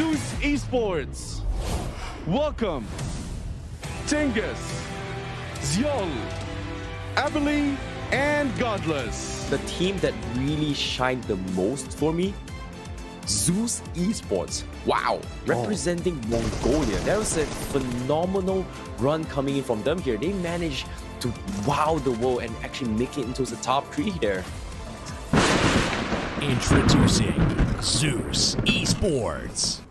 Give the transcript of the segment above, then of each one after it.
Zeus Esports. Welcome, Tingus, Ziol, Abilene, and Godless. The team that really shined the most for me, Zeus Esports. Wow, representing Mongolia. That was a phenomenal run coming in from them here. They managed to wow the world and actually make it into the top 3 here. Introducing Zeus Esports.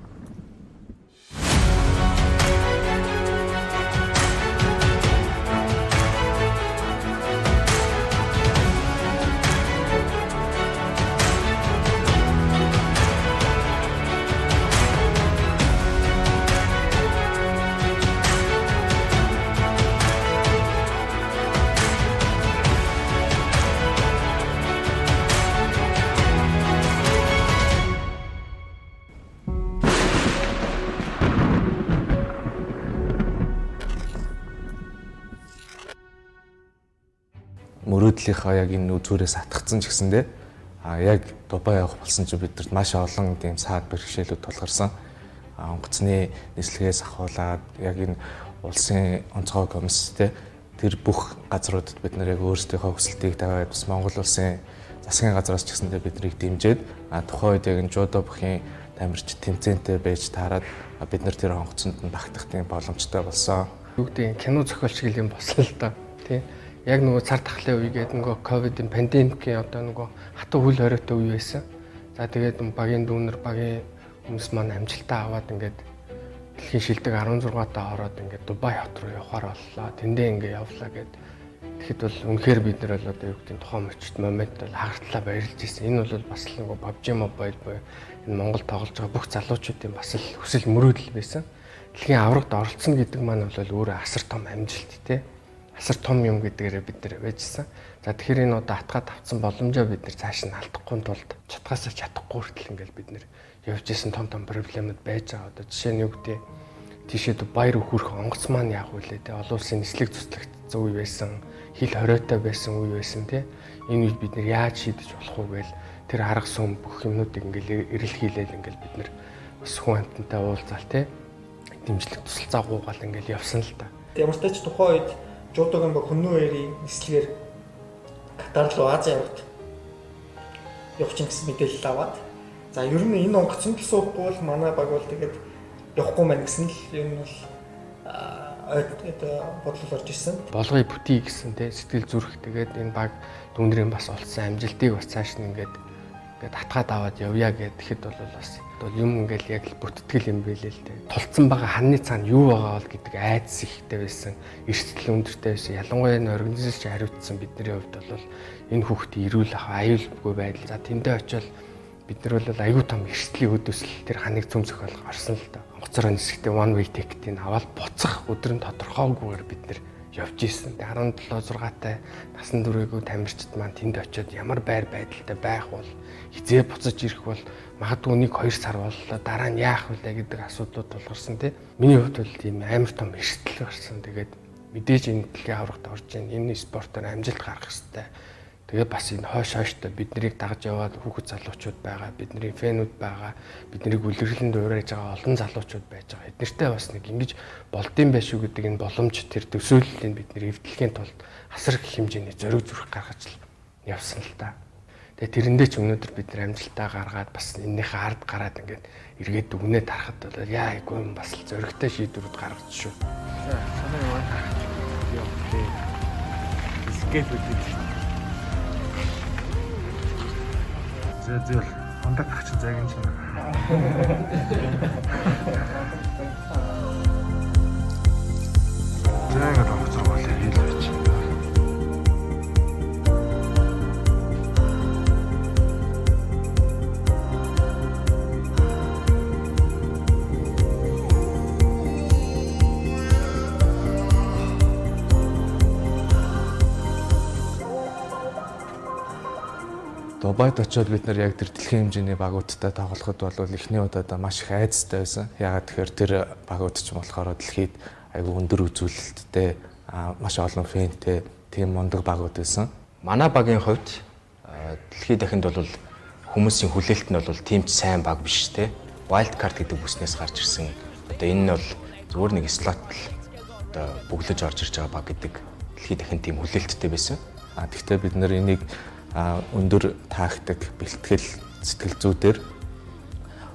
Мөрөөдлийнхаа яг энэ үзүүрээс атгацсан ч гэсэндээ яг Дубай явах болсон чинь бидэрт маш олон тийм саад бэрхшээлүүд тулгарсан. Онгоцны нислэгээс ахуулаад яг энэ улсын онцгой комисстэй тэр бүх газруудад бид нар яг өөрсдийнхөө хүсэлтийг тавиад бас Монгол улсын засгийн газраас ч гэсэндээ биднийг дэмжиж тухайн үед яг энэ жудо бүхийн тамирч тэмцээнтэй байж таарад бид нар тэр онгоцонд нь багтах тийм боломжтой болсон. Юу гэдэг кино зохиолч гэл юм болсон л да. Тий. Яг нөгөө цар тахлын үегээд нөгөө ковидын пандемикийн одоо нөгөө хатуу хөл хориотой үе байсан. За тэгээд багийн дүүнер багийн хүмүүс маань амжилтаа аваад ингээд дэлхийн шилдэг 16-таа ороод ингээд Дубай хот руу явахаар боллоо. Тэндээ ингээд явлаа гэд. Тэгэхэд бол үнэхээр бид нар бол одоо юу гэдэг тухайн мөчт момент бол хагартлаа баярлж ирсэн. Энэ бол бас л нөгөө PUBG MOBILE буюу энэ Монгол тоглож байгаа бүх залуучуудын бас л хүсэл мөрөөдөл байсан. Дэлхийн аврагт оролцсон гэдэг маань бол өөрөө асар том амжилт тий. Асар том юм гэдгээрээ бид нэр байжсан. За тэгэхээр энэ одоо атгаад авсан боломжоо бид нэр цааш нь алдахгүй тулд чадхаасаа чадахгүй хүртэл ингээл бид нэр явж исэн том проблемууд байж байгаа. Одоо жишээ нь юу гэдэг тийшээ Дубай руу хүрэх онгоц маань яах вүлээ те олон улсын нислэг цуцлагдсан үе байсан, хил хориотой байсан үе байсан те. Энэ үед бид нэр яаж шийдэж болох вэ гээл тэр арга сүм бүх юмнуудыг ингээл эрэлхийлээл ингээл бид нэр бас хүн амтантай уулзаал те дэмжлэг тусалцаа гуугаал ингээл явсан л та. Ямар ч тач тухайн үед жуудогийн баг хүннүү эрийн нислэгээр Катар руу Ази явахд явах чинь гэсэн мэдээлэл аваад за ер нь энэ онгоцонд л суухгүй бол манай баг бол тэгээд явахгүй маань гэсэн л ер нь бол бодлол орж ирсэн. Болгоё бүтий гэсэн те сэтгэл зүрх тэгээд энэ баг дүүнрийн бас олсон амжилтыг бас цааш нь ингээд атгаад аваад явъя гэхэд бол бас юм ингээл яг л бүтгэл юм байлээ л дээ. Тулцсан байгаа ханны цаана юу байгаа бол гэдэг айдас ихтэй байсан, эрсдэл өндөртэй байсан. Ялангуяа энэ организацч хариуцсан бидний хувьд бол энэ хүүхдийн эрүүл аюулгүй байдал. За тэндээ очивол бид нар бол аюу том эрсдлийн өдөөсөл тэр ханыг цөм зохиол гарсан л да. Онгоцоор нисэхдээ one way ticket-ийг аваад буцах өдөр нь тодорхойгүйгээр бид нар явж исэн. 17 6-тай насан туршаагүй тамирчид маань тэнд очиод ямар байр байдалтай байх бол хизээ буцаж ирэх бол магадгүй 1-2 сар боллоо дараа нь яах вэ гэдэг асуудлууд тулгарсан тийм. Миний хувьд бол тийм амар том эрсдэл гарсан. Тэгээд мэдээж энэ дэлхийн аврагт орж ийн энэ спортоор амжилт гаргах хэрэгтэй. Тэгээд бас энэ хойштой бид нарыг дагж яваад хүүхэд залуучууд байгаа, бидний фэнүүд байгаа, биднийг үлгэрлэнд уурайж байгаа олон залуучууд байж байгаа. Эднэртэй бас нэг ингэж болдсон байх шүү гэдэг энэ боломж тэр төсөөллийг бид нэр эвдлэхийн тулд асар их хэмжээний зориг зүрх гаргаж л явсан л та. Тэгээд тэрэндээ ч өнөөдөр бид нар амжилтаа гаргаад бас энэнийхээ ард гараад ингээд эргээд дүгнээ тарахад бол яа айгүй юм бас л зоригтой шийдвэрүүд гаргаж шүү. За санаа яваад харах. Йоо. Скейт үү. Зөөл хондог тач зайгийн чинь. Зайгаа тавцаа бол хийлээч. Дубайд очиод бид нар яг тэр дэлхийн хэмжээний багуудтай тоглоход бол эхний удаад маш их айцтай байсан. Ягаад тэгэхээр тэр багууд ч болохоор дэлхийд айгүй өндөр үзүүлэлттэй маш олон фэнтэй тийм мундаг багууд байсан. Манай багийн хувьд дэлхийд дахинд бол хүмүүсийн хүлээлт нь бол тийм ч сайн баг биш те. wildcard гэдэг бүснээс гарч ирсэн. Одоо энэ нь бол зүгээр нэг слот л одоо бүглэж орж ирж байгаа баг гэдэг дэлхийд дахин тийм хүлээлттэй байсан. Гэхдээ бид нэр энийг өндөр тактик, бэлтгэл, сэтгэл зүйдээр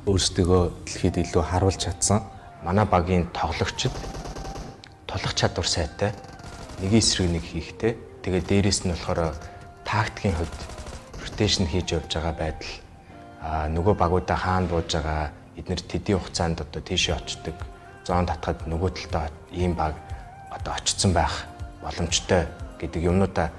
өөрсдөө дэлхийд илүү харуулж чадсан. Манай багийн тоглогчид тулах чадвар сайтай, нэг эсрэг нэг хийхтэй. Тэгээд дээрэс нь болохоор тактикийн хувьд ротейшн хийж явж байгаа байдал, нөгөө багуудаа хаана бууж байгаа, эдгээр тэдийн хугацаанд одоо тийшээ очдог, зоон татхад нөгөө талдаа ийм баг одоо очсон байх боломжтой гэдэг юмнуудаа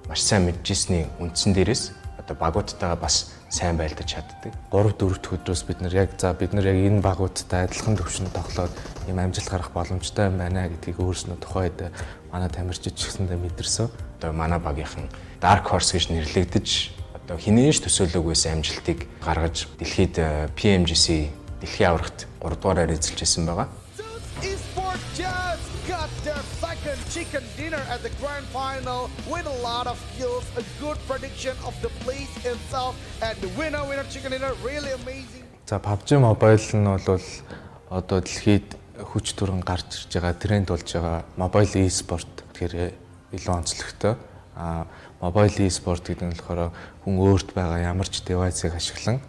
маш сайн мэдчихсний үндсэн дээрээс одоо багуудтайгаа бас сайн байлдаж чаддаг. 3-4 дахь өдрөөс бид нар яг энэ багуудтай адилхан төвшөнд тоглоод ийм амжилт гарах боломжтой юм байна гэдгийг өөрснөө тухайд манай тамирчид ч гэсэндээ мэдэрсэн. Одоо манай багийнхан Dark Horse гэж нэрлэгдэж одоо хинээж төсөөлөөг байсан амжилтыг гаргаж дэлхийд PMGC дэлхийн аврагт 3 дугаараар эзэлжсэн байгаа. Esport just got their second chicken dinner at the grand final with a lot of skills, a good prediction of the place itself, and the winner chicken dinner really amazing. За PUBG MOBILE нь бол одоо дэлхийд хүч төрөн гарч ирж байгаа тренд болж байгаа mobile e-sport гэхээр илүү онцлогтой. Mobile e-sport гэдэг нь болохоор хүн өөрт байгаа ямар ч девайсыг ашиглан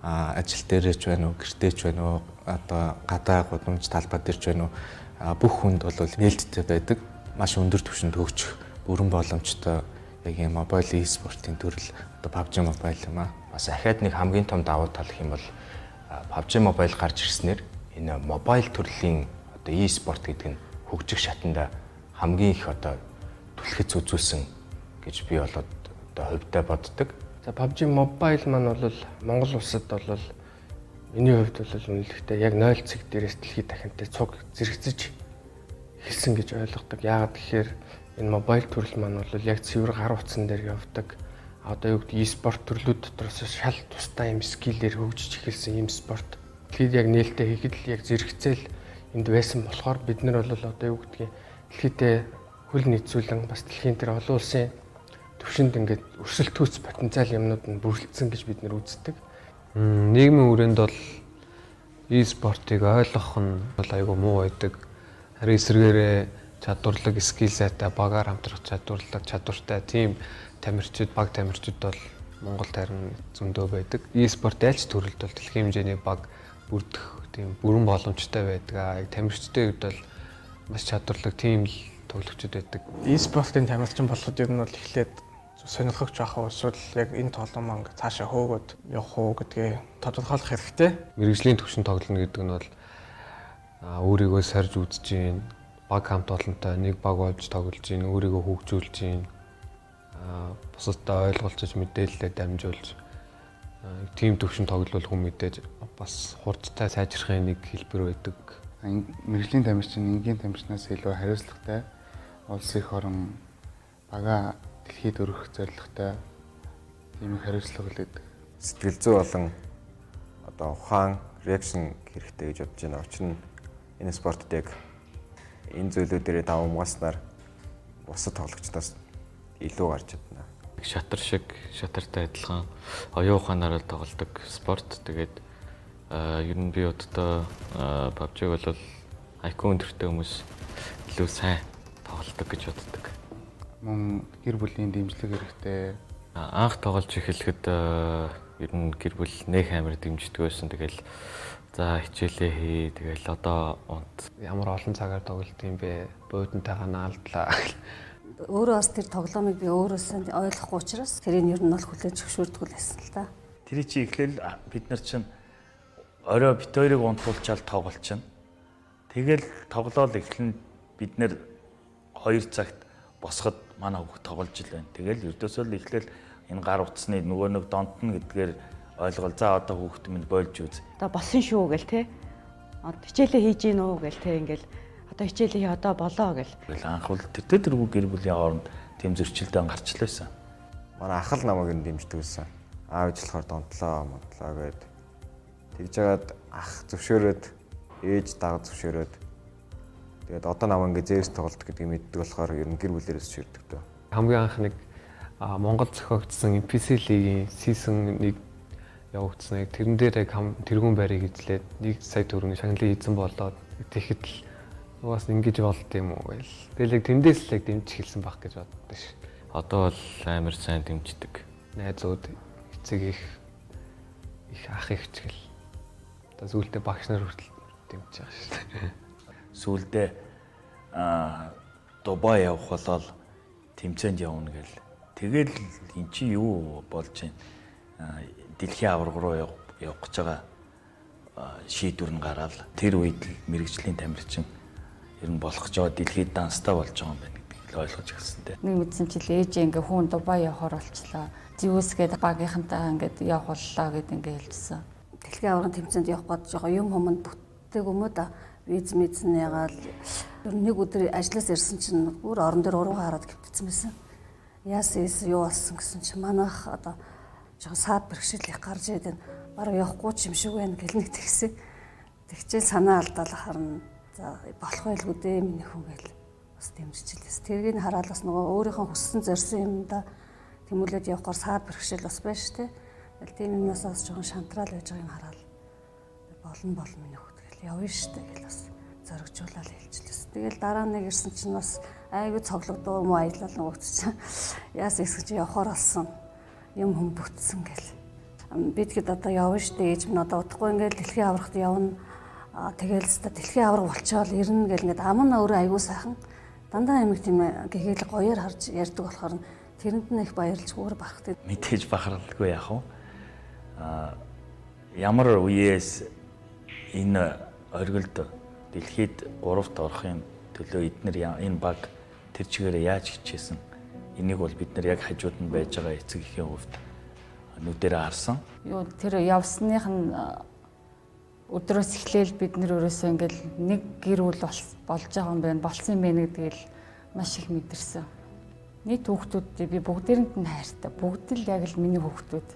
ажил дээрээ ч байна уу, гэртээ ч байна уу, одоо гадаа гудамж талбай дээр ч байна уу, бүх хүнд бол нээлттэй байдаг. Маш өндөр түвшинд хөгжих бүрэн боломжтой яг энэ mobile e-sport-ийн төрөл одоо PUBG MOBILE юм аа. Бас ахаад нэг хамгийн том давуу тал гэх юм бол PUBG MOBILE гарч ирснээр энэ mobile төрлийн одоо e-sport гэдэг нь хөгжих шатанда хамгийн их одоо түлхэц үзүүлсэн гэж би болоод одоо хувьдаа боддог. За PUBG MOBILE маань бол Монгол улсад бол миний хувьд бол үнэлэхдээ яг 0 цаг дээрээс дэлхийд дахинтай цуг зэрэгцэж эхэлсэн гэж ойлгодог. Яагаад гэхээр энэ mobile төрөл маань бол яг цэвэр гар утсан дээр явдаг. Одоо юу гэдэг e-sport төрлүүд дотроос шал тустай юм скиллээр хөгжиж эхэлсэн юм спорт. Дэлхийд яг нээлттэй хийхэд л яг зэрэгцээл энд байсан болохоор бид нар бол одоо юу гэдгийг дэлхийдээ хөл нийцүүлэн бас дэлхийн тэр олон улсын төвшөнд ингээд өрсөлд түүц потенциал юмнууд нь бүрэлдсэн гэж бид нар үздэг. Нийгмийн хүрээнд бол e-спортыг ойлгох нь бол айгүй муу байдаг. Харин эсвэргээрээ чадварлаг, скил сайтай, багаар хамтрах чадвартай тийм тамирчид, баг тамирчид бол Монголд харин зөндөө байдаг. E-спорт альч төрөлд бол дэлхийн хэмжээний баг бүрдэх тийм бүрэн боломжтой байдаг. Яг тамирчдын хувьд бол маш чадварлаг тийм л тоглогчид байдаг. E-спортын тамирчин болоход ер нь бол эхлээд сонирхогч байх уу эсвэл яг энэ тоглоом маань цаашаа хөөгд явах уу гэдгээ тодорхойлох хэрэгтэй. Мэргэжлийн түвшинд тоглоно гэдэг нь бол өөрийгөө сарж үзэж гин, баг хамт олонтой нэг баг болж тоглож гин, өөрийгөө хөгжүүлж гин, бусадтай ойлголцож мэдээлэлээ дамжуулж тийм түвшинд тоглол хүн мэдээж бас хурдтай сайжрахын нэг хэлбэр байдаг. Мэргэжлийн тамирчин энгийн тамирчнаас илүү хариуцлагатай, улс их орон бага дэлхийд өргөх зорилготой тийм их хариуцлага үлээдэг. Сэтгэл зүй болон одоо ухаан, реакшн хэрэгтэй гэж бодож байна. Учир нь энэ спортод яг энэ зүйлүүдээр даван угааснаар бусад тоглогчдоос илүү гарч чадна. Шатар шиг, шатартай адилхан оюун ухаанаар тоглодог спорт. Тэгээд ер нь би одоо PUBG бол IQ өндөртэй хүмүүс илүү сайн тоглодог гэж боддог. Мөн гэр бүлийн дэмжлэг хэрэгтэй. Анх тоглож эхлэхэд ер нь гэр бүл нэг амар дэмждэг байсан. Тэгэл за хичээлээ хий. Тэгэл одоо унт ямар олон цагаар тоглолт юм бэ? Буудантайгаа наалдлаа. Өөрөө бас тэр тоглоомыг би өөрөөсөө ойлгохгүй учраас тэрийг ер нь бол хүлээж зөвшөөрдөг байсан л да. Тэр чи эхлээл бид нар чинь орой бит хоёрыг унтуулчаал тоглолчихно. Тэгэл тоглоол эхлэн бид нэр 2 цагт босоход манай хүүхд тоглож ил байна. Тэгэл ердөөсөө л эхлээл энэ гар утасны нөгөө нэг донтно гэдгээр ойлгол. За одоо хүүхд минь болж үз. Одоо болсон шүү гэл те. Хичээлээ хийж гин үү гэл те ингээл одоо хичээлээ одоо болоо гэл. Анх бол тэргүй гэр бүлийн хооронд тийм зөрчилдөөн гарчлаа байсан. Манай ах л намайг нь дэмждэг байсан. Аав ээж болохоор донтлоо гэд. Тэгж жагаад ах зөвшөөрөөд ээж дааг зөвшөөрөөд тэгээд одоо намайг ингээ зээрс тоглолт гэдгийг мэддэг болохоор ер нь гэр бүлээрээс ширдэг дөө. Хамгийн анх нэг Монгол зохиогдсон NPC лигийн season 1 явагдсан. Яг тэрэн дээр яг тэргүүн байрыг эзлээд 1 сая төгрөгийн шагналыг эзэн болоод тэгэхэд л угаас ингэж болд юм уу гээл. Тэгэл яг тэндээс л яг дэмжиж хэлсэн байх гэж боддоо ш. Одоо бол амар сайн дэмждэг. Найзууд, эцэг их ах их ч гэл. Одоо сүүлдээ багш нар хүртэл дэмжиж байгаа ш. Сүүлдээ Дубай явах болол тэмцээнд явна гэл. Тэгэл эн чи юу болж байна? Дэлхийн аварга руу явах гэж байгаа шийдвэр нь гараад тэр үед л мэрэгжлийн тамирчин ер нь болох гэж байгаа дэлхийд данстай болж байгаа юм байна гэдгийг л ойлгож ирсэн те. Нэг мэдсэн чил ээж ингээ хүн Дубай явахаар болчлаа. Зевс гээд багийнхантайгаа ингээд явах боллоо гэд ингээ хэлжсэн. Дэлхийн аваргын тэмцээнд явах бодож байгаа юм хүмүүс бүттэйг юм уу да виз мэдсэн ягаал нэг өдөр ажлаас ирсэн чинь бүр орон дээр уруугаа хараад гівтсэн байсан. Яасан юу болсон гэсэн чинь манайх одоо жоохон саад бэрхшээл их гарч ирээд баруун явахгүй ч юм шиг байна гэл нэг тэгсэн. Тэгчээл санаа алдаал харна. За болох байлгүй дээ миний хүн гэл бас дэмжчихлээс. Тэргийг хараад бас нөгөө өөрийнхөө хүссэн зорьсон юмда тэмүүлээд явахаар саад бэрхшээл бас байна шүү дээ. Тэгэл тийм юмнаас бас жоохон шантраал байж байгааг хараад болно миний хүн гэл явна шүү дээ гэл бас зоригжуулаад хэлчихлээс. Тэгэл дараа нэг ирсэн чинь бас айгүй цоглогдоо юм аялал нөгөөч. Яас эсгэж явахаар болсон. Юм хүм бүтсэн гэл. Бид хэд одоо явна штэ ээж минь одоо удахгүй ингээл дэлхийн аврагт явна. Тэгэл өстө дэлхийн авраг болчоод ирнэ гэл ингээд ам нь өөрөө айгүй сайхан. Дандаа амиг тийм гэхэл гоёор харж ярьдаг болохоор тэрэнд нь их баярлж өөр бахархдаг. Мэдээж бахархалгүй яах вэ? Ямар үеэс энэ оргилд дэлхийд 3-т орохын төлөө эднэр энэ баг тэр чигээр яаж хичээсэн? Энийг бол бид нар яг хажууд нь байж байгаа эцэг эхийн хувьд нүдэрээ харсан. Юу тэр явсных нь өдрөөс эхлээл бид нэр өрөөсөө ингээл нэг гэр бүл болж байгаа юм байна. Болсон юм байна гэдгийг маш их мэдэрсэн. Нийт хүүхдүүдтэй би бүгдээрэнд нь хайртай. Бүгд л яг л миний хүүхдүүд.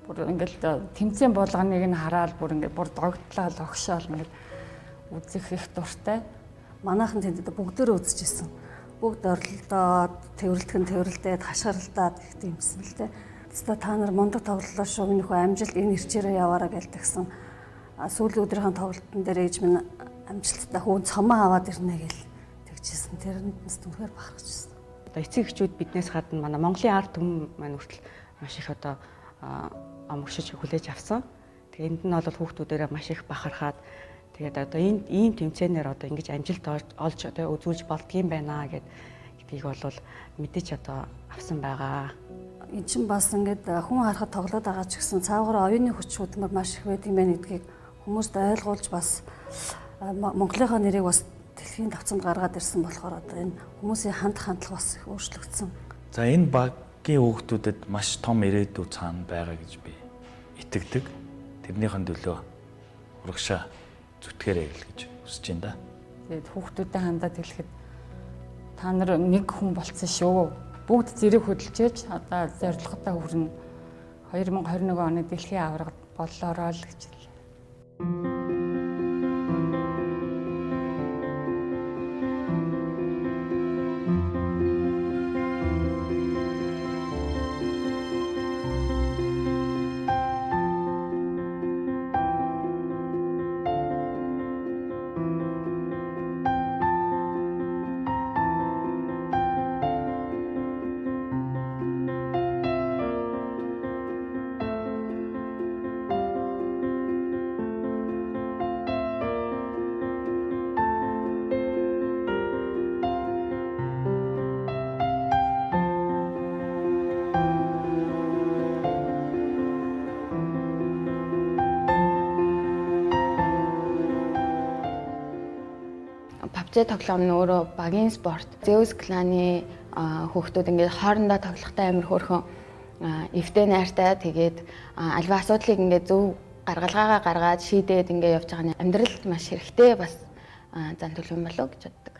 Бүр ингээл тэмцээн болгоныг нь хараад бүр ингээд бүр догтлал огшоол ингээд үзэх их дуртай. Манайхан тэнд бүгдээрээ үзчихсэн. Бүгд оролдоод тэрвэрлдээд хашгиралдаад их дэмсэн л дээ. Тэстэ та нар мундаг тоглолоо шүү. Миний хөө амжилт энэ ирчээрээ яваараа гэлтгсэн. Сүүлийн өдрийн тоглолтын дээр ээж минь амжилттай хүүн цомоо аваад ирнэ гэл тэгжсэн. Тэрэндээс түнхээр бахархажсэн. Одоо эцэг эхчүүд биднээс гадна манай Монголын ард түмэн маань хүртэл маш их одоо амгшиж хүлээж авсан. Тэгээ энд нь бол хүүхдүүдээрээ маш их бахархаад тэгээд одоо энэ ийм тэмцээнээр одоо ингэж амжилт олж одоо үзүүлж болдгийм байна гэдгийг бол мэдээч одоо авсан байгаа. Энд чинь бас ингээд хүн харахад тоглоод байгаа ч гэсэн цаагаар оюуны хүч хөдөлмөр маш их байдаг юм байна гэдгийг хүмүүст ойлгуулж бас Монголынхаа нэрийг бас дэлхийн давцанд гаргаад ирсэн болохоор одоо энэ хүмүүсийн хандлага бас их өөрчлөгдсөн. За энэ багийн хүүхдүүдэд маш том ирээдүй цаана байгаа гэж би итгэдэг. Тэрнийхэн төлөө урагшаа зүтгэрэй гэж хүсэж байна да. Тэгээд хүүхдүүдэд хандаад хэлэхэд та нар нэг хүн болцсон шүү. Бүгд зэрэг хөдөлж одоо зорилготой хүрнэ. 2021 оны дэлхийн аваргад боллоороо л гэж хэлээ. PUBG тоглоом нь өөрөө багийн спорт. Zeus кланы хүүхдүүд ингээд хоорондоо тоглохтой амар хөөрхөн эвтэй найртай тэгээд альва асуудлыг ингээд зөв гаргалгаагаа гаргаад шийдээд ингээд явж байгаа нь амьдралд маш хэрэгтэй бас зан төлөв юм болов гэж боддог.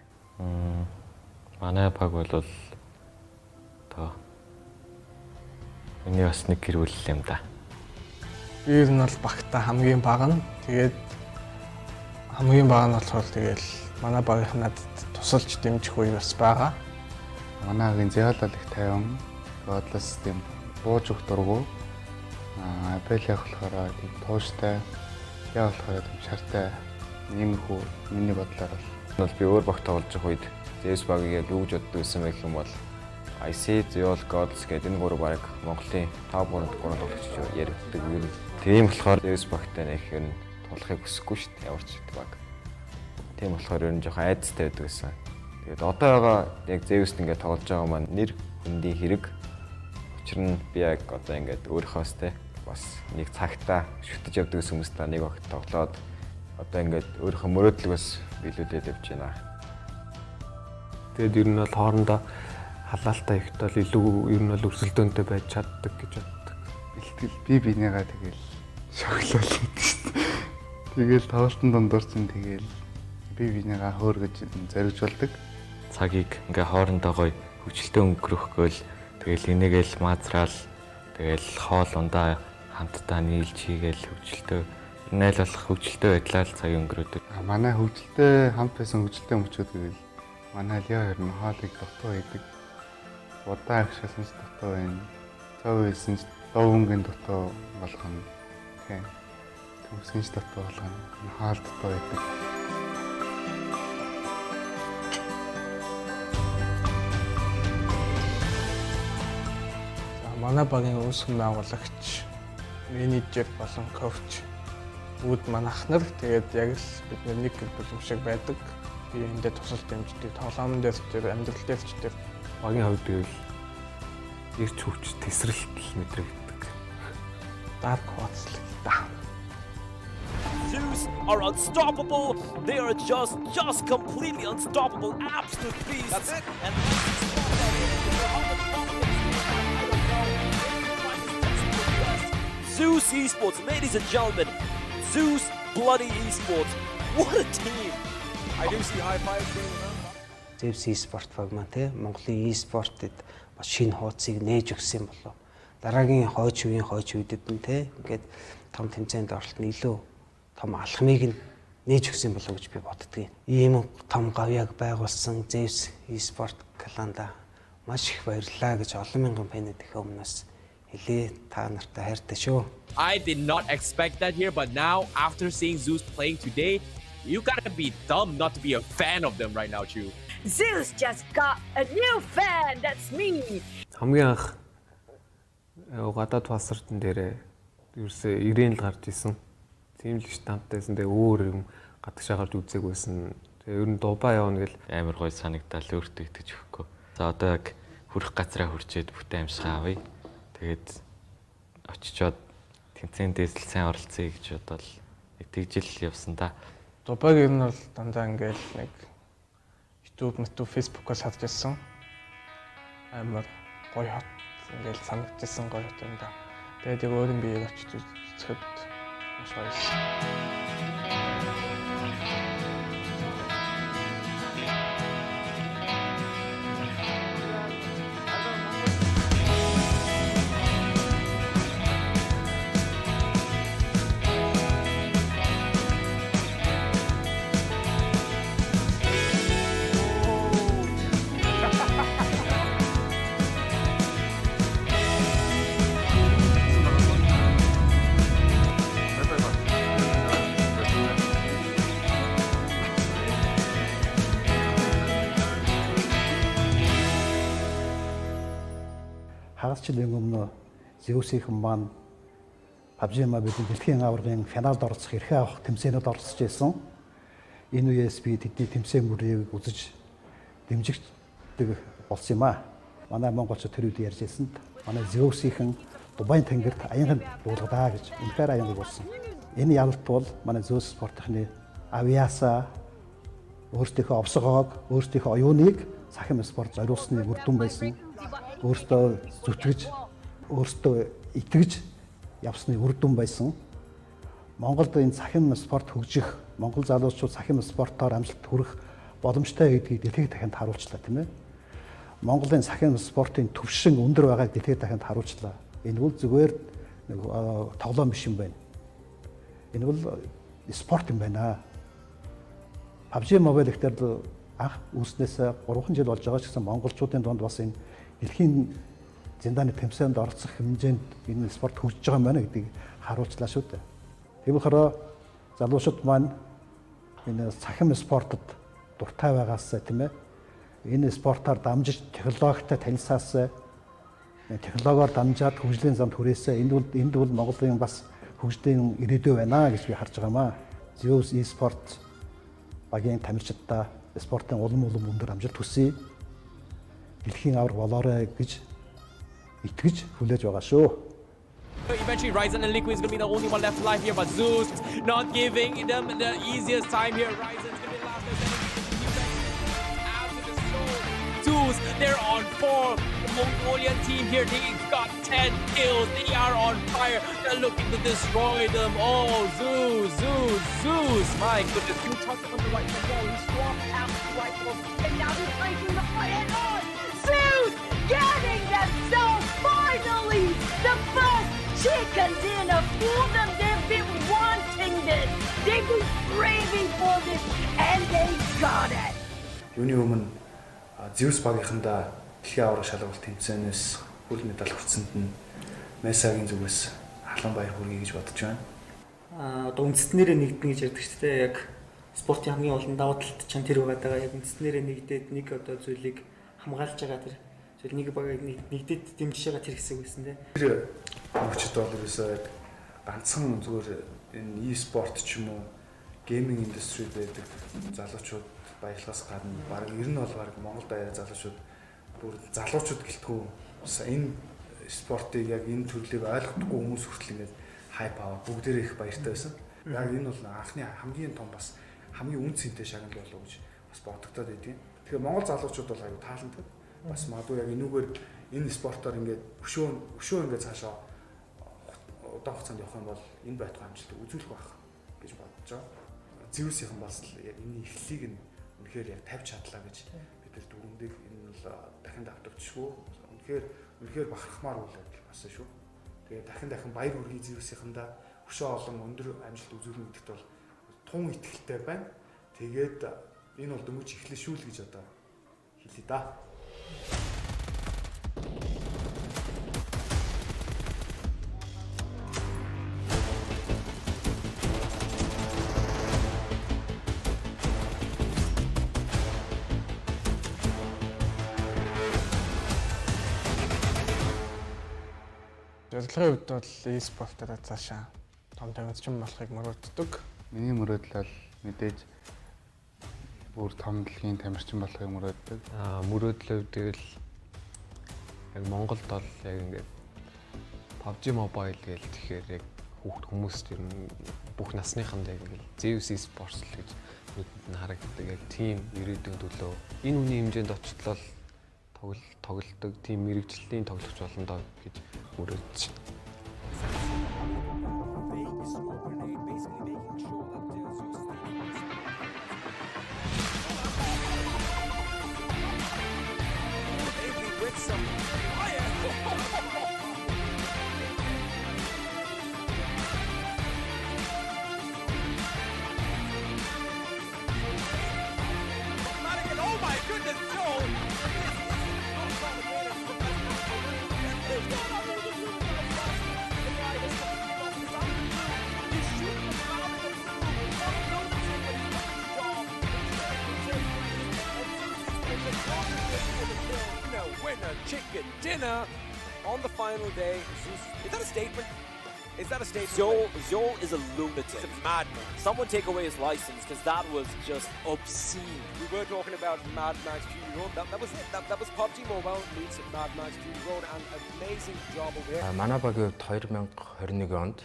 Манай баг бол одоо миний бас нэг гэр бүл юм да. Би ер нь бол багтаа хамгийн бага нь тэгээд хамгийн бага нь болохоор тэгэл манай багийнх надад тусалж дэмжих үе бас байгаа. Манайгийн зэалал их тайван бодлос тийм бууж өгөх дургу. APES явах болохоор тийм тууштай, яа болохоор тийм шартай иймэрхүү миний бодлоор бол би өөр багт тоглож байгаа үед CS багийг яг юу гэж боддог байсан байх юм бол IC, Zeol, Godless гэдэг энэ гурав баг Монголын топ 3 тоглогч яригддаг юм. Тийм болохоор CS багтай нэг юм тулахыг хүсэхгүй шүү дээ. Ямар ч баг. Тийм болохоор ер нь жоохон айдастай байдаг гэсэн. Тэгээд одоо байгаа яг Zeus-т ингээд тоглож байгаа маань нэр хүндийн хэрэг. Учир нь би яг одоо ингээд өөрийнхөөс те бас нэг цагтаа шүтэж явдаг хүмүүстэй нэг багт тоглоод одоо ингээд өөрийнхөө мөрөөдлөг бас биелүүлээд явж байна. Тэгээд ер нь бол хоорондоо халаалтаа ихт бол илүү ер нь бол өрсөлдөөнтэй байж чаддаг гэж боддог. Бэлтгэл би бинийгаа тэгэл шоглол гэдэг шүү дээ. Тэгэл тоглолтын дундуур чинь тэгэл би бинийгаа хөөргөж зоригжуулдаг. Цагийг ингээ хоорондоо гоё хөвчлөлтөө өнгөрөхгөөл тэгэл энийгээл маазраал тэгэл хоол ундаа хамтдаа нийлж хийгээл хөвчлөлтөө найл болох хөвчлөлтөө байдлаар цаг өнгөрөөдөг. Манай хөвчлөлтөө хамт байсан хөвчлөлтөө мөчүүд гэвэл манай Лио хэрн хоолыг дутуу байдаг. Удаа агшаасан ч дутуу байна. Цав байсан ч довонгийн дутуу болгоно. Тийм. Төмсөн ч дутуу болгоно. Хоол дутуу байдаг. Манай багийн үүсгэн байгуулагч, менежер болон коуч бүгд манай ахнар тэгээд яг л бид нэг гэр бүл шиг байдаг. Би эндээ тусал дэмждэг. Тоглоомн дээр ч амьдрал дээр ч багийн хувьд гэвэл ирч хүч тесрэлт мэдрэгддэг. Dark horse л да. Zeus are unstoppable. They are just completely unstoppable. Absolute beasts. That's it. And Zeus Esports, ladies and gentlemen. Zeus bloody Esports. What a team. I do see high fives going around. Zeus Esport баг маань те Монголын e-спортэд бас шинэ хуудсыг нээж өгсөн болов. Дараагийн хойч үеийн хойч үедэд нь те ингээд том тэмцээнд оролт нь илүү том алхмыг нь нээж өгсөн болов гэж би боддгийг. Ийм том гавьяаг байгуулсан Zeus Esport кланда маш их баярлалаа гэж олон мянган фэнүүд их өмнөөс хэлээ та нартай хайртай шүү. I did not expect that here, but now after seeing Zeus playing today, you gotta be dumb not to be a fan of them right now, Chu. Zeus just got a new fan. That's me. Хамгийн анх гадаад пассвортын дээр ерөөсөө 90 л гарч исэн. Тимлэгч тамтайсан тэгээ өөр юм гадагшаа гарч үзег байсан. Тэгээ ер нь Дубай явна гэл амар гоё санагдал өөртөө итгэж өгөхгүй. За одоо яг хүрэх газараа хүрчээд бүтэн амьсгаа авъя. Тэгээд очичоод тэмцээндээс л сайн оролцъё гэж бодвол тэгжил явсан да. Дубайг ер нь бол дандаа ингээл нэг YouTube, Facebook-аас харж ирсэн. Амар гоё хот ингээл санагдчихсан гоё хот юм да. Тэгээд яг өөр юм биеийг очиж үзэхэд маш гоё. Хагас жилийн өмнө Zeus-ийн маань PUBG MOBILE дэлхийн аваргын финалд оролцох эрхээ авах тэмцээнд оролцож байсан. Энэ үеэс би тэдний тэмцээн бүрийг үзэж дэмжигддэг болсон юм аа. Манай монголчууд тэр үед ярьж ирсэнд манай Zeus-ийн Дубайн тэнгэрт аянганд дуулгадаа гэж үнэхээр аянг болсон. Энэ ялалт бол манай Zeus спортынхны авиасаа өөрсдийнхөө овсгоог, өөрсдийнхөө оюуныг цахим спорт зориулсны үр дүн байсан. Өөртөө зүтгэж, өөртөө итгэж явсны үр дүн байсан. Монголд энэ цахим спорт хөгжих, монгол залуучууд цахим спортоор амжилт хүрэх боломжтой гэдгийг дэлхийд дахинд харуулчлаа, тийм ээ. Монголын цахим спортын түвшин өндөр байгааг дэлхийд дахинд харуулчлаа. Энэ бол зүгээр нэг тоглоом биш юм байна. Энэ бол спорт юм байна. PUBG MOBILE ихтэй анх үүснээс 3 жил болж байгаа ч гэсэн монголчуудын дунд бас энэ дэлхийн зиндааны тэмцээнд оролцох хэмжээнд энэ спорт хөгжиж байгаа юм байна гэдгийг харуулчлаа шүү дээ. Тийм болохоор залуучууд маань энэ цахим спортод дуртай байгаас тийм ээ энэ спортоор дамжиж технологитой танилцаас технологиор дамжаад хөгжлийн замд хүрээсээ энд бол Монголын бас хөгжлийн ирээдүй байна гэж би харж байгаамаа. Zeus Esport багийн тамирчидаа спортын улам өндөр амжилт хүсье. Дэлхийн авраг болоорой гэж итгэж хүлээж байгаа шүү. Eventually, Ryzen and Liquid is going to be the only one left alive here, but Zeus not giving them the easiest time here. Ryzen's going to be the last. Zeus, they're on form. The Mongolian team here, they got 10 kills. They are on fire. They're looking to destroy them. Oh, Zeus. My goodness, you touched on the right side wall. He swapped out the right wall, and now he's fighting the fight head on. Zeus getting themselves finally the first chicken dinner for them. They've been wanting this. They've been craving for this, and they got it. Юуны өмнө Zeus багийнхандаа дэлхийн авраг шалгалт тэмцээнээс хөл медаль хүртсэнд нь Месагийн зүгээс халуун баяр хүргэе гэж бодож байна. Одоо үндэстнэрээ нэгдэнэ гэж ярьдаг шүү дээ. Яг спортын хамгийн олон давуу талт чинь тэр байгаа. Яг үндэстнэрээ нэгдээд нэг одоо зүйлийг хамгаалж байгаа тэр зүйл нэг багийг нэгдээд дэмжиж байгаа тэр хэсэг байсан тийм. Тэр хөгжид бол ерөөсөө ганцхан зүгээр энэ e-спорт ч юм уу гейминг индустрид байдаг залуучууд баярлахаас гадна баг ер нь бол баг Монголд байгаа залуучууд бүр залуучууд гэлтгүү энэ спортыг яг энэ төрлийг ойлгохгүй хүмүүс хүртэл ингээд хайп аваа бүгдээрээ их баяртай байсан. Яг энэ бол анхны хамгийн том бас хамгийн үн цэнтэй шагнал болов гэж бас бодогдоод байдгийн. Тэгэхээр Монгол залуучууд бол аюу таалантай. Бас магадгүй яг энүүгээр энэ спортоор ингээд өшөө ингээд цаашаа удаан хугацаанд явах юм бол энэ байтугай амжилт үзүүлэх байх гэж бодож байгаа. Zeus-ийн бас яг энэ эхлэлийг нь үнэхээр яг тавьж чадлаа гэж бид нар дүгнэдэг. Энэ бол дахин давтагдчихгүй. Үнэхээр бахархмаар үйл явдал болсон шүү. Тэгээд дахин баяр хүргэе Zeus-ийнхандаа өшөө олон өндөр амжилт үзүүлнэ гэдэгт бол тун итгэлтэй байна. Тэгээд энэ бол дөнгөж эхлэх шүү л гэж одоо хэлье да. Зорилгын хувьд бол e-спортоор цаашаа том тамирчин болохыг мөрөөддөг. Миний мөрөөдөл бол мэдээж бүр том дэлхийн тамирчин болохыг мөрөөддөг. Мөрөөдлөө тэгэл яг Монголд бол яг ингээд PUBG MOBILE гэж тэгэхээр яг хүмүүс ер нь бүх насныхандаа ингээд Zeus Esports л гэж нүдэнд нь харагддаг. Яг team ирээдүйн төлөө энэ үний хэмжээнд очихлоо тоглолдог team мэрэгжлийн тоглогч болно доо гэж мөрөөдж байна. Chicken dinner on the final day. Is that a statement? Is that a statement? Zol is a lunatic. He's a madman. Someone take away his license because that was just obscene. We were talking about Mad Max Fury Road. That was it. That was PUBG Mobile meets Mad Max Fury Road, and an amazing job over there. Манай багийн 2021 онд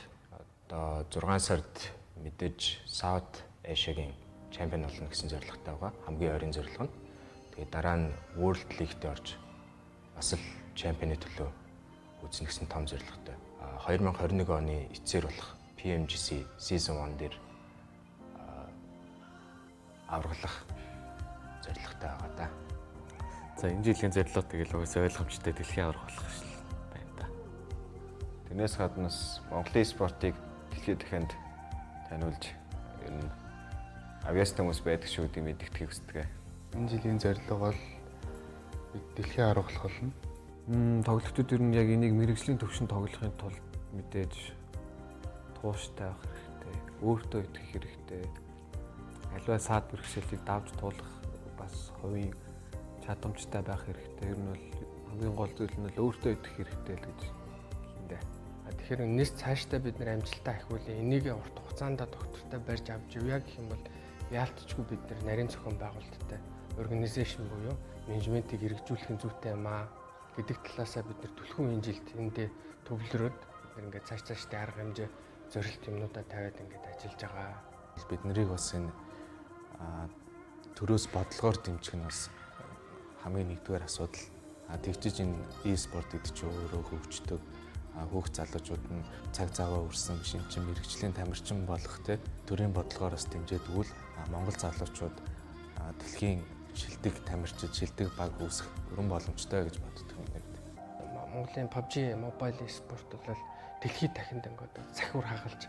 одоо 6 сард мэдээж South Asia-гийн чемпион болно гэсэн зорилготой байгаа. Хамгийн ойрын зорилго нь. Тэгээд дараа нь World League-т орж бас л чемпионы төлөө үзнэ гэсэн том зорилготой. 2021 оны эцсээр болох PMGC Season 1 дээр авралах зорилготой байгаа да. За энэ жилийн зорилго тэгэл угсаа ойлгомжтой дэлхийн аврах болох шил байна да. Тэрнээс гаднаас Монголын спортыг дэлхийн дахинд таниулж ер нь авьяастай хүмүүс байдаг шүү гэдгийг мэдгэхийг хүсдэг. Энэ жилийн зорилго бол дэлхийн аврах болох болно. Тоглогчдод ер нь яг энийг мэрэгжлийн төвшөнд тоглохын тулд мэдээж тууштай байх хэрэгтэй. Өөртөө итгэх хэрэгтэй. Аливаа саад бэрхшээлийг давж туулах бас хувийн чадамжтай байх хэрэгтэй. Ер нь бол хамгийн гол зүйл нь өөртөө итгэх хэрэгтэй л гэж хэлэндээ. Тэгэхээр энэс цаашдаа бид нэр амжилтаа ахиулъя. Энийг урт хугацаанд доктортой барьж авч явъя гэх юм бол яалтчгүй бид нэр нарийн зохион байгуулалттай организашн буюу менежментийг хэрэгжүүлэх зүйтэй юм аа гэдэг талаасаа бид нэр түлхүүн энэ жилд эндээ төвлөрөөд бид нэр ингээд цаашдаа арга хэмжээ зорилт юмнуудаа тавиад ингээд ажиллаж байгаа. Бид нарыг бас энэ төрөөс бодлогоор дэмжих нь бас хамгийн нэгдүгээр асуудал. Тэгчиж энэ e-спорт гэдэг чинь өөрөө хөгждөг. Хүүхд залуучууд нь цаг цагаа өрсөн шинжин мэрэгжлийн тамирчин болох те төрийн бодлогоор бас дэмжиж өгвөл Монгол залуучууд дэлхийн шилдэг тамирчид, шилдэг баг үүсэх өрн боломжтой гэж боддог юм байна. Монголын PUBG MOBILE Esport бол дэлхийд дахинд ингээд цахиур хагалж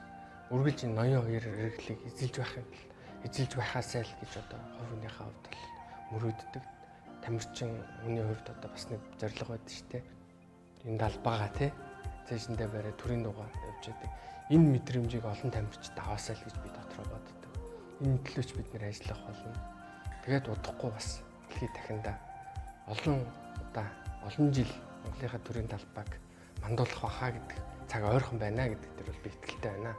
үргэлж энэ ноён хоёр хэрэглийг эзэлж байхаасай л гэж одоо хувийнхаа хувьд бол мөрөөддөг. Тамирчин хүний хувьд одоо бас нэг зорилго байдаг шүү дээ. Энэ далбаага тий цаашиндээ барай төрийн дугаар явж байдаг. Энэ мэдрэмжийг олон тамирчид аваасай л гэж би дотроо боддог. Энэ төлөөч бид нэр ажиллах болно. Тэгээд удахгүй бас дэлхийд дахинда олон жил Монголынхаа төрийн талбайг мандуулах бахаа гэдэг цаг ойрхон байна гэдэг дээр бол би итгэлтэй байна.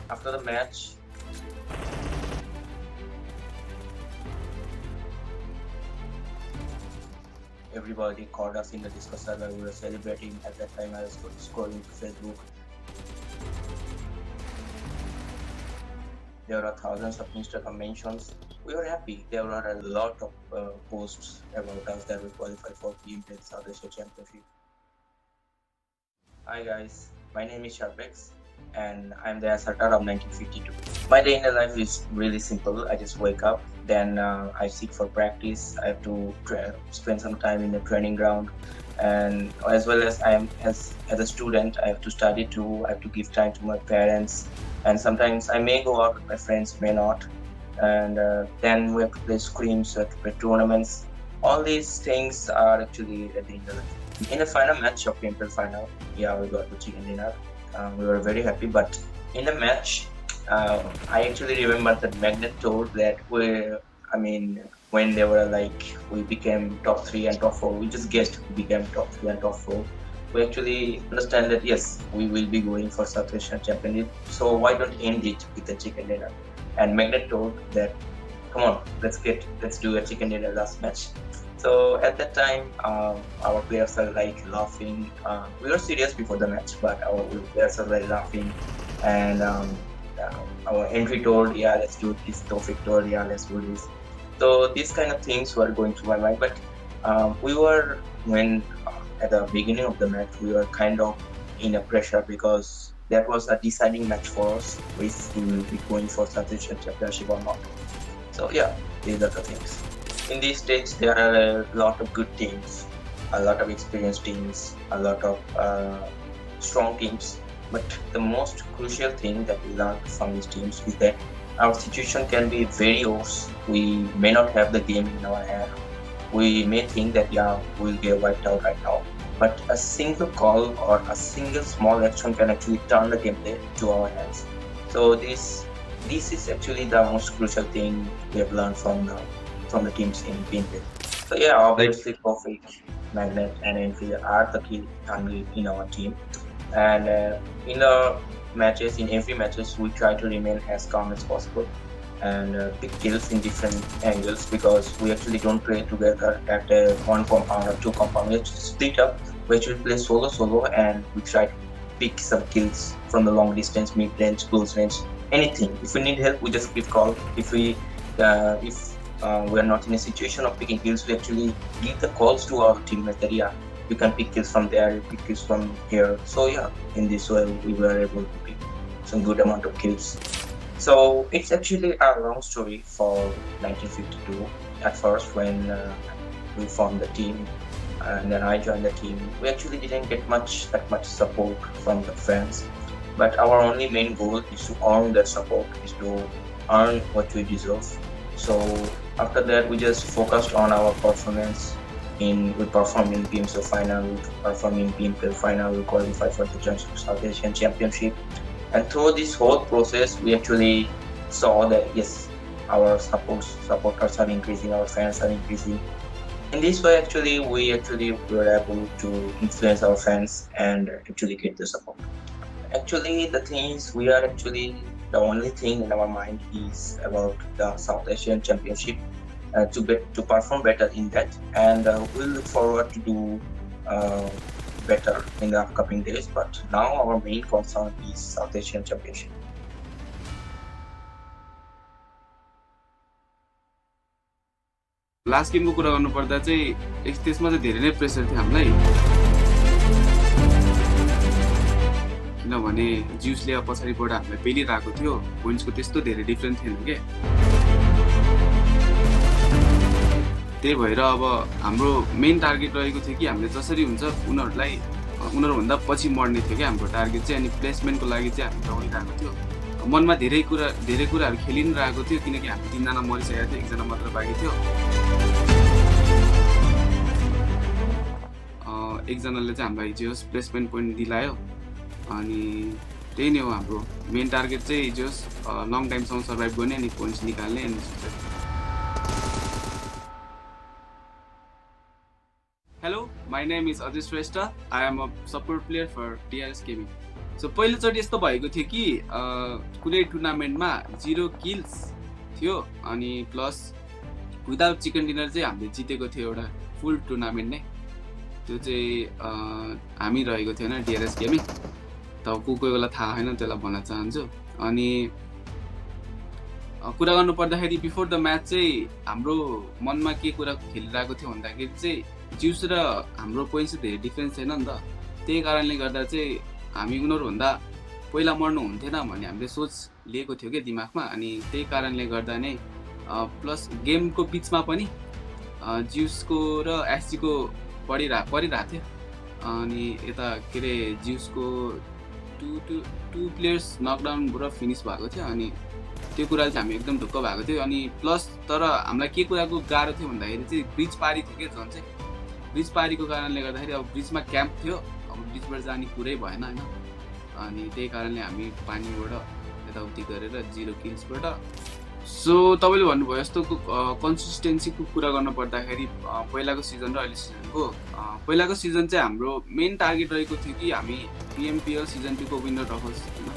After the match, everybody called us in the Discord server. We were celebrating. At that time, I was scrolling to Facebook. There were thousands of Instagram mentions. We were happy. There were a lot of posts about us that we qualified for PMPL South Asia Championship. Hi guys, my name is Sharpex and I'm the asserter of 1952. My day in the life is really simple. I just wake up, then I seek for practice. I have to spend some time in the training ground, and as well as as a student, I have to study too. I have to give time to my parents, and sometimes I may go out with my friends, may not. And then we have to play scrims, we have to play tournaments. All these things are actually a day in the life. In the final match of PMPL final, yeah, we got the chicken dinner. We were very happy, but in the match, I actually remember that Magnet told that when they were like, we became top 3 and top 4, we just guessed we became top 3 and top 4. We actually understand that yes, we will be going for South Asian Championship, so why don't end it with the chicken dinner? And Magnet told that come on, let's do a chicken dinner last match. So at that time, our players are like laughing. We were serious before the match, but our players are like laughing, and our entry told, yeah, let's do this. Tofik told, yeah, let's do this. So these kind of things were going through my mind, but at the beginning of the match, we were kind of in a pressure because that was a deciding match for us, if we will be going for South Asia Championship or not. So yeah, these are the things. In this stage, there are a lot of good teams, a lot of experienced teams, a lot of strong teams. But the most crucial thing that we learned from these teams is that our situation can be very worse. We may not have the game in our hand. We may think that, yeah, we'll get wiped out right now. But a single call or a single small action can actually turn the gameplay to our hands. So this is actually the most crucial thing we have learned from the teams in PMPL. So yeah, obviously Tofik, Magnet and Enfi are the key in our team. And in every matches, we try to remain as calm as possible and pick kills in different angles, because we actually don't play together at one compound or two compound. We actually split up. We actually play solo, and we try to pick some kills from the long distance, mid range, close range, anything. If we need help, we just give call. If we are not in a situation of picking kills, we actually give the calls to our teammates that, yeah, you can pick kills from there, you pick kills from here. So yeah, in this way we were able to pick some good amount of kills. So it's actually a long story for 1952. At first, when we formed the team and then I joined the team, we actually didn't get that much support from the fans. But our only main goal is to earn that support, is to earn what we deserve. So after that, we just focused on our performance. We performed in PMPL final, we performed in PMPL final, we qualified for the South Asian Championship. And through this whole process, we actually saw that yes, our supporters are increasing, our fans are increasing. In this way, we were able to influence our fans and actually get the support. Actually, the thing is, the only thing in our mind is about the South Asian Championship, to perform better in that, and we'll look forward to do better in the upcoming days. But now our main concern is South Asian Championship. Last गेमको कुरा गर्नुपर्दा चाहिँ त्यसमा चाहिँ धेरै नै pressure थियो हामीलाई, किनभने ज्युसले पछाडिबाट हामीलाई पेलिरहेको थियो, पोइन्ट्सको त्यस्तो धेरै डिफरेन्स थिएन के। त्यही भएर अब हाम्रो मेन टार्गेट रहेको थियो कि हामीले जसरी हुन्छ उनीहरूभन्दा पछि मर्ने थियो क्या हाम्रो टार्गेट चाहिँ। अनि प्लेसमेन्टको लागि चाहिँ हामी दौडिरहेको थियो, मनमा धेरै कुराहरू खेलिरहेको थियो, किनकि हामी 3 जना मरिसकेको थियो, 1 जना मात्र बाँकी थियो। एकजनाले चाहिँ हामीलाई हिजोस् प्लेसमेन्ट पोइन्ट दिलायो, अनि त्यही नै हो हाम्रो मेन टार्गेट चाहिँ हिजोस् लङ टाइमसम्म सर्भाइभ गर्ने अनि पोइन्ट्स निकाल्ने। अनि Hello, my name is Ajay Shrestha. I am a support player for DEADEYES. So पहिलोचोटि यस्तो भएको थियो कि कुनै टुर्नामेन्टमा 0 किल्स थियो, अनि प्लस विदाउट चिकन डिनर चाहिँ हामीले जितेको थियो एउटा फुल टुर्नामेन्ट नै। त्यो चाहिँ हामी रहेको थियो हैन DEADEYES गेमिङ। त कोही बेला थाहा हैन त्यसलाई भन्न चाहन्छु। अनि कुरा गर्नु पर्दाखेरि बिफोर द म्याच चाहिँ हाम्रो मनमा के कुरा खेलिरहेको थियो भन्दाखेरि चाहिँ ज्युस र हाम्रो पोइन्ट्स चाहिँ धेरै डिफरेन्स छैन नि त। त्यही कारणले गर्दा चाहिँ हामी उनीहरूभन्दा पहिला मर्नु हुन्थेन भन्ने हामीले सोच लिएको थियो के दिमागमा। अनि त्यही कारणले गर्दा नै प्लस गेमको बिचमा पनि ज्युसको र एसजीको परिरहेको थियो। अनि यता के अरे ज्युसको 2 प्लेयर्स नकडाउनबाट फिनिस भएको थियो। अनि त्यो कुरा चाहिँ हामी एकदम ढुक्क भएको थियो। अनि प्लस तर हामीलाई के कुराको गाह्रो थियो भन्दाखेरि चाहिँ ब्रिज पारी थियो के झन् चाहिँ ब्रिज पारीको कारणले गर्दाखेरि अब ब्रिजमा क्याम्प थियो, अब ब्रिजबाट जाने कुरै भएन हैन। अनि त्यही कारणले हामी पानीबाट यताउति गरेर 0 किल्सबाट। सो तपाईले भन्नुभयो जस्तो कन्सिस्टेन्सीको कुरा गर्न पर्दाखेरि पहिलाको सिजन र अहिले सिजनको पहिलाको सिजन चाहिँ हाम्रो मेन टार्गेट रहेको थियो कि हामी PMPL सिजन 2 को विनर रहोस् हैन,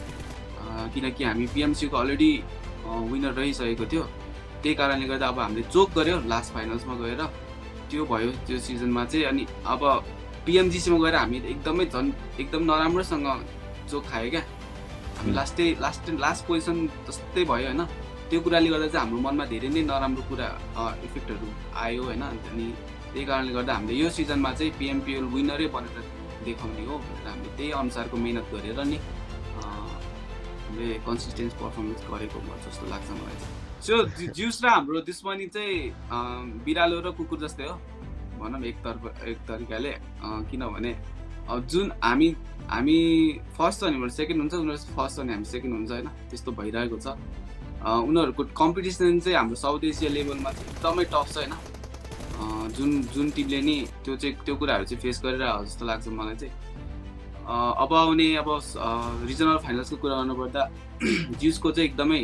किनकि हामी PMC को अलरेडी विनर रहिसकेको थियो। त्यही कारणले गर्दा अब हामीले चोक गऱ्यो लास्ट फाइनल्समा गएर त्यो भयो त्यो सिजनमा चाहिँ। अनि अब PMGC मा गएर हामी एकदम नराम्रोसँग चोक खायो क्या हामी। लास्ट पोजिसन जस्तै भयो होइन। त्यो कुराले गर्दा चाहिँ हाम्रो मनमा धेरै नै नराम्रो कुरा इफेक्टहरू आयो होइन। अनि त्यही कारणले गर्दा हामीले यो सिजनमा चाहिँ PMPL विनरै बनेर देखाउने हो भनेर हामीले त्यही अनुसारको मेहनत गरेर नि हामीले कन्सिस्टेन्स पर्फर्मेन्स गरेको जस्तो लाग्छ मलाई चाहिँ। सो ज्युस र हाम्रो दुश्मनी चाहिँ बिरालो र कुकुर जस्तै हो भनौँ एक तरिकाले। किनभने जुन हामी फर्स्ट छ भने सेकेन्ड हुन्छ, उनीहरू फर्स्ट छ भने हामी सेकेन्ड हुन्छ होइन। त्यस्तो भइरहेको छ। उनीहरूको कम्पिटिसन चाहिँ हाम्रो साउथ एसिया लेभलमा चाहिँ एकदमै टफ छ होइन। जुन टिमले नि त्यो कुराहरू चाहिँ फेस गरिरहेको जस्तो लाग्छ मलाई चाहिँ। अब आउने रिजनल फाइनल्सको कुरा गर्नुपर्दा ज्युसको चाहिँ एकदमै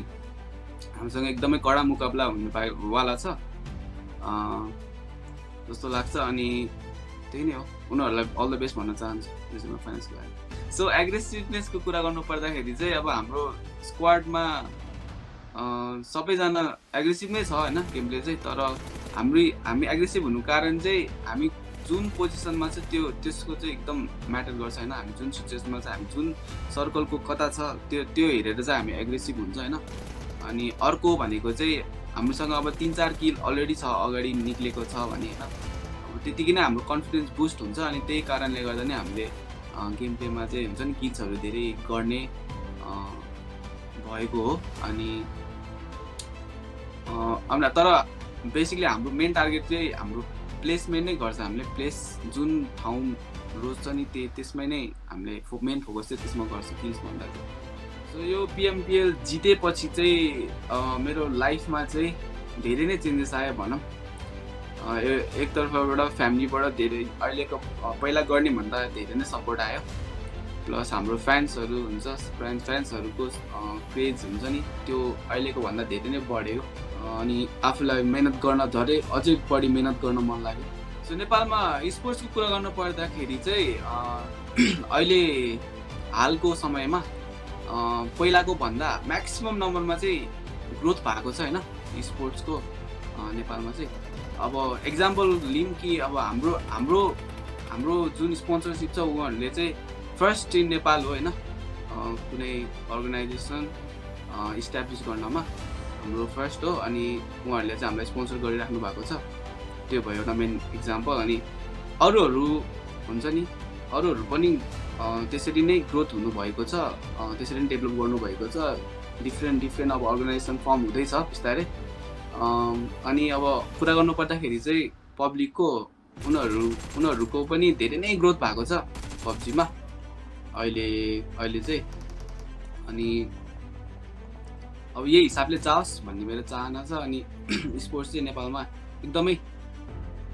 हामीसँग एकदमै कडा मुकाबला हुनेवाला छ जस्तो लाग्छ। अनि त्यही नै हो, उनीहरूलाई अल द बेस्ट भन्न चाहन्छु रिजनल फाइनल्सको लागि। सो एग्रेसिभनेसको कुरा गर्नु पर्दाखेरि चाहिँ अब हाम्रो स्क्वाडमा सबैजना एग्रेसिभ नै छ होइन गेमले चाहिँ। तर हामी एग्रेसिभ हुनु कारण चाहिँ हामी जुन पोजिसनमा छ त्यसको चाहिँ एकदम म्याटर गर्छ होइन। हामी जुन सिचुएसनमा छ, हामी जुन सर्कलको कता छ त्यो हेरेर चाहिँ हामी एग्रेसिभ हुन्छ होइन। अनि अर्को भनेको चाहिँ हामीसँग अब 3-4 किल अलरेडी छ, अगाडि निक्लेको छ भने होइन। अब त्यतिकै नै हाम्रो कन्फिडेन्स बुस्ट हुन्छ। अनि त्यही कारणले गर्दा नै हामीले गेम प्लेमा चाहिँ हुन्छ नि किल्सहरू धेरै गर्ने भएको हो। अनि तर बेसिकली हाम्रो मेन टार्गेट चाहिँ हाम्रो प्लेसमेन्ट नै गर्छ। हामीले प्लेस जुन ठाउँ रोज्छ नि त्यसमै नै हामीले मेन फोकस चाहिँ त्यसमा गर्छ किल्स भन्दा चाहिँ। सो यो PMPL जितेपछि चाहिँ मेरो लाइफमा चाहिँ धेरै नै चेन्जेस आयो भनौँ। एकतर्फबाट फ्यामिलीबाट धेरै अहिलेको पहिला गर्ने भन्दा धेरै नै सपोर्ट आयो। प्लस हाम्रो फ्यान्सहरू हुन्छ, फ्यान्सहरूको क्रेज हुन्छ नि त्यो अहिलेको भन्दा धेरै नै बढ्यो। अनि आफूलाई मेहनत गर्न अझै बढी मेहनत गर्न मन लाग्यो। सो नेपालमा स्पोर्ट्सको कुरा गर्नु पर्दाखेरि चाहिँ अहिले हालको समयमा पहिलाको भन्दा म्याक्सिमम नम्बरमा चाहिँ ग्रोथ भएको छ होइन स्पोर्ट्सको नेपालमा चाहिँ। अब एक्जाम्पल लिउँ कि अब हाम्रो जुन स्पोन्सरसिप छ उहाँहरूले चाहिँ फर्स्ट इन नेपाल हो होइन। कुनै अर्गनाइजेसन इस्टाब्लिस गर्नमा हाम्रो फर्स्ट हो। अनि उहाँहरूले चाहिँ हामीलाई स्पोन्सर गरिराख्नु भएको छ। त्यो भयो एउटा मेन इक्जाम्पल। अनि अरूहरू हुन्छ नि अरूहरू पनि त्यसरी नै ग्रोथ हुनुभएको छ, त्यसरी नै डेभलप गर्नुभएको छ। डिफ्रेन्ट अब अर्गनाइजेसन फर्म हुँदैछ बिस्तारै। अनि अब कुरा गर्नु पर्दाखेरि चाहिँ पब्लिकको उनीहरूको पनि धेरै नै ग्रोथ भएको छ पब्जीमा अहिले चाहिँ। अनि अब यही हिसाबले जाओस् भन्ने मेरो चाहना छ। अनि स्पोर्ट्स चाहिँ नेपालमा एकदमै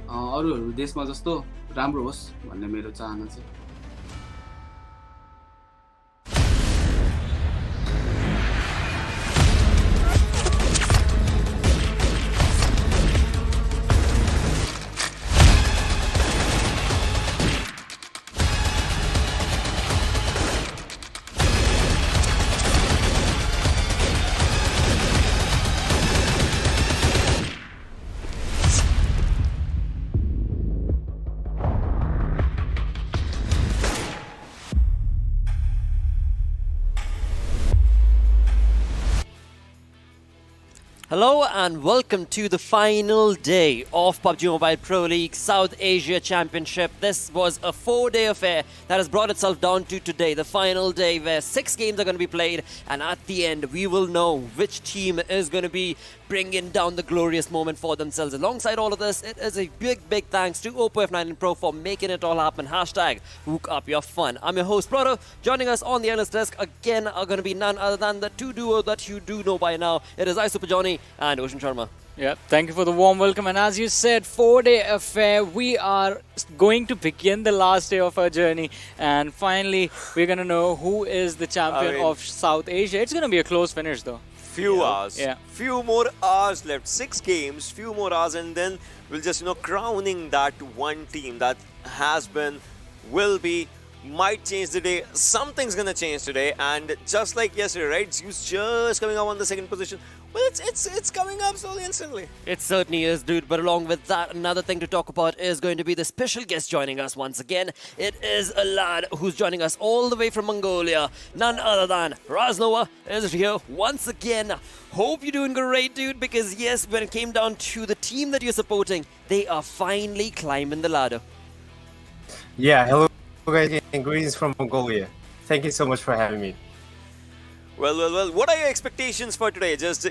अरूहरू देशमा जस्तो राम्रो होस् भन्ने मेरो चाहना छ। Hello and welcome to the final day of PUBG Mobile Pro League South Asia Championship. This was a 4-day affair that has brought itself down to today, the final day where 6 games are going to be played, and at the end we will know which team is going to be bringing down the glorious moment for themselves. Alongside all of this, it is a big thanks to OPPO F9 Pro for making it all happen. Hashtag hook up your fun. I'm your host Proto. Joining us on the analyst desk again are going to be none other than the two duo that you do know by now. It is I Super Johnny and Ocean Sharma. Yeah, thank you for the warm welcome. And as you said, 4-day affair, we are going to begin the last day of our journey. And finally, we're going to know who is the champion of South Asia. It's going to be a close finish though. Few hours. Yeah. Few more hours left. 6 games, few more hours, and then we'll just, crowning that one team that has been, will be, might change the day. Something's gonna change today, and just like yesterday, right? Zeus just coming up on the second position. Well, it's coming up slowly and steadily. It certainly is, dude. But along with that, another thing to talk about is going to be the special guest joining us once again. It is a lad who's joining us all the way from Mongolia. None other than Raznova is here once again. Hope you're doing great, dude, because yes, when it came down to the team that you're supporting, they are finally climbing the ladder. Yeah, hello guys and greetings from Mongolia. Thank you so much for having me. Well, what are your expectations for today? Just,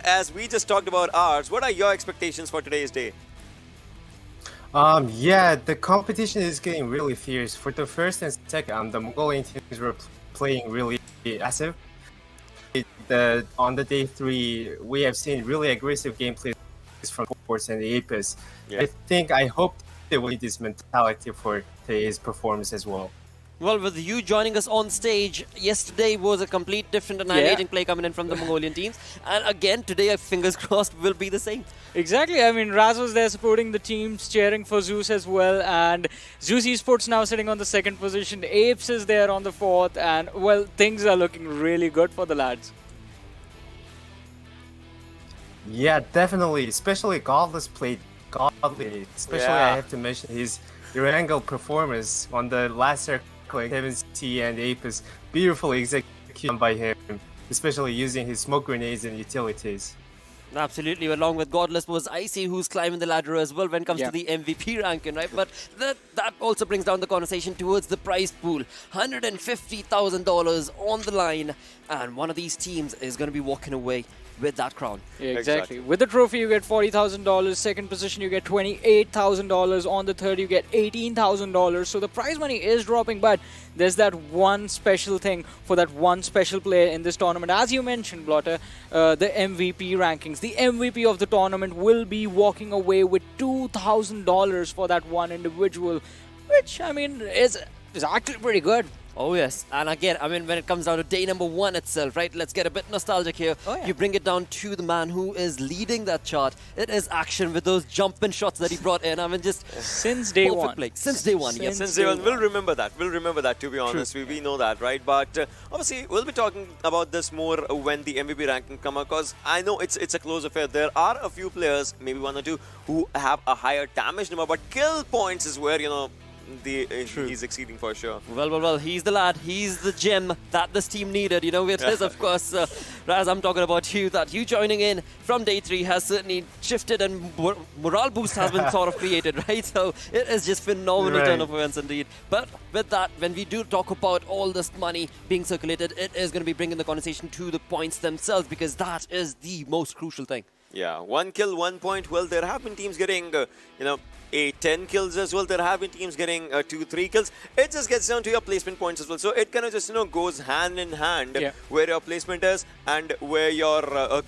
as we just talked about ours, what are your expectations for today's day? Yeah, the competition is getting really fierce. For the first and second, the Mongolian teams were playing really aggressive. On the day 3, we have seen really aggressive gameplay from Esport and the APES. Yeah. I hope they will need this mentality for today's performance as well. Well, with you joining us on stage, yesterday was a complete different annihilating play coming in from the Mongolian teams. And again, today, fingers crossed, will be the same. Exactly. I mean, Raz was there supporting the teams, cheering for Zeus as well. And Zeus Esports now sitting on the second position. Apes is there on the fourth. And, well, things are looking really good for the lads. Yeah, definitely. Especially Godless played godly. Especially, I have to mention his Erangel performance on the last circle. 7C and APES, beautifully executed by him, especially using his smoke grenades and utilities. Absolutely, along with Godless was Icy, who's climbing the ladder as well when it comes to the MVP ranking, right? But that also brings down the conversation towards the prize pool. $150,000 on the line, and one of these teams is going to be walking away with that crown. Yeah, exactly. With the trophy, you get $40,000. Second position, you get $28,000. On the third, you get $18,000. So the prize money is dropping, but there's that one special thing for that one special player in this tournament. As you mentioned, Blotter, the MVP rankings. The MVP of the tournament will be walking away with $2,000 for that one individual, which, I mean, is actually pretty good. Oh yes, and again, I mean, when it comes down to day number 1 itself, right, let's get a bit nostalgic here. You bring it down to the man who is leading that chart. It is Action with those jumping shots that he brought in. I mean, just since day one. Play. Since day one, yes. Since day one, we'll remember that. We'll remember that, to be honest. We know that, right? But obviously, we'll be talking about this more when the MVP ranking come up, because I know it's a close affair. There are a few players, maybe 1 or 2, who have a higher damage number, but kill points is where, he's exceeding for sure. Well, he's the lad. He's the gem that this team needed. It is, of course, Raz, I'm talking about you, that you joining in from day 3 has certainly shifted and morale boost has been sort of created, right? So it is just phenomenal turn of events indeed. But with that, when we do talk about all this money being circulated, it is going to be bringing the conversation to the points themselves, because that is the most crucial thing. Yeah, 1 kill, 1 point. Well, there have been teams getting, 10 kills as well. There have been teams getting 2-3 kills. It just gets down to your placement points as well. So it kind of just, goes hand in hand where your placement is and where your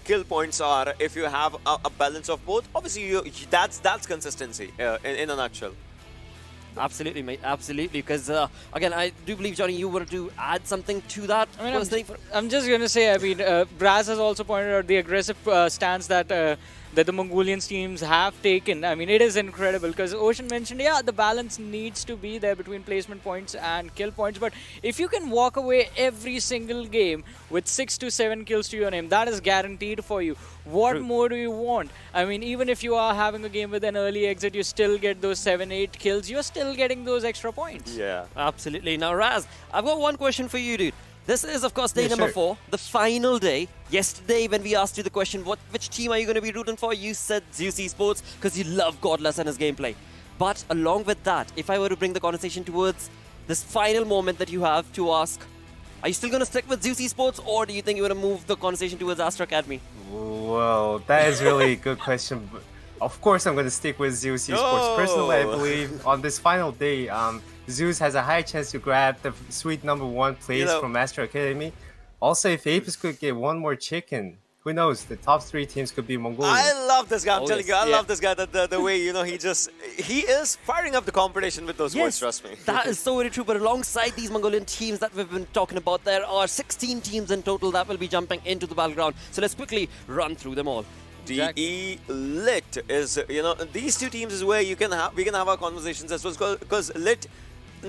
kill points are. If you have a balance of both, obviously that's consistency in a nutshell. Absolutely, mate. Absolutely. Because, again, I do believe, Johnny, you wanted to add something to that. I mean, I'm just going to say, I mean, Braz has also pointed out the aggressive stance that the Mongolian teams have taken. I mean, it is incredible, because Ocean mentioned, the balance needs to be there between placement points and kill points. But if you can walk away every single game with 6 to 7 kills to your name, that is guaranteed for you. What more do you want? I mean, even if you are having a game with an early exit, you still get those 7-8 kills. You're still getting those extra points. Yeah. Absolutely. Now, Raz, I've got one question for you, dude. This is, of course, day number 4, the final day. Yesterday, when we asked you the question, which team are you going to be rooting for, you said Zeus Esports because you love Godless and his gameplay. But along with that, if I were to bring the conversation towards this final moment that you have to ask, are you still going to stick with Zeus Esports, or do you think you're going to move the conversation towards Astra Academy? Well, that is really a good question. Of course, I'm going to stick with Zeus Esports. Personally, I believe on this final day, Zeus has a high chance to grab the sweet number 1 place from Astra Academy. Also, if APES could get 1 more chicken, who knows? The top 3 teams could be Mongolian. I love this guy. I'm telling you, I love this guy. The way he is firing up the competition with those words. Trust me. That is so very true. But alongside these Mongolian teams that we've been talking about, there are 16 teams in total that will be jumping into the battleground. So let's quickly run through them all. DE Lit is, these 2 teams is where we can have our conversations as well, because Lit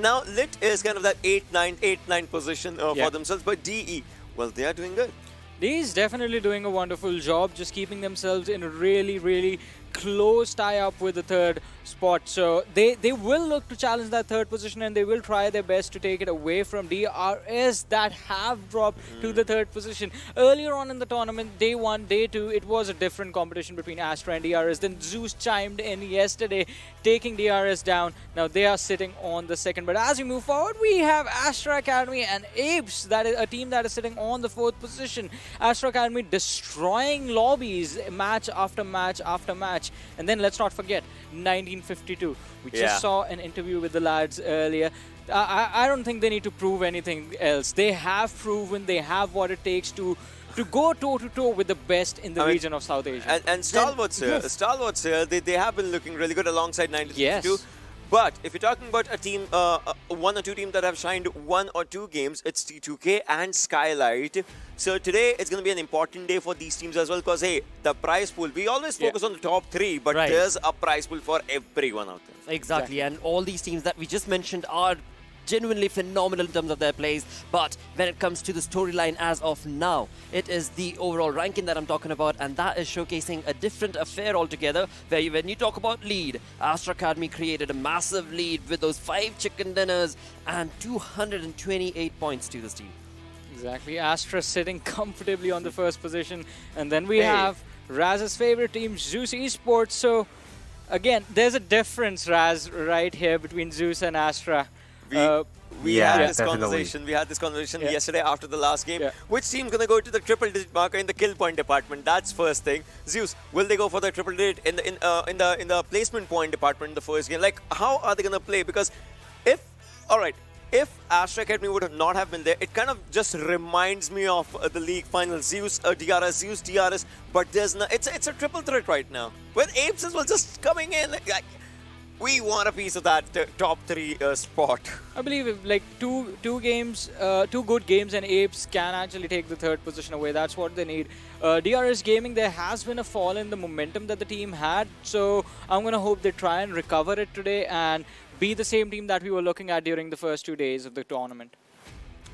now Lit is kind of that 8-9 position for themselves, but DE, well, they are doing good. He's definitely doing a wonderful job, just keeping themselves in a really, really close tie-up with the third spot. So they will look to challenge that third position, and they will try their best to take it away from DRS that have dropped to the third position. Earlier on in the tournament, day 1, day 2, it was a different competition between Astra and DRS. Then Zeus chimed in yesterday, taking DRS down. Now they are sitting on the second. But as we move forward, we have Astra Academy and APES, that is a team that is sitting on the 4th position. Astra Academy destroying lobbies match after match after match. And then let's not forget 1952. We just saw an interview with the lads earlier. I don't think they need to prove anything else. They have proven they have what it takes to go toe-to-toe with the best in the region of South Asia. And Stalwart's here. Stalwart's here. They have been looking really good alongside 1952. Yes. But if you're talking about a team, 1 or 2 teams that have shined 1 or 2 games, it's T2K and Skylight. So today it's going to be an important day for these teams as well, because hey, the prize pool, we always focus on the top 3, but there's a prize pool for everyone out there. Exactly, and all these teams that we just mentioned are genuinely phenomenal in terms of their plays, but when it comes to the storyline as of now, it is the overall ranking that I'm talking about, and that is showcasing a different affair altogether, where when you talk about lead, Astra Academy created a massive lead with those 5 chicken dinners and 228 points to this team. Exactly, Astra sitting comfortably on the 1st position, and then we have Raz's favorite team, Zeus Esports. So again, there's a difference, Raz, right here between Zeus and Astra. We had this conversation. We had this conversation yesterday after the last game. Which team's gonna go to the triple-digit marker in the kill point department? That's first thing. Zeus, will they go for the triple-digit in the placement point department in the first game? Like, how are they gonna play? Because if Astra Academy would have not have been there, it kind of just reminds me of the league final. Zeus, DRS, Zeus, DRS, but there's no. It's a triple threat right now. With APES as well just coming in. Like, we want a piece of that top 3 spot. I believe like two good games, and APES can actually take the 3rd position away. That's what they need. DRS Gaming, there has been a fall in the momentum that the team had, so I'm gonna hope they try and recover it today and be the same team that we were looking at during the first 2 days of the tournament.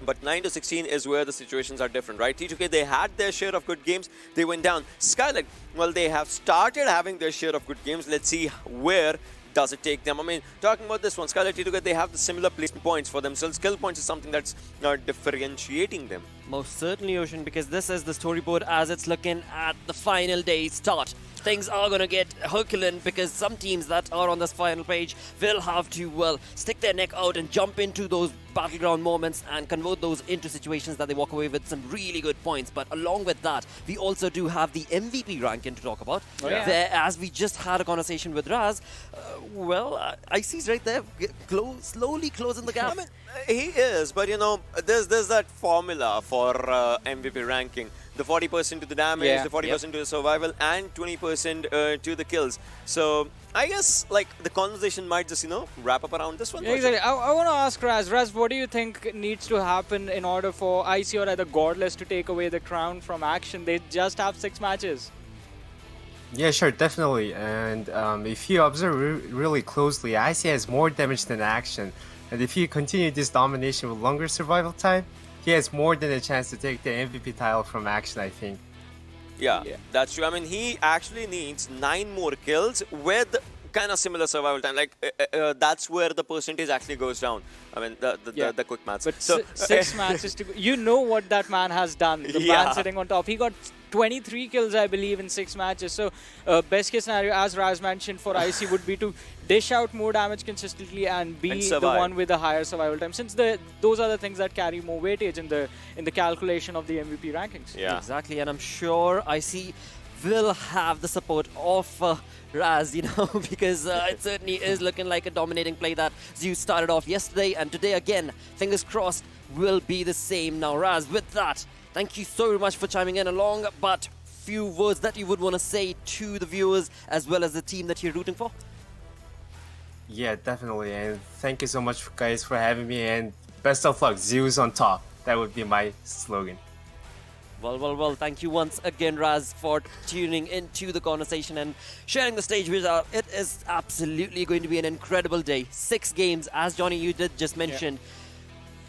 But 9-16 is where the situations are different, right? T2K, they had their share of good games. They went down. Skylight, well, they have started having their share of good games. Let's see where does it take them. I mean, talking about this one, Skylight, T2K, they have the similar placement points for themselves. Skill points is something that's differentiating them. Most certainly, Ocean, because this is the storyboard as it's looking at the final day start. Things are going to get Herculean, because some teams that are on this final page will have to, well, stick their neck out and jump into those battleground moments and convert those into situations that they walk away with some really good points. But along with that, we also do have the MVP ranking to talk about. There, as we just had a conversation with Raz, Icy's right there, slowly closing the gap. I mean, he is, but you know, there's that formula for MVP ranking. The 40% to the damage, the 40% to the survival, and 20% to the kills. So I guess like the conversation might just, you know, wrap up around this one. Exactly. I want to ask Raz. Raz, what do you think needs to happen in order for IC or either Godless to take away the crown from Action? They just have 6 matches. Yeah, sure, definitely. And if you observe really closely, IC has more damage than Action. And if you continue this domination with longer survival time, he has more than a chance to take the MVP title from Action, I think. Yeah, that's true. I mean, he actually needs 9 more kills with kind of similar survival time. Like, that's where the percentage actually goes down. I mean, the quick maths. But so, 6 matches to go. You know what that man has done. The man sitting on top. He got 23 kills, I believe, in 6 matches. So, best case scenario, as Raz mentioned, for IC would be to dish out more damage consistently and be the one with the higher survival time. Since those are the things that carry more weightage in the calculation of the MVP rankings. Yeah, exactly. And I'm sure IC will have the support of Raz, you know, because it certainly is looking like a dominating play that Zeus started off yesterday, and today again, fingers crossed, will be the same. Now, Raz, with that, thank you so much for chiming in along, but few words that you would want to say to the viewers as well as the team that you're rooting for? Yeah, definitely, and thank you so much, guys, for having me, and best of luck, Zeus on top. That would be my slogan. Well, thank you once again, Raz, for tuning into the conversation and sharing the stage with us. It is absolutely going to be an incredible day. 6 games, as Johnny, you did just mention.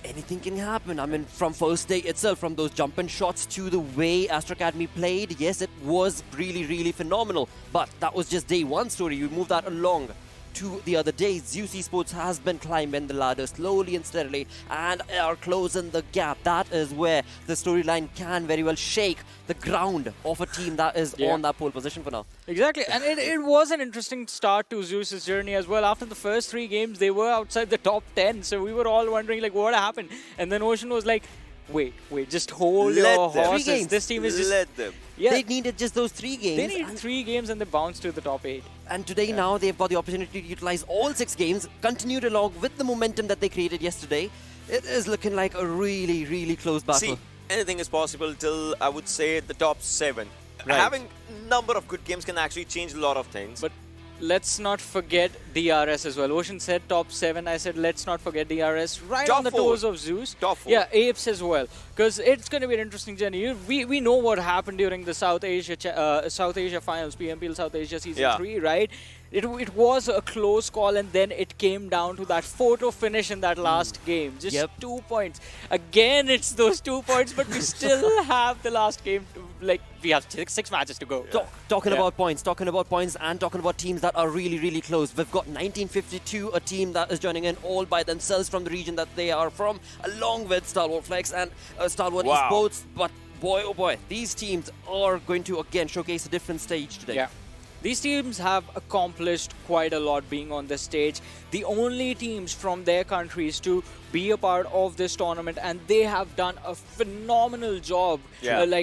Anything can happen. I mean, from first day itself, from those jump-in shots to the way Astra Academy played, yes, it was really, really phenomenal. But that was just day one story. You move that along to the other days. Zeus Esports has been climbing the ladder slowly and steadily and are closing the gap. That is where the storyline can very well shake the ground of a team that is on that pole position for now. Exactly, and it was an interesting start to Zeus's journey as well. After the first 3 games, they were outside the top 10, so we were all wondering like what happened. And then Ocean was like, wait, just hold your horses. This team is just... Let them. Yeah. They needed just those 3 games. They needed 3 games and they bounced to the top 8. And today now they've got the opportunity to utilize all 6 games, continued along with the momentum that they created yesterday. It is looking like a really, really close battle. See, anything is possible till, I would say, the top 7. Right. Having number of good games can actually change a lot of things. But let's not forget DRS as well. Ocean said top 7. I said let's not forget DRS. Right Top on the 4. toes of Zeus. Top 4. Yeah, APES as well. Because it's going to be an interesting journey. We know what happened during the South Asia finals, PMPL South Asia Season 3, right? It was a close call, and then it came down to that photo finish in that last game. Just 2 points. Again, it's those 2 points, but we still have the last game. We have 6 matches to go. Talking about points and talking about teams that are really, really close. We've got 1952, a team that is joining in all by themselves from the region that they are from, along with Stalwart Flex and Stalwart Esports. But boy, oh boy, these teams are going to again showcase a different stage today. Yeah. These teams have accomplished quite a lot being on this stage. The only teams from their countries to be a part of this tournament, and they have done a phenomenal job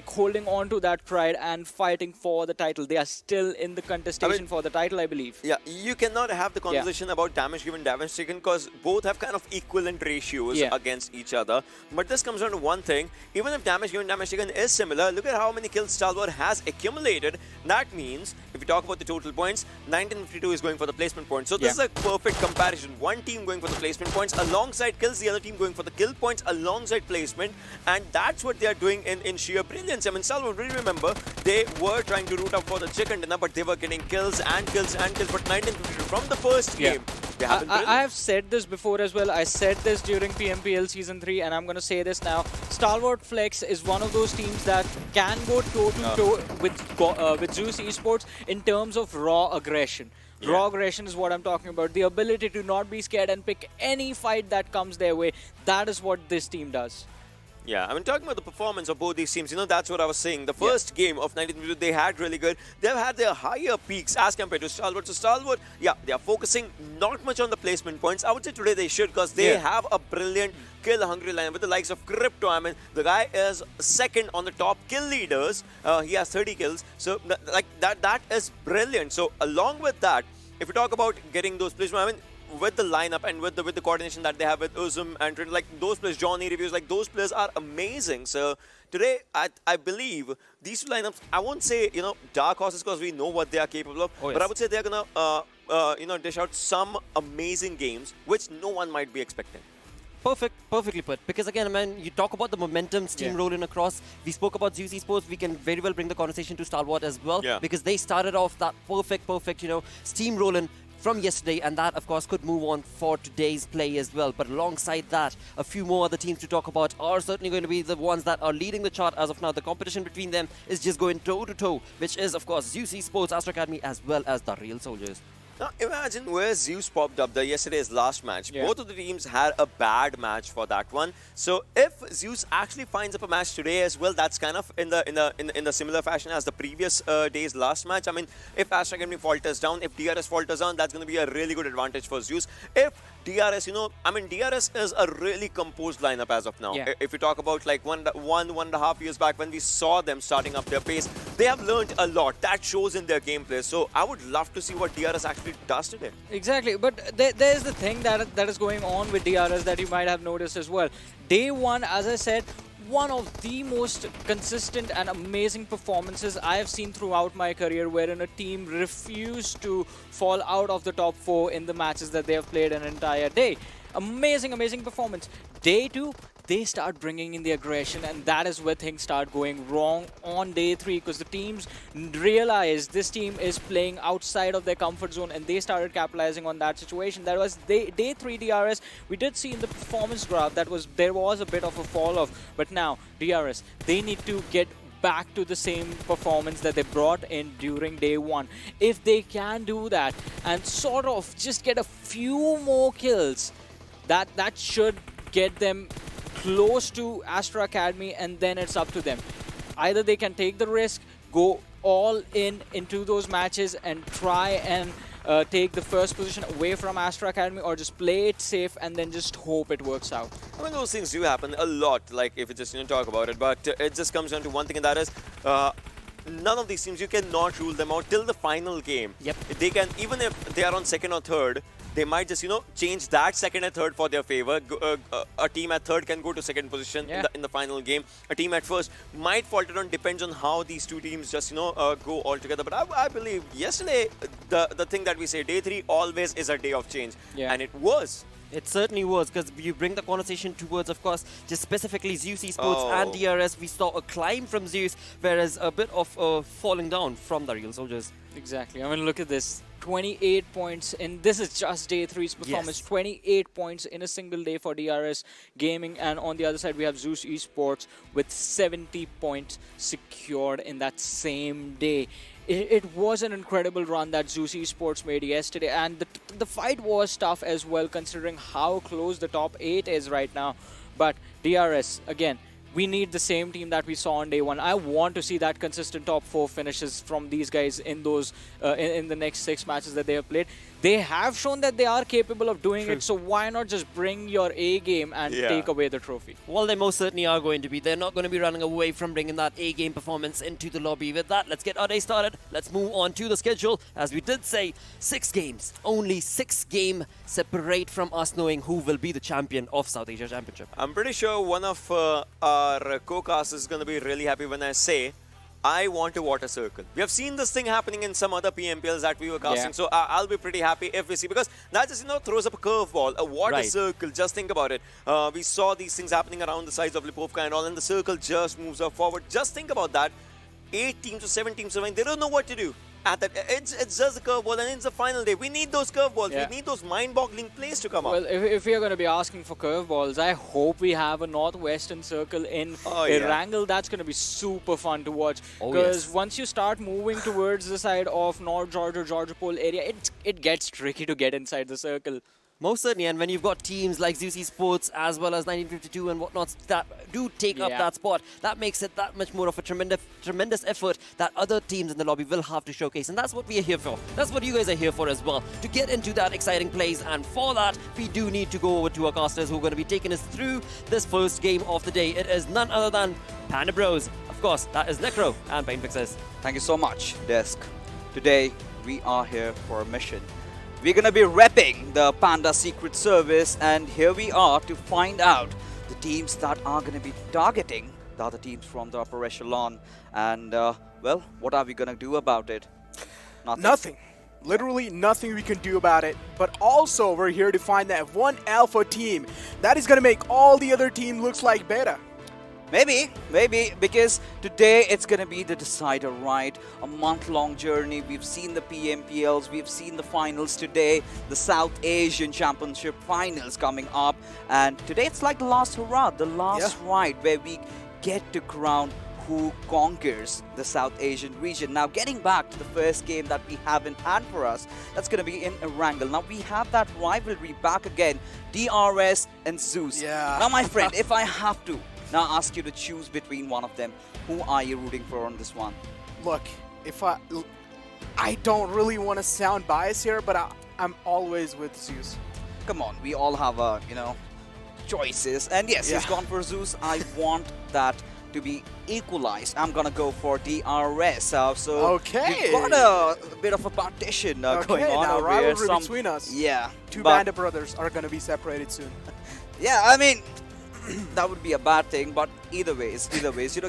holding on to that pride and fighting for the title. They are still in the contestation for the title, I believe. Yeah, you cannot have the conversation about damage given, damage taken, because both have kind of equivalent ratios against each other. But this comes down to one thing. Even if damage given, damage taken is similar, look at how many kills Stalwart has accumulated. That means, if you talk about the total points, 1952 is going for the placement points. So this is a perfect comparison. One team going for the placement points alongside kills, the other team going for the kill points alongside placement, and that's what they are doing in sheer brilliance. I mean, Stalwart, really remember, they were trying to root out for the chicken dinner, but they were getting kills and kills and kills. But 1952 from the first game, they have been brilliant. I have said this before as well. I said this during PMPL Season 3, and I'm going to say this now. Stalwart Flex is one of those teams that can go toe-to-toe with Zeus Esports in terms of raw aggression. Raw aggression is what I'm talking about. The ability to not be scared and pick any fight that comes their way. That is what this team does. Yeah, I mean, talking about the performance of both these teams, that's what I was saying. The first game of 1952, they had really good. They've had their higher peaks as compared to Stalwart. So Stalwart, they are focusing not much on the placement points. I would say today they should, because they have a brilliant kill-hungry lineup with the likes of Crypto. I mean, the guy is second on the top kill leaders. He has 30 kills. So that is brilliant. So along with that, if you talk about getting those placements, I mean, with the lineup and with the coordination that they have with Uzum and Trent, like those players, Johnny reviews, like those players are amazing. So today, I believe these 2 lineups, I won't say, dark horses, because we know what they are capable of, but I would say they're gonna, dish out some amazing games, which no one might be expecting. Perfectly put. Because again, man, you talk about the momentum steamrolling across. We spoke about Zeus Esports. We can very well bring the conversation to Stalwart as well, because they started off that perfect, steamrolling from yesterday, and that of course could move on for today's play as well. But alongside that, a few more other teams to talk about are certainly going to be the ones that are leading the chart as of now. The competition between them is just going toe to toe, which is of course Zeus Esports, Astra Academy, as well as the Real Soldiers. Now imagine where Zeus popped up yesterday's last match. Both of the teams had a bad match for that one. So if Zeus actually finds up a match today as well, that's kind of in the similar fashion as the previous day's last match. I mean, if Astra Academy falters down, if DRS falters down, that's going to be a really good advantage for Zeus. If DRS, DRS is a really composed lineup as of now. If you talk about like one and a half years back when we saw them starting up their pace, they have learned a lot. That shows in their gameplay. So I would love to see what DRS actually does today. Exactly, but there's the thing that is going on with DRS that you might have noticed as well. Day one, as I said, one of the most consistent and amazing performances I have seen throughout my career, wherein a team refused to fall out of the top 4 in the matches that they have played an entire day. Amazing performance. Day 2, they start bringing in the aggression, and that is where things start going wrong on day 3, because the teams realize this team is playing outside of their comfort zone, and they started capitalizing on that situation. That was day 3 DRS. We did see in the performance graph that there was a bit of a fall off, but now DRS, they need to get back to the same performance that they brought in during day 1. If they can do that and sort of just get a few more kills, that should get them close to Astra Academy, and then it's up to them. Either they can take the risk, go all into those matches and try and take the first position away from Astra Academy, or just play it safe and then just hope it works out. I mean, those things do happen a lot, like if you just talk about it, but it just comes down to one thing, and that is none of these teams, you cannot rule them out till the final game. Yep. They can, even if they are on second or third, they might just, change that second and third for their favor. A team at third can go to second position in the final game. A team at first might falter on, depends on how these two teams just, go all together. But I believe yesterday, the thing that we say, day 3 always is a day of change. Yeah. And it was. It certainly was, because you bring the conversation towards, of course, just specifically Zeus Esports and DRS. We saw a climb from Zeus, whereas a bit of falling down from the Real Soldiers. Exactly. I mean, look at this. 28 points in, this is just day 3's performance. Yes. 28 points in a single day for DRS Gaming, and on the other side we have Zeus Esports with 70 points secured in that same day. It was an incredible run that Zeus Esports made yesterday, and the fight was tough as well, considering how close the top 8 is right now. But DRS, again, we need the same team that we saw on day 1. I want to see that consistent top 4 finishes from these guys in those in the next 6 matches that they have played. They have shown that they are capable of doing it, so why not just bring your A game and take away the trophy? Well, they most certainly are going to be. They're not going to be running away from bringing that A game performance into the lobby. With that, let's get our day started. Let's move on to the schedule. As we did say, 6 games. Only 6 games separate from us knowing who will be the champion of South Asia Championship. I'm pretty sure one of our co-casters is going to be really happy when I say, I want a water circle. We have seen this thing happening in some other PMPLs that we were casting, so I'll be pretty happy if we see, because that just throws up a curveball, a water circle. Just think about it. We saw these things happening around the sides of Lipovka and all, and the circle just moves up forward. Just think about that. 8 teams or 7 teams surviving, they don't know what to do. It's just a curveball, and it's the final day. We need those curveballs. We need those mind-boggling plays to come up. Well, if we are going to be asking for curveballs, I hope we have a northwestern circle in Erangel. That's going to be super fun to watch. Because once you start moving towards the side of North Georgia, Georgia Pole area, it gets tricky to get inside the circle. Most certainly, and when you've got teams like Zeus Esports as well as 1952 and whatnot that do take up that spot, that makes it that much more of a tremendous effort that other teams in the lobby will have to showcase. And that's what we are here for. That's what you guys are here for as well, to get into that exciting plays. And for that, we do need to go over to our casters who are going to be taking us through this first game of the day. It is none other than Panda Bros. Of course, that is Necro and Pain Fixes. Thank you so much, Desk. Today, we are here for a mission. We're going to be repping the Panda Secret Service, and here we are to find out the teams that are going to be targeting the other teams from the upper echelon. And, well, what are we going to do about it? Nothing. Literally nothing we can do about it. But also, we're here to find that one alpha team that is going to make all the other teams look like beta. Maybe, because today it's going to be the decider, right? A month-long journey. We've seen the PMPLs, we've seen the finals today, the South Asian Championship finals coming up. And today it's like the last hurrah, the last ride where we get to crown who conquers the South Asian region. Now, getting back to the first game that we have in hand for us, that's going to be in Erangel. Now, we have that rivalry back again, DRS and Zeus. Now, my friend, if I have to now ask you to choose between one of them, who are you rooting for on this one? Look, if I don't really want to sound biased here, but I'm always with Zeus. Come on, we all have choices, and yes, he's gone for Zeus. I want that to be equalized. I'm gonna go for DRS. So we've got a bit of a partition going on now, over rivalry here. Between us. Yeah, two Banda brothers are gonna be separated soon. Yeah, I mean, that would be a bad thing, but either ways,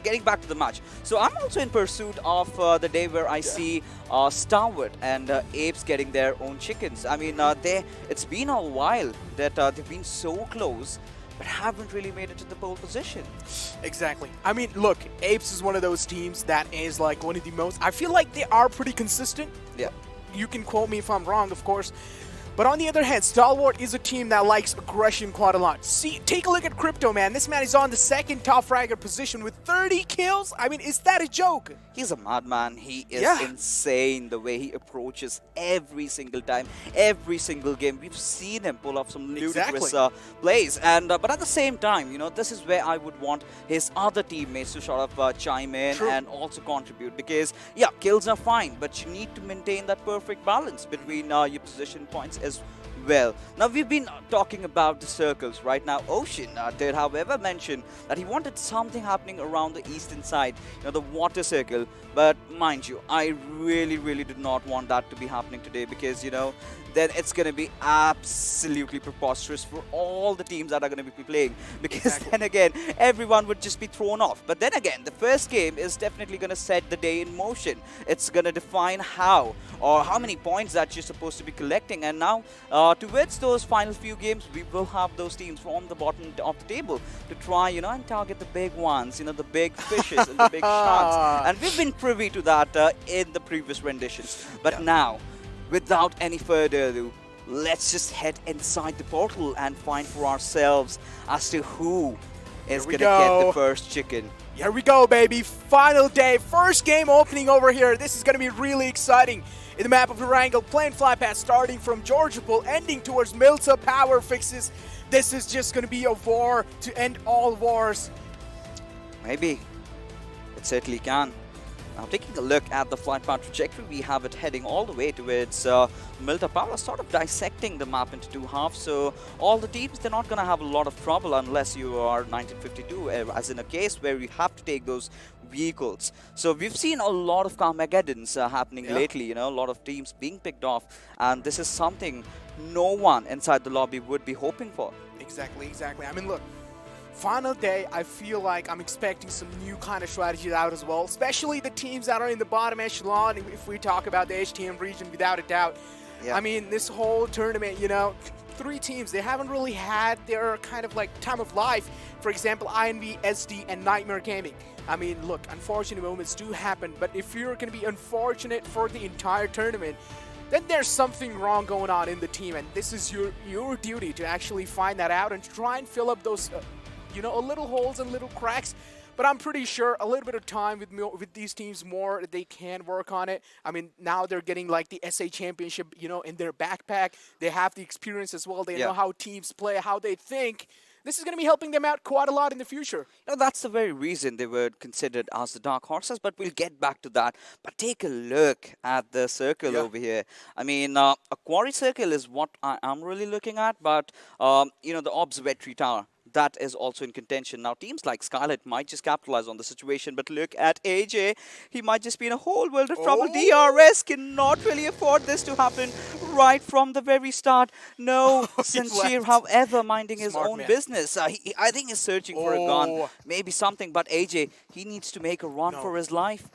getting back to the match. So I'm also in pursuit of the day where I see Stalwart and APES getting their own chickens. I mean, it's been a while that they've been so close, but haven't really made it to the pole position. Exactly. I mean, look, APES is one of those teams that is like one of the most, I feel like they are pretty consistent. Yeah. You can quote me if I'm wrong, of course. But on the other hand, Stalwart is a team that likes aggression quite a lot. See, take a look at Crypto, man. This man is on the second top fragger position with 30 kills. I mean, is that a joke? He's a madman. He is insane the way he approaches every single time, every single game. We've seen him pull off some ludicrous plays. And but at the same time, you know, this is where I would want his other teammates to sort of chime in and also contribute. Because, yeah, kills are fine, but you need to maintain that perfect balance between your position points as well. Now, we've been talking about the circles right now. Ocean did, however, mention that he wanted something happening around the eastern side, you know, the water circle. But mind you, I really did not want that to be happening today, because, you know, then it's going to be absolutely preposterous for all the teams that are going to be playing, because then again, everyone would just be thrown off. But then again, the first game is definitely going to set the day in motion. It's going to define how or how many points that you're supposed to be collecting. And now, towards those final few games, we will have those teams from the bottom of the table to try, you know, and target the big ones, you know, the big fishes and the big sharks. And we've been privy to that in the previous renditions. But now, without any further ado, let's just head inside the portal and find for ourselves as to who is going to get the first chicken. Here we go, baby. Final day. First game opening over here. This is going to be really exciting. In the map of Erangel, playing fly pass starting from Georgiapol, ending towards Milta Power Fixes. This is just going to be a war to end all wars. Maybe. It certainly can. Now, taking a look at the flight path trajectory, we have it heading all the way towards Milta Power, sort of dissecting the map into two halves. So all the teams, they're not going to have a lot of trouble unless you are 1952, as in a case where you have to take those vehicles. So we've seen a lot of Carmageddons happening lately, you know, a lot of teams being picked off. And this is something no one inside the lobby would be hoping for. Exactly. I mean, look. Final day, I feel like I'm expecting some new kind of strategies out as well, especially the teams that are in the bottom echelon. If we talk about the HTM region, without a doubt. I mean, this whole tournament, you know, 3 teams, they haven't really had their kind of like time of life. For example, INV, SD, and Nightmare Gaming. I mean, look, unfortunate moments do happen, but if you're going to be unfortunate for the entire tournament, then there's something wrong going on in the team, and this is your duty to actually find that out and try and fill up those you know, little holes and little cracks. But I'm pretty sure a little bit of time with these teams more, they can work on it. I mean, now they're getting like the SA Championship, you know, in their backpack. They have the experience as well. They know how teams play, how they think. This is going to be helping them out quite a lot in the future. You know, that's the very reason they were considered as the dark horses, but we'll get back to that. But take a look at the circle over here. I mean, a quarry circle is what I am really looking at, but, you know, the observatory tower, that is also in contention. Now, teams like Skylightz might just capitalize on the situation, but look at AJ. He might just be in a whole world of trouble. DRS cannot really afford this to happen right from the very start. No, Sincere, however, minding his own business. I think he's searching for a gun, maybe something, but AJ, he needs to make a run for his life.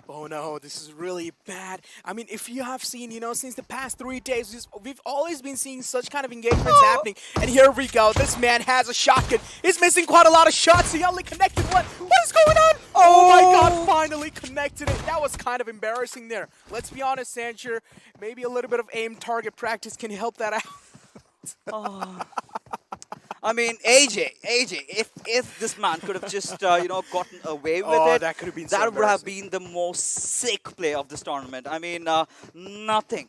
Oh no, this is really bad. I mean, if you have seen, you know, since the past 3 days, we've always been seeing such kind of engagements happening. And here we go. This man has a shotgun. He's missing quite a lot of shots. He only connected one. What is going on? Oh my god, finally connected it. That was kind of embarrassing there. Let's be honest, Sancher. Maybe a little bit of aim target practice can help that out. I mean, AJ, if this man could have just, you know, gotten away with it, that could have been that would have been the most sick play of this tournament. I mean, nothing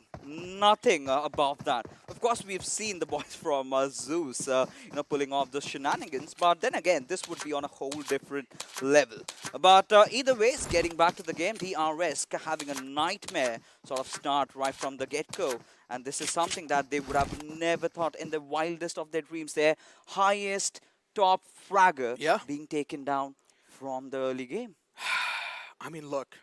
about that. Of course, we've seen the boys from Zeus, you know, pulling off those shenanigans, but then again, this would be on a whole different level. But either way, getting back to the game, DRS having a nightmare sort of start right from the get-go. And this is something that they would have never thought in the wildest of their dreams. Their highest top fragger being taken down from the early game. I mean, look.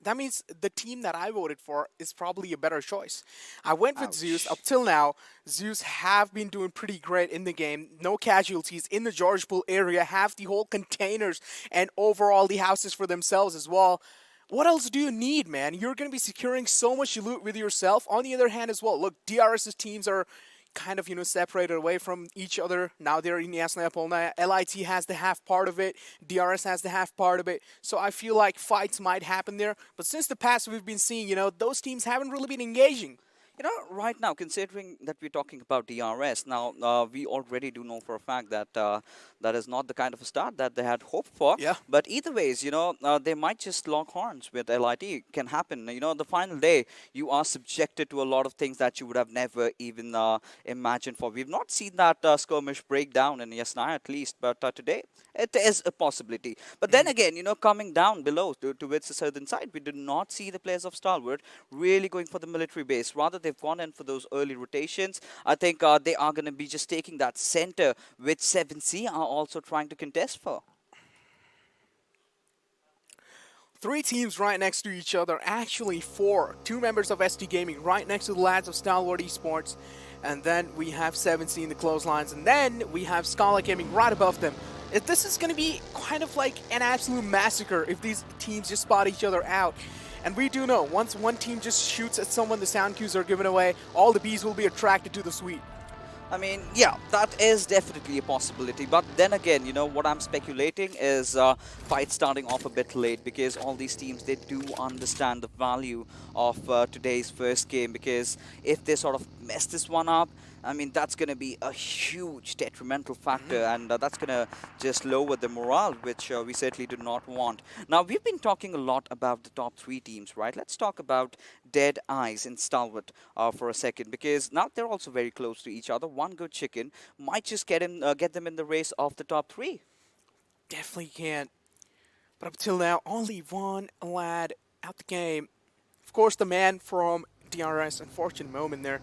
That means the team that I voted for is probably a better choice. I went with Zeus. Up till now, Zeus have been doing pretty great in the game. No casualties in the Georgiapol area. Have the whole containers and overall the houses for themselves as well. What else do you need, man? You're going to be securing so much loot with yourself. On the other hand as well, look, DRS's teams are kind of, separated away from each other. Now they're in Yasna Polna. LIT has the half part of it. DRS has the half part of it. So I feel like fights might happen there. But since the past we've been seeing, those teams haven't really been engaging. Right now, considering that we're talking about DRS, now we already do know for a fact that that is not the kind of a start that they had hoped for. Yeah. But either ways, they might just lock horns with LIT. It can happen. The final day, you are subjected to a lot of things that you would have never even imagined for. We've not seen that skirmish break down in Yasna at least, but today it is a possibility. But then again, coming down below towards the southern side, we did not see the players of Stalwart really going for the military base. Rather, they've gone in for those early rotations. I think they are going to be just taking that center, which 7C are also trying to contest for. 3 teams right next to each other. Actually 4. 2 members of SDGaming right next to the lads of Stalwart Esports. And then we have 7C in the clotheslines. And then we have Skylightz Gaming right above them. This is going to be kind of like an absolute massacre if these teams just spot each other out. And we do know, once one team just shoots at someone, the sound cues are given away, all the bees will be attracted to the suite. I mean, yeah, that is definitely a possibility. But then again, what I'm speculating is fights starting off a bit late, because all these teams, they do understand the value of today's first game. Because if they sort of mess this one up, I mean, that's going to be a huge detrimental factor, and that's going to just lower the morale, which we certainly do not want. Now, we've been talking a lot about the top 3 teams, right? Let's talk about DEADEYES and Stalwart for a second, because now they're also very close to each other. One good chicken might just get them in the race of the top 3. Definitely can. But up till now, only one lad out the game. Of course, the man from DRS, unfortunate moment there.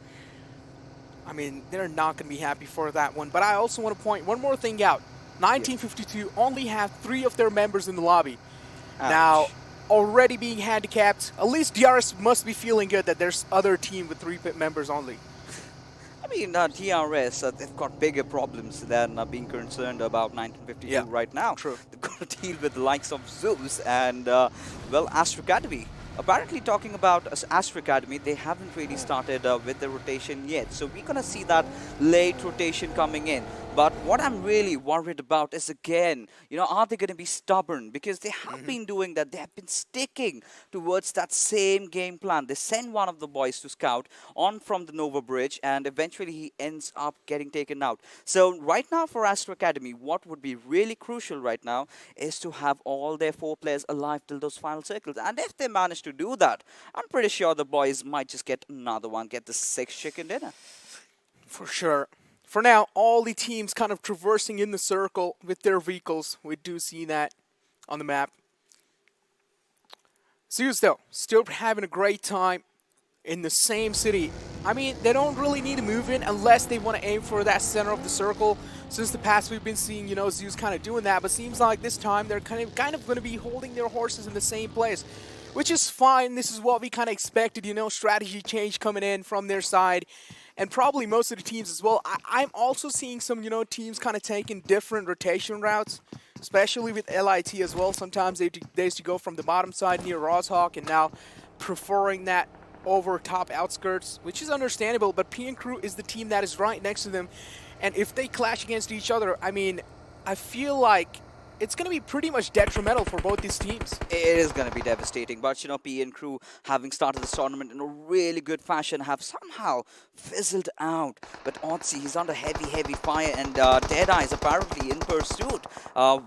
I mean, they're not going to be happy for that one. But I also want to point one more thing out. 1952 only have 3 of their members in the lobby. Ouch. Now, already being handicapped, at least DRS must be feeling good that there's other team with 3 members only. I mean, DRS, they've got bigger problems than being concerned about 1952 right now. True. They've got to deal with the likes of Zeus and, well, Astra Academy. Apparently, talking about Astra Academy, they haven't really started with the rotation yet. So we're going to see that late rotation coming in. But what I'm really worried about is, again, are they going to be stubborn? Because they have been doing that. They have been sticking towards that same game plan. They send one of the boys to scout on from the Nova Bridge, and eventually he ends up getting taken out. So right now for Astra Academy, what would be really crucial right now is to have all their 4 players alive till those final circles. And if they manage to do that, I'm pretty sure the boys might just get another one, get the 6th chicken dinner. For sure. For now, all the teams kind of traversing in the circle with their vehicles. We do see that on the map. Zeus, though, still having a great time in the same city. I mean, they don't really need to move in unless they want to aim for that center of the circle. Since the past, we've been seeing, Zeus kind of doing that. But seems like this time they're kind of going to be holding their horses in the same place, which is fine. This is what we kind of expected, strategy change coming in from their side. And probably most of the teams as well. I'm also seeing some, teams kind of taking different rotation routes, especially with LIT as well. Sometimes they used to go from the bottom side near Roshawk, and now preferring that over top outskirts, which is understandable. But PN Crew is the team that is right next to them. And if they clash against each other, I mean, I feel like it's going to be pretty much detrimental for both these teams. It is going to be devastating, but PN Crew, having started this tournament in a really good fashion, have somehow fizzled out. But Otzi, he's under heavy fire, and DEADEYES apparently in pursuit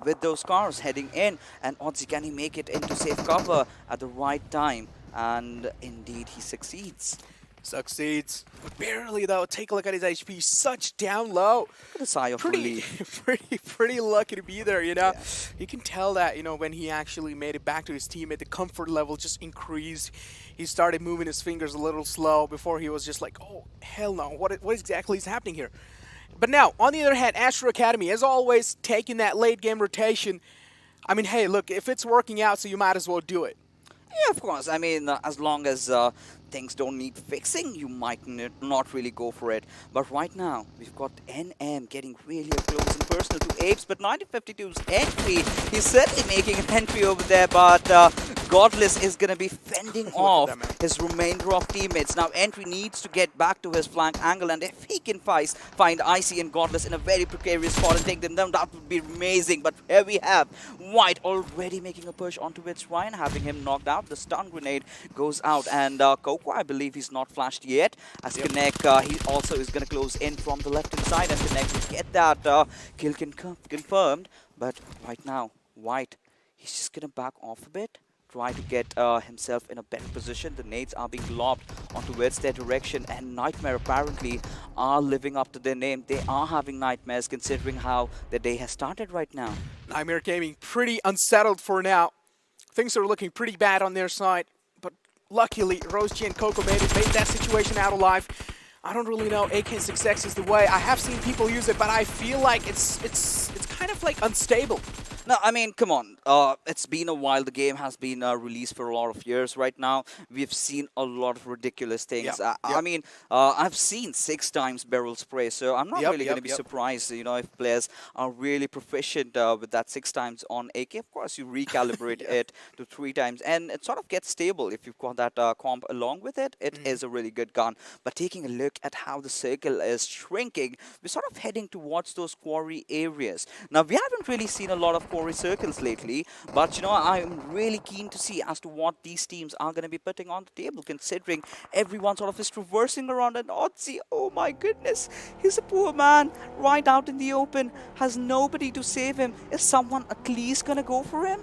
with those cars heading in. And Otzi, can he make it into safe cover at the right time? And indeed, he succeeds. Succeeds, but barely though. Take a look at his HP, such down low. What a sigh of relief. Pretty lucky to be there, Yeah. You can tell that, when he actually made it back to his teammate, the comfort level just increased. He started moving his fingers a little slow. Before he was just like, oh, hell no, what exactly is happening here? But now, on the other hand, Astra Academy, as always, taking that late game rotation. I mean, hey, look, if it's working out, so you might as well do it. Yeah, of course. I mean, as long as things don't need fixing, you might not really go for it. But right now, we've got NM getting really close and personal to APES, but 1952's entry, he's certainly making an entry over there, but Godless is going to be fending off his remainder of teammates. Now, Entry needs to get back to his flank angle, and if he can find Icy and Godless in a very precarious spot and take them down, that would be amazing. But here we have White already making a push onto its Ryan, having him knocked out. The stun grenade goes out, and Coco, I believe he's not flashed yet. As Connect, he also is going to close in from the left-hand side, and Connect will get that kill confirmed. But right now, White, he's just going to back off a bit, try to get himself in a better position. The nades are being lobbed onto their direction, and Nightmare apparently are living up to their name. They are having nightmares considering how the day has started right now. Nightmare Gaming pretty unsettled for now. Things are looking pretty bad on their side, but luckily Roseji and Coco made that situation out alive. I don't really know AK6X is the way. I have seen people use it, but I feel like it's kind of like unstable. No, I mean, come on. It's been a while. The game has been released for a lot of years right now. We've seen a lot of ridiculous things. I mean, I've seen 6 times barrel spray, so I'm not really going to be surprised, you know, if players are really proficient with that 6 times on AK. Of course, you recalibrate it to 3 times, and it sort of gets stable. If you've got that comp along with it, it is a really good gun. But taking a look at how the circle is shrinking, we're sort of heading towards those quarry areas. Now, we haven't really seen a lot of quarry circles lately, but you know, I'm really keen to see as to what these teams are going to be putting on the table, considering everyone sort of is traversing around. And Otzi, oh my goodness, he's a poor man right out in the open, has nobody to save him. Is someone at least going to go for him?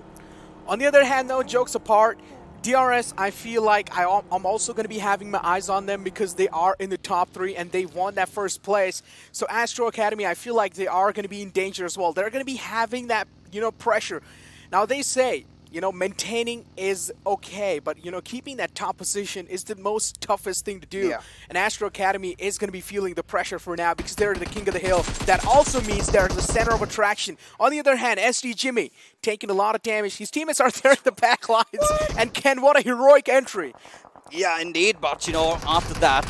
On the other hand, no, jokes apart, DRS, I feel like I'm also going to be having my eyes on them because they are in the top 3 and they won that first place. So Astra Academy, I feel like they are going to be in danger as well. They're going to be having that, you know, pressure. Now they say, you know, maintaining is okay, but, you know, keeping that top position is the most toughest thing to do. Yeah. And Astra Academy is going to be feeling the pressure for now because they're the king of the hill. That also means they're the center of attraction. On the other hand, SDGaming taking a lot of damage. His teammates are there in the back lines. And Ken, what a heroic entry. Yeah, indeed, but you know, after that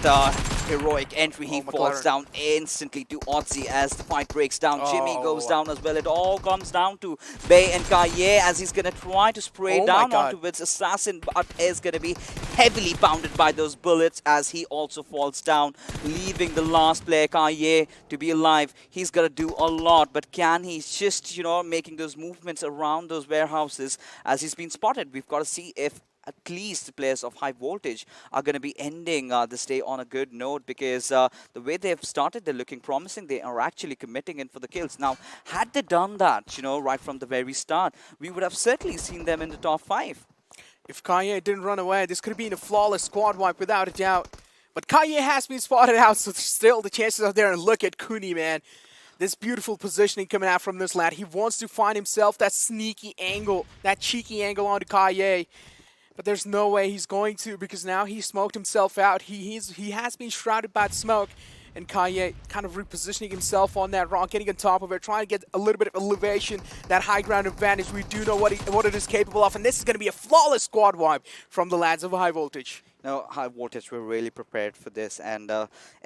heroic entry, he falls down instantly to Otzi as the fight breaks down. Jimmy goes down as well. It all comes down to Bay and Kaye as he's going to try to spray down onto its assassin, but is going to be heavily pounded by those bullets as he also falls down, leaving the last player, Kaye, to be alive. He's going to do a lot, but can he just, you know, making those movements around those warehouses as he's been spotted? We've got to see if at least the players of High Voltage are going to be ending this day on a good note, because the way they've started, they're looking promising. They are actually committing in for the kills. Now, had they done that, you know, right from the very start, we would have certainly seen them in the top 5. If Kaye didn't run away, this could have been a flawless squad wipe without a doubt. But Kaye has been spotted out, so still the chances are there. And look at Kuni, man. This beautiful positioning coming out from this lad. He wants to find himself that sneaky angle, that cheeky angle onto Kaye. But there's no way he's going to, because now he smoked himself out. He has been shrouded by smoke. And Kaye kind of repositioning himself on that rock, getting on top of it, trying to get a little bit of elevation, that high ground advantage. We do know what it is capable of. And this is going to be a flawless squad wipe from the lads of High Voltage. No, High Voltage were really prepared for this. And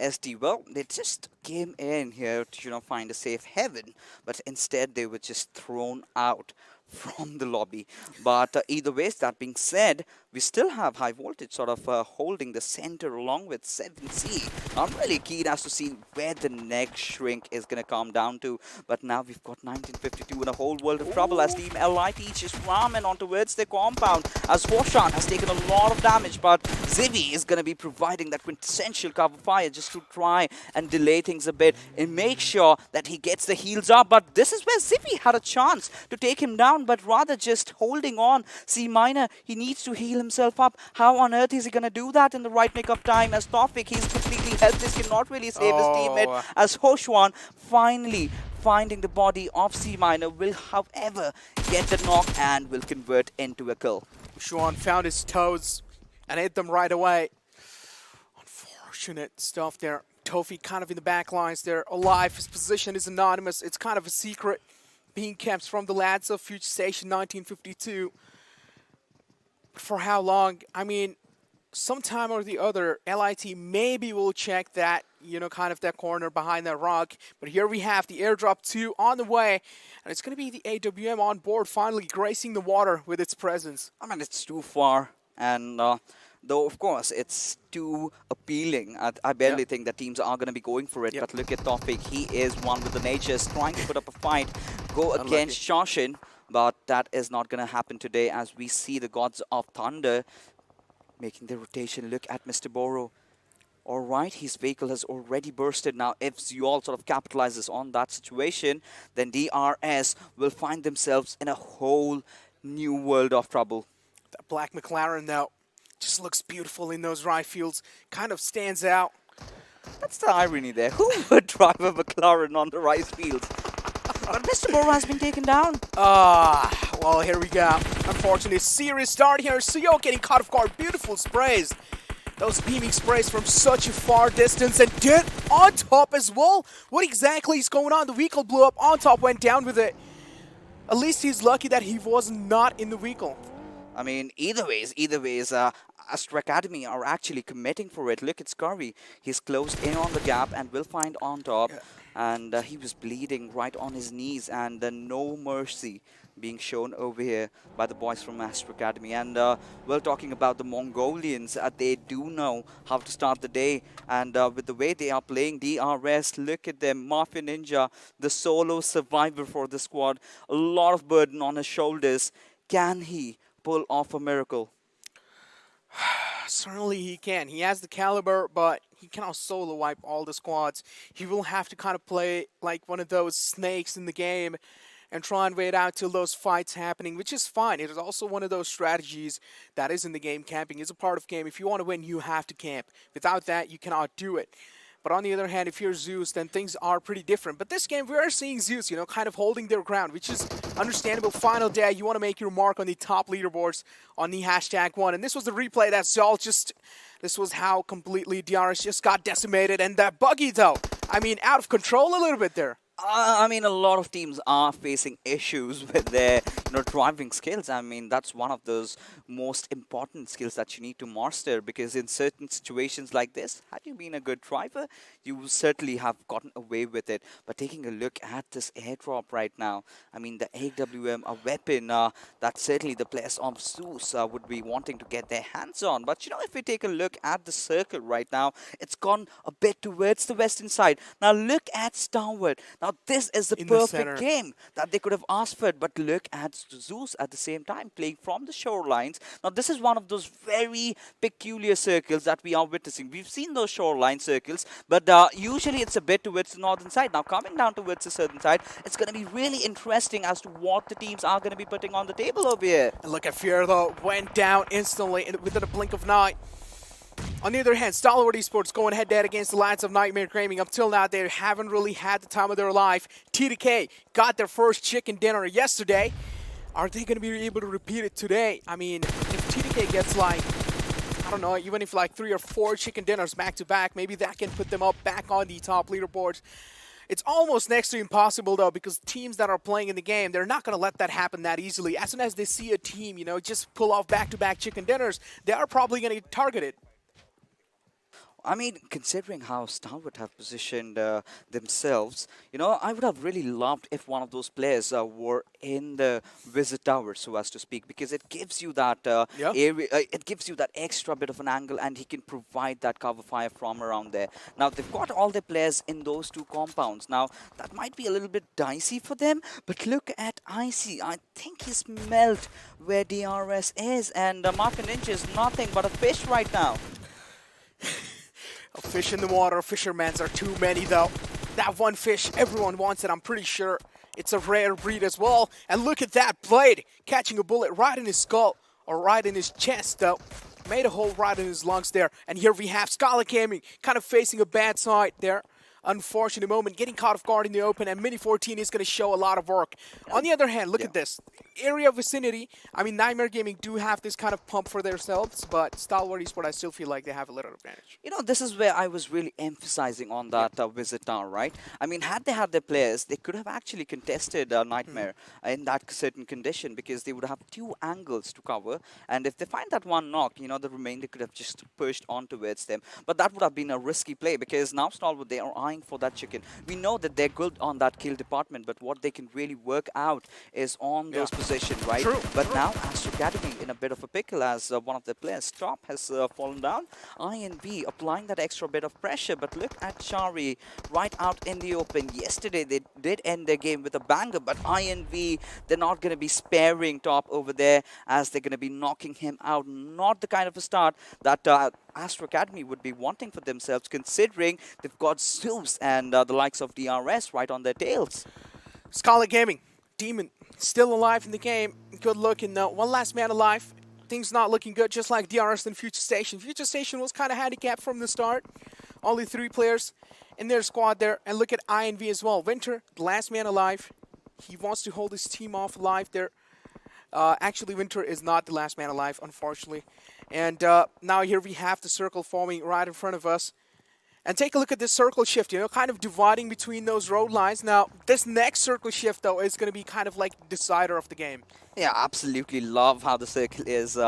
SD, well, they just came in here to, you know, find a safe haven. But instead, they were just thrown out from the lobby. But either way, that being said, we still have High Voltage sort of holding the center along with 7C. I'm really keen as to see where the next shrink is going to come down to. But now we've got 1952 in a whole world of trouble as Team LIT just ramming on towards their compound, as Hoshan has taken a lot of damage, but Zivi is going to be providing that quintessential cover fire just to try and delay things a bit and make sure that he gets the heals up. But this is where Zivi had a chance to take him down, but rather just holding on. C Minor, he needs to heal himself up. How on earth is he going to do that in the right nick of time? As Tawfiq, he's completely helpless, cannot really save his teammate. As Hoshwan finally finding the body of C Minor will, however, get the knock and will convert into a kill. Hoshwan found his toes and hit them right away. Unfortunate stuff there. Tawfiq kind of in the back lines there, alive. His position is anonymous. It's kind of a secret being kept from the lads of Future Station 1952. For how long? I mean, sometime or the other, LIT maybe will check that, kind of that corner behind that rock. But here we have the airdrop 2 on the way. And it's going to be the AWM on board, finally gracing the water with its presence. I mean, it's too far. And though, of course, it's too appealing. I barely think that teams are going to be going for it. But look at Tawfiq. He is one with the natures, trying to put up a fight, go against Shashin. But that is not going to happen today, as we see the Gods of Thunder making the rotation. Look at Mr. Boro. All right, his vehicle has already bursted. Now, if Zuyol sort of capitalizes on that situation, then DRS will find themselves in a whole new world of trouble. That black McLaren, though, just looks beautiful in those rye fields. Kind of stands out. That's the irony there. Who would drive a McLaren on the rice fields? But Mr. Boro has been taken down. Well, here we go. Unfortunately, serious start here. Suyo getting caught off guard. Beautiful sprays. Those beaming sprays from such a far distance, and did on top as well. What exactly is going on? The vehicle blew up. On top went down with it. At least he's lucky that he was not in the vehicle. I mean, either ways, Astra Academy are actually committing for it. Look at Scurvy. He's closed in on the gap and will find on top. And he was bleeding right on his knees, and no mercy being shown over here by the boys from Astra Academy. And we're talking about the Mongolians. They do know how to start the day. And with the way they are playing DRS, look at them. Mafia Ninja, the solo survivor for the squad. A lot of burden on his shoulders. Can he pull off a miracle? Certainly he can. He has the caliber, but he cannot solo wipe all the squads. He will have to kind of play like one of those snakes in the game and try and wait out till those fights happening, which is fine. It is also one of those strategies that is in the game. Camping is a part of game. If you want to win, you have to camp. Without that, you cannot do it. But on the other hand, if you're Zeus, then things are pretty different. But this game, we are seeing Zeus, kind of holding their ground, which is understandable. Final day, you want to make your mark on the top leaderboards on the #1. And this was the replay that Zol this was how completely DRS just got decimated. And that buggy, though, I mean, out of control a little bit there. I mean, a lot of teams are facing issues with their driving skills. I mean, that's one of those most important skills that you need to master, because in certain situations like this, had you been a good driver, you will certainly have gotten away with it. But taking a look at this airdrop right now, I mean, the AWM, a weapon that certainly the players of Zeus would be wanting to get their hands on. But, if we take a look at the circle right now, it's gone a bit towards the western side. Now, look at Stalwart. Now, this is the perfect game that they could have asked for, but look at Zeus at the same time playing from the shorelines. Now, this is one of those very peculiar circles that we are witnessing. We've seen those shoreline circles, but usually it's a bit towards the northern side. Now, coming down towards the southern side, it's going to be really interesting as to what the teams are going to be putting on the table over here. And look at Fear, though, went down instantly within a blink of an eye. On the other hand, Stalwart Esports going head-to-head against the lads of Nightmare Gaming. Up till now, they haven't really had the time of their life. TDK got their first chicken dinner yesterday. Are they going to be able to repeat it today? I mean, if TDK gets I don't know, even if 3 or 4 chicken dinners back-to-back, maybe that can put them up back on the top leaderboards. It's almost next to impossible, though, because teams that are playing in the game, they're not going to let that happen that easily. As soon as they see a team, just pull off back-to-back chicken dinners, they are probably going to get targeted. I mean, considering how Stalwart have positioned themselves, I would have really loved if one of those players were in the visit tower, so as to speak, because it gives you that area, it gives you that extra bit of an angle, and he can provide that cover fire from around there. Now, they've got all their players in those 2 compounds. Now, that might be a little bit dicey for them, but look at Icy. I think he smelt where DRS is, and Mafia Ninja is nothing but a fish right now. A fish in the water, fishermen's are too many, though. That one fish, everyone wants it, I'm pretty sure. It's a rare breed as well. And look at that blade, catching a bullet right in his skull, or right in his chest, though. Made a hole right in his lungs there. And here we have Skylightz Gaming, kind of facing a bad side there. unfortunate moment, getting caught off guard in the open, and Mini 14 is going to show a lot of work. On the other hand, look at this. Area vicinity, I mean, Nightmare Gaming do have this kind of pump for themselves, but Stalwart Esports, I still feel like they have a little advantage. You know, this is where I was really emphasizing on that visit now, right? I mean, had they had their players, they could have actually contested Nightmare in that certain condition, because they would have 2 angles to cover, and if they find that one knock, you know, the remainder could have just pushed on towards them. But that would have been a risky play, because now Stalwart, they are eyeing for that chicken. We know that they're good on that kill department, but what they can really work out is on those positions, right? But now Astra Academy in a bit of a pickle, as one of their players, Top, has fallen down. INV applying that extra bit of pressure, but look at Shari right out in the open. Yesterday they did end their game with a banger, but INV, they're not going to be sparing Top over there, as they're going to be knocking him out. Not the kind of a start that Astra Academy would be wanting for themselves, considering they've got Zeus and the likes of DRS right on their tails. Skylightz Gaming, Demon, still alive in the game. Good looking though. One last man alive. Things not looking good, just like DRS and Future Station. Future Station was kind of handicapped from the start. Only 3 players in their squad there. And look at INV as well. Winter, the last man alive. He wants to hold his team off alive there. Actually, Winter is not the last man alive, unfortunately. And now here we have the circle forming right in front of us. And take a look at this circle shift, you know, kind of dividing between those road lines. Now, this next circle shift, though, is going to be kind of like the decider of the game. Yeah, absolutely love how the circle is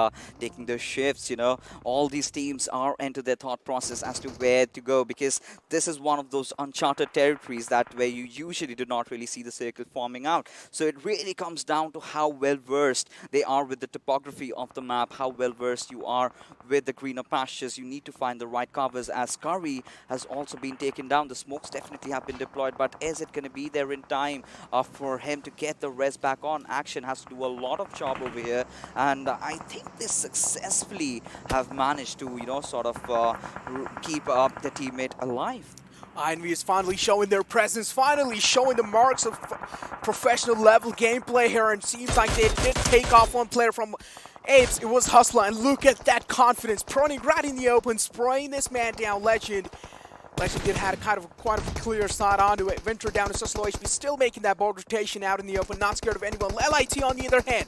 taking those shifts, you know. All these teams are into their thought process as to where to go, because this is one of those uncharted territories that where you usually do not really see the circle forming out. So it really comes down to how well versed they are with the topography of the map, how well versed you are with the greener pastures. You need to find the right covers, as Curry has also been taken down. The smokes definitely have been deployed, but is it going to be there in time for him to get the res back on? Action has to do a lot of job over here, and I think they successfully have managed to, you know, sort of keep up the teammate alive. INV is finally showing their presence, finally showing the marks of professional level gameplay here, and seems like they did take off one player from APES. It was Hustler, and look at that confidence, proning right in the open, spraying this man down. Legend did had quite a clear side onto it. Winter down to such low HP, still making that bold rotation out in the open, not scared of anyone. LIT on the other hand,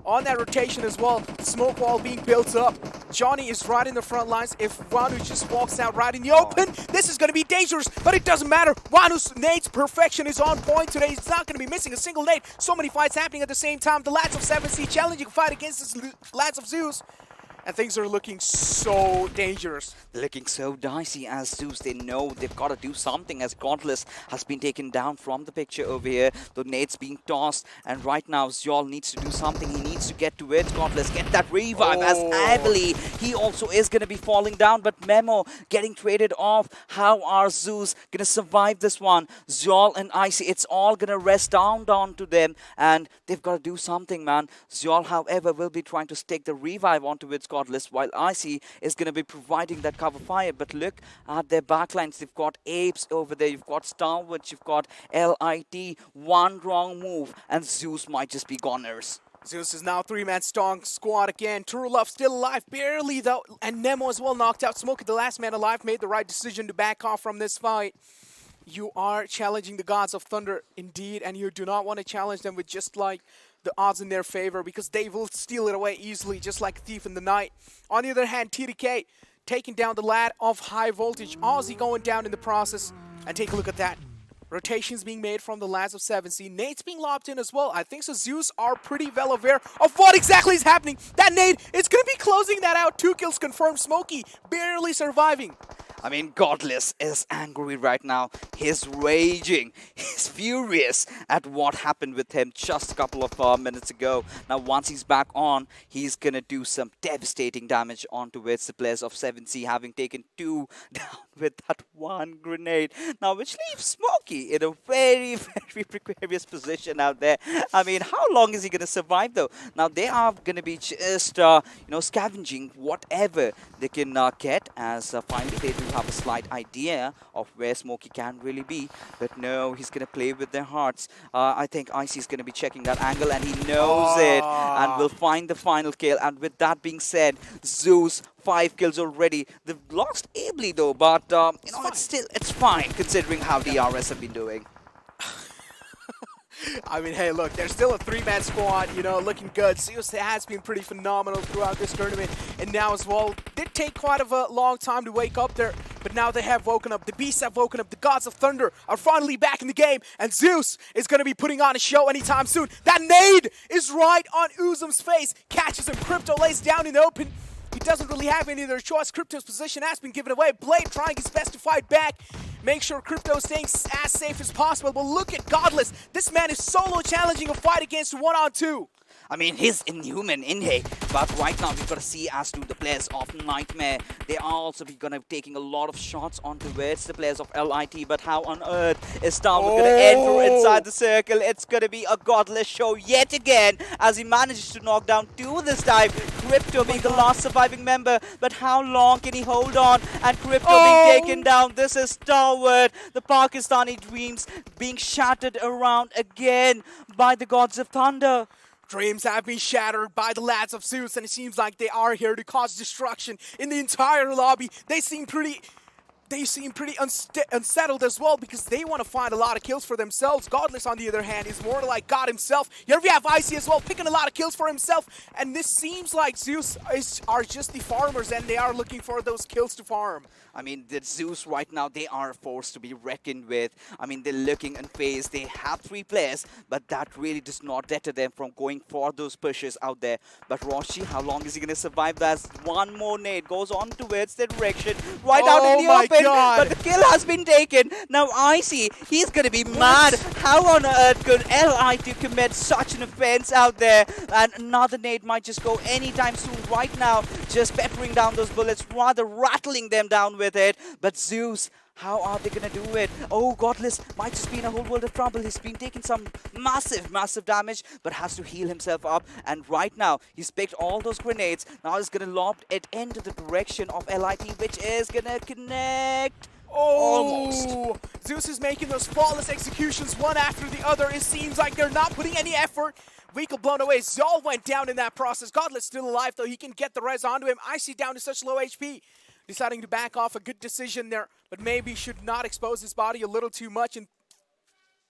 on that rotation as well, smoke wall being built up. Johnny is right in the front lines. If Wanu just walks out right in the open, this is going to be dangerous, but it doesn't matter. Wanu's nade's perfection is on point today. He's not going to be missing a single nade. So many fights happening at the same time. The lads of 7C challenging fight against the lads of Zeus. And things are looking so dangerous. They're looking so dicey, as Zeus, they know they've got to do something, as Godless has been taken down from the picture over here. The nade's being tossed, and right now Zyol needs to do something. He needs to get to it. Godless, get that revive, as heavily he also is going to be falling down, but Memo getting traded off. How are Zeus going to survive this one? Zyol and Icy, it's all going to rest down to them, and they've got to do something, man. Zyol, however, will be trying to stick the revive onto its Godless, while Icy is going to be providing that cover fire. But look at their backlines. They've got APES over there. You've got Stalwart. You've got LIT. One wrong move, and Zeus might just be goners. Zeus is now 3-man strong squad again. True Love still alive, barely though. And Nemo as well knocked out. Smokey, the last man alive, made the right decision to back off from this fight. You are challenging the gods of Thunder indeed, and you do not want to challenge them with just like the odds in their favor, because they will steal it away easily, just like a thief in the night. On the other hand, TDK taking down the lad of High Voltage. Aussie going down in the process. And take a look at that. Rotations being made from the lads of 7C. Nade's being lobbed in as well. I think so Zeus are pretty well aware of what exactly is happening. That nade is going to be closing that out. 2 kills confirmed. Smokey barely surviving. I mean, Godless is angry right now. He's raging. He's furious at what happened with him just a couple of minutes ago. Now, once he's back on, he's going to do some devastating damage onto it. The players of 7C having taken 2 down with that one grenade. Now, which leaves Smokey in a very, very precarious position out there. I mean, how long is he going to survive, though? Now, they are going to be just, scavenging whatever they can get, as finally they do have a slight idea of where Smokey can really be. But no, he's going to play with their hearts. I think Icy is going to be checking that angle, and he knows it, and will find the final kill. And with that being said, Zeus, 5 kills already. They've lost ably though, but you know, it's fine considering how the RS have been doing. I mean, hey, look, there's still a 3-man squad, you know, looking good. Zeus has been pretty phenomenal throughout this tournament, and now as well, did take quite a long time to wake up there, but now they have woken up. The beasts have woken up. The gods of thunder are finally back in the game, and Zeus is going to be putting on a show anytime soon. That nade is right on Uzum's face, catches him. Crypto lays down in the open. He doesn't really have any other choice. Crypto's position has been given away. Blade trying his best to fight back. Make sure Crypto is staying as safe as possible. But look at Godless. This man is solo challenging a fight against 1-on-2. I mean, he's inhuman in here, but right now we've got to see as to the players of Nightmare. They are also going to be taking a lot of shots onto the players of LIT, but how on earth is Stalwart going to enter inside the circle? It's going to be a godless show yet again as he manages to knock down 2 this time. Crypto being the last surviving member, but how long can he hold on? And Crypto being taken down. This is Stalwart. The Pakistani dreams being shattered around again by the gods of thunder. Dreams have been shattered by the lads of Zeus, and it seems like they are here to cause destruction in the entire lobby. They seem pretty unsettled as well because they want to find a lot of kills for themselves. Godless, on the other hand, is more like God himself. Here we have Icy as well, picking a lot of kills for himself. And this seems like Zeus are just the farmers, and they are looking for those kills to farm. I mean, the Zeus right now, they are a force to be reckoned with. I mean, they're looking unfazed. They have 3 players, but that really does not deter them from going for those pushes out there. But Roshi, how long is he going to survive that? One more nade goes on towards the direction, right out in the open. But the kill has been taken. Now Icy, he's going to be mad. How on earth could LIT commit such an offense out there? And another nade might just go anytime soon. Right now, just peppering down those bullets, rather rattling them down with it. But Zeus, how are they going to do it? Oh, Godless might just be in a whole world of trouble. He's been taking some massive damage, but has to heal himself up. And right now, he's picked all those grenades. Now he's going to lob it into the direction of LIT, which is going to connect. Almost. Zeus is making those flawless executions one after the other. It seems like they're not putting any effort. Vehicle blown away. Zol went down in that process. Godless still alive, though. He can get the res onto him. Icy down to such low HP. Deciding to back off. A good decision there, but maybe should not expose his body a little too much in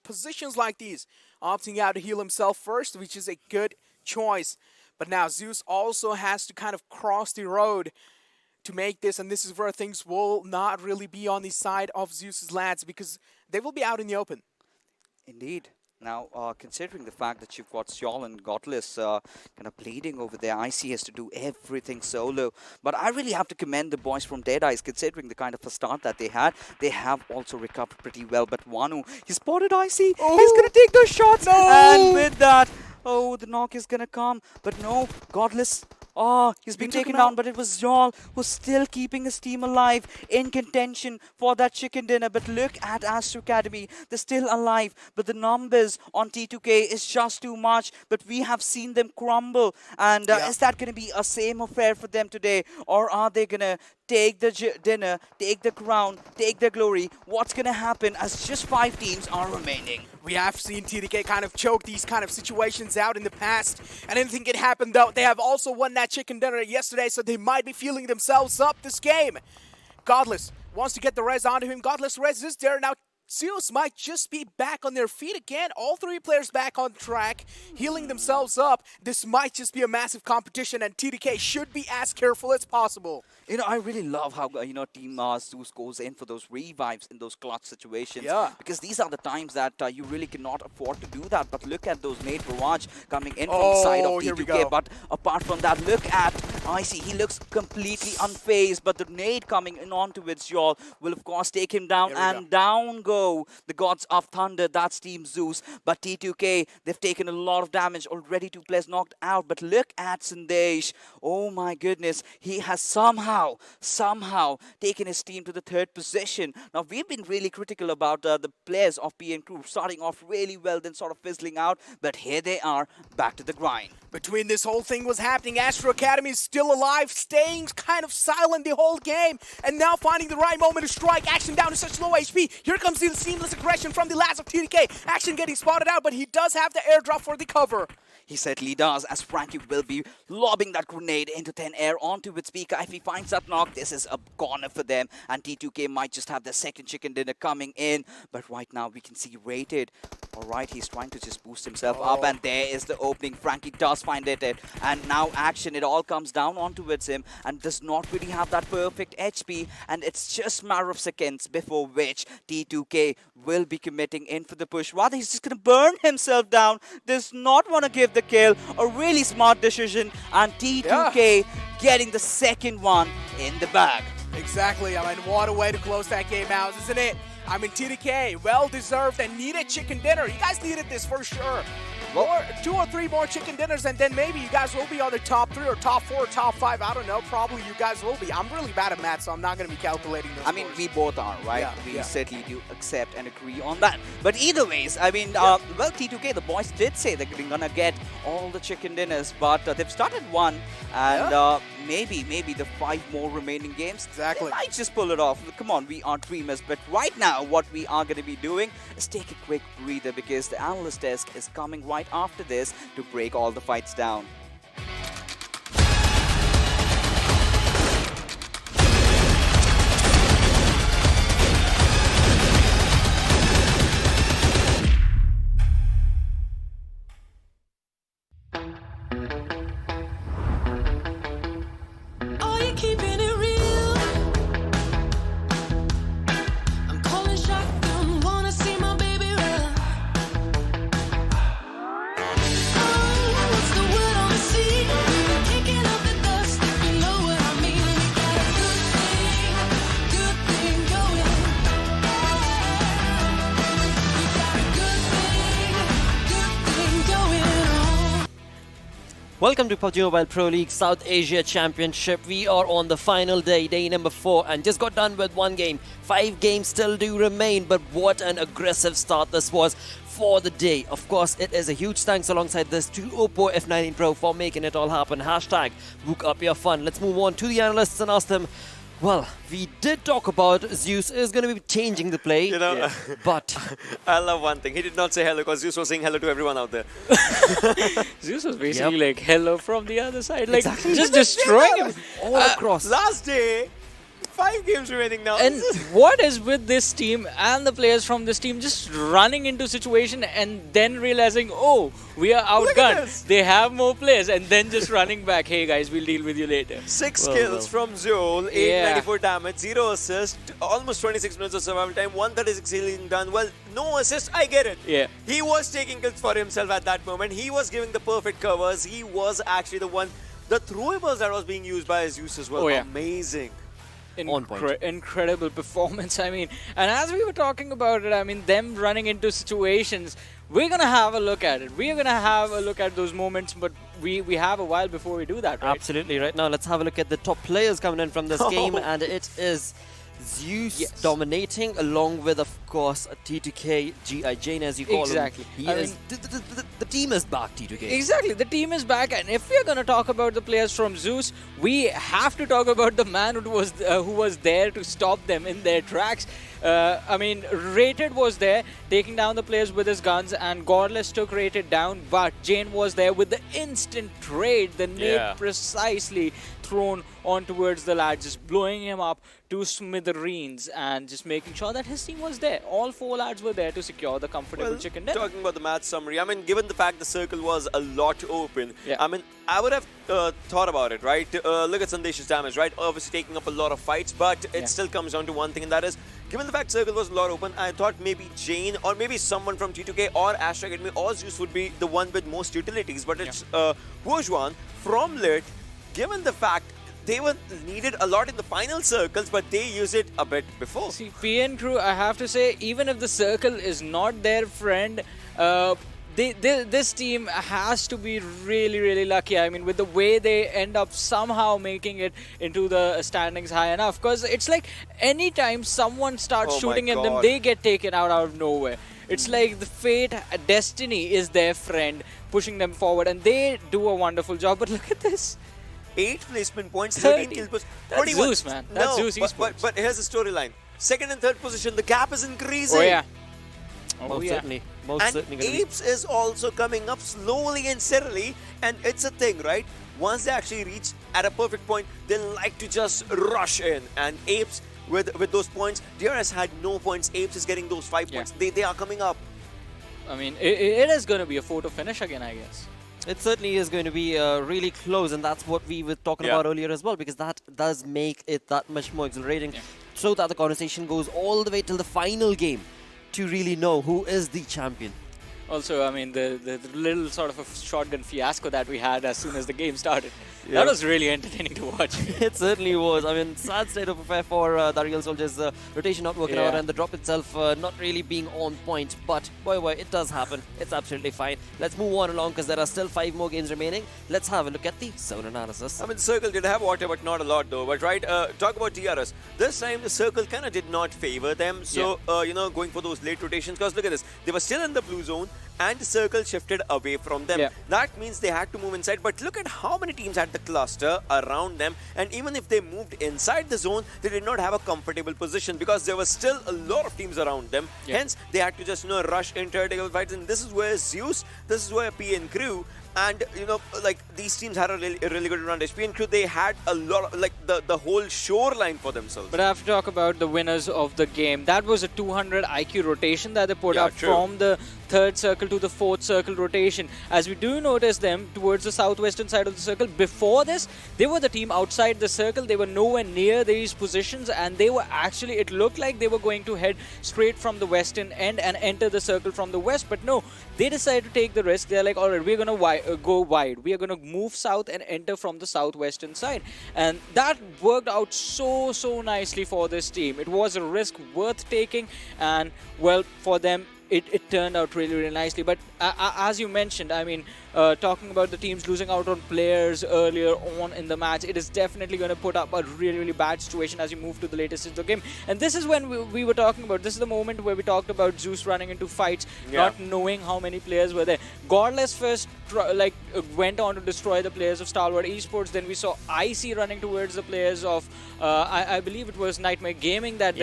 positions like these. Opting out to heal himself first, which is a good choice. But now Zeus also has to kind of cross the road to make this, and this is where things will not really be on the side of Zeus's lads because they will be out in the open. Indeed. Now, considering the fact that you've got Sjol and Godless kind of bleeding over there, Icy has to do everything solo. But I really have to commend the boys from DEADEYES, considering the kind of a start that they had. They have also recovered pretty well. But Wanu, he spotted Icy. He's going to take those shots. No! And with that, the knock is going to come. But no, Godless. He's been taken down, but it was Zol who's still keeping his team alive in contention for that chicken dinner. But look at Astra Academy. They're still alive, but the numbers on T2K is just too much. But we have seen them crumble. And is that going to be a same affair for them today? Or are they going to take the dinner, take the crown, take the glory? What's going to happen as just 5 teams are remaining? We have seen TDK kind of choke these kind of situations out in the past, and anything can happen though. They have also won that chicken dinner yesterday, so they might be feeling themselves up this game. Godless wants to get the res onto him. Godless res is there now. Zeus might just be back on their feet again. All 3 players back on track, healing themselves up. This might just be a massive competition, and TDK should be as careful as possible. You know, I really love how, Team Zeus goes in for those revives in those clutch situations. Yeah. Because these are the times that you really cannot afford to do that. But look at those nade barrage coming in from the side of T2K. But apart from that, look at Icy. He looks completely unfazed. But the nade coming in onto Zol will, of course, take him down. And down go the gods of thunder. That's Team Zeus. But T2K, they've taken a lot of damage. Already 2 players knocked out. But look at Sandesh. Oh, my goodness. He has somehow taken his team to the 3rd position. Now, we've been really critical about the players of PN Crew starting off really well, then sort of fizzling out. But here they are, back to the grind. Between this whole thing was happening, Astra Academy is still alive, staying kind of silent the whole game, and now finding the right moment to strike. Action down to such low HP. Here comes the seamless aggression from the lads of TDK. Action getting spotted out, but he does have the airdrop for the cover. He certainly does, as Frankie will be lobbing that grenade into thin air onto its speaker. If he finds that knock, this is a goner for them, and T2K might just have their second chicken dinner coming in. But right now, we can see Rated. All right, he's trying to just boost himself up, and there is the opening. Frankie does find it, and now Action, it all comes down onto him, and does not really have that perfect HP, and it's just a matter of seconds before which T2K will be committing in for the push. Rather, he's just going to burn himself down, does not want to give the kill. A really smart decision, and T2K getting the second one in the bag. Exactly. I mean, what a way to close that game out, isn't it? I mean, TDK, well-deserved and needed chicken dinner. You guys needed this for sure. More, 2 or 3 more chicken dinners, and then maybe you guys will be on the top 3 or top 4 or top 5. I don't know. Probably you guys will be. I'm really bad at math, so I'm not going to be calculating those I mean, scores. we both are, right? Yeah, We yeah. certainly do accept and agree on that. But either ways, I mean, well, T2K, the boys did say they're going to get all the chicken dinners, but they've started one, and maybe the 5 more remaining games, they might just pull it off. Come on, we are dreamers. But right now, what we are going to be doing is take a quick breather, because the analyst desk is coming right after this to break all the fights down. Are you keeping it real? I'm calling shotgun, wanna see my baby run. Oh, what's the word on the sea? Kicking up the dust, if you know what I mean. We got a good thing going. We got a good thing going on. Welcome to PUBG Mobile Pro League South Asia Championship. We are on the final day, day number 4, and just got done with 1 game. 5 games still do remain, but what an aggressive start this was for the day. Of course, it is a huge thanks alongside this to OPPO F19 Pro for making it all happen. Hashtag book up your fun. Let's move on to the analysts and ask them. Well, we did talk about Zeus is going to be changing the play, You know, but I love one thing. He did not say hello because Zeus was saying hello to everyone out there. Zeus was basically like hello from the other side, like Exactly. just destroying him all across. Last day, 5 games remaining now. And what is with this team and the players from this team just running into situation and then realizing, oh, we are outgunned. They have more players, and then just running back. Hey guys, we'll deal with you later. 6 kills from Zul, 894 damage, 0 assist, almost 26 minutes of survival time, 136 healing done. Well, no assist, I get it. Yeah. He was taking kills for himself at that moment. He was giving the perfect covers. He was actually the one. The throwables that was being used by Zeus as well. Oh, yeah. Amazing. Incredible performance. I mean, and as we were talking about it, I mean, them running into situations, we're gonna have a look at it. We're gonna have a look at those moments, but we have a while before we do that, right? Absolutely. Right now, let's have a look at the top players coming in from this game, and it is Zeus dominating, along with, of course, T2K, G.I. Jane, as you call Exactly. him. I He is mean, the team is back, T2K. Exactly, the team is back, and if we're gonna talk about the players from Zeus, we have to talk about the man who was there to stop them in their tracks. I mean, Rated was there, taking down the players with his guns, and Godless took Rated down, but Jane was there with the instant trade, the nade precisely thrown on towards the lad, just blowing him up to smithereens and just making sure that his team was there. All 4 lads were there to secure the comfortable chicken dinner. Talking about the match summary, I mean, given the fact the circle was a lot open, I mean, I would have thought about it, right? Look at Sandesh's damage, right? Obviously taking up a lot of fights, but it still comes down to one thing, and that is, given the fact circle was a lot open, I thought maybe Jane or maybe someone from T2K or Astra Academy or Zeus would be the one with most utilities, but it's Bourgeois from Lit, given the fact they were needed a lot in the final circles, but they use it a bit before. See, PN crew, I have to say, even if the circle is not their friend, this team has to be really, really lucky. I mean, with the way they end up somehow making it into the standings high enough. Because it's like anytime someone starts shooting at them, they get taken out of nowhere. It's like the fate, destiny is their friend, pushing them forward. And they do a wonderful job. But look at this. 8 placement points, 13 kills. That's 21. Zeus, man. That's Zeus but here's the storyline. Second and third position, the gap is increasing. Oh yeah. Most certainly. Most And certainly gonna be- APES is also coming up slowly and steadily. And it's a thing, right? Once they actually reach at a perfect point, they like to just rush in. And APES, with those points, DRS had no points. APES is getting those 5 points. They are coming up. I mean, it is going to be a photo finish again, I guess. It certainly is going to be really close, and that's what we were talking about earlier as well, because that does make it that much more exhilarating, so that the conversation goes all the way till the final game to really know who is the champion. Also, I mean, the little sort of a shotgun fiasco that we had as soon as the game started. Yeah. That was really entertaining to watch. It certainly was. I mean, sad state of affair for the Real Soldiers. Rotation not working out, and the drop itself not really being on point. But boy, it does happen. It's absolutely fine. Let's move on along, because there are still 5 more games remaining. Let's have a look at the zone analysis. I mean, Circle did have water, but not a lot though. But right, talk about DRS. This time the Circle kind of did not favor them. So, you know, going for those late rotations. Because look at this. They were still in the blue zone, and the Circle shifted away from them. That means they had to move inside. But look at how many teams had the cluster around them. And even if they moved inside the zone, they did not have a comfortable position, because there were still a lot of teams around them. Hence, they had to just, you know, rush into vertical fights. And this is where Zeus, this is where PN Crew, and you know, like, these teams had a really good advantage. PN Crew, they had a lot of, like, the whole shoreline for themselves. But I have to talk about the winners of the game. That was a 200 IQ rotation that they put up from the 3rd circle to the 4th circle rotation. As we do notice them towards the southwestern side of the circle, before this, they were the team outside the circle. They were nowhere near these positions, and they were actually, it looked like they were going to head straight from the western end and enter the circle from the west. But no, they decided to take the risk. They're like, all right, we're going to go wide. We are going to move south and enter from the southwestern side. And that worked out so nicely for this team. It was a risk worth taking, and well, for them, it turned out really nicely. But as you mentioned, I mean, talking about the teams losing out on players earlier on in the match, it is definitely going to put up a really bad situation as you move to the later stage of the game. And this is when we were talking about, this is the moment where we talked about Zeus running into fights, not knowing how many players were there. Godless first went on to destroy the players of Stalwart Esports. Then we saw IC running towards the players of I believe it was Nightmare Gaming that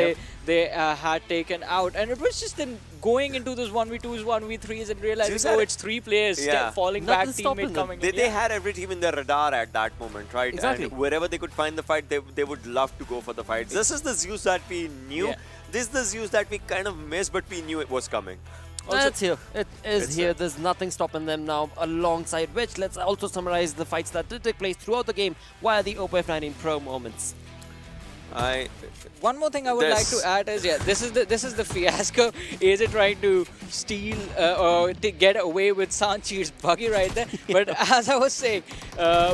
they had taken out. And it was just then going into those 1v2s, 1v3s, and realizing, oh, it's 3 players falling back, teammate coming in. They had every team in their radar at that moment, right? Exactly. And wherever they could find the fight, they would love to go for the fights. This is the Zeus that we knew. This is the Zeus that we kind of missed, but we knew it was coming. It's here. It is here. There's nothing stopping them now. Alongside which, let's also summarize the fights that did take place throughout the game via the OPPO F19 Pro moments. One more thing I would like to add is, this is the fiasco. Is it trying to steal or to get away with Sanchi's buggy right there? But as I was saying,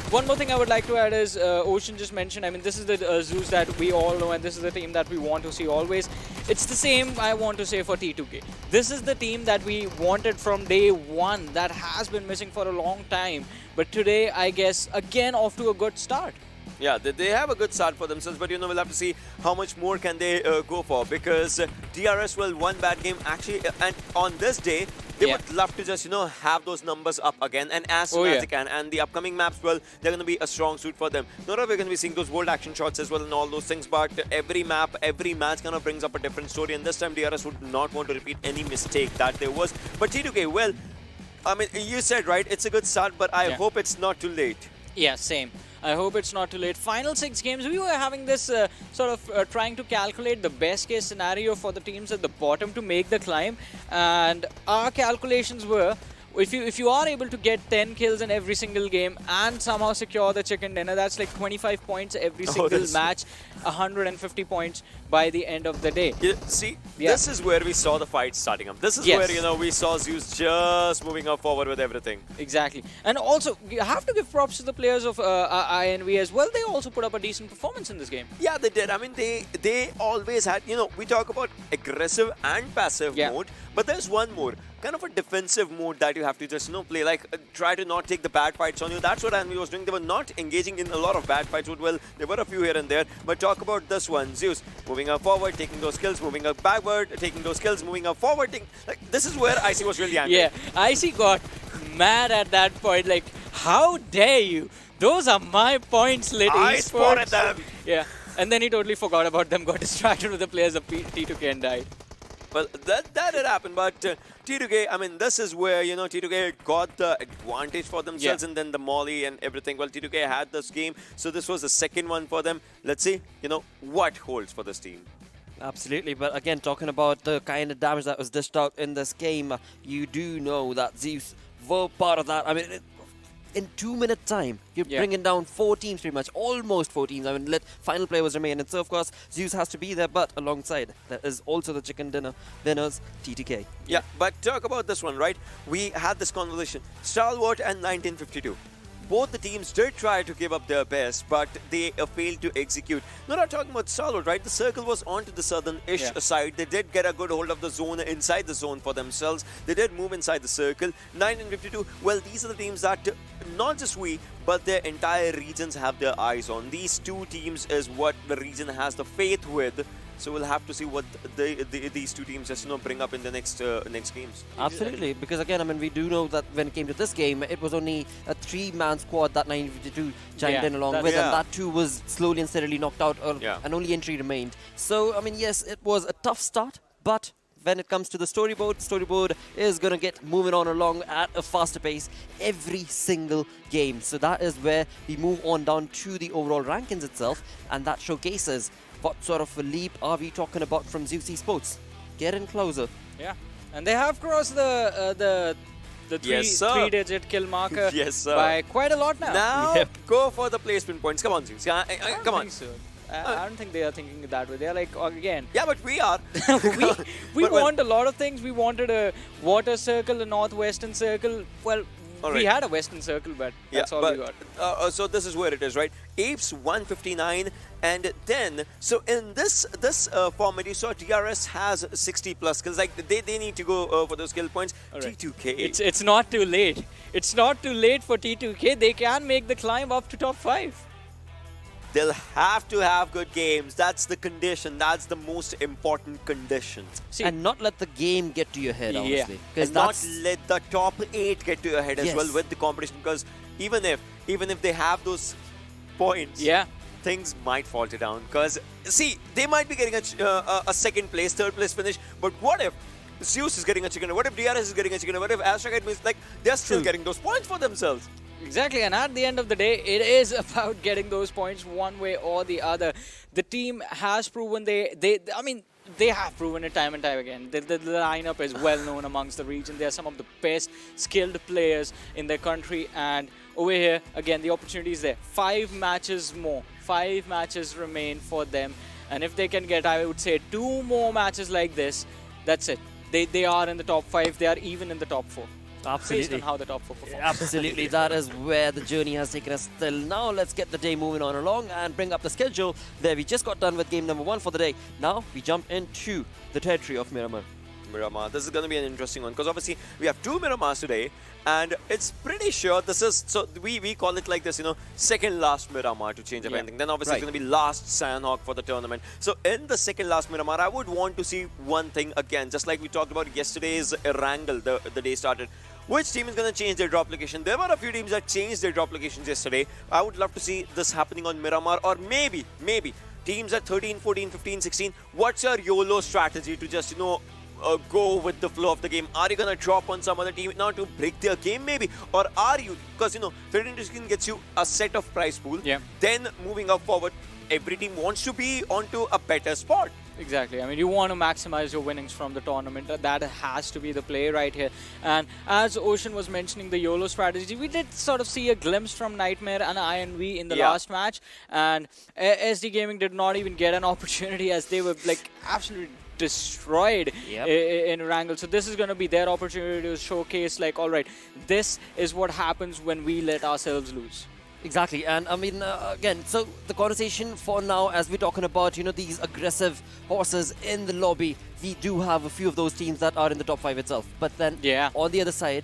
one more thing I would like to add is, Ocean just mentioned, I mean, this is the Zeus that we all know, and this is the team that we want to see always. It's the same I want to say for T2K. This is the team that we wanted from day one, that has been missing for a long time. But today, I guess, again, off to a good start. Yeah, they have a good start for themselves, but you know, we'll have to see how much more can they go for, because DRS, well, one bad game actually, and on this day, they would love to just, you know, have those numbers up again, and as soon as they can. And the upcoming maps, well, they're going to be a strong suit for them. Not only we're going to be seeing those bold action shots as well and all those things, but every map, every match kind of brings up a different story, and this time DRS would not want to repeat any mistake that there was. But T2K, well, I mean, you said, right, it's a good start, but I hope it's not too late. Yeah, same. I hope it's not too late. Final 6 games, we were having this sort of trying to calculate the best case scenario for the teams at the bottom to make the climb. And our calculations were, if you are able to get 10 kills in every single game and somehow secure the chicken dinner, that's like 25 points every single match, 150 points by the end of the day. See, this is where we saw the fight starting up. This is where, you know, we saw Zeus just moving up forward with everything. Exactly. And also, you have to give props to the players of INV as well. They also put up a decent performance in this game. Yeah, they did. I mean, they always had, you know, we talk about aggressive and passive mode, but there's one more, kind of a defensive mode that you have to just, you know, play, like try to not take the bad fights on you. That's what INV was doing. They were not engaging in a lot of bad fights. Well, there were a few here and there, but talk about this one, Zeus moving up forward, taking those kills, moving up backward, taking those kills, moving up forward. Like, this is where IC was really angry. Yeah, IC got mad at that point, like, how dare you Those are my points, Lit I Esports. spotted them. Yeah, and then he totally forgot about them, got distracted with the players of T2K and died. Well, that did happen, but T2K, I mean, this is where, T2K got the advantage for themselves, and then the Molly and everything. Well, T2K had this game, so this was the second one for them. Let's see, what holds for this team. Absolutely, but again, talking about the kind of damage that was dished out in this game, you do know that Zeus were part of that. I mean, in 2-minute time, you're bringing down 4 teams pretty much, almost 4 teams. I mean, let final players remain. And so, of course, Zeus has to be there, but alongside, there is also the chicken dinner winners, T2K. Yeah, but talk about this one, right? We had this conversation. Stalwart and 1952. Both the teams did try to give up their best, but they failed to execute. No, not talking about Stalwart, right? The circle was onto the southern-ish side. They did get a good hold of the zone, inside the zone for themselves. They did move inside the circle. 1952, well, these are the teams that not just we, but their entire regions have their eyes on. These two teams is what the region has the faith with. So we'll have to see what these two teams just bring up in the next games. Absolutely, because again, I mean, we do know that when it came to this game, it was only a 3-man squad that 1952 chimed in along with, and that too was slowly and steadily knocked out, and only entry remained. So, I mean, yes, it was a tough start, but when it comes to the storyboard is going to get moving on along at a faster pace every single game. So that is where we move on down to the overall rankings itself, and that showcases what sort of a leap are we talking about from Zeus Esports. Get in closer. Yeah, and they have crossed the three-digit kill marker by quite a lot now. Now, go for the placement points. Come on, Zeus. Come on. I don't think they are thinking that way. They're like, again. Yeah, but we are. we want a lot of things. We wanted a water circle, a northwestern circle. Well, we had a western circle, but that's all we got. So this is where it is, right? APES 159, and then so in this format, you saw DRS has 60 plus kills. Like they need to go for those kill points. T2K. It's not too late. It's not too late for T2K. They can make the climb up to top 5. They'll have to have good games. That's the condition. That's the most important condition. And not let the game get to your head, honestly. And not let the top 8 get to your head as well with the competition. Because even if they have those points, things might falter down. Because see, they might be getting a second place, third place finish. But what if Zeus is getting a chicken? What if DRS is getting a chicken? What if Astra Academy is they're still getting those points for themselves? Exactly, and at the end of the day, it is about getting those points one way or the other. The team has proven they have proven it time and time again. The lineup is well known amongst the region. They are some of the best skilled players in their country, and over here, again, the opportunity is there. 5 matches more. 5 matches remain for them, and if they can get, I would say, 2 more matches like this, that's it. They are in the top 5. They are even in the top 4. Absolutely. Based on how the top 4 performs. Absolutely, that is where the journey has taken us till now. Let's get the day moving on along and bring up the schedule. There, we just got done with game number 1 for the day. Now, we jump into the territory of Miramar. Miramar. This is going to be an interesting one because obviously we have 2 Miramars today, and it's pretty sure this is, so we call it like this, second last Miramar to change up anything. Then obviously it's going to be last Sanhok for the tournament. So in the second last Miramar, I would want to see one thing again, just like we talked about yesterday's Erangel, the day started. Which team is going to change their drop location? There were a few teams that changed their drop locations yesterday. I would love to see this happening on Miramar, or maybe teams at 13, 14, 15, 16. What's your YOLO strategy to just, go with the flow of the game? Are you going to drop on some other team now to break their game maybe? Or are you, because 13 to 16 gets you a set of prize pool. Then moving up forward, every team wants to be onto a better spot. Exactly. I mean, you want to maximize your winnings from the tournament. That has to be the play right here. And as Ocean was mentioning the YOLO strategy, we did sort of see a glimpse from Nightmare and INV in the last match. And SDGaming did not even get an opportunity as they were absolutely destroyed in Erangel. So this is going to be their opportunity to showcase alright, this is what happens when we let ourselves lose. Exactly, and I mean, again, so the conversation for now, as we're talking about, these aggressive horses in the lobby, we do have a few of those teams that are in the top 5 itself. But then, on the other side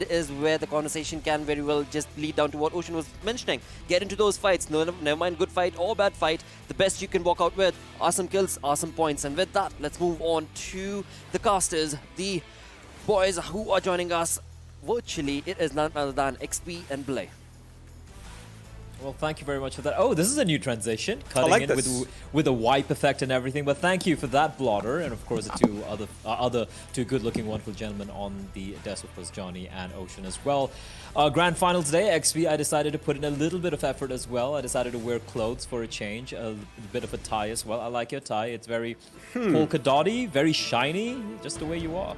is where the conversation can very well just lead down to what Ocean was mentioning. Get into those fights, never mind good fight or bad fight. The best you can walk out with are some kills, are some points. And with that, let's move on to the casters, the boys who are joining us virtually. It is none other than XP and Blay. Well, thank you very much for that. Oh, this is a new transition, cutting like in this. with a wipe effect and everything. But thank you for that, Blotter, and of course the other two good-looking, wonderful gentlemen on the desk, of course, Johnny and Ocean as well. Grand final today, XP. I decided to put in a little bit of effort as well. I decided to wear clothes for a change, a bit of a tie as well. I like your tie. It's very polka dotty, very shiny, just the way you are.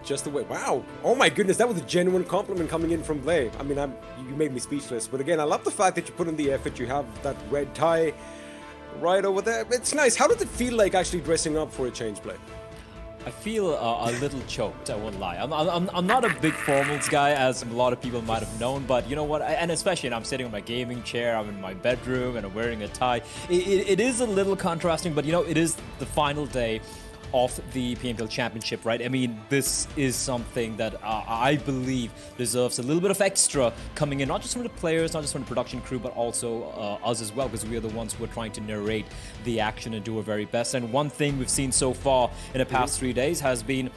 Just the way. Wow. Oh my goodness, that was a genuine compliment coming in from Blay. I mean, you made me speechless. But again, I love the fact that you put in the effort. You have that red tie right over there. It's nice. How does it feel like actually dressing up for a change, Blay? I feel a little choked, I won't lie. I'm not a big formals guy, as a lot of people might have known, but you know what, and especially when I'm sitting on my gaming chair, I'm in my bedroom, and I'm wearing a tie. It is a little contrasting, but you know, it is the final day of the PMPL Championship, right? I mean, this is something that I believe deserves a little bit of extra coming in, not just from the players, not just from the production crew, but also us as well, because we are the ones who are trying to narrate the action and do our very best. And one thing we've seen so far in the past 3 days has been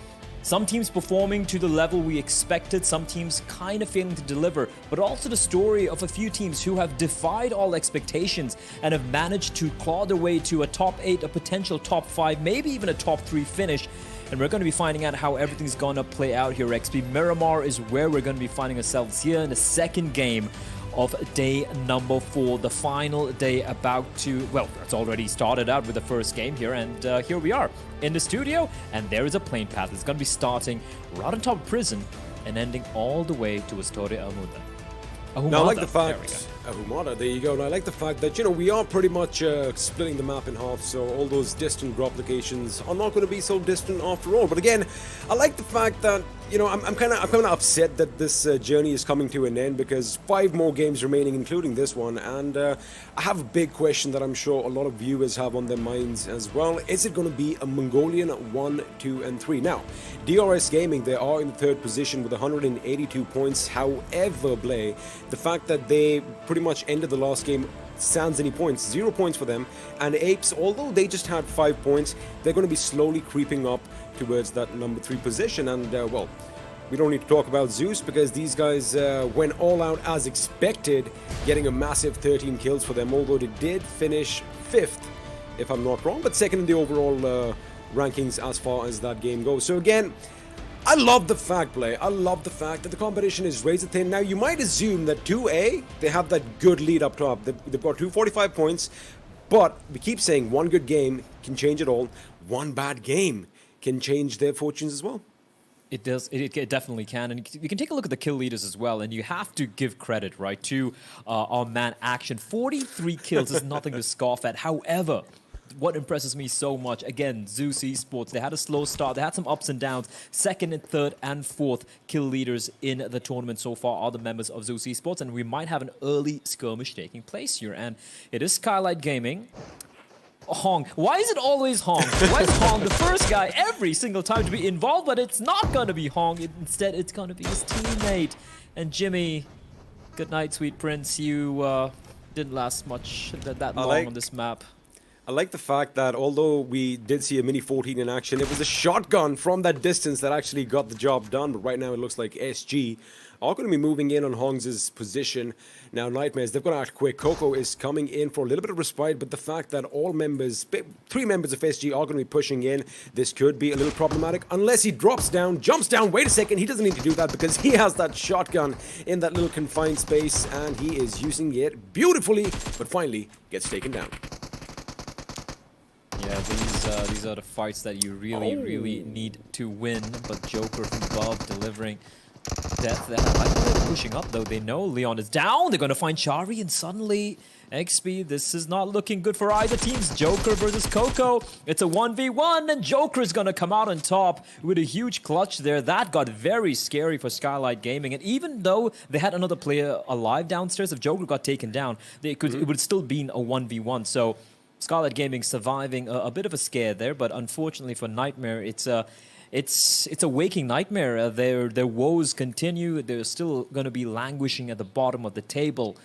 some teams performing to the level we expected, some teams kind of failing to deliver, but also the story of a few teams who have defied all expectations and have managed to claw their way to a top 8, a potential top 5, maybe even a top 3 finish. And we're going to be finding out how everything's going to play out here, XP. Miramar is where we're going to be finding ourselves here in the second game of day number 4, the final day about to, well, it's already started out with the first game here, and here we are in the studio, and there is a plane path. It's going to be starting right on top of prison and ending all the way to Astoria Ahumada. Now, I like the fact, Ahumada, there you go. And I like the fact that, you know, we are pretty much splitting the map in half, so all those distant drop locations are not going to be so distant after all. But again, I like the fact that, you know, I'm kind of upset that this journey is coming to an end, because 5 more games remaining, including this one, and I have a big question that I'm sure a lot of viewers have on their minds as well. Is it going to be a Mongolian 1, 2, and 3? Now, DRS Gaming, they are in the 3rd position with 182 points. However, Blay, the fact that they pretty much ended the last game sans any points, 0 points for them, and APES, although they just had 5 points, they're going to be slowly creeping up towards that number 3 position. And well, we don't need to talk about Zeus, because these guys went all out as expected, getting a massive 13 kills for them, although they did finish 5th, if I'm not wrong, but 2nd in the overall rankings as far as that game goes. So again, I love the fact, Blay, I love the fact that the competition is razor thin. Now, you might assume that 2A, they have that good lead up top. They've got 245 points, but we keep saying one good game can change it all. One bad game can change their fortunes as well. It does. It definitely can. And you can take a look at the kill leaders as well. And you have to give credit, right, to our man Action. 43 kills is nothing to scoff at. However, what impresses me so much, again, Zeus Esports, they had a slow start. They had some ups and downs. 2nd and 3rd and 4th kill leaders in the tournament so far are the members of Zeus Esports. And we might have an early skirmish taking place here. And it is Skylightz Gaming. Hong. Why is it always Hong? Why is Hong the first guy every single time to be involved? But it's not going to be Hong. Instead, it's going to be his teammate. And Jimmy, good night, sweet prince. You didn't last much that long on this map. I like the fact that although we did see a Mini 14 in action, it was a shotgun from that distance that actually got the job done. But right now it looks like SG are going to be moving in on Hong's position. Now, Nightmares, they've got to act quick. Coco is coming in for a little bit of respite, but the fact that all members, 3 members of SG are going to be pushing in, this could be a little problematic unless he drops down, jumps down. Wait a second, he doesn't need to do that because he has that shotgun in that little confined space, and he is using it beautifully, but finally gets taken down. Yeah, these are the fights that you really need to win. But Joker from above delivering death there. I like they're pushing up though. They know Leon is down. They're going to find Shari, and suddenly XP, this is not looking good for either teams. Joker versus Coco. It's a 1v1, and Joker is going to come out on top with a huge clutch there. That got very scary for Skylightz Gaming. And even though they had another player alive downstairs, if Joker got taken down, it would still been a 1v1. So Skylightz Gaming surviving a bit of a scare there, but unfortunately for Nightmare, it's a waking nightmare. Their woes continue. They're still going to be languishing at the bottom of the table.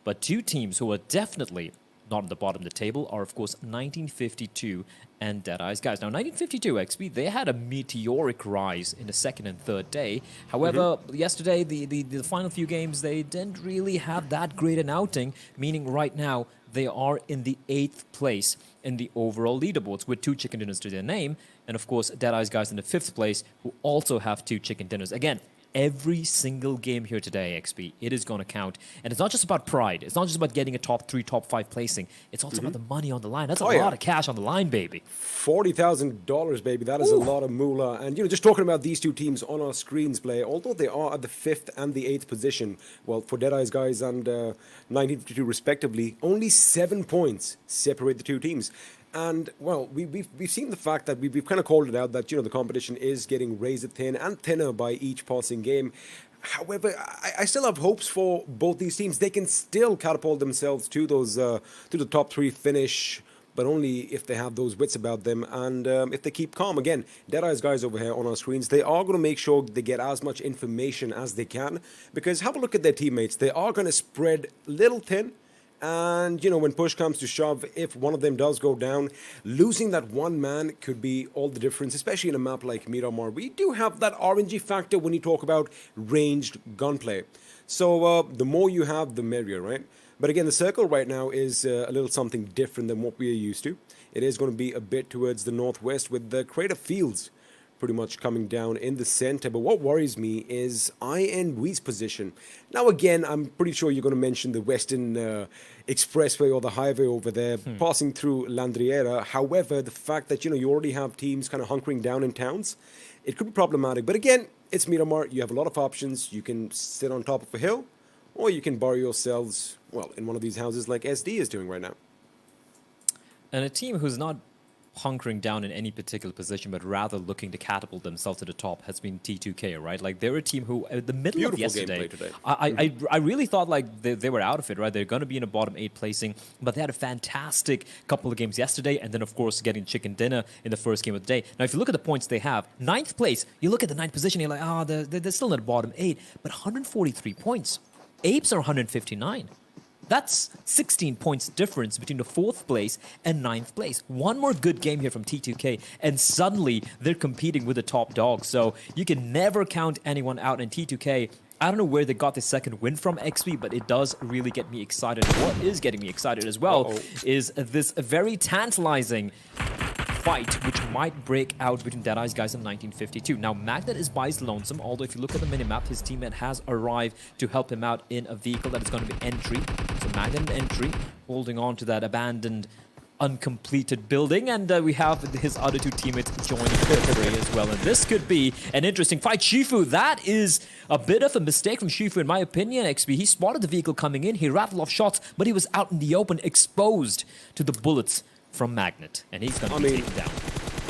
But 2 teams who are definitely not on the bottom of the table, are of course 1952 and Deadeye's guys. Now 1952 XP, they had a meteoric rise in the second and third day. However, yesterday, the final few games, they didn't really have that great an outing, meaning right now they are in the 8th place in the overall leaderboards with 2 chicken dinners to their name. And of course, Deadeye's guys in the 5th place who also have 2 chicken dinners. Again, every single game here today, XP, it is going to count. And it's not just about pride. It's not just about getting a top 3, top 5 placing. It's also about the money on the line. That's a lot of cash on the line, baby. $40,000, baby. That is a lot of moolah. And, just talking about these two teams on our screens, Blair, although they are at the 5th and the 8th position, well, for Deadeye's guys and 1952 respectively, only 7 points separate the two teams. And, well, we've seen the fact that we've kind of called it out that, the competition is getting razor thin and thinner by each passing game. However, I still have hopes for both these teams. They can still catapult themselves to those to the top 3 finish, but only if they have those wits about them and if they keep calm. Again, Deadeye's guys over here on our screens, they are going to make sure they get as much information as they can, because have a look at their teammates. They are going to spread little thin. And, when push comes to shove, if one of them does go down, losing that one man could be all the difference, especially in a map like Miramar. We do have that RNG factor when you talk about ranged gunplay. So the more you have, the merrier, right? But again, the circle right now is a little something different than what we are used to. It is going to be a bit towards the northwest with the Crater Fields pretty much coming down in the center. But what worries me is INVE's position. Now, again, I'm pretty sure you're going to mention the Western Expressway or the highway over there, passing through Landriera. However, the fact that, you already have teams kind of hunkering down in towns, it could be problematic. But again, it's Miramar. You have a lot of options. You can sit on top of a hill, or you can bury yourselves, well, in one of these houses like SD is doing right now. And a team who's not hunkering down in any particular position, but rather looking to catapult themselves to the top has been T2K, right? Like, they're a team who, at the middle of yesterday, I really thought like they were out of it, right? They're going to be in a bottom 8 placing, but they had a fantastic couple of games yesterday, and then, of course, getting chicken dinner in the first game of the day. Now, if you look at the points they have, 9th place, you look at the 9th position, you're like, they're still in the bottom 8, but 143 points. APES are 159. That's 16 points difference between the 4th place and 9th place. One more good game here from T2K, and suddenly they're competing with the top dog. So you can never count anyone out in T2K. I don't know where they got the second win from, XP, but it does really get me excited. What is getting me excited as well is this very tantalizing fight which might break out between Deadeye's guys in 1952. Now, Magnet is by his lonesome, although if you look at the minimap, his teammate has arrived to help him out in a vehicle that is going to be entry. So Magnet in entry, holding on to that abandoned, uncompleted building, and we have his other 2 teammates joining the fray as well. And this could be an interesting fight. Shifu, that is a bit of a mistake from Shifu, in my opinion, XP. He spotted the vehicle coming in, he rattled off shots, but he was out in the open, exposed to the bullets from Magnet, and he's going to be taken down.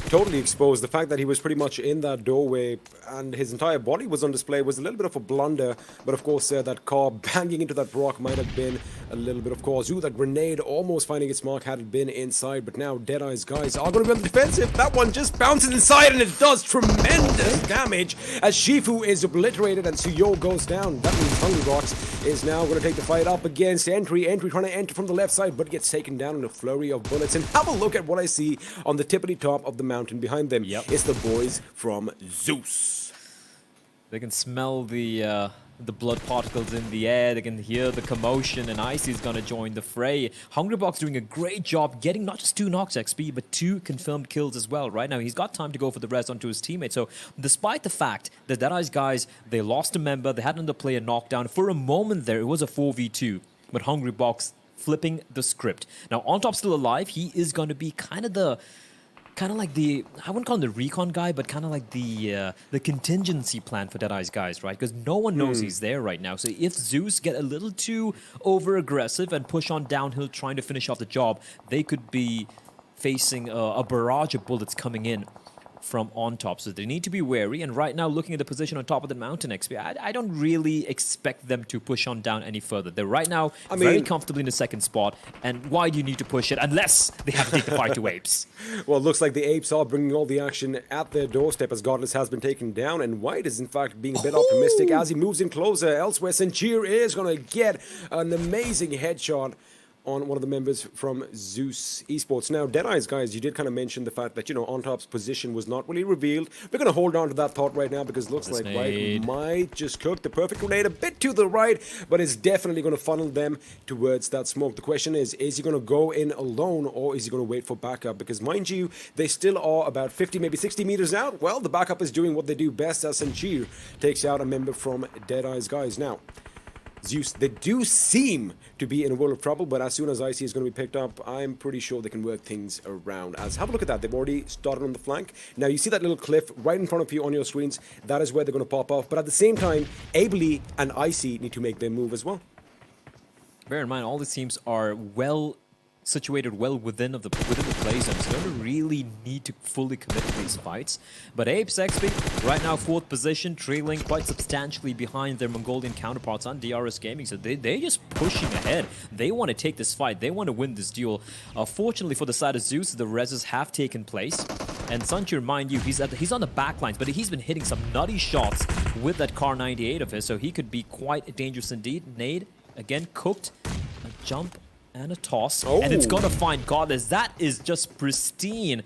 Totally exposed. The fact that he was pretty much in that doorway and his entire body was on display was a little bit of a blunder. But of course, that car banging into that rock might have been a little bit of cause. Ooh, that grenade almost finding its mark had it been inside. But now Deadeye's guys are going to be on the defensive. That one just bounces inside and it does tremendous damage as Shifu is obliterated and Suyo goes down. That means Hungry Rocks is now going to take the fight up against Entry. Entry trying to enter from the left side but gets taken down in a flurry of bullets. And have a look at what I see on the tippity top of the mountain behind them. It's the boys from Zeus. They can smell the blood particles in the air. They can hear the commotion, and Icy's going to join the fray. Hungrybox doing a great job getting not just 2 knocks XP, but 2 confirmed kills as well. Right now, he's got time to go for the rest onto his teammate. So, despite the fact that Deadeye's guys, they lost a member, they had another player knocked down. For a moment there, it was a 4v2, but Hungrybox flipping the script. Now, On Top still alive. He is going to be kind of like the, I wouldn't call him the recon guy, but kind of like the contingency plan for Deadeye's guys, right? Because no one knows he's there right now. So if Zeus get a little too over-aggressive and push on downhill trying to finish off the job, they could be facing a barrage of bullets coming in from On Top. So they need to be wary. And right now, looking at the position on top of the mountain, XP, I don't really expect them to push on down any further. They're right now very comfortably in the 2nd spot. And why do you need to push it unless they have to take the fight to Apes? Well, it looks like the Apes are bringing all the action at their doorstep as Godless has been taken down. And White is, in fact, being a bit optimistic as he moves in closer. Elsewhere, Senchir is going to get an amazing headshot on one of the members from Zeus Esports. Now, Deadeye's, guys, you did kind of mention the fact that, On Top's position was not really revealed. We're going to hold on to that thought right now because it looks like White might just cook the perfect grenade a bit to the right, but it's definitely going to funnel them towards that smoke. The question is he going to go in alone or is he going to wait for backup? Because, mind you, they still are about 50, maybe 60 meters out. Well, the backup is doing what they do best as Sanchir takes out a member from Deadeye's, guys. Now, Zeus, they do seem to be in a world of trouble, but as soon as IC is going to be picked up, I'm pretty sure they can work things around. As have a look at that. They've already started on the flank. Now, you see that little cliff right in front of you on your screens. That is where they're going to pop off. But at the same time, Ably and IC need to make their move as well. Bear in mind, all these teams are situated well within the play zone, so they don't really need to fully commit to these fights. But APES XP right now 4th position, trailing quite substantially behind their Mongolian counterparts on DRS Gaming, so they're just pushing ahead. They want to take this fight, they want to win this duel. Fortunately for the side of Zeus, the reses have taken place, and Sanchir, mind you, he's on the back lines, but he's been hitting some nutty shots with that Car 98 of his, so he could be quite dangerous indeed. Nade again cooked, a jump and a toss, and it's gonna find Godless. That is just pristine.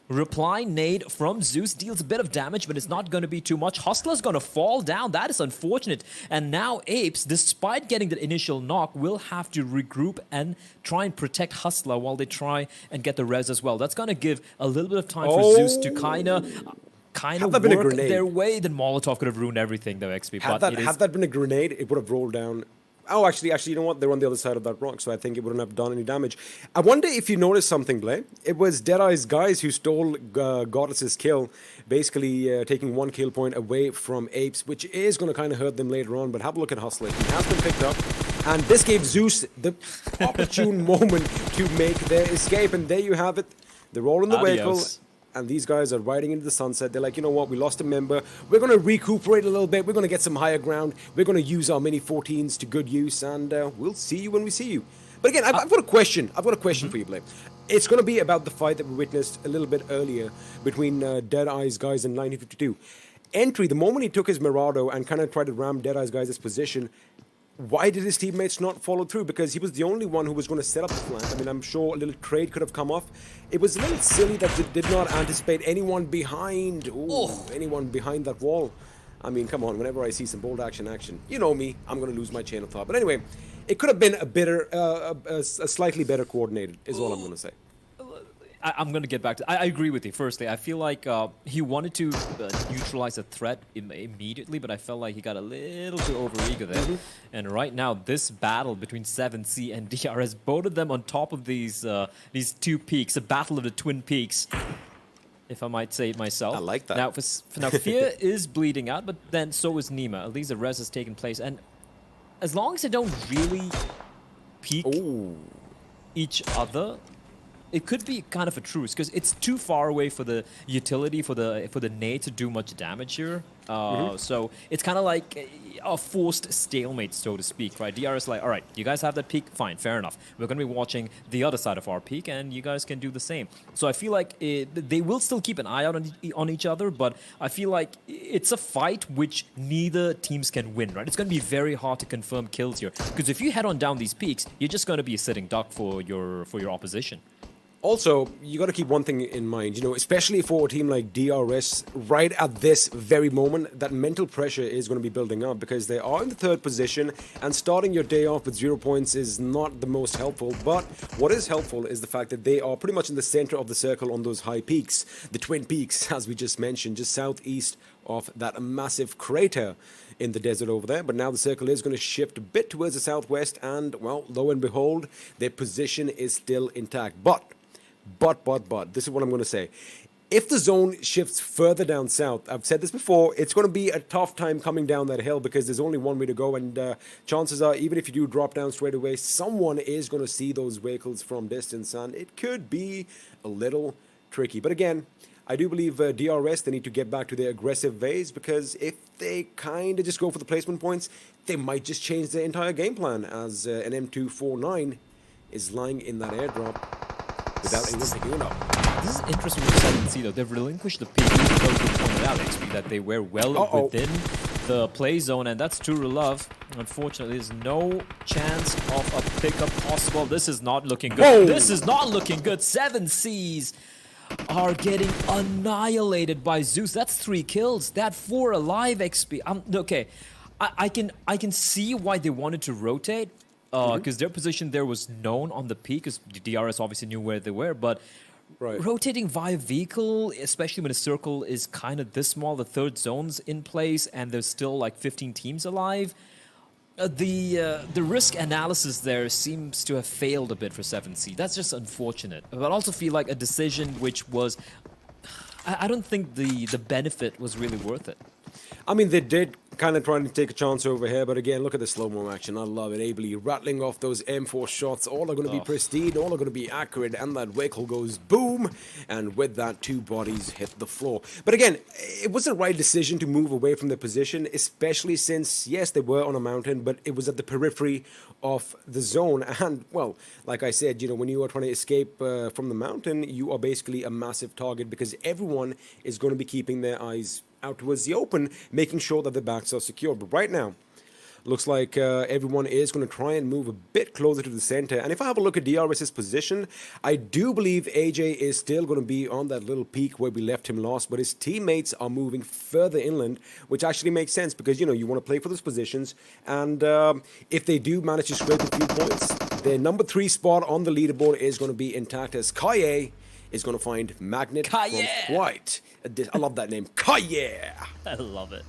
Reply nade from Zeus deals a bit of damage, but it's not going to be too much. Hustler's going to fall down. That is unfortunate. And now APES, despite getting the initial knock, will have to regroup and try and protect Hustler while they try and get the res as well. That's going to give a little bit of time for Zeus to kind of work their way. Then Molotov could have ruined everything, though, XP. Had that been a grenade, it would have rolled down. Oh, actually, you know what? They're on the other side of that rock, so I think it wouldn't have done any damage. I wonder if you noticed something, Blay. It was Deadeye's guys who stole Goddess's kill, basically taking 1 kill point away from APES, which is going to kind of hurt them later on. But have a look at Hustler. He has been picked up, and this gave Zeus the opportune moment to make their escape. And there you have it. They're all in the vehicle. And these guys are riding into the sunset. They're like, you know what, we lost a member. We're going to recuperate a little bit. We're going to get some higher ground. We're going to use our Mini 14s to good use. And we'll see you when we see you. But again, I've got a question. I've got a question for you, Blake. It's going to be about the fight that we witnessed a little bit earlier between Deadeye's guys and 1952. Entry, the moment he took his Mirado and kind of tried to ram Deadeye's guys' position, why did his teammates not follow through? Because he was the only one who was going to set up the flank. I mean, I'm sure a little trade could have come off. It was a little silly that they did not anticipate anyone behind. Anyone behind that wall. I mean, come on, whenever I see some bold action, you know me, I'm going to lose my chain of thought. But anyway, it could have been a slightly better coordinated, is all I'm going to say. I'm going to get back to... I agree with you. Firstly, I feel like he wanted to neutralize a threat immediately, but I felt like he got a little too overeager there. And right now, this battle between 7C and DRS, both of them on top of these 2 peaks, a battle of the twin peaks, if I might say it myself. I like that. Now Fear is bleeding out, but then so is Nima. At least the res has taken place. And as long as they don't really peek each other, it could be kind of a truce, because it's too far away for the utility for the nade to do much damage here. So it's kind of like a forced stalemate, so to speak, right? DRS like, all right, you guys have that peak, fine, fair enough. We're going to be watching the other side of our peak, and you guys can do the same. So I feel like they will still keep an eye out on each other, but I feel like it's a fight which neither teams can win, right? It's going to be very hard to confirm kills here, because if you head on down these peaks, you're just going to be a sitting duck for your opposition. Also, you got to keep one thing in mind, especially for a team like DRS, right at this very moment, that mental pressure is going to be building up because they are in the 3rd position, and starting your day off with 0 points is not the most helpful. But what is helpful is the fact that they are pretty much in the center of the circle on those high peaks, the twin peaks, as we just mentioned, just southeast of that massive crater in the desert over there. But now the circle is going to shift a bit towards the southwest, and, well, lo and behold, their position is still intact. But this is what I'm going to say. If the zone shifts further down south, I've said this before, it's going to be a tough time coming down that hill because there's only one way to go, and chances are, even if you do drop down straight away, someone is going to see those vehicles from distance, and it could be a little tricky. But again, I do believe DRS, they need to get back to their aggressive ways, because if they kind of just go for the placement points, they might just change their entire game plan, as an M249 is lying in that airdrop without anyone picking it up. This is interesting with 7C, though. They've relinquished the peak, because we pointed out, XP, that they were well within the play zone, and that's true love. Unfortunately, there's no chance of a pickup possible. This is not looking good. Whoa! This is not looking good. 7 Cs are getting annihilated by Zeus. That's 3 kills. That 4 alive XP. Okay, I can see why they wanted to rotate, because their position there was known on the peak, because DRS obviously knew where they were, but rotating via vehicle, especially when a circle is kind of this small, the third zone's in place, and there's still like 15 teams alive. The risk analysis there seems to have failed a bit for 7C. That's just unfortunate. But I also feel like a decision which was... I don't think the benefit was really worth it. I mean, they did kind of try to take a chance over here, but again, look at the slow-mo action. I love it. Ably rattling off those M4 shots. All are going to be pristine, all are going to be accurate, and that vehicle goes boom, and with that, 2 bodies hit the floor. But again, it was the right decision to move away from the position, especially since, yes, they were on a mountain, but it was at the periphery of the zone. And, well, like I said, you know, when you are trying to escape from the mountain, you are basically a massive target because everyone is going to be keeping their eyes out towards the open, making sure that the backs are secure. But right now, looks like everyone is going to try and move a bit closer to the center. And if I have a look at DRS's position, I do believe AJ is still going to be on that little peak where we left him last, but his teammates are moving further inland, which actually makes sense because, you know, you want to play for those positions. And if they do manage to scrape a few points, their number 3 spot on the leaderboard is going to be intact as Kaye is going to find Magnet from White. I love that name, Kaye. I love it.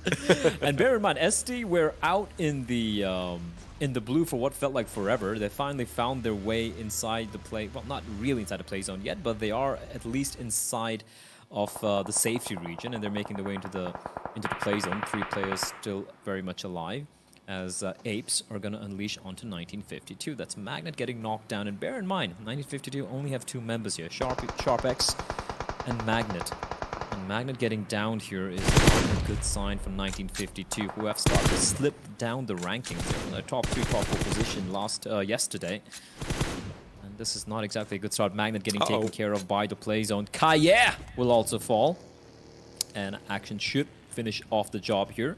And bear in mind, SD were out in the blue for what felt like forever. They finally found their way inside the play. Well, not really inside the play zone yet, but they are at least inside of the safety region, and they're making their way into the play zone. 3 players still very much alive, as APES are going to unleash onto 1952. That's Magnet getting knocked down. And bear in mind, 1952 only have 2 members here, Sharpex and Magnet. And Magnet getting down here is a good sign for 1952, who have started to slip down the rankings. They're in the top 3, top 4 position yesterday. And this is not exactly a good start. Magnet getting taken care of by the play zone. Kaye will also fall. And Action should finish off the job here.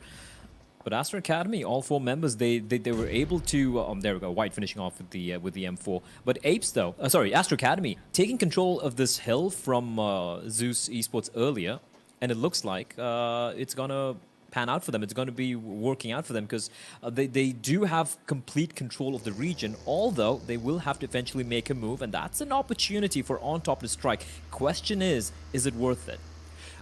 But Astra Academy, all 4 members, they were able to... there we go, White finishing off with the M4. But APES, though... sorry, Astra Academy, taking control of this hill from Zeus Esports earlier. And it looks like it's going to pan out for them. It's going to be working out for them because they do have complete control of the region, although they will have to eventually make a move. And that's an opportunity for On Top to strike. Question is it worth it?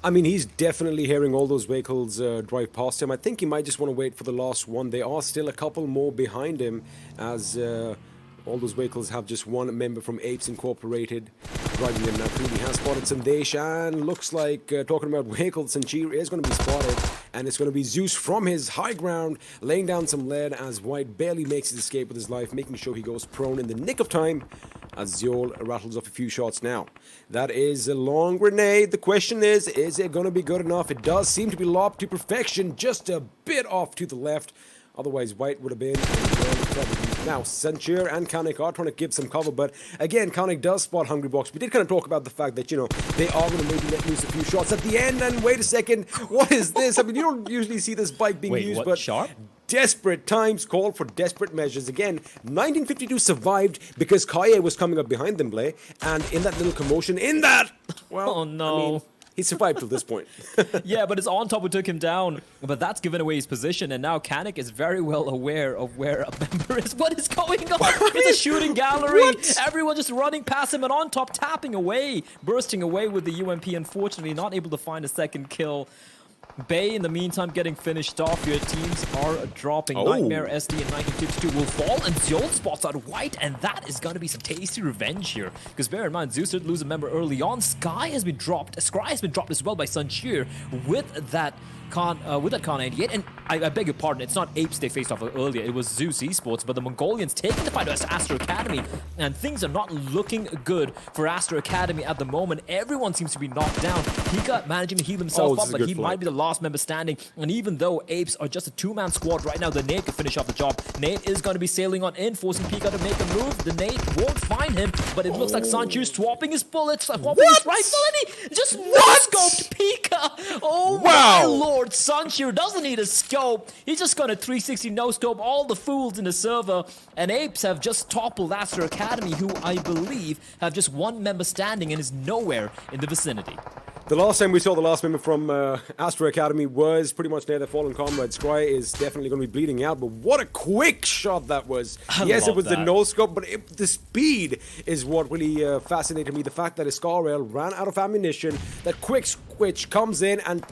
I mean, he's definitely hearing all those vehicles drive past him. I think he might just want to wait for the last one. There are still a couple more behind him as all those vehicles have just 1 member from APES Incorporated driving them now. He has spotted Sandesh, and looks like, talking about vehicles, Sanjir is going to be spotted, and it's going to be Zeus from his high ground laying down some lead as White barely makes his escape with his life, making sure he goes prone in the nick of time as Zeol rattles off a few shots now. That is a long grenade. The question is it going to be good enough? It does seem to be lobbed to perfection, just a bit off to the left. Otherwise, White would have been in trouble. Now, Sanchir and Kanik are trying to give some cover, but again, Kanik does spot Hungry Box. We did kind of talk about the fact that, you know, they are going to maybe let loose a few shots at the end, and wait a second, what is this? I mean, you don't usually see this bike being used, but... Sharp? Desperate times call for desperate measures. Again, 1952 survived because Kaye was coming up behind them, Blay, and in that little commotion, well, oh no. I mean, he survived till this point. Yeah, but it's On Top who took him down. But that's given away his position, and now Kanik is very well aware of where a member is. What is going on? It's a shooting gallery. What? Everyone just running past him, and On Top tapping away, bursting away with the UMP. Unfortunately, not able to find a second kill. Bay, in the meantime, getting finished off. Your teams are dropping. Nightmare SD in 1952 will fall, and Zeol spots out White, and that is going to be some tasty revenge here. Because bear in mind, Zeus did lose a member early on. Sky has been dropped. Scry has been dropped as well by Suncheer with that Khan 88. And I beg your pardon, it's not APES they faced off earlier. It was Zeus Esports, but the Mongolians taking the fight to Astra Academy, and things are not looking good for Astra Academy at the moment. Everyone seems to be knocked down. Hika managing to heal himself up, but he might be the last member standing. And even though Apes are just a two-man squad right now, the nade could finish off the job. Nade is going to be sailing on in, forcing Pika to make a move. The nade won't find him, but it looks like Sanchu swapping his bullets, swapping his rifle, and he just no-scoped Pika. Oh my lord, Sanchu doesn't need a scope. He's just going to 360 no-scope all the fools in the server. And Apes have just toppled Astra Academy, who I believe have just one member standing and is nowhere in the vicinity. The last time we saw the last member from Astra Academy was pretty much near their fallen comrade. Scry is definitely going to be bleeding out, but what a quick shot that was. Yes, it was the no-scope, but the speed is what really fascinated me. The fact that Escarrail ran out of ammunition, that quick switch comes in and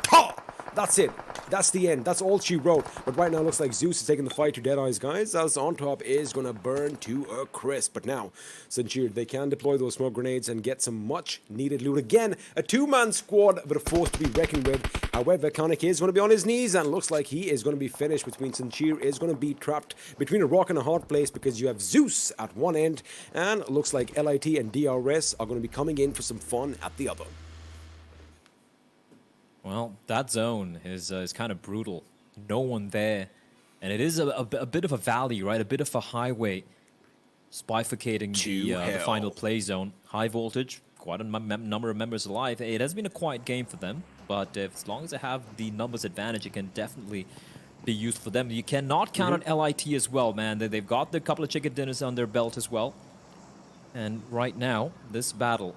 that's it. That's the end. That's all she wrote. But right now it looks like Zeus is taking the fight to Deadeye's guys, as on top is going to burn to a crisp. But now, Sanchir, they can deploy those smoke grenades and get some much needed loot. Again, a two-man squad, but a force to be reckoned with. However, Kanik is going to be on his knees, and looks like he is going to be finished. Sanchir is going to be trapped between a rock and a hard place, because you have Zeus at one end, and looks like LIT and DRS are going to be coming in for some fun at the other. Well, that zone is kind of brutal. No one there. And it is a bit of a valley, right? A bit of a highway. Bifurcating the final play zone. High voltage, quite a number of members alive. It has been a quiet game for them. But as long as they have the numbers advantage, it can definitely be used for them. You cannot count on LIT as well, man. They've got a couple of chicken dinners on their belt as well. And right now, this battle.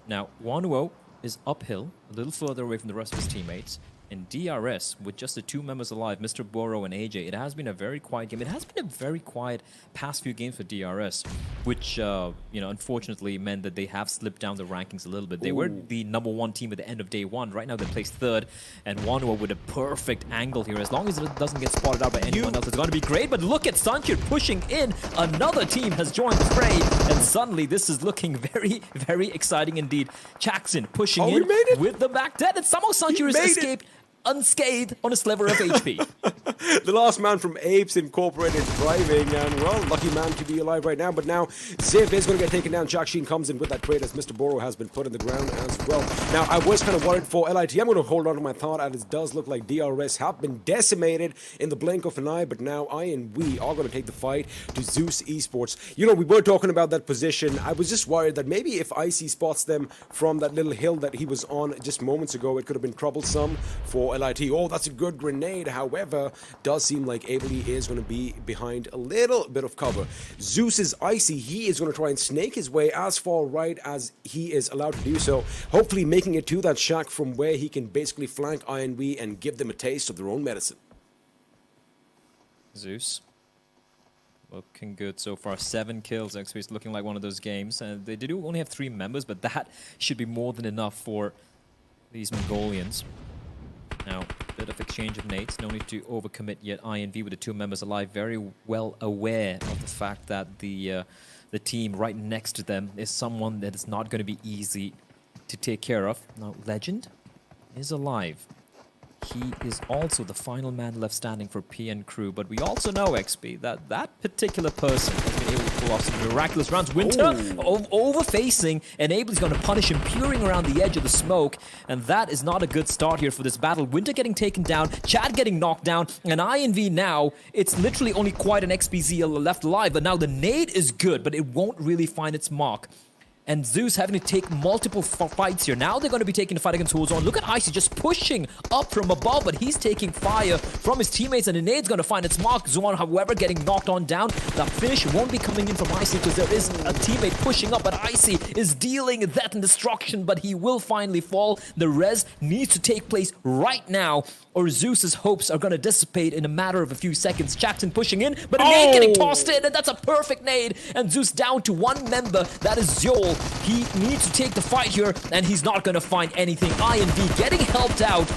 Now, Wanuo is uphill, a little further away from the rest of his teammates. In DRS, with just the two members alive, Mr. Boro and AJ, it has been a very quiet game. It has been a very quiet past few games for DRS, which, unfortunately meant that they have slipped down the rankings a little bit. They were the #1 team at the end of day one. Right now, they placed third, and Wanua with a perfect angle here. As long as it doesn't get spotted out by anyone else, it's going to be great. But look at Sanchir pushing in. Another team has joined the fray, and suddenly this is looking very, very exciting indeed. Jackson pushing in with the back dead, and somehow Sanchir has escaped unscathed on a sliver of HP. The last man from Apes Incorporated driving, and well, lucky man to be alive right now. But now Ziv is going to get taken down. Jack Sheen comes in with that trade as Mr. Boro has been put in the ground as well. Now, I was kind of worried for LIT. I'm going to hold on to my thought, as it does look like DRS have been decimated in the blink of an eye. But now we are going to take the fight to Zeus Esports. You know, we were talking about that position. I was just worried that maybe if Icy spots them from that little hill that he was on just moments ago, it could have been troublesome for LIT. Oh, that's a good grenade. However, does seem like Abely is going to be behind a little bit of cover. Zeus is Icy. He is going to try and snake his way as far right as he is allowed to do so. Hopefully making it to that shack from where he can basically flank INV and give them a taste of their own medicine. Zeus looking good so far. 7 kills. Actually, it's looking like one of those games. And they do only have 3 members, but that should be more than enough for these Mongolians. Now, a bit of exchange of nades. No need to overcommit yet. INV with the 2 members alive, very well aware of the fact that the team right next to them is someone that is not going to be easy to take care of. Now, Legend is alive. He is also the final man left standing for PN Crew, but we also know, XP, that that particular person has been able to pull off some miraculous rounds. Winter over-facing, and Abel's going to punish him, peering around the edge of the smoke, and that is not a good start here for this battle. Winter getting taken down, Chad getting knocked down, and INV now, it's literally only quite an XPZ left alive, but now the nade is good, but it won't really find its mark. And Zeus having to take multiple fights here. Now they're going to be taking the fight against Warzone. Look at Icy just pushing up from above, but he's taking fire from his teammates, and the nade's going to find its mark. Zuan, however, getting knocked on down. The finish won't be coming in from Icy because there is a teammate pushing up, but Icy is dealing death and destruction, but he will finally fall. The res needs to take place right now, or Zeus's hopes are going to dissipate in a matter of a few seconds. Jackson pushing in, but a nade getting tossed in, and that's a perfect nade. And Zeus down to 1 member. That is Zol. He needs to take the fight here, and he's not going to find anything. INV getting helped out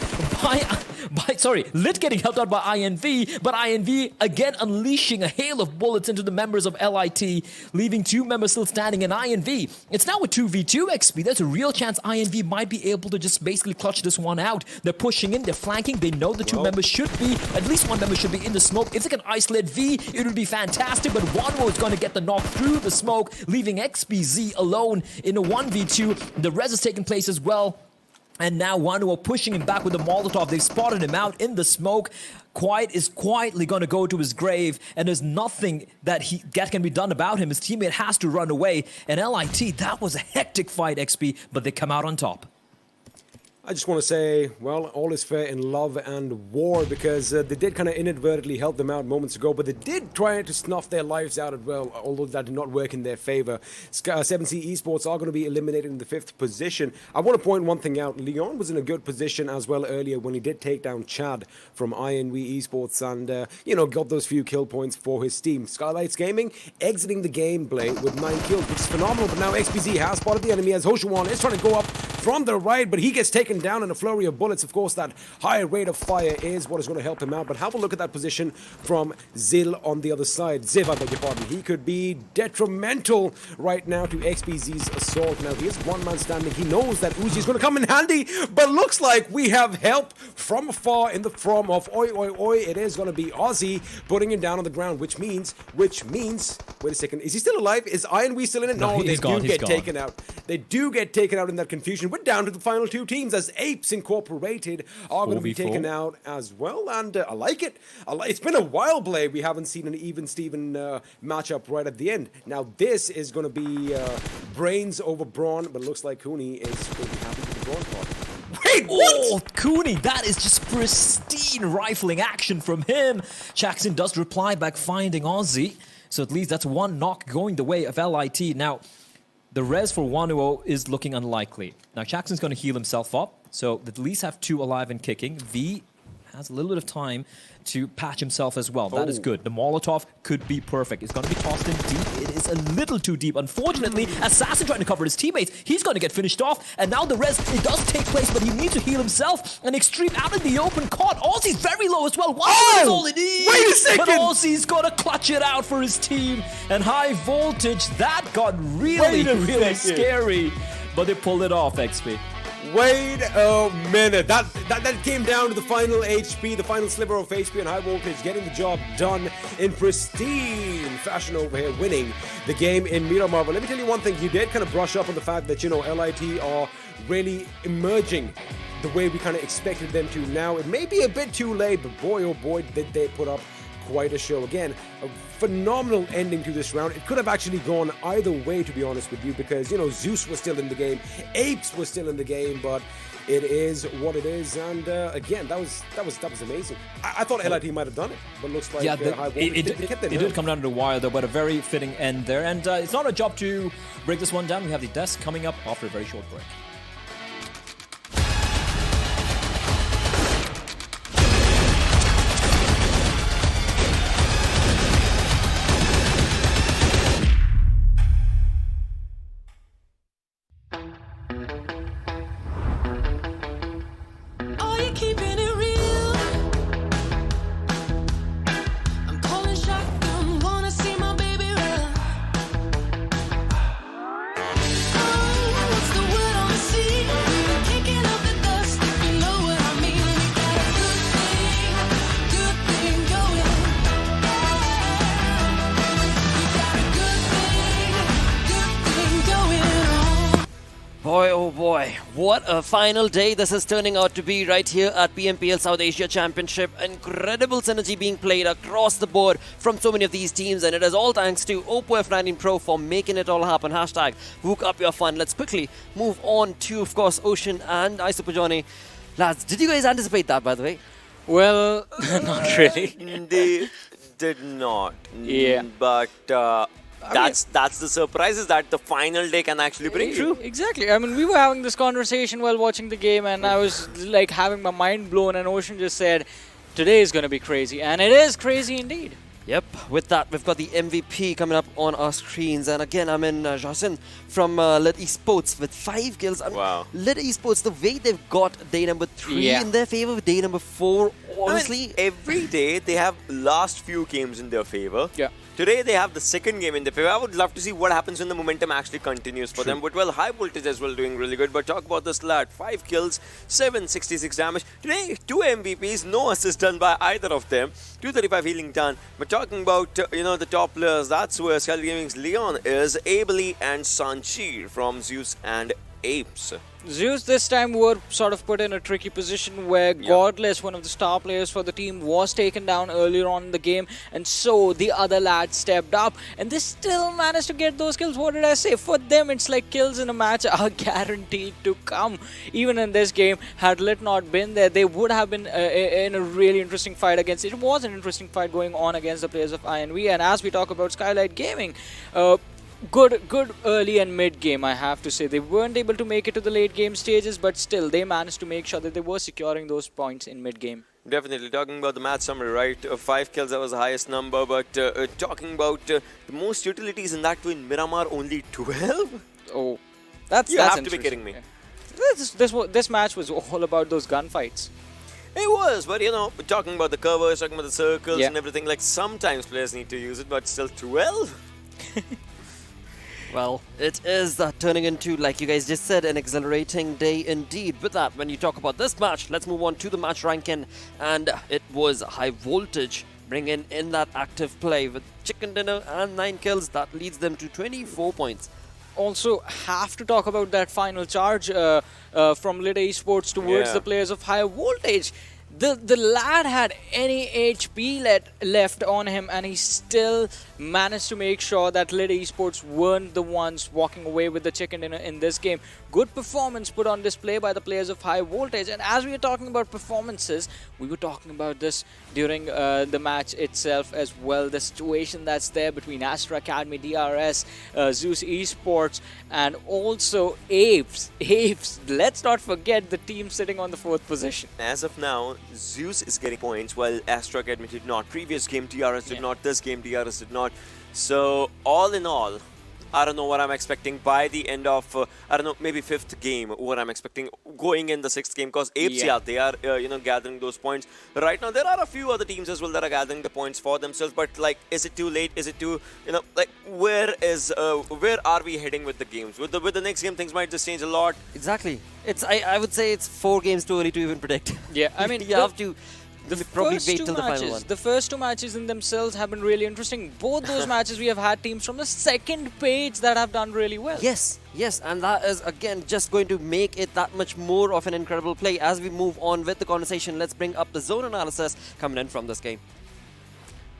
Lit getting helped out by INV, but INV again unleashing a hail of bullets into the members of LIT, leaving 2 members still standing in INV. It's now a 2v2 XP. There's a real chance INV might be able to just basically clutch this one out. They're pushing in, they're flanking, they know the 2 members should be, at least 1 member should be in the smoke. If they can isolate V, it would be fantastic, but Wanwo is going to get the knock through the smoke, leaving XPZ alone in a 1v2. The res is taking place as well. And now OneWo pushing him back with the Molotov. They've spotted him out in the smoke. Quiet is quietly going to go to his grave, and there's nothing that can be done about him. His teammate has to run away. And LIT, that was a hectic fight, XP, but they come out on top. I just want to say, well, all is fair in love and war, because they did kind of inadvertently help them out moments ago, but they did try to snuff their lives out as well, although that did not work in their favor. 7C Esports are going to be eliminated in the 5th position. I want to point one thing out. Leon was in a good position as well earlier when he did take down Chad from INVEsports and, got those few kill points for his team. Skylightz Gaming exiting the gameplay with 9 kills, which is phenomenal, but now XPZ has spotted the enemy as Hoshuan is trying to go up from the right, but he gets taken down in a flurry of bullets. Of course, that higher rate of fire is what is going to help him out. But have a look at that position from Zil on the other side. Ziv, I beg your pardon. He could be detrimental right now to XPZ's assault. Now, he is one man standing. He knows that Uzi is going to come in handy, but looks like we have help from afar in the form of Oi Oi Oi. It is going to be Aussie putting him down on the ground, which means, wait a second, is he still alive? Is INV still in it? No, they do get taken out. They do get taken out in that confusion. We're down to the final 2 teams as APES Incorporated are going to be taken out as well, and I like it. It's been a while, Blade. We haven't seen an even-Steven matchup right at the end. Now, this is going to be brains over brawn, but it looks like Cooney is going to be happy with the brawn part. Wait, what? Oh, Cooney, that is just pristine rifling action from him. Jackson does reply back, finding Aussie. So at least that's 1 knock going the way of LIT. Now, the res for OneWo is looking unlikely. Now, Jackson's going to heal himself up, so they at least have 2 alive and kicking. V has a little bit of time to patch himself as well. That is good. The Molotov could be perfect. It's going to be tossed in deep. It is a little too deep. Unfortunately, Assassin trying to cover his teammates. He's going to get finished off. And now the res, it does take place, but he needs to heal himself. And Extreme out in the open caught. Aussie's very low as well. Is all it is. Wait a second! But Aussie's going to clutch it out for his team. And High Voltage, that got really scary. But they pulled it off, XP. Wait a minute. That came down to the final HP, the final sliver of HP, and High Voltage getting the job done in pristine fashion over here, winning the game in Miramar. But let me tell you one thing. You did kind of brush up on the fact that, LIT are really emerging the way we kind of expected them to. Now, it may be a bit too late, but boy, oh boy, did they put up quite a show. Again, a phenomenal ending to this round. It could have actually gone either way, to be honest with you, because, Zeus was still in the game, Apes was still in the game, but it is what it is. And again, that was amazing. I thought LIT might have done it, but looks like it did come down to the wire, though, but a very fitting end there. And it's not a job to break this one down. We have the desk coming up after a very short break. Are you keeping it real? I'm calling shotgun, wanna see my baby run. Oh, what's the word on the sea? Kicking up the dust, if you know what I mean. We got a good thing going. We got a good thing going on. Boy, oh boy, what a final day this is turning out to be right here at PMPL South Asia Championship. Incredible synergy being played across the board from so many of these teams, and it is all thanks to OPPO F19 Pro for making it all happen. Hashtag Wook up your fun. Let's quickly move on to, of course, Ocean and Super Johnny. Lads, did you guys anticipate that, by the way? Well, not really. They did not. Yeah. But that's the surprise, is that the final day can actually bring you. Exactly. I mean, we were having this conversation while watching the game, and I was like having my mind blown, and Ocean just said, today is going to be crazy. And it is crazy indeed. Yep, with that, we've got the MVP coming up on our screens. And again, I'm in Jason from Lit Esports with 5 kills. Wow. Lit Esports, the way they've got day number 3 in their favor with day number 4, honestly. Every day they have last few games in their favor. Yeah. Today they have the second game in their favor. I would love to see what happens when the momentum actually continues for them. But well, High Voltage as well doing really good. But talk about this lad. 5 kills, 766 damage. Today, 2 MVPs, no assist done by either of them. 235 healing done. But talking about, the top players, that's where Skylightz Gaming's Leon is. Abely and Sanchir from Zeus and APES. Zeus this time were sort of put in a tricky position where Godless, one of the star players for the team, was taken down earlier on in the game, and so the other lad stepped up and they still managed to get those kills. What did I say? For them, it's like kills in a match are guaranteed to come. Even in this game, had Lit not been there, they would have been in a really interesting fight against it. It was an interesting fight going on against the players of INV, and as we talk about Skylightz Gaming, good early and mid game, I have to say. They weren't able to make it to the late game stages, but still they managed to make sure that they were securing those points in mid game. Definitely. Talking about the match summary, right? 5 kills, that was the highest number, but talking about the most utilities in that too in Miramar, only 12? Oh, that's You have to be interesting. kidding me. Yeah. This match was all about those gunfights. It was, but you know, talking about the covers, talking about the circles Yeah. and everything, like sometimes players need to use it, but still 12? Well, it is turning into, like you guys just said, an exhilarating day indeed. With that, when you talk about this match, let's move on to the match ranking. And it was High Voltage bringing in that active play with chicken dinner and 9 kills. That leads them to 24 points. Also, have to talk about that final charge from DEADEYES towards the players of High Voltage. The lad had any HP left on him, and he still managed to make sure that DEADEYES weren't the ones walking away with the chicken dinner in this game. Good performance put on display by the players of High Voltage. And as we are talking about performances, we were talking about this during the match itself as well. The situation that's there between Astra Academy, DRS, Zeus Esports, and also APES. APES, let's not forget the team sitting on the 4th position. As of now, Zeus is getting points while Astra Academy did not. Previous game DRS did not, this game DRS did not. So all in all, I don't know what I'm expecting by the end of, I don't know, maybe 5th game, what I'm expecting going in the 6th game, because APES, they are, you know, gathering those points. Right now, there are a few other teams as well that are gathering the points for themselves, but like, is it too late? Is it too, you know, like, where are we heading with the games? With the next game, things might just change a lot. Exactly. I would say it's 4 games too early to even predict. Yeah, I mean, you have to probably wait till the final one. The first 2 matches in themselves have been really interesting. Both those matches we have had teams from the 2nd page that have done really well. Yes, and that is again just going to make it that much more of an incredible play. As we move on with the conversation, let's bring up the zone analysis coming in from this game.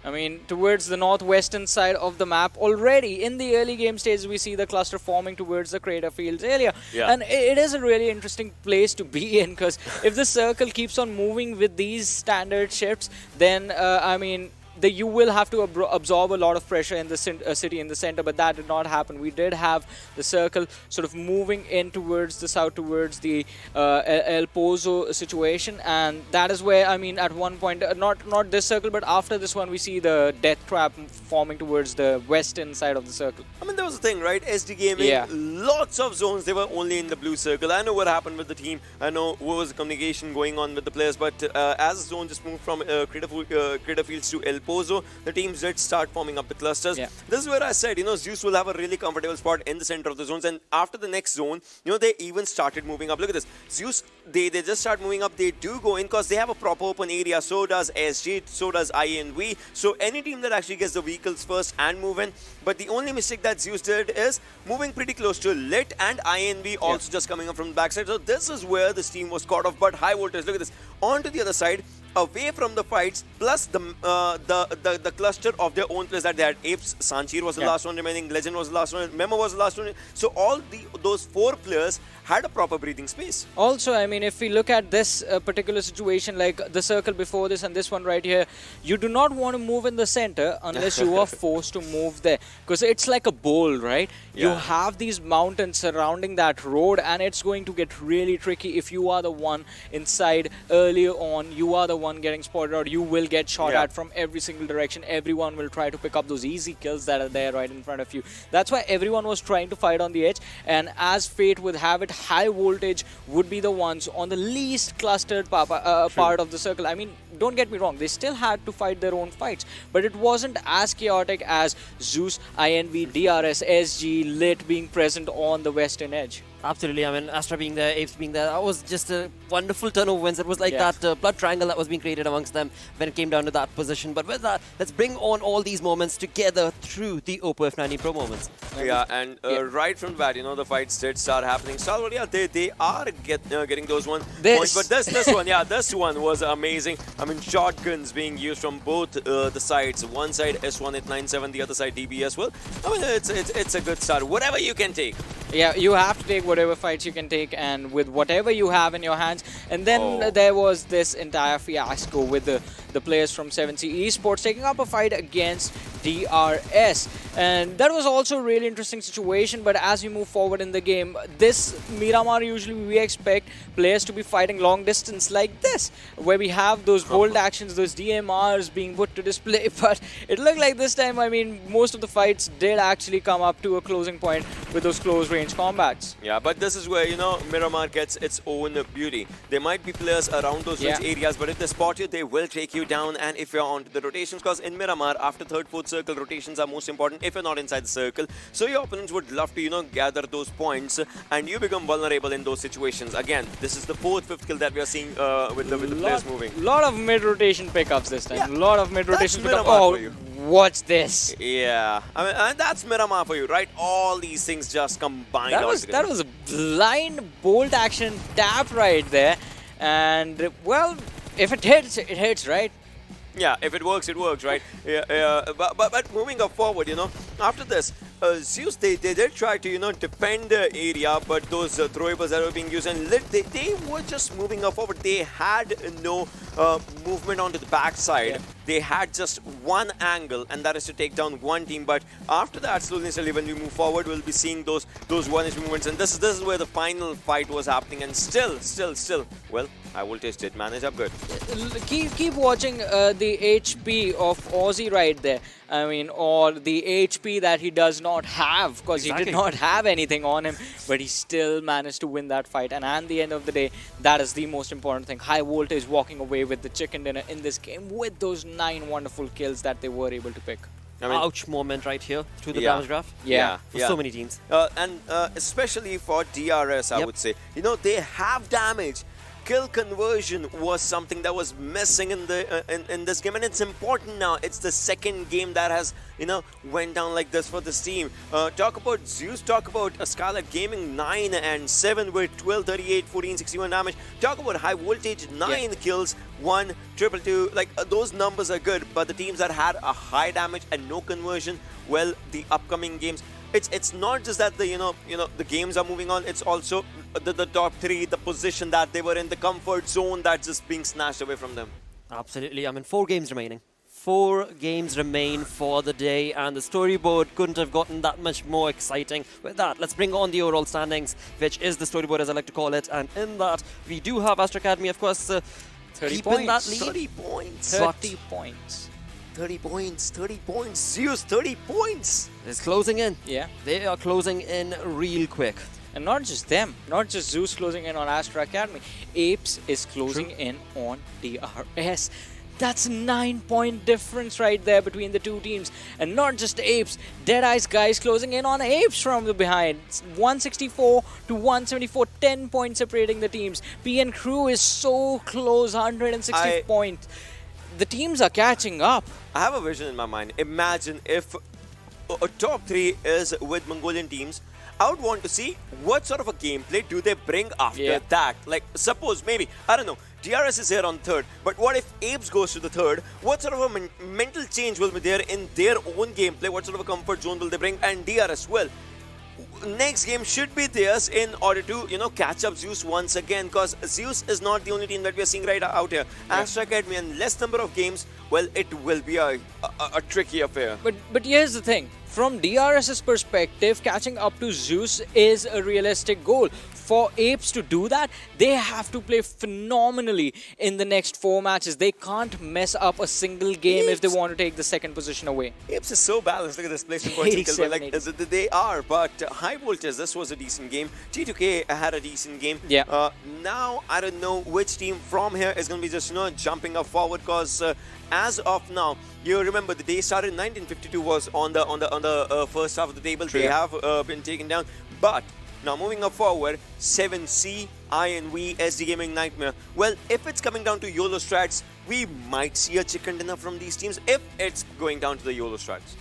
I mean, towards the northwestern side of the map, already in the early game stages, we see the cluster forming towards the crater fields area. Yeah. And it is a really interesting place to be in, because if the circle keeps on moving with these standard shifts, then, I mean, you will have to absorb a lot of pressure in the city in the center, but that did not happen. We did have the circle sort of moving in towards the south, towards the El Pozo situation, and that is where, I mean, at one point, not this circle, but after this one, we see the death trap forming towards the western side of the circle. I mean, there was a thing, right? SDGaming, lots of zones, they were only in the blue circle. I know what happened with the team. I know what was the communication going on with the players, but as the zone just moved from Crater Fields to El Pozo, the teams did start forming up the clusters. This is where I said, you know, Zeus will have a really comfortable spot in the center of the zones, and after the next zone, you know, they even started moving up. Look at this. Zeus, they just start moving up. They do go in because they have a proper open area. So does SG, so does INV. So any team that actually gets the vehicles first and move in. But the only mistake that Zeus did is moving pretty close to Lit and INV also just coming up from the backside. So this is where this team was caught off. But High Voltage, look at this. On to the other side, away from the fights, plus the cluster of their own players that they had. APES, Sanchir was the last one remaining, Legend was the last one, Memo was the last one. So all those 4 players had a proper breathing space. Also, I mean, if we look at this particular situation, like the circle before this and this one right here, you do not want to move in the center unless you are forced to move there, because it's like a bowl, right? You have these mountains surrounding that road, and it's going to get really tricky if you are the one inside earlier on. You are the one getting spotted out. You will get shot at from every single direction. Everyone will try to pick up those easy kills that are there right in front of you. That's why everyone was trying to fight on the edge, and as fate would have it, High Voltage would be the ones on the least clustered part of the circle. I mean, don't get me wrong, they still had to fight their own fights, but it wasn't as chaotic as Zeus, INV, DRS, SG, Lit being present on the western edge. Absolutely. I mean, Astra being there, Apes being there, that was just a wonderful turnover wins. It was like that blood triangle that was being created amongst them when it came down to that position. But with that, let's bring on all these moments together through the OPPO F90 Pro moments. Yeah, and right from that, the fights did start happening. Stalwart, they are getting those points. But this one was amazing. I mean, shotguns being used from both the sides. One side S1897, the other side DB as well. I mean, it's a good start. Whatever you can take. Yeah, you have to take whatever fights you can take, and with whatever you have in your hands. And then there was this entire fiasco with the players from 7C Esports taking up a fight against DRS. And that was also a really interesting situation, but as we move forward in the game, this Miramar, usually we expect players to be fighting long distance like this, where we have those bold actions, those DMRs being put to display. But it looked like this time, I mean, most of the fights did actually come up to a closing point with those close range combats. Yeah, but this is where, Miramar gets its own beauty. There might be players around those rich areas, but if they spot you, they will take you down. And if you're onto the rotations, because in Miramar, after third, fourth circle, rotations are most important if you're not inside the circle. So your opponents would love to, gather those points, and you become vulnerable in those situations. Again, this is the fourth, fifth kill that we are seeing with the players moving. Lot of mid-rotation pickups this time. Yeah, lot of mid-rotation pickups. For you. What's this? Yeah, I mean, and that's Miramar for you, right? All these things just combined. That was a blind bolt action tap right there, and well, if it hits, right? Yeah, if it works, right? But moving up forward, after this, Zeus, they did try to, defend the area, but those throwables that were being used, and they were just moving up forward. They had no movement onto the backside. They had just one angle, and that is to take down one team. But after that, slowly and steadily, when we move forward, we'll be seeing those one-inch movements, and this is where the final fight was happening. And still, well, HIGHVOLTAGE did manage up good. Keep watching the HP of Aussie right there. I mean, or the HP that he does not have, because he did not have anything on him, but he still managed to win that fight. And at the end of the day, that is the most important thing. HIGHVOLTAGE walking away with the chicken dinner in this game with those 9 wonderful kills that they were able to pick. I mean, ouch moment right here through the damage graph. For so many teams. And especially for DRS, I would say. They have damage. Kill conversion was something that was missing in this game, and it's important now. It's the second game that has went down like this for this team. Talk about Zeus, talk about Skylightz Gaming 9 and 7 with 12, 38, 14, 61 damage. Talk about HIGHVOLTAGE 9 kills, 1, 222. Like those numbers are good, but the teams that had a high damage and no conversion, well, the upcoming games. It's not just that the games are moving on. It's also the top 3, the position that they were in, the comfort zone that's just being snatched away from them. Absolutely. I mean, 4 games remaining. 4 games remain for the day, and the storyboard couldn't have gotten that much more exciting. With that, let's bring on the overall standings, which is the storyboard as I like to call it. And in that, we do have Astra Academy, of course, 30 keeping points. that lead. 30 points. 30 points. 30 points, 30 points. Zeus, 30 points. It's closing in. Yeah. They are closing in real quick. And not just them, not just Zeus closing in on Astra Academy. APES is closing in on DRS. That's a 9-point difference right there between the two teams. And not just APES, DEADEYES guys closing in on APES from the behind. It's 164 to 174, 10 points separating the teams. PN Crew is so close, 160 points. The teams are catching up. I have a vision in my mind. Imagine if a top 3 is with Mongolian teams. I would want to see what sort of a gameplay do they bring after that. Like, suppose, maybe, I don't know, DRS is here on third, but what if APES goes to the third? What sort of a mental change will be there in their own gameplay? What sort of a comfort zone will they bring? And DRS, well, next game should be theirs in order to, catch up Zeus once again, because Zeus is not the only team that we are seeing right out here. Astra Academy, and less number of games, well, it will be a tricky affair. But here's the thing. From DRS's perspective, catching up to Zeus is a realistic goal. For APES to do that, they have to play phenomenally in the next 4 matches. They can't mess up a single game if they want to take the second position away. APES is so balanced. Look at this placement points. Like, they are, but HIGHVOLTAGE, this was a decent game. T2K had a decent game. Yeah. Now, I don't know which team from here is going to be just, jumping up forward, because as of now, you remember the day started 1952 was on the first half of the table. They have been taken down, but Now moving up forward, 7C, INV, SDGaming, Nightmare. Well, if it's coming down to YOLO strats, we might see a chicken dinner from these teams if it's going down to the YOLO strats.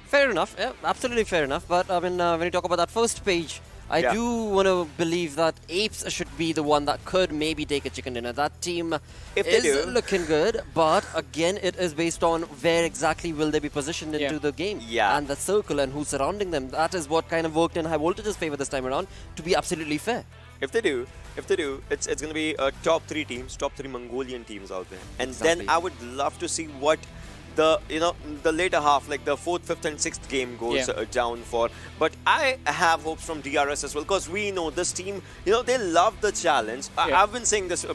Fair enough, yeah, absolutely fair enough. But I mean, when you talk about that first page, I do want to believe that APES should be the one that could maybe take a chicken dinner. That team is looking good, but again, it is based on where exactly will they be positioned into the game. And the circle and who's surrounding them. That is what kind of worked in High Voltage's favor this time around, to be absolutely fair. If they do, it's going to be top 3 teams, top 3 Mongolian teams out there. And then I would love to see what the later half, like the 4th, 5th and 6th game goes down for. But I have hopes from DRS as well, because we know this team, they love the challenge. I've been saying this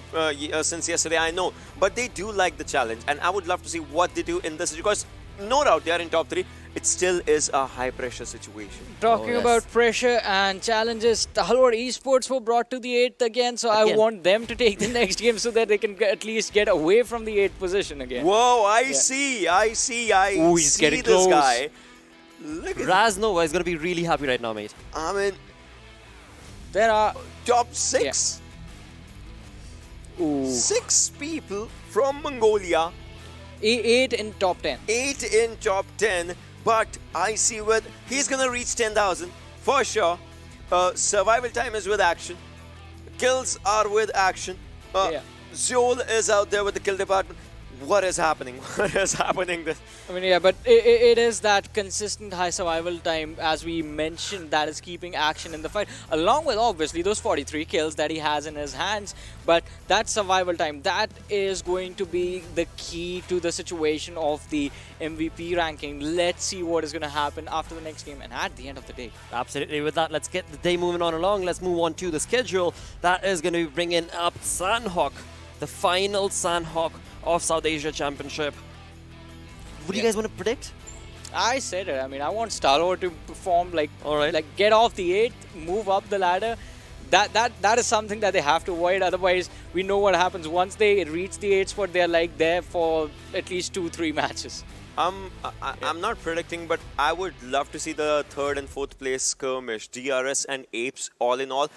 since yesterday, I know, but they do like the challenge, and I would love to see what they do in this, because no doubt they are in top 3. It still is a high pressure situation. Talking about pressure and challenges, Stalwart Esports were brought to the 8th again, so I want them to take the next game so that they can at least get away from the 8th position again. Whoa, I see He's getting this close. guy. Look at Raznova is going to be really happy right now, mate. I mean, there are top 6. 6 people from Mongolia. 8 in top 10. 8 in top 10. But I see he's gonna reach 10,000 for sure. Survival time is with action. Kills are with action. Zol is out there with the kill department. What is happening? What is happening? I mean, but it is that consistent high survival time, as we mentioned, that is keeping action in the fight, along with obviously those 43 kills that he has in his hands. But that survival time, that is going to be the key to the situation of the MVP ranking. Let's see what is going to happen after the next game and at the end of the day. Absolutely. With that, let's get the day moving on along. Let's move on to the schedule. That is going to be bringing up Sanhok, the final Sanhok of South Asia Championship. What do you guys want to predict? I said it. I mean, I want Stalwart to perform like get off the 8th, move up the ladder. That is something that they have to avoid. Otherwise, we know what happens once they reach the 8th spot. They're like there for at least 2-3 matches. I'm not predicting, but I would love to see the 3rd and 4th place skirmish, DRS and APES, all in all.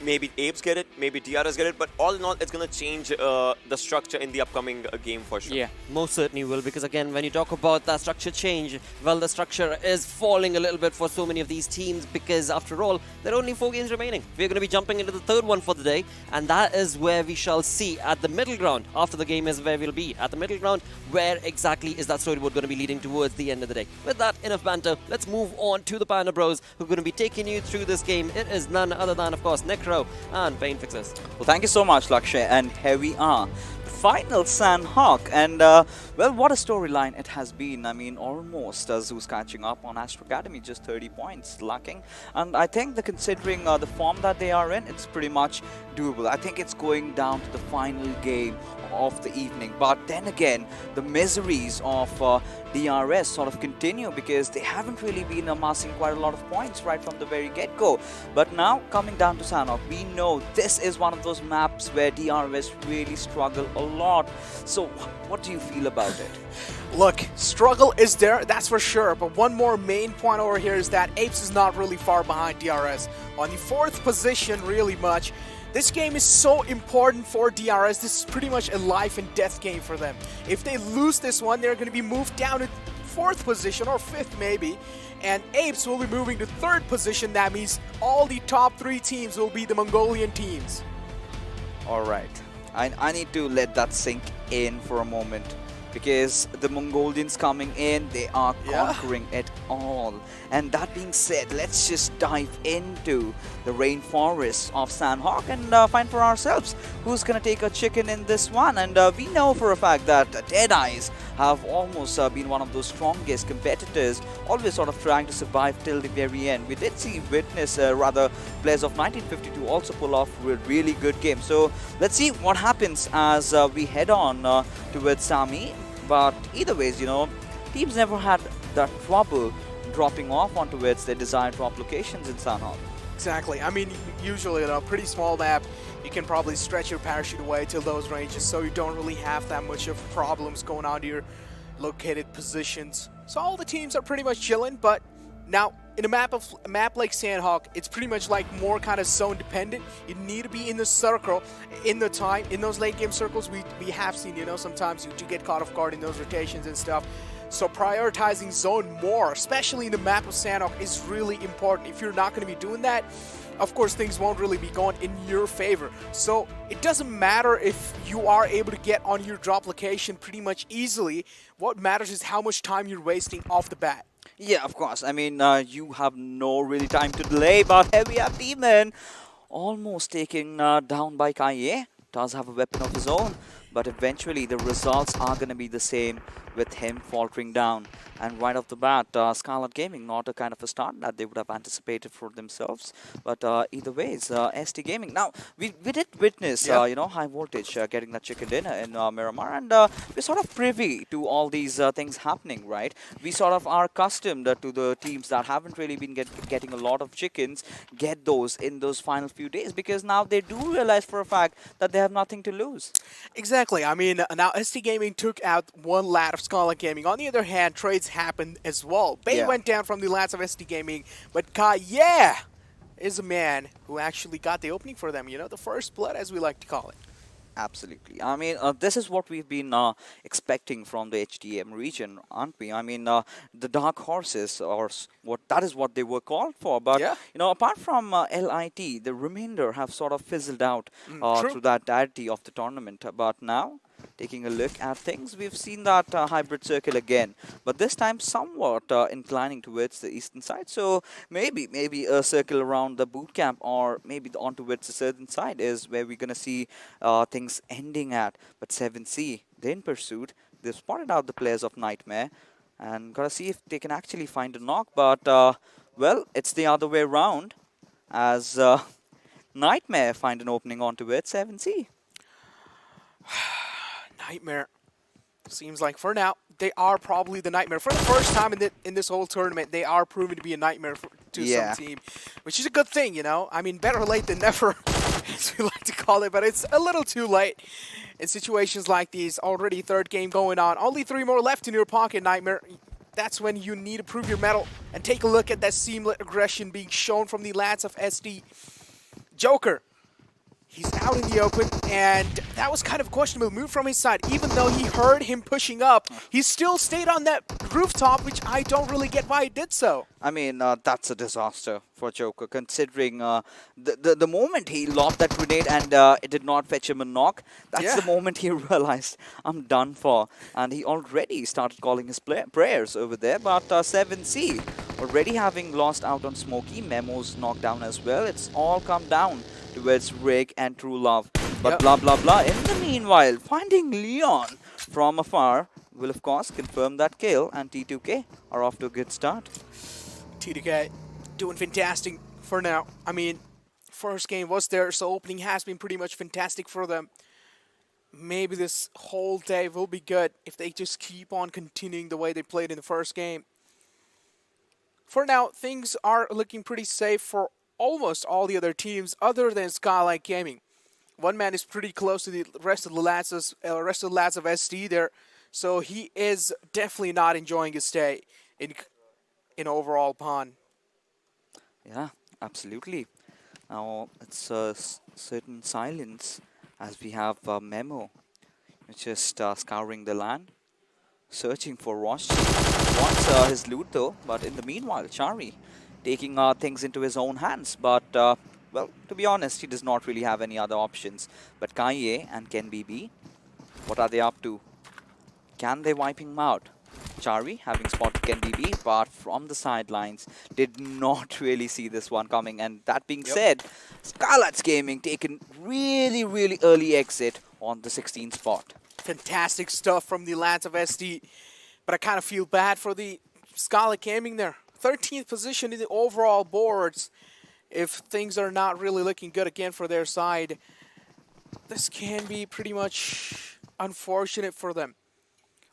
Maybe APES get it, maybe DRS get it, but all in all, it's going to change the structure in the upcoming game for sure. Yeah, most certainly will, because again, when you talk about that structure change, well, the structure is falling a little bit for so many of these teams, because after all, there are only 4 games remaining. We're going to be jumping into the 3rd one for the day, and that is where we shall see at the middle ground. After the game is where we'll be. At the middle ground, where exactly is that storyboard going to be leading towards the end of the day. With that, enough banter. Let's move on to the Panda Bros, who are going to be taking you through this game. It is none other than, of course, Necro and Pain Fixers. Well, thank you so much, Lakshay. And here we are. Final Sanhok, and well, what a storyline it has been. I mean, almost Zeus catching up on Astra Academy, just 30 points lacking, and I think considering the form that they are in, it's pretty much doable. I think it's going down to the final game of the evening, but then again, the miseries of DRS sort of continue, because they haven't really been amassing quite a lot of points right from the very get-go. But now, coming down to Sanhok, we know this is one of those maps where DRS really struggle a lot. So, what do you feel about it? Look, struggle is there, that's for sure, but one more main point over here is that APES is not really far behind DRS. On the 4th position, really much. This game is so important for DRS. This is pretty much a life and death game for them. If they lose this one, they're going to be moved down to 4th position, or 5th maybe, and APES will be moving to 3rd position. That means all the top 3 teams will be the Mongolian teams. Alright, I need to let that sink in for a moment, because the Mongolians coming in, they are conquering it all. And that being said, let's just dive into the rainforest of Sanhok and find for ourselves who's going to take a chicken in this one. And we know for a fact that DEADEYES have almost been one of those strongest competitors, always sort of trying to survive till the very end. We did witness players of 1952 also pull off a really good game. So let's see what happens as we head on towards Sami. But either ways, teams never had that trouble dropping off onto their desired drop locations in Sanhok. Exactly. I mean, usually in a pretty small map, you can probably stretch your parachute away till those ranges, so you don't really have that much of problems going on to your located positions. So all the teams are pretty much chilling, but now in a map like Sanhok, it's pretty much like more kind of zone dependent. You need to be in the circle, in the time, in those late game circles. We have seen, you know, sometimes you do get caught off guard in those rotations and stuff. So prioritizing zone more, especially in the map of Sanhok, is really important. If you're not going to be doing that, of course, things won't really be going in your favor. So it doesn't matter if you are able to get on your drop location pretty much easily. What matters is how much time you're wasting off the bat. Yeah, of course. I mean, you have no really time to delay, but here we have Demon almost taken down by Kaye. Does have a weapon of his own, but eventually the results are going to be the same with him faltering down. And right off the bat, Skylightz Gaming, not a kind of a start that they would have anticipated for themselves. But either ways, SDGaming. Now, we did witness, you know, high voltage getting that chicken dinner in Miramar. And we're sort of privy to all these things happening, right? We sort of are accustomed to the teams that haven't really been getting a lot of chickens, get those in those final few days. Because now they do realize for a fact that they have nothing to lose. Exactly. I mean, now SDGaming took out one lad of Skylightz Gaming. On the other hand, trades happened as well. Bay went down from the lads of SDGaming, but Kaye is a man who actually got the opening for them. You know, the first blood, as we like to call it. Absolutely. I mean, this is what we've been expecting from the HDM region, aren't we? I mean, the dark horses, or that is what they were called for. But, you know, apart from LIT, the remainder have sort of fizzled out through that entirety of the tournament. But now, taking a look at things, we've seen that hybrid circle again, but this time somewhat inclining towards the eastern side. So maybe a circle around the boot camp, or maybe on towards the southern side is where we're gonna see things ending at. But 7C, they're in pursuit. They've spotted out the players of Nightmare and gotta see if they can actually find a knock. But well, it's the other way around, as Nightmare find an opening on towards 7C. Nightmare. Seems like for now, they are probably the Nightmare. For the first time in this whole tournament, they are proven to be a nightmare to some team, which is a good thing, you know? I mean, better late than never, as we like to call it, but it's a little too late in situations like these. Already third game going on. Only 3 more left in your pocket, Nightmare. That's when you need to prove your mettle and take a look at that seamless aggression being shown from the lads of SD. Joker. He's out in the open, and that was kind of a questionable move from his side. Even though he heard him pushing up, he still stayed on that rooftop, which I don't really get why he did so. I mean, that's a disaster for Joker, considering the moment he lobbed that grenade and it did not fetch him a knock, that's the moment he realized, I'm done for. And he already started calling his prayers over there, but 7C already having lost out on Smokey, Memo's knocked down as well. It's all come down towards Rick and True Love. But blah blah blah. In the meanwhile, finding Leon from afar will of course confirm that kill, and T2K are off to a good start. T2K doing fantastic for now. I mean, first game was there, so opening has been pretty much fantastic for them. Maybe this whole day will be good if they just keep on continuing the way they played in the first game. For now, things are looking pretty safe for almost all the other teams other than Skylightz Gaming. One man is pretty close to the rest of the lads of SD there, so he is definitely not enjoying his stay in overall pond. Yeah, absolutely. Now it's a certain silence as we have Memo, which is scouring the land, searching for Rosh. Wants his loot though, but in the meanwhile, Chari taking things into his own hands. But, well, to be honest, he does not really have any other options. But Kaye and Ken BB, what are they up to? Can they wipe him out? Chari having spotted Ken BB, but from the sidelines, did not really see this one coming. And that being said, Skylightz Gaming taken really early exit on the 16th spot. Fantastic stuff from the lads of SD, but I kind of feel bad for the Skylightz Gaming there. 13th position in the overall boards. If things are not really looking good again for their side, this can be pretty much unfortunate for them.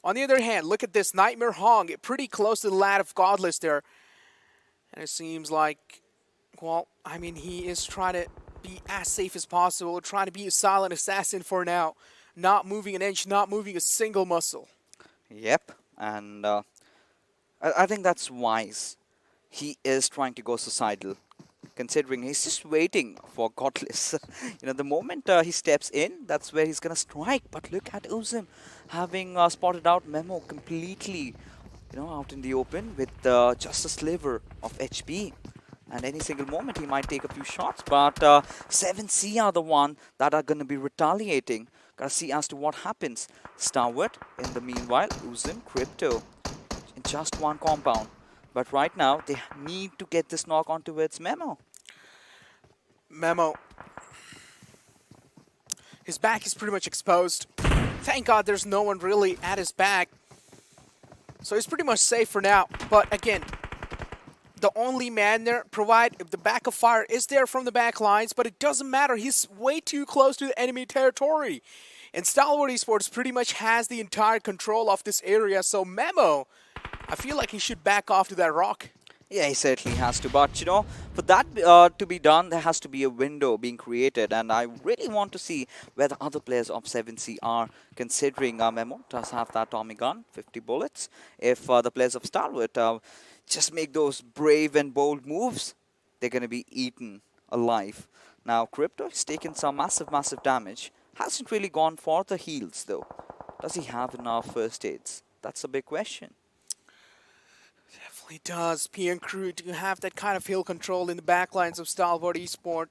On the other hand, look at this Nightmare Hong, pretty close to the lad of Godless there. And it seems like, well, I mean, he is trying to be as safe as possible, trying to be a silent assassin for now. Not moving an inch, not moving a single muscle. Yep, and I think that's wise. he is trying to go suicidal, considering he's just waiting for Godless. The moment he steps in, that's where he's going to strike. But look at Uzim having spotted out Memo completely, out in the open with just a sliver of HP. And any single moment he might take a few shots. But 7C are the one that are going to be retaliating. Gotta see as to what happens. Stalwart, in the meanwhile, Uzim, Crypto, in just one compound. But right now, they need to get this knock on towards Memo. Memo. His back is pretty much exposed. Thank God there's no one really at his back. So he's pretty much safe for now. But again, the only man there the backup fire is there from the back lines, but it doesn't matter. He's way too close to the enemy territory. And Stalwart Esports pretty much has the entire control of this area. So Memo, I feel like he should back off to that rock. Yeah, he certainly has to. But, for that to be done, there has to be a window being created. And I really want to see where the other players of 7C are, considering Memo does have that Tommy gun, 50 bullets. If the players of Stalwart just make those brave and bold moves, they're going to be eaten alive. Now, Crypto has taken some massive damage. Hasn't really gone for the heals, though. Does he have enough first aids? That's a big question. Definitely does. PM Crew do have that kind of heal control in the backlines of Stalwart Esport.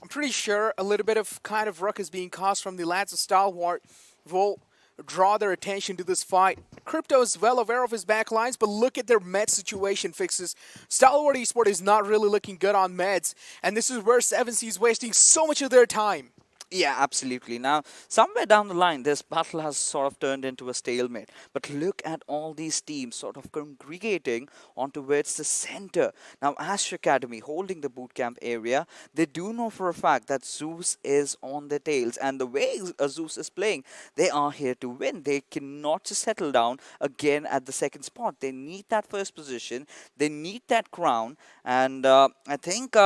I'm pretty sure a little bit of kind of ruckus being caused from the lads of Stalwart will draw their attention to this fight. Crypto is well aware of his backlines, but look at their med situation fixes. Stalwart Esport is not really looking good on meds, and this is where 7C is wasting so much of their time. Yeah, absolutely. Now, somewhere down the line, this battle has sort of turned into a stalemate. But look at all these teams sort of congregating on towards the center. Now, Astra Academy holding the bootcamp area. They do know for a fact that Zeus is on their tails. And the way Zeus is playing, they are here to win. They cannot just settle down again at the second spot. They need that first position. They need that crown. And I think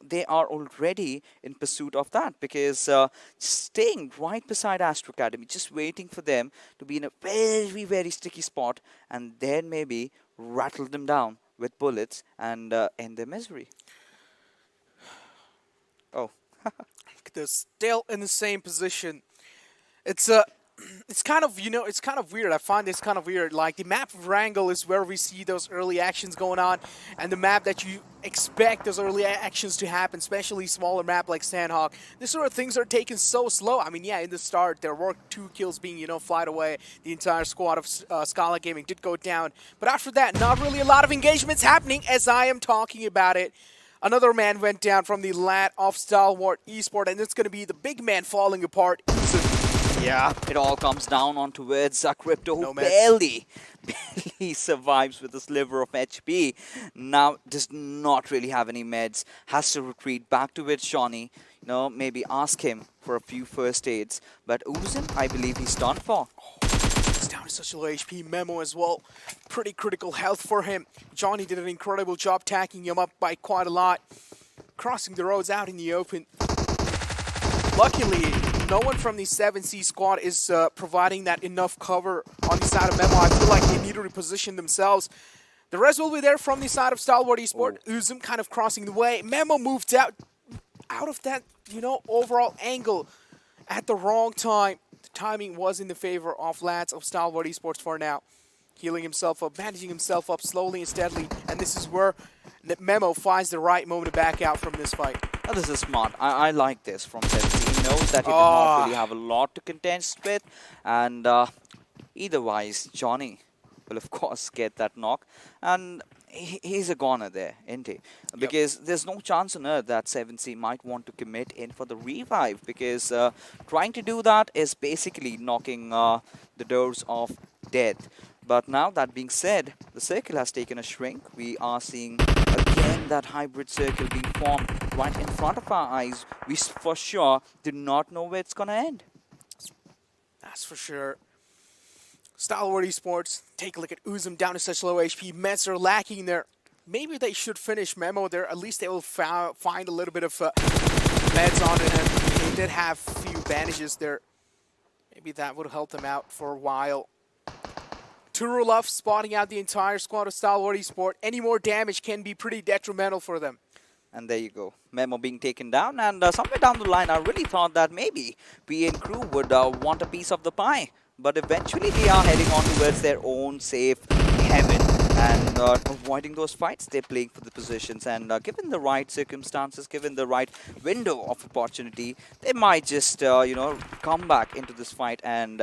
they are already in pursuit of that, because staying right beside Astra Academy, just waiting for them to be in a very sticky spot, and then maybe rattle them down with bullets and end their misery. Oh. They're still in the same position. It's kind of, it's kind of weird. I find this kind of weird. Like, the map of Erangel is where we see those early actions going on, and the map that you expect those early actions to happen, especially smaller map like Sanhok. This sort of things are taken so slow. I mean, yeah, in the start, there were 2 kills being, flied away. The entire squad of Skylightz Gaming did go down. But after that, not really a lot of engagements happening as I am talking about it. Another man went down from the lad of Stalwart Esport, and it's going to be the big man falling apart. Yeah, it all comes down on towards Crypto, who barely survives with a sliver of HP. Now, does not really have any meds. Has to retreat back towards Shawnee. Maybe ask him for a few first aids. But Uzin, I believe he's done for. He's down to such low HP. Memo as well. Pretty critical health for him. Johnny did an incredible job tacking him up by quite a lot. Crossing the roads out in the open. Luckily, no one from the 7C squad is providing that enough cover on the side of Memo. I feel like they need to reposition themselves. The rest will be there from the side of Stalwart Esport. Uzim kind of crossing the way. Memo moved out of that, overall angle at the wrong time. The timing was in the favor of lads of Stalwart Esports for now. Healing himself up, bandaging himself up slowly and steadily. And this is where Memo finds the right moment to back out from this fight. Oh, this is smart. I like this from 7C. He knows that he does not really have a lot to contend with. And either wise, Johnny will, of course, get that knock. And he's a goner there, isn't he? Because there's no chance on earth that 7C might want to commit in for the revive. Because trying to do that is basically knocking the doors of death. But now, that being said, the circle has taken a shrink. We are seeing again that hybrid circle being formed right in front of our eyes. We for sure do not know where it's going to end. That's for sure. Stalwart Esports, take a look at Uzim down to such low HP. Meds are lacking there. Maybe they should finish Memo there. At least they will find a little bit of meds on him. They did have a few bandages there. Maybe that would help them out for a while. Turulov spotting out the entire squad of Stalwart Esports. Any more damage can be pretty detrimental for them. And there you go. Memo being taken down. And somewhere down the line, I really thought that maybe PN crew would want a piece of the pie. But eventually, they are heading on towards their own safe heaven. And avoiding those fights, they're playing for the positions. And given the right circumstances, given the right window of opportunity, they might just, come back into this fight and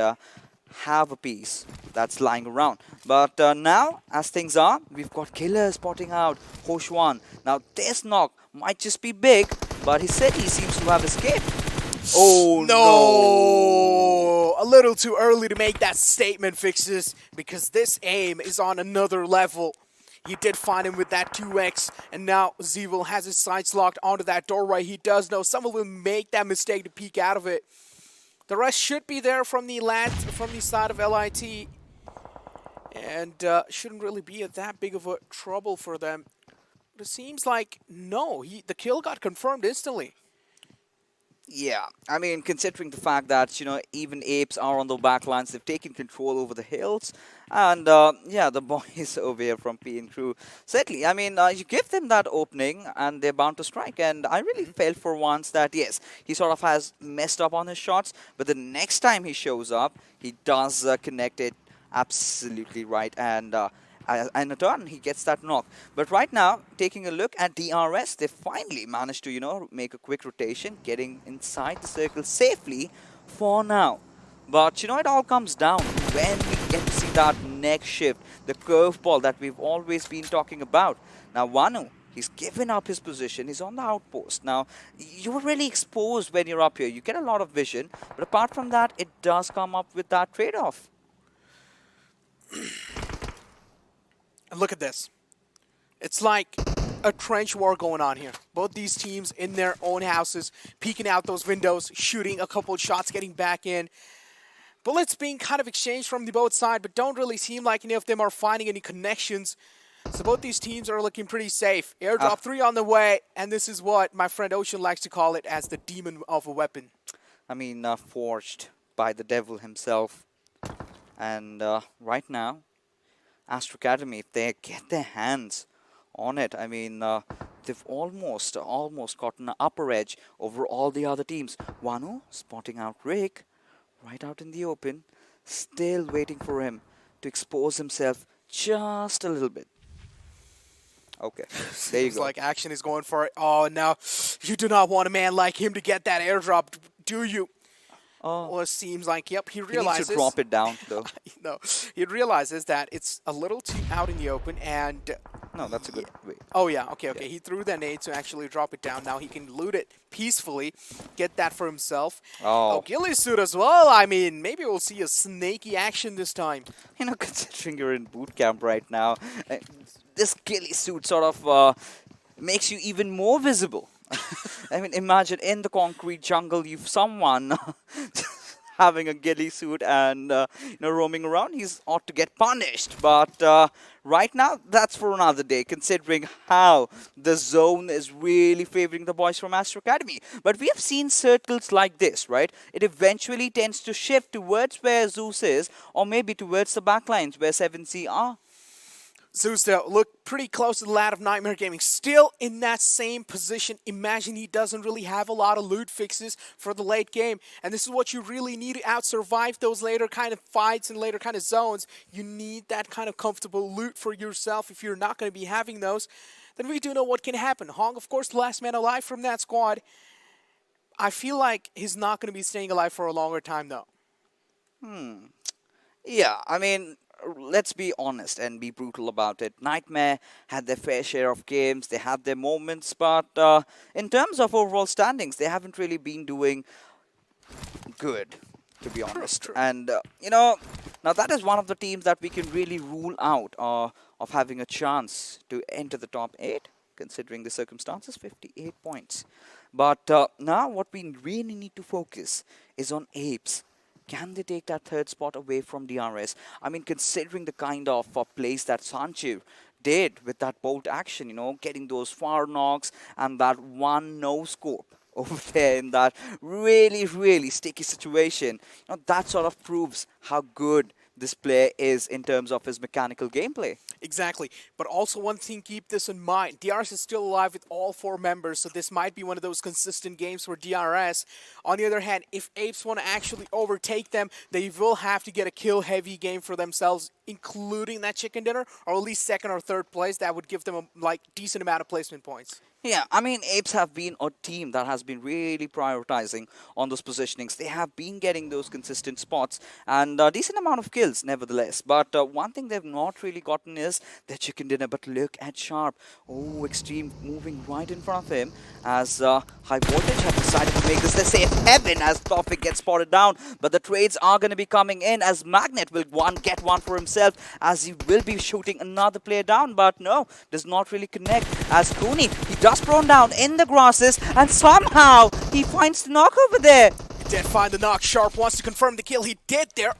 have a piece that's lying around. But now, as things are, we've got Killer spotting out Hoshwan. Now, this knock might just be big, but he said he seems to have escaped. Oh, no! A little too early to make that statement, Fixes, because this aim is on another level. He did find him with that 2x, and now Zevil has his sights locked onto that doorway. He does know someone will make that mistake to peek out of it. The rest should be there from the side of LIT, and shouldn't really be that big of a trouble for them. But it seems like, no, the kill got confirmed instantly. Yeah, I mean, considering the fact that, even Apes are on the back lines, they've taken control over the hills. And, the boys over here from PN Crew, certainly, I mean, you give them that opening and they're bound to strike. And I really felt for once that, yes, he sort of has messed up on his shots, but the next time he shows up, he does connect it absolutely right. And in a turn, he gets that knock. But right now, taking a look at DRS, they finally managed to, make a quick rotation, getting inside the circle safely for now. But, it all comes down when we get to see that next shift, the curveball that we've always been talking about. Now, Wanu, he's given up his position. He's on the outpost. Now, you're really exposed when you're up here. You get a lot of vision. But apart from that, it does come up with that trade-off. And look at this. It's like a trench war going on here. Both these teams in their own houses, peeking out those windows, shooting a couple of shots, getting back in. Bullets being kind of exchanged from the both sides, but don't really seem like any of them are finding any connections. So both these teams are looking pretty safe. Airdrop 3 on the way, and this is what my friend Ocean likes to call it as the demon of a weapon. I mean, forged by the devil himself. And right now, Astra Academy, if they get their hands on it, I mean, they've almost gotten an upper edge over all the other teams. Wanu spotting out Rick right out in the open, still waiting for him to expose himself just a little bit. Okay, there you Seems go. like action is going for it. Oh, now you do not want a man like him to get that airdrop, do you? Well, it seems like, yep, he realizes. He needs to drop it down, though. No, he realizes that it's a little too out in the open, and... No, that's a good way. Oh, yeah, okay. He threw that nade to actually drop it down. Now he can loot it peacefully, get that for himself. Oh, ghillie suit as well. I mean, maybe we'll see a snaky action this time. Considering you're in boot camp right now, this ghillie suit sort of makes you even more visible. I mean, imagine in the concrete jungle, you've someone having a ghillie suit and roaming around. He's ought to get punished. But right now, that's for another day, considering how the zone is really favoring the boys from Astra Academy. But we have seen circles like this, right? It eventually tends to shift towards where Zeus is, or maybe towards the backlines where 7C are. Zeus look pretty close to the lad of Nightmare Gaming, still in that same position. Imagine he doesn't really have a lot of loot fixes for the late game. And this is what you really need to out-survive those later kind of fights and later kind of zones. You need that kind of comfortable loot for yourself. If you're not going to be having those, then we do know what can happen. Hong, of course, the last man alive from that squad. I feel like he's not going to be staying alive for a longer time, though. Yeah, I mean, let's be honest and be brutal about it. Nightmare had their fair share of games, they had their moments, but in terms of overall standings, they haven't really been doing good, to be honest. And, now that is one of the teams that we can really rule out of having a chance to enter the top 8, considering the circumstances, 58 points. But now what we really need to focus is on APES. Can they take that third spot away from DRS? I mean, considering the kind of plays that Sanchiv did with that bolt action, getting those far knocks and that one no-scope over there in that really, really sticky situation, that sort of proves how good this player is in terms of his mechanical gameplay. Exactly. But also one thing, keep this in mind. DRS is still alive with all 4 members, so this might be one of those consistent games for DRS. On the other hand, if APES want to actually overtake them, they will have to get a kill-heavy game for themselves, including that chicken dinner, or at least 2nd or 3rd place. That would give them a decent amount of placement points. Yeah, I mean, APES have been a team that has been really prioritizing on those positionings. They have been getting those consistent spots and a decent amount of kills, nevertheless. But one thing they've not really gotten is their chicken dinner. But look at Sharp. Oh, Extreme moving right in front of him as High Voltage have decided to make this the safe heaven as Tofik gets spotted down. But the trades are going to be coming in as Magnet will get one for himself as he will be shooting another player down. But no, does not really connect as Cooney, he does prone down in the grasses and somehow he finds the knock over there. He did find the knock. Sharp wants to confirm the kill. He did there.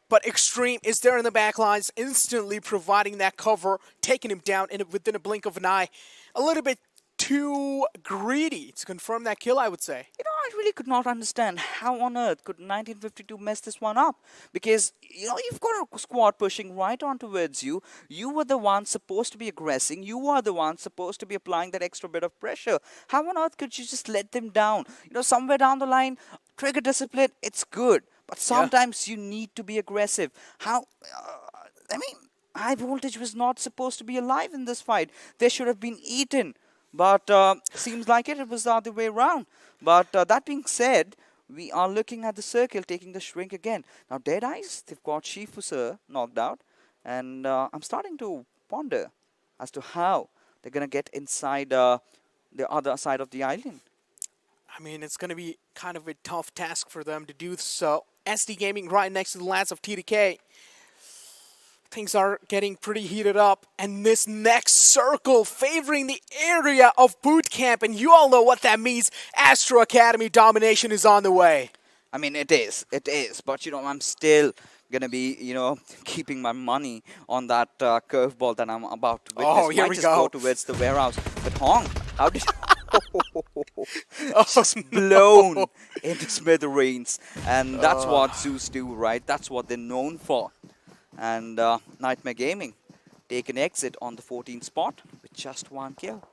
But Extreme is there in the back lines, instantly providing that cover, taking him down within a blink of an eye. A little bit too greedy to confirm that kill, I would say. You know, I really could not understand how on earth could 1952 mess this one up. Because, you know, you've got a squad pushing right on towards you. You were the one supposed to be aggressing. You are the one supposed to be applying that extra bit of pressure. How on earth could you just let them down? You know, somewhere down the line, trigger discipline, it's good. But sometimes you need to be aggressive. I mean, High Voltage was not supposed to be alive in this fight. They should have been eaten. But seems like it was the other way around. But that being said, we are looking at the circle taking the shrink again. Now, DEADEYES, they've got Shifu Sir knocked out. And I'm starting to ponder as to how they're going to get inside the other side of the island. I mean, it's going to be kind of a tough task for them to do so. SDGaming right next to the lands of TDK. Things are getting pretty heated up, and this next circle favoring the area of boot camp, and you all know what that means. Astra Academy domination is on the way. I mean, it is, but you know, I'm still gonna be, you know, keeping my money on that curveball that I'm about to witness. Oh, here Might we just go. Towards the warehouse. But Hong, how did just blown into smithereens, and that's what Zeus do, right? That's what they're known for. And Nightmare Gaming take an exit on the 14th spot with just 1 kill.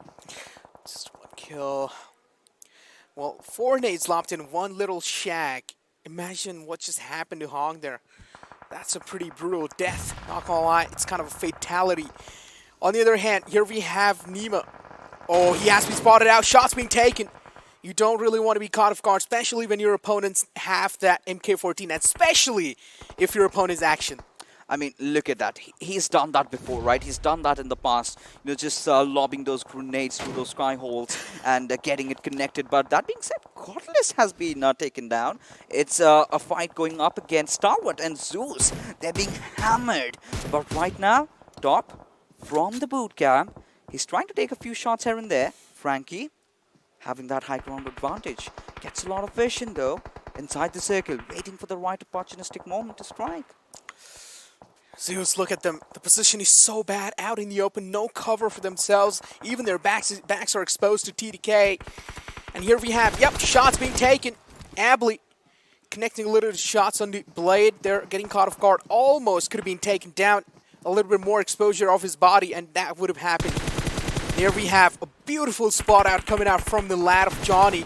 Just 1 kill. Well, 4 nades lopped in 1 little shag. Imagine what just happened to Hong there. That's a pretty brutal death, not gonna lie. It's kind of a fatality. On the other hand, here we have Nima. Oh, he has to be spotted out. Shots being taken. You don't really want to be caught off guard, especially when your opponents have that MK14, especially if your opponent's action. I mean, look at that. He's done that before, right? He's done that in the past. You know, just lobbing those grenades through those sky holes and getting it connected. But that being said, Godless has been taken down. It's a fight going up against Stalwart and Zeus. They're being hammered. But right now, Top from the boot camp, he's trying to take a few shots here and there. Frankie, having that high ground advantage, gets a lot of vision though inside the circle, waiting for the right opportunistic moment to strike. Zeus, look at them. The position is so bad out in the open. No cover for themselves. Even their backs are exposed to TDK. And here we have, yep, shots being taken. Abley connecting a little shots on the blade. They're getting caught off guard. Almost could have been taken down. A little bit more exposure of his body, and that would have happened. There we have a beautiful spot out coming out from the lad of Johnny.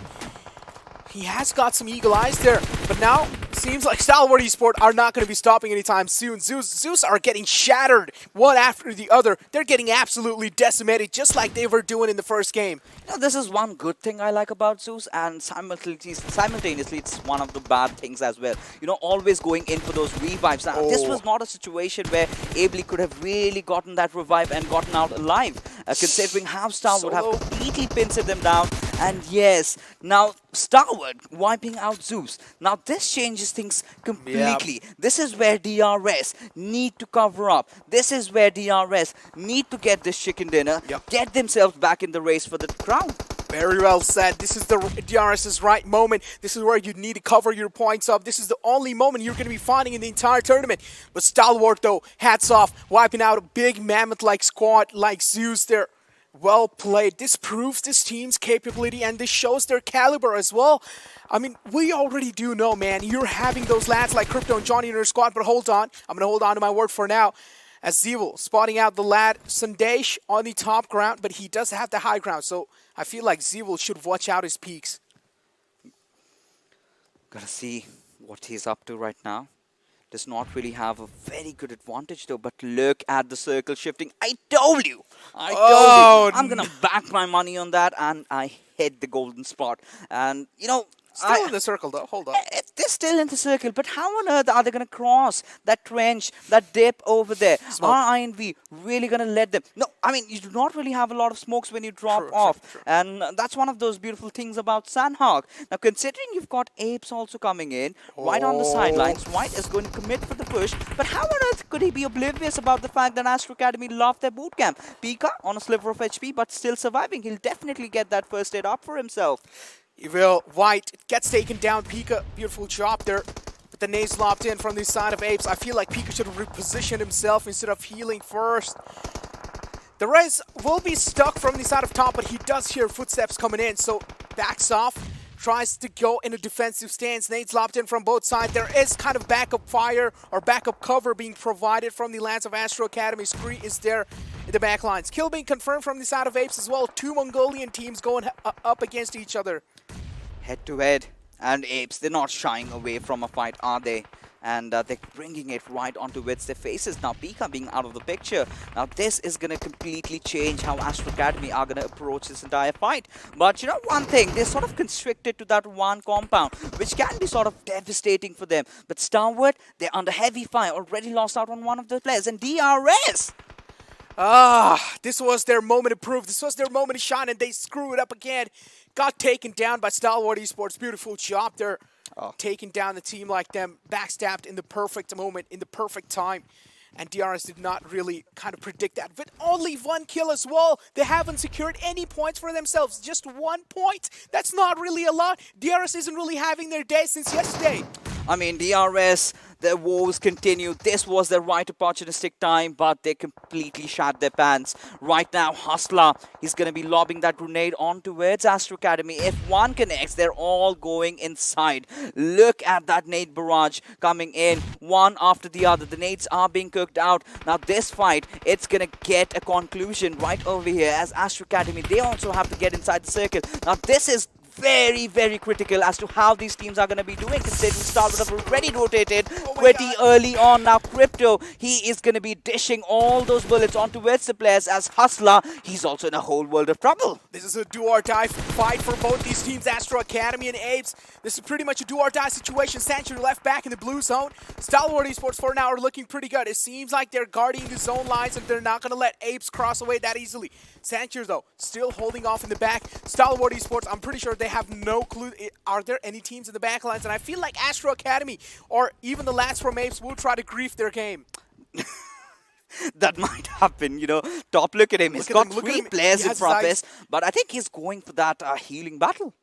He has got some eagle eyes there, but now seems like Stalwart Esports are not going to be stopping anytime soon. Zeus are getting shattered one after the other. They're getting absolutely decimated, just like they were doing in the first game. You know, this is one good thing I like about Zeus, and simultaneously it's one of the bad things as well. You know, always going in for those revives. Now, this was not a situation where Abley could have really gotten that revive and gotten out alive, considering how Star would have completely pincered them down. And yes, now Stalwart wiping out Zeus. Now this changes things completely. Yep. This is where DRS need to cover up. This is where DRS need to get this chicken dinner, get themselves back in the race for the crown. Very well said. This is the DRS's right moment. This is where you need to cover your points up. This is the only moment you're going to be finding in the entire tournament. But Stalwart, though, hats off, wiping out a big mammoth-like squad like Zeus there. Well played. This proves this team's capability and this shows their caliber as well. I mean, we already do know, man, you're having those lads like Crypto and Johnny in your squad, but hold on. I'm going to hold on to my word for now. As Zevil spotting out the lad Sandesh on the top ground, but he does have the high ground, so I feel like Zevil should watch out his peaks. Gotta see what he's up to right now. Does not really have a very good advantage though, but look at the circle shifting. I told you! I'm gonna back my money on that, and I hit the golden spot. And, you know, Still in the circle though, hold on. They're still in the circle, but how on earth are they going to cross that trench, that dip over there? Are INV really going to let them? No, I mean, you do not really have a lot of smokes when you drop off. And that's one of those beautiful things about Sanhok. Now, considering you've got APES also coming in, right on the sidelines, White is going to commit for the push, but how on earth could he be oblivious about the fact that Astra Academy loved their bootcamp? Pika on a sliver of HP, but still surviving. He'll definitely get that first aid up for himself. He will. White gets taken down. Pika, beautiful job there. But the nades lopped in from the side of APES. I feel like Pika should have repositioned himself instead of healing first. The Rez will be stuck from the side of top, but he does hear footsteps coming in, so backs off. Tries to go in a defensive stance. Nades lopped in from both sides. There is kind of backup fire or backup cover being provided from the lands of Astra Academy. Scree is there in the back lines. Kill being confirmed from the side of APES as well. Two Mongolian teams going up against each other. Head to head. And APES, they're not shying away from a fight, are they? And they're bringing it right onto Wits their faces. Now, Pika being out of the picture. Now, this is going to completely change how Astra Academy are going to approach this entire fight. But you know one thing, they're sort of constricted to that one compound, which can be sort of devastating for them. But Stalwart, they're under heavy fire, already lost out on one of the players. And DRS! This was their moment to prove. This was their moment to shine, and they screw it up again. Got taken down by Stalwart Esports. Beautiful job there. Taking down the team like them. Backstabbed in the perfect moment, in the perfect time. And DRS did not really kind of predict that. With only one kill as well, they haven't secured any points for themselves. Just 1 point. That's not really a lot. DRS isn't really having their day since yesterday. I mean, DRS, their woes continue. This was their right opportunistic time, but they completely shat their pants. Right now, Hustler, he's going to be lobbing that grenade on towards Astra Academy. If one connects, they're all going inside. Look at that nade barrage coming in, one after the other. The nades are being cooked out. Now, this fight, it's going to get a conclusion right over here as Astra Academy, they also have to get inside the circle. Now, this is very, very critical as to how these teams are going to be doing, considering Stalwart have already rotated pretty early on. Now, Crypto, he is going to be dishing all those bullets onto the players as Hustler. He's also in a whole world of trouble. This is a do-or-die fight for both these teams, Astra Academy and APES. This is pretty much a do-or-die situation. Sanctuary left back in the blue zone. Stalwart Esports for now are looking pretty good. It seems like they're guarding the zone lines and they're not going to let APES cross away that easily. Sanctuary, though, still holding off in the back. Stalwart Esports, I'm pretty sure they have no clue. Are there any teams in the back lines? And I feel like Astra Academy or even the lads from APES will try to grief their game. That might happen, you know. Top, look at him. He's got three players in front of this, but I think he's going for that healing battle.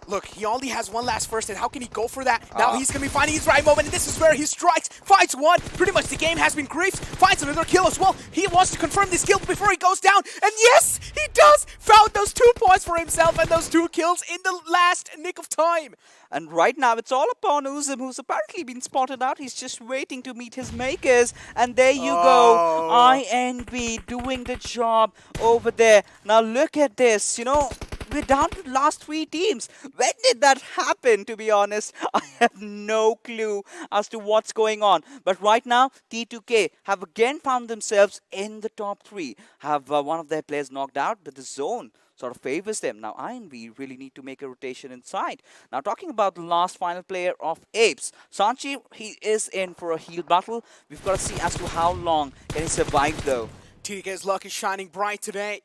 Look, he only has one last first hit. How can he go for that? Now he's going to be finding his right moment, and this is where he strikes. Finds one. Pretty much the game has been griefed. Finds another kill as well. He wants to confirm this kill before he goes down. And yes, he does! Found those 2 points for himself and those 2 kills in the last nick of time. And right now, it's all upon Uzum, who's apparently been spotted out. He's just waiting to meet his makers. And there you go. INV doing the job over there. Now look at this, you know. We're down to the last 3 teams. When did that happen, to be honest? I have no clue as to what's going on. But right now, T2K have again found themselves in the top 3. Have one of their players knocked out, but the zone sort of favors them. Now, INV really need to make a rotation inside. Now, talking about the last final player of APES, Sanchi, he is in for a heal battle. We've got to see as to how long can he survive, though. TDK's luck is shining bright today.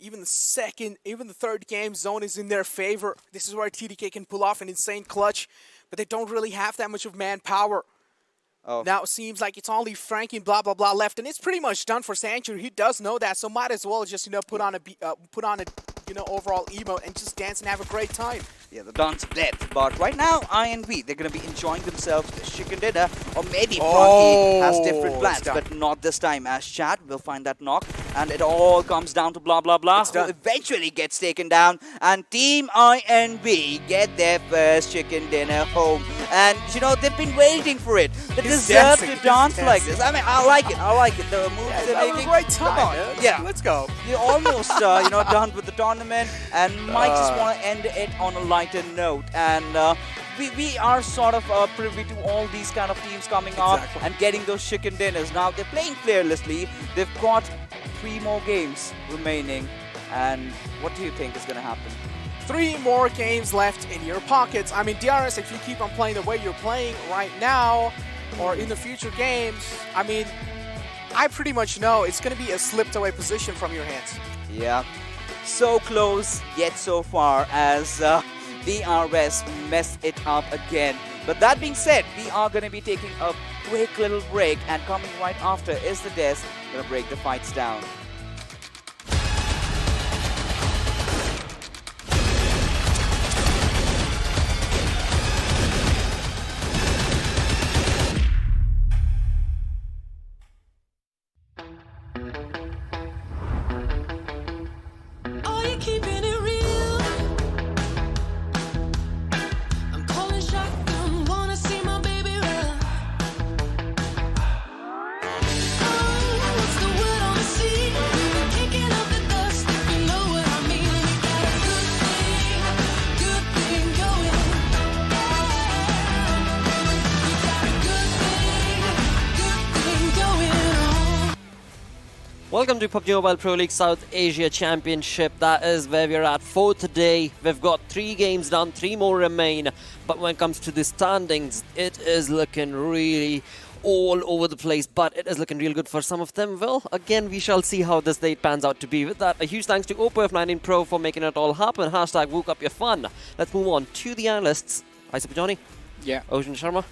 Even the third game zone is in their favor. This is where TDK can pull off an insane clutch, but they don't really have that much of manpower. Now it seems like it's only Frankie and blah blah blah left, and it's pretty much done for Sanctuary. He does know that, so might as well just put on a overall emote and just dance and have a great time. Yeah, the dance of death. But right now, INV, they're going to be enjoying themselves the chicken dinner, or maybe Frankie has different plans, but not this time. As Chad will find that knock, and it all comes down to blah blah blah, who eventually gets taken down, and Team INV get their first chicken dinner home. And you know, they've been waiting for it. They deserve to dance like this. I mean, I like it. The moves they're making. Great time. Yeah, Let's go. You're almost done with the tournament, and might just want to end it on a lighter note. And we are sort of privy to all these kind of teams coming up and getting those chicken dinners. Now they're playing fearlessly. They've got 3 more games remaining. And what do you think is going to happen? 3 more games left in your pockets. I mean, DRS, if you keep on playing the way you're playing right now, or in the future games, I mean, I pretty much know it's going to be a slipped away position from your hands. Yeah, so close yet so far as DRS messed it up again. But that being said, we are going to be taking a quick little break, and coming right after is the Des going to break the fights down. Are you keeping it real? I'm calling shotgun, wanna see my baby run. Oh, what's the word on the sea? Kicking up the dust, you know what I mean. We got a good thing going. We got a good thing going on. Welcome to PUBG Mobile Pro League South Asia Championship. That is where we're at for today. We've got 3 games done, 3 more remain. But when it comes to the standings, it is looking really all over the place. But it is looking real good for some of them. Well, again, we shall see how this day pans out to be. With that, a huge thanks to OPPO F19 Pro for making it all happen. Hashtag woke up your fun. Let's move on to the analysts. Hi, Super Johnny. Yeah. Ocean Sharma.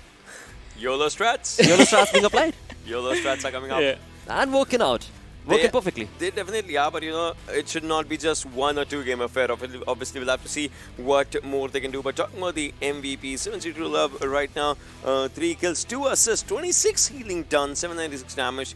YOLO strats. YOLO strats being applied. YOLO strats are coming up. Yeah. And working out. Working perfectly. They definitely are, but you know, it should not be just 1 or 2 game affair. Obviously, we'll have to see what more they can do. But talking about the MVP, 72 love right now, 3 kills, 2 assists, 26 healing done, 796 damage.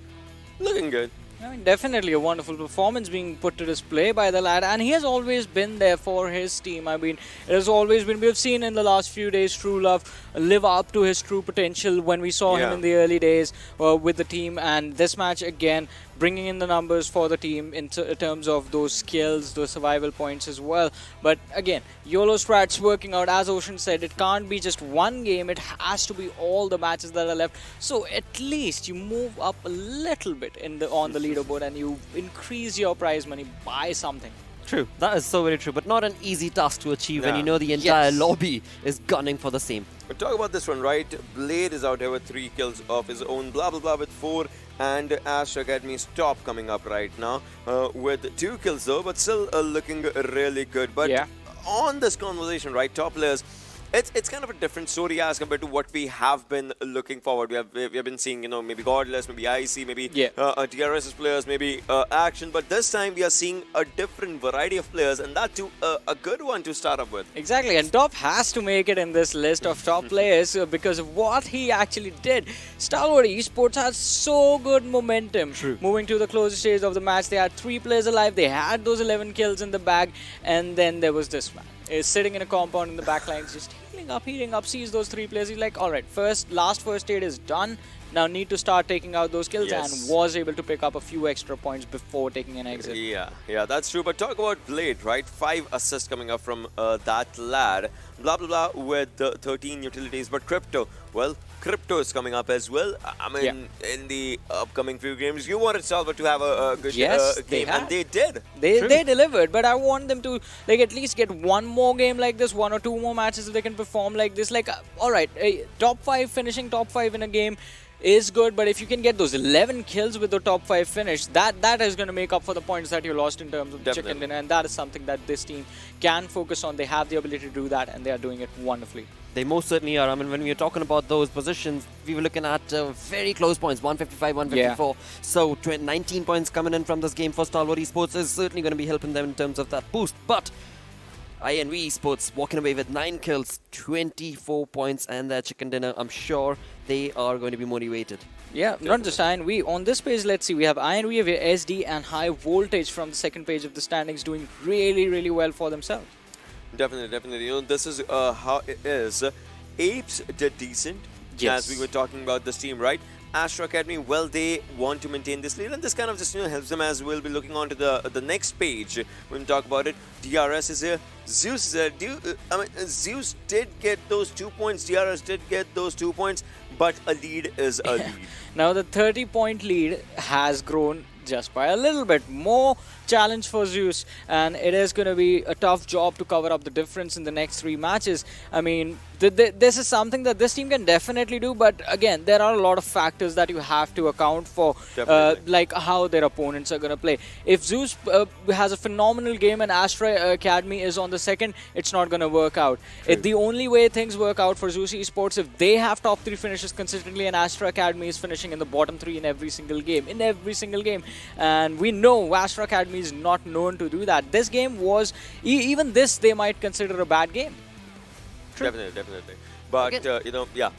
Looking good. I mean, definitely a wonderful performance being put to display by the lad, and he has always been there for his team. I mean, it has always been, we've seen in the last few days True Love live up to his true potential when we saw him in the early days with the team, and this match again bringing in the numbers for the team in terms of those skills, those survival points as well. But again, YOLO strats working out. As Ocean said, it can't be just 1 game, it has to be all the matches that are left. So at least you move up a little bit on the leaderboard and you increase your prize money by something. True, that is so very true, but not an easy task to achieve when you know the entire lobby is gunning for the same. But talk about this one, right? Blade is out here with 3 kills of his own, blah blah blah with 4, and Astra Academy's top coming up right now with 2 kills though, but still looking really good. But on this conversation, right, top players, it's kind of a different story as compared to what we have been looking forward. We have been seeing, you know, maybe Godless, maybe IC, maybe DRS's players, maybe Action, but this time we are seeing a different variety of players, and that too a good one to start up with. Exactly, and Top has to make it in this list of top players because of what he actually did. Stalwart Esports has so good momentum. Moving to the closing stage of the match, they had 3 players alive, they had those 11 kills in the bag, and then there was this man. Is sitting in a compound in the back lines, just healing up, sees those 3 players. He's like, alright, last first aid is done. Now need to start taking out those kills, and was able to pick up a few extra points before taking an exit. Yeah, that's true. But talk about Blade, right? 5 assists coming up from that lad. Blah, blah, blah with 13 utilities. But Crypto, well, Crypto is coming up as well. I mean, in the upcoming few games, you wanted Stalwart to have a good game, and they did. They delivered, but I want them to like at least get 1 more game like this, 1 or 2 more matches if they can perform like this. Like, alright, top 5, finishing top 5 in a game is good, but if you can get those 11 kills with the top 5 finish, that is going to make up for the points that you lost in terms of the chicken dinner, and that is something that this team can focus on. They have the ability to do that, and they are doing it wonderfully. They most certainly are. I mean, when we are talking about those positions, we were looking at very close points, 155, 154. So 19 points coming in from this game for Stalwart Esports is certainly going to be helping them in terms of that boost. But INVEsports walking away with 9 kills, 24 points, and their chicken dinner. I'm sure they are going to be motivated. Yeah, not just INV. On this page, let's see, we have INV, we have SD, and High Voltage from the second page of the standings doing really, really well for themselves. Definitely, definitely. You know, this is how it is. Apes did decent, Yes. as we were talking about this team, right? Astra Academy, well, they want to maintain this lead, and this kind of just helps them, as we'll be looking on to the next page when we talk about it. DRS is here, Zeus is here. Zeus did get those 2 points, DRS did get those 2 points, but a lead is a lead. Now the 30-point lead has grown just by a little bit. More challenge for Zeus, and it is going to be a tough job to cover up the difference in the next 3 matches. I mean, this is something that this team can definitely do, but again, there are a lot of factors that you have to account for, like how their opponents are going to play. If Zeus has a phenomenal game and Astra Academy is on the second, it's not going to work out. The only way things work out for Zeus Esports, if they have top 3 finishes consistently and Astra Academy is finishing in the bottom 3 in every single game. And we know Astra Academy is not known to do that. This game was, even this they might consider a bad game. Definitely, definitely. But, you know, yeah.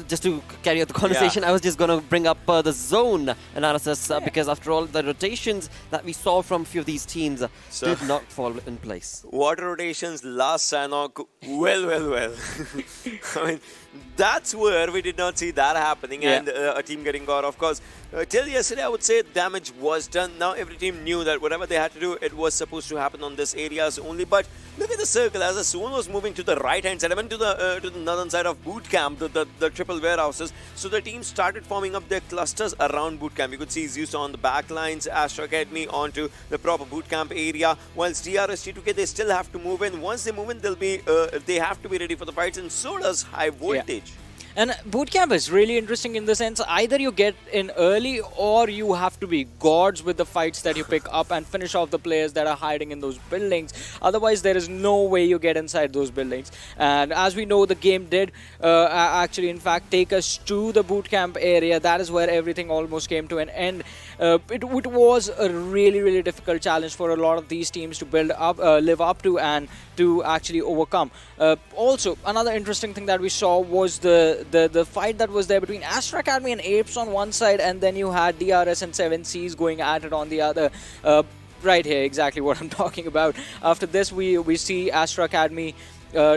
Just to carry out the conversation, I was just going to bring up the zone analysis because after all, the rotations that we saw from a few of these teams did not fall in place. Water rotations last Sanhok, well. I mean, that's where we did not see that happening and a team getting caught. Of course, till yesterday, I would say damage was done. Now every team knew that whatever they had to do, it was supposed to happen on this areas only. But look at the circle as the zone was moving to the right-hand side, even to the northern side of boot camp, the triple warehouses. So the team started forming up their clusters around boot camp. You could see Zeus on the back lines, Astra Academy onto the proper boot camp area. Whilst DRS T2K, they still have to move in. Once they move in, they have to be ready for the fights, and so does High Voltage. And bootcamp is really interesting in the sense either you get in early or you have to be gods with the fights that you pick up and finish off the players that are hiding in those buildings. Otherwise, there is no way you get inside those buildings. And as we know, the game did actually, in fact, take us to the bootcamp area. That is where everything almost came to an end. It was a really difficult challenge for a lot of these teams to build up, live up to, and to actually overcome. Also, another interesting thing that we saw was the fight that was there between Astra Academy and Apes on one side, and then you had DRS and 7Cs going at it on the other. Right here, exactly what I'm talking about. After this, we see Astra Academy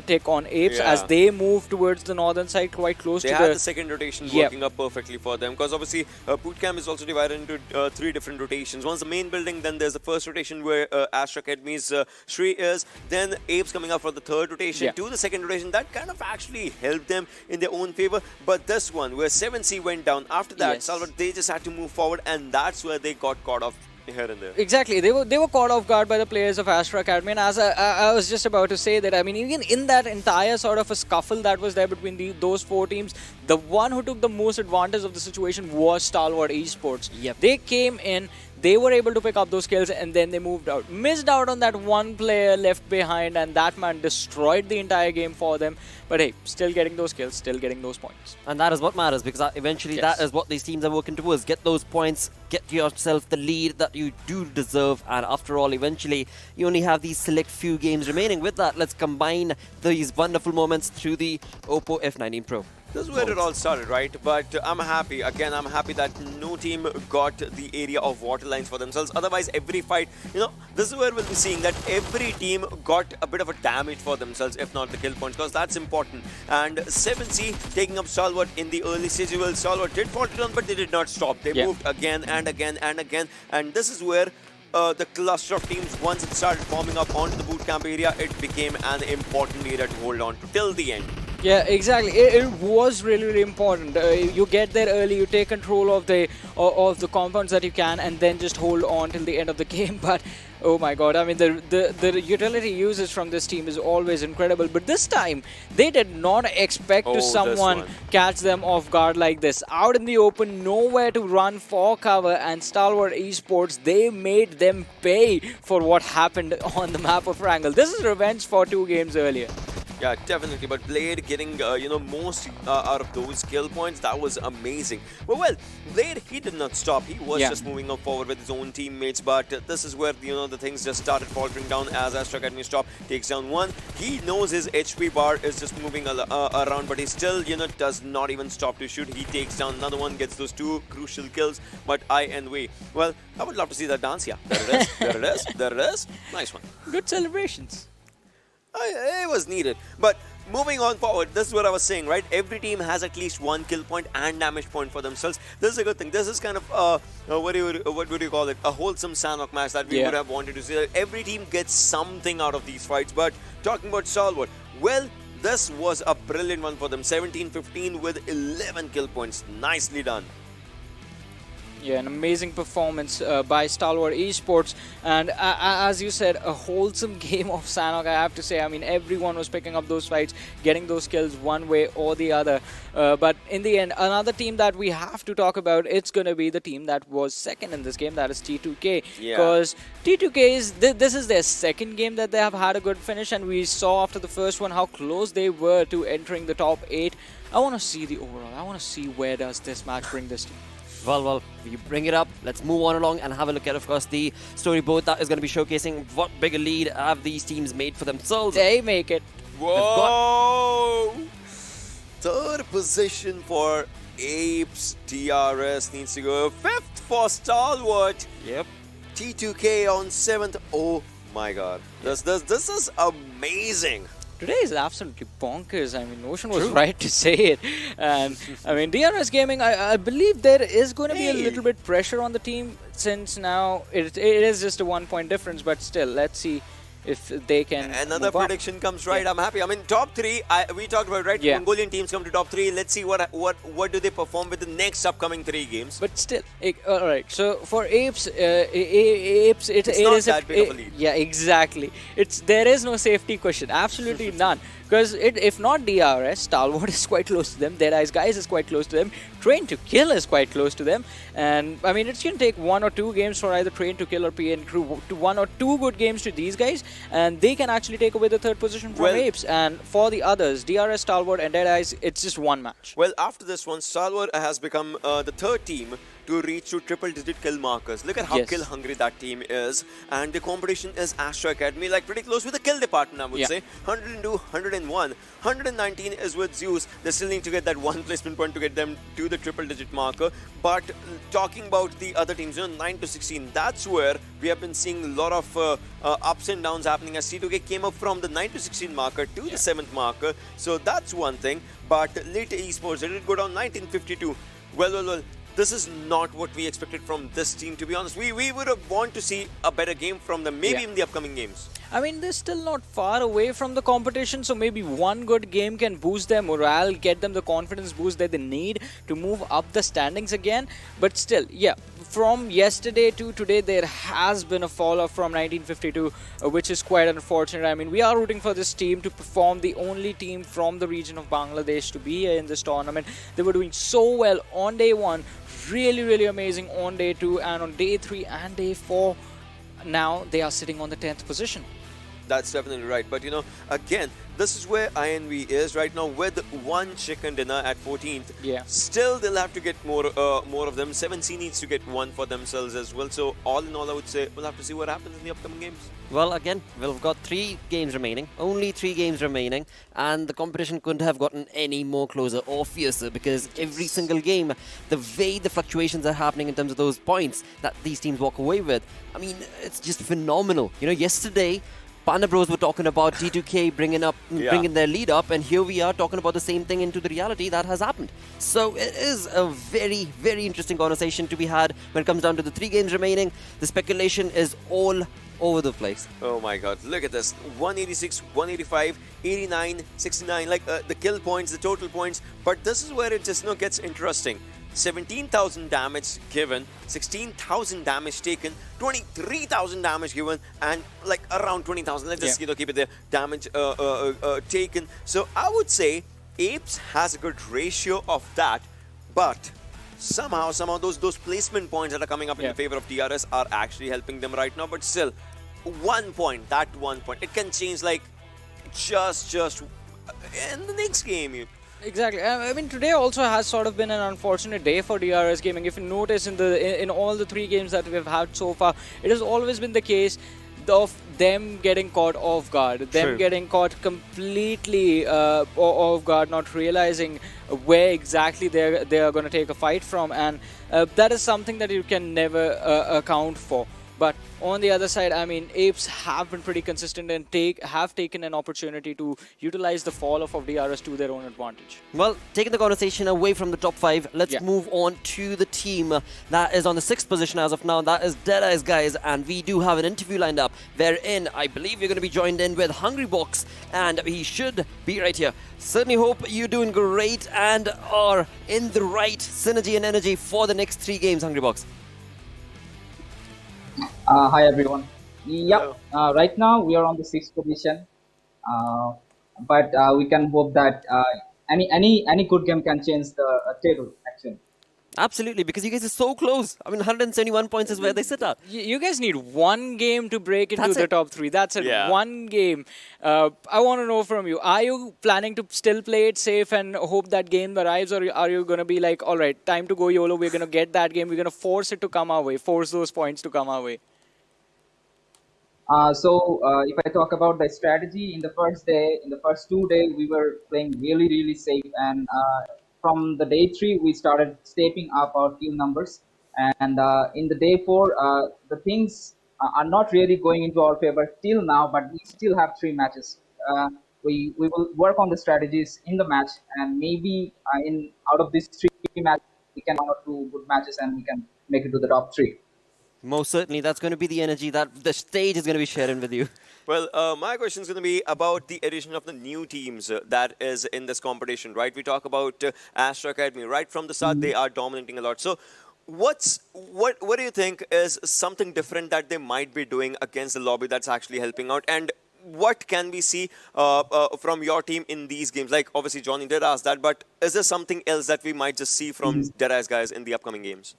take on Apes as they move towards the northern side, quite close to the second rotation working up perfectly for them, because obviously bootcamp is also divided into 3 different rotations. One's the main building, then there's the first rotation where Astra Academy's Shri is, then Apes coming up for the third rotation to the second rotation. That kind of actually helped them in their own favor. But this one where 7C went down, after that Stalwart, they just had to move forward, and that's where they got caught off here and there. Exactly, they were caught off guard by the players of Astra Academy, and as I was just about to say that, I mean, even in that entire sort of a scuffle that was there between those 4 teams, the one who took the most advantage of the situation was Stalwart Esports. They came in, they were able to pick up those kills, and then they moved out. Missed out on that one player left behind, and that man destroyed the entire game for them. But hey, still getting those kills, still getting those points. And that is what matters, because eventually that is what these teams are working towards. Get those points, get yourself the lead that you do deserve, and after all, eventually, you only have these select few games remaining. With that, let's combine these wonderful moments through the OPPO F19 Pro. This is where it all started, right? But I'm happy, again, I'm happy that no team got the area of water lines for themselves. Otherwise, every fight, you know, this is where we'll be seeing that every team got a bit of a damage for themselves, if not the kill points, because that's important. And 7C taking up Stalwart in the early stage. Well, Stalwart did fall down, but they did not stop. They moved again and again and again. And this is where the cluster of teams, once it started forming up onto the bootcamp area, it became an important area to hold on to till the end. Yeah, exactly. It was really important. You get there early, you take control of the compounds that you can, and then just hold on till the end of the game. But oh my god, I mean, the utility usage from this team is always incredible. But this time, they did not expect to someone catch them off guard like this. Out in the open, nowhere to run for cover, and Stalwart Esports, they made them pay for what happened on the map of Erangel. This is revenge for 2 games earlier. Yeah, definitely. But Blade getting, most out of those kill points, that was amazing. But well, Blade, he did not stop. He was just moving up forward with his own teammates. But this is where, the things just started faltering down as Astra Academy stop takes down one. He knows his HP bar is just moving around, but he still, does not even stop to shoot. He takes down another one, gets those two crucial kills. But INV, well, I would love to see that dance. Yeah, there it is. There it is. There it is. Nice one. Good celebrations. It was needed. But moving on forward, this is what I was saying, right? Every team has at least one kill point and damage point for themselves. This is a good thing. This is kind of what would you call it? A wholesome Sanhok match that we would have wanted to see. Every team gets something out of these fights. But talking about Stalwart, well, this was a brilliant one for them. 17-15 with 11 kill points. Nicely done. Yeah, an amazing performance by Stalwart Esports, and as you said, a wholesome game of Sanhok, I have to say. I mean, everyone was picking up those fights, getting those kills one way or the other. But in the end, another team that we have to talk about, it's going to be the team that was second in this game, that is T2K. Because T2K, this is their second game that they have had a good finish, and we saw after the first one how close they were to entering the top 8. I want to see the overall. I want to see where does this match bring this team. Well, you bring it up. Let's move on along and have a look at, of course, the storyboard that is going to be showcasing what bigger lead have these teams made for themselves. They make it. Whoa! Third position for APES. DRS needs to go. Fifth for Stalwart. Yep. T2K on 7th. Oh my god. This is amazing. Today is absolutely bonkers. I mean, Ocean was right to say it. And I mean, DRS Gaming, I believe there is going to be a little bit pressure on the team, since now it is just a 1 point difference, but still, let's see if they can. Another prediction comes right. I'm happy. I mean, top 3, we talked about, right? Mongolian teams come to top 3. Let's see what do they perform with the next upcoming 3 games. But still, all right. So for APES, it not is that big of a lead. Yeah, exactly. There is no safety question. Absolutely none. Because if not DRS, Stalwart is quite close to them. DEADEYES guys is quite close to them. Train to Kill is quite close to them. And I mean, it's going to take 1 or 2 games for either Train to Kill or PN Crew to 1 or 2 good games to these guys, and they can actually take away the 3rd position from APES. And for the others, DRS, Stalwart, and DEADEYES, it's just 1 match. Well, after this one, Stalwart has become the 3rd team to reach to triple-digit kill markers. Look at how kill-hungry that team is. And the competition is Astra Academy, like pretty close with the kill department, I would say. 102, 101, 119 is with Zeus. They still need to get that 1 placement point to get them to the triple-digit marker. But talking about the other teams, 9 to 16, that's where we have been seeing a lot of ups and downs happening as T2K came up from the 9 to 16 marker to the 7th marker. So that's one thing. But DEADEYES, they did go down 1952. Well. This is not what we expected from this team, to be honest. We would have wanted to see a better game from them, maybe in the upcoming games. I mean, they're still not far away from the competition, so maybe one good game can boost their morale, get them the confidence boost that they need to move up the standings again. But still, yeah, from yesterday to today, there has been a fall-off from 1952, which is quite unfortunate. I mean, we are rooting for this team to perform, the only team from the region of Bangladesh to be here in this tournament. They were doing so well on day 1, really amazing on day 2, and on day 3 and day 4. Now they are sitting on the 10th position. That's definitely right. But again, this is where INV is right now with 1 chicken dinner at 14th. Yeah. Still, they'll have to get more of them. 7C needs to get 1 for themselves as well. So all in all, I would say we'll have to see what happens in the upcoming games. Well, again, we've got 3 games remaining. Only 3 games remaining. And the competition couldn't have gotten any more closer or fiercer, because every single game, the way the fluctuations are happening in terms of those points that these teams walk away with, I mean, it's just phenomenal. Yesterday, Panda Bros were talking about T2K bringing their lead up, and here we are talking about the same thing into the reality that has happened. So it is a very interesting conversation to be had when it comes down to the 3 games remaining. The speculation is all over the place. Oh my god, look at this. 186, 185, 89, 69, like the kill points, the total points. But this is where it just gets interesting. 17,000 damage given, 16,000 damage taken, 23,000 damage given, and like around 20,000. Let's just keep it there. Damage taken. So I would say APES has a good ratio of that, but somehow those placement points that are coming up in the favor of DRS are actually helping them right now. But still, 1 point, that 1 point, it can change like just in the next game. Exactly. I mean, today also has sort of been an unfortunate day for DRS Gaming. If you notice in all the 3 games that we've had so far, it has always been the case of them getting caught off guard, them getting caught completely off guard, not realizing where exactly they are going to take a fight from, and that is something that you can never account for. But on the other side, I mean, APES have been pretty consistent and have taken an opportunity to utilize the fall of DRS to their own advantage. Well, taking the conversation away from the top 5, let's move on to the team that is on the 6th position as of now. That is DEADEYES, guys, and we do have an interview lined up wherein I believe we're going to be joined in with HungryBox, and he should be right here. Certainly hope you're doing great and are in the right synergy and energy for the next 3 games, HungryBox. Hi everyone. Yep. Right now we are on the 6th position, but we can hope that any good game can change the table. Actually. Absolutely, because you guys are so close. I mean, 171 points is where they sit at. You guys need 1 game to break into the top 3. That's it. Yeah. 1 game. I want to know from you, are you planning to still play it safe and hope that game arrives, or are you going to be like, all right, time to go YOLO, we're going to get that game, we're going to force it to come our way, force those points to come our way? If I talk about the strategy, in the first 2 days, we were playing really safe, and from the day 3, we started stepping up our kill numbers. And in the day 4, the things are not really going into our favor till now, but we still have 3 matches. We will work on the strategies in the match, and maybe out of these 3 matches, we can have 2 good matches and we can make it to the top 3. Most certainly, that's going to be the energy that the stage is going to be sharing with you. Well, my question is going to be about the addition of the new teams that is in this competition, right? We talk about Astra Academy. Right from the start, they are dominating a lot. So what do you think is something different that they might be doing against the lobby that's actually helping out? And what can we see from your team in these games? Like, obviously, Johnny did ask that, but is there something else that we might just see from DEADEYES guys in the upcoming games?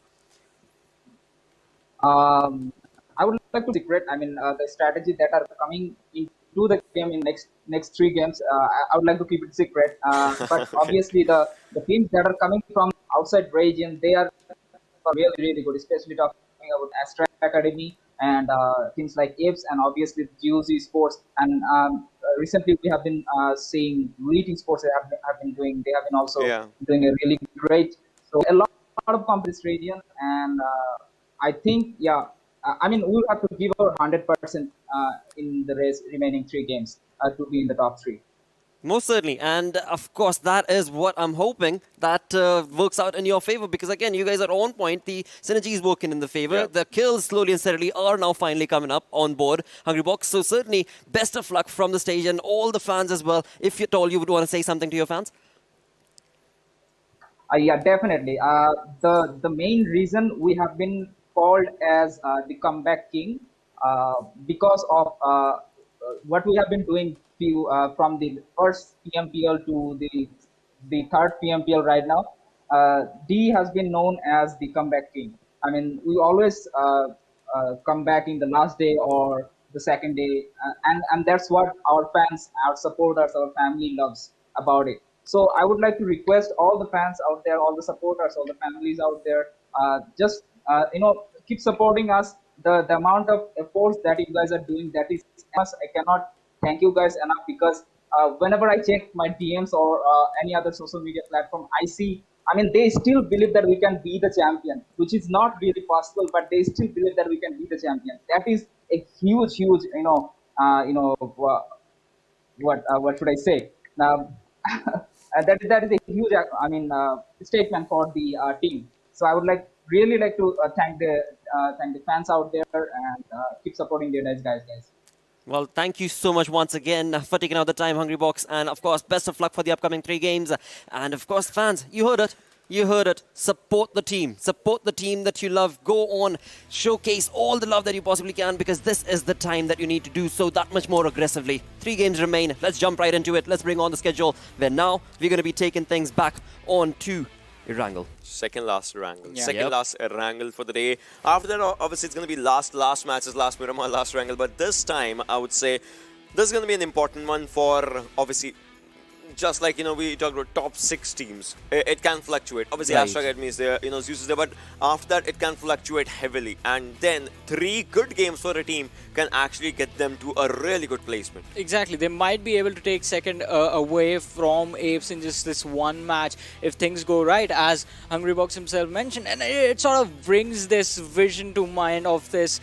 I would like to secret. I mean, the strategy that are coming into the game in next 3 games. I would like to keep it secret. But obviously, the teams that are coming from outside region, they are really good. Especially talking about Astra Academy and teams like APES, and obviously HIGHVOLTAGE. And recently, we have been seeing INVEsports have been doing. They have been also doing a really great. So a lot of competition region, and I think, I mean, we'll have to give our 100% in the remaining 3 games to be in the top 3. Most certainly. And of course, that is what I'm hoping that works out in your favor. Because again, you guys are on point. The synergy is working in the favor. Yeah. The kills slowly and steadily are now finally coming up on board, HungryBox. So certainly, best of luck from the stage and all the fans as well. If at all you would want to say something to your fans. Yeah, definitely. The main reason we have been called as the comeback king because of what we have been doing from the first PMPL to the 3rd PMPL right now. D has been known as the comeback king. I mean, we always come back in the last day or the 2nd day, and that's what our fans, our supporters, our family loves about it. So I would like to request all the fans out there, all the supporters, all the families out there, just keep supporting us. The amount of efforts that you guys are doing, that is, I cannot thank you guys enough, because whenever I check my DMs or any other social media platform, I see, I mean, they still believe that we can be the champion, which is not really possible, but they still believe that we can be the champion. That is a huge, what should I say? Now, that is a huge, statement for the team. So I would really like to thank the fans out there and keep supporting the DEADEYES guys. Well, thank you so much once again for taking out the time, HungryBox, and of course, best of luck for the upcoming 3 games. And of course, fans, you heard it. You heard it. Support the team. Support the team that you love. Go on, showcase all the love that you possibly can, because this is the time that you need to do so that much more aggressively. 3 games remain. Let's jump right into it. Let's bring on the schedule, where now we're going to be taking things back on to Erangel. Second last Erangel. Second last Erangel for the day. After that, obviously, it's going to be last matches, last Miramar, last Erangel. But this time, I would say, this is going to be an important one for, obviously, just like, we talked about top 6 teams, it can fluctuate. Obviously, Right. Astra Academy is there, Zeus is there, but after that, it can fluctuate heavily. And then 3 good games for a team can actually get them to a really good placement. Exactly. They might be able to take second away from APES in just this one match if things go right, as Hungrybox himself mentioned. And it sort of brings this vision to mind of this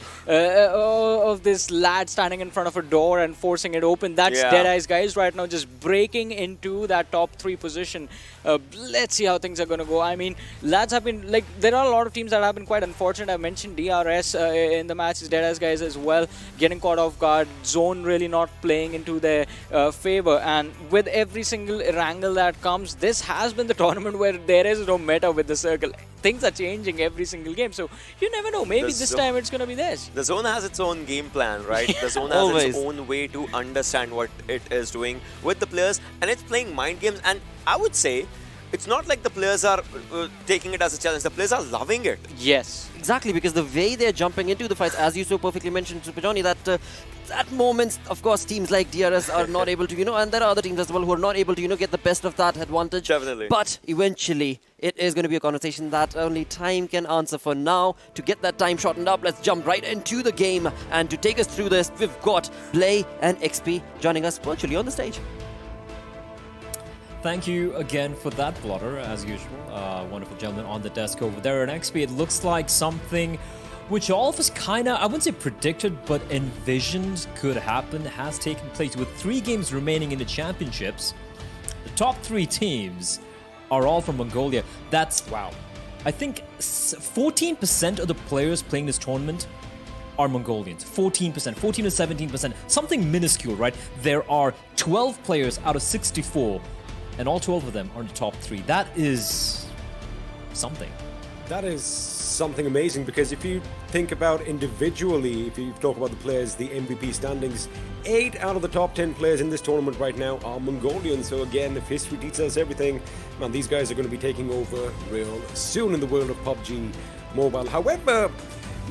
lad standing in front of a door and forcing it open. That's DEADEYES guys right now just breaking into that top 3 position. Let's see how things are going to go. I mean, lads have been, like, there are a lot of teams that have been quite unfortunate. I mentioned DRS in the matches, DEADEYES guys as well, getting caught off guard, zone really not playing into their favor. And with every single Erangel that comes, this has been the tournament where there is no meta with the circle. Things are changing every single game, so you never know. Maybe this time it's going to be theirs. The zone has its own game plan, right? The zone has its own way to understand what it is doing with the players, and it's playing mind games. And I would say it's not like the players are taking it as a challenge. The players are loving it. Yes. Exactly, because the way they're jumping into the fights, as you so perfectly mentioned, Super Johnny, that at moments, of course, teams like DRS are not able to, and there are other teams as well who are not able to, get the best of that advantage. Definitely. But eventually, it is going to be a conversation that only time can answer. For now, to get that time shortened up, let's jump right into the game. And to take us through this, we've got Blay and XP joining us virtually on the stage. Thank you again for that, Blotter, as usual. Wonderful gentleman on the desk over there. And XP, it looks like something which all of us kind of, I wouldn't say predicted, but envisioned could happen, has taken place. With 3 games remaining in the championships, the top 3 teams are all from Mongolia. That's, wow, I think 14% of the players playing this tournament are Mongolians. 14%, 14 to 17%, something minuscule, right? There are 12 players out of 64, and all 12 of them are in the top 3. That is something. That is something amazing, because if you think about individually, if you talk about the players, the MVP standings, 8 out of the top 10 players in this tournament right now are Mongolian. So again, if history teaches us everything, man, these guys are going to be taking over real soon in the world of PUBG Mobile. However,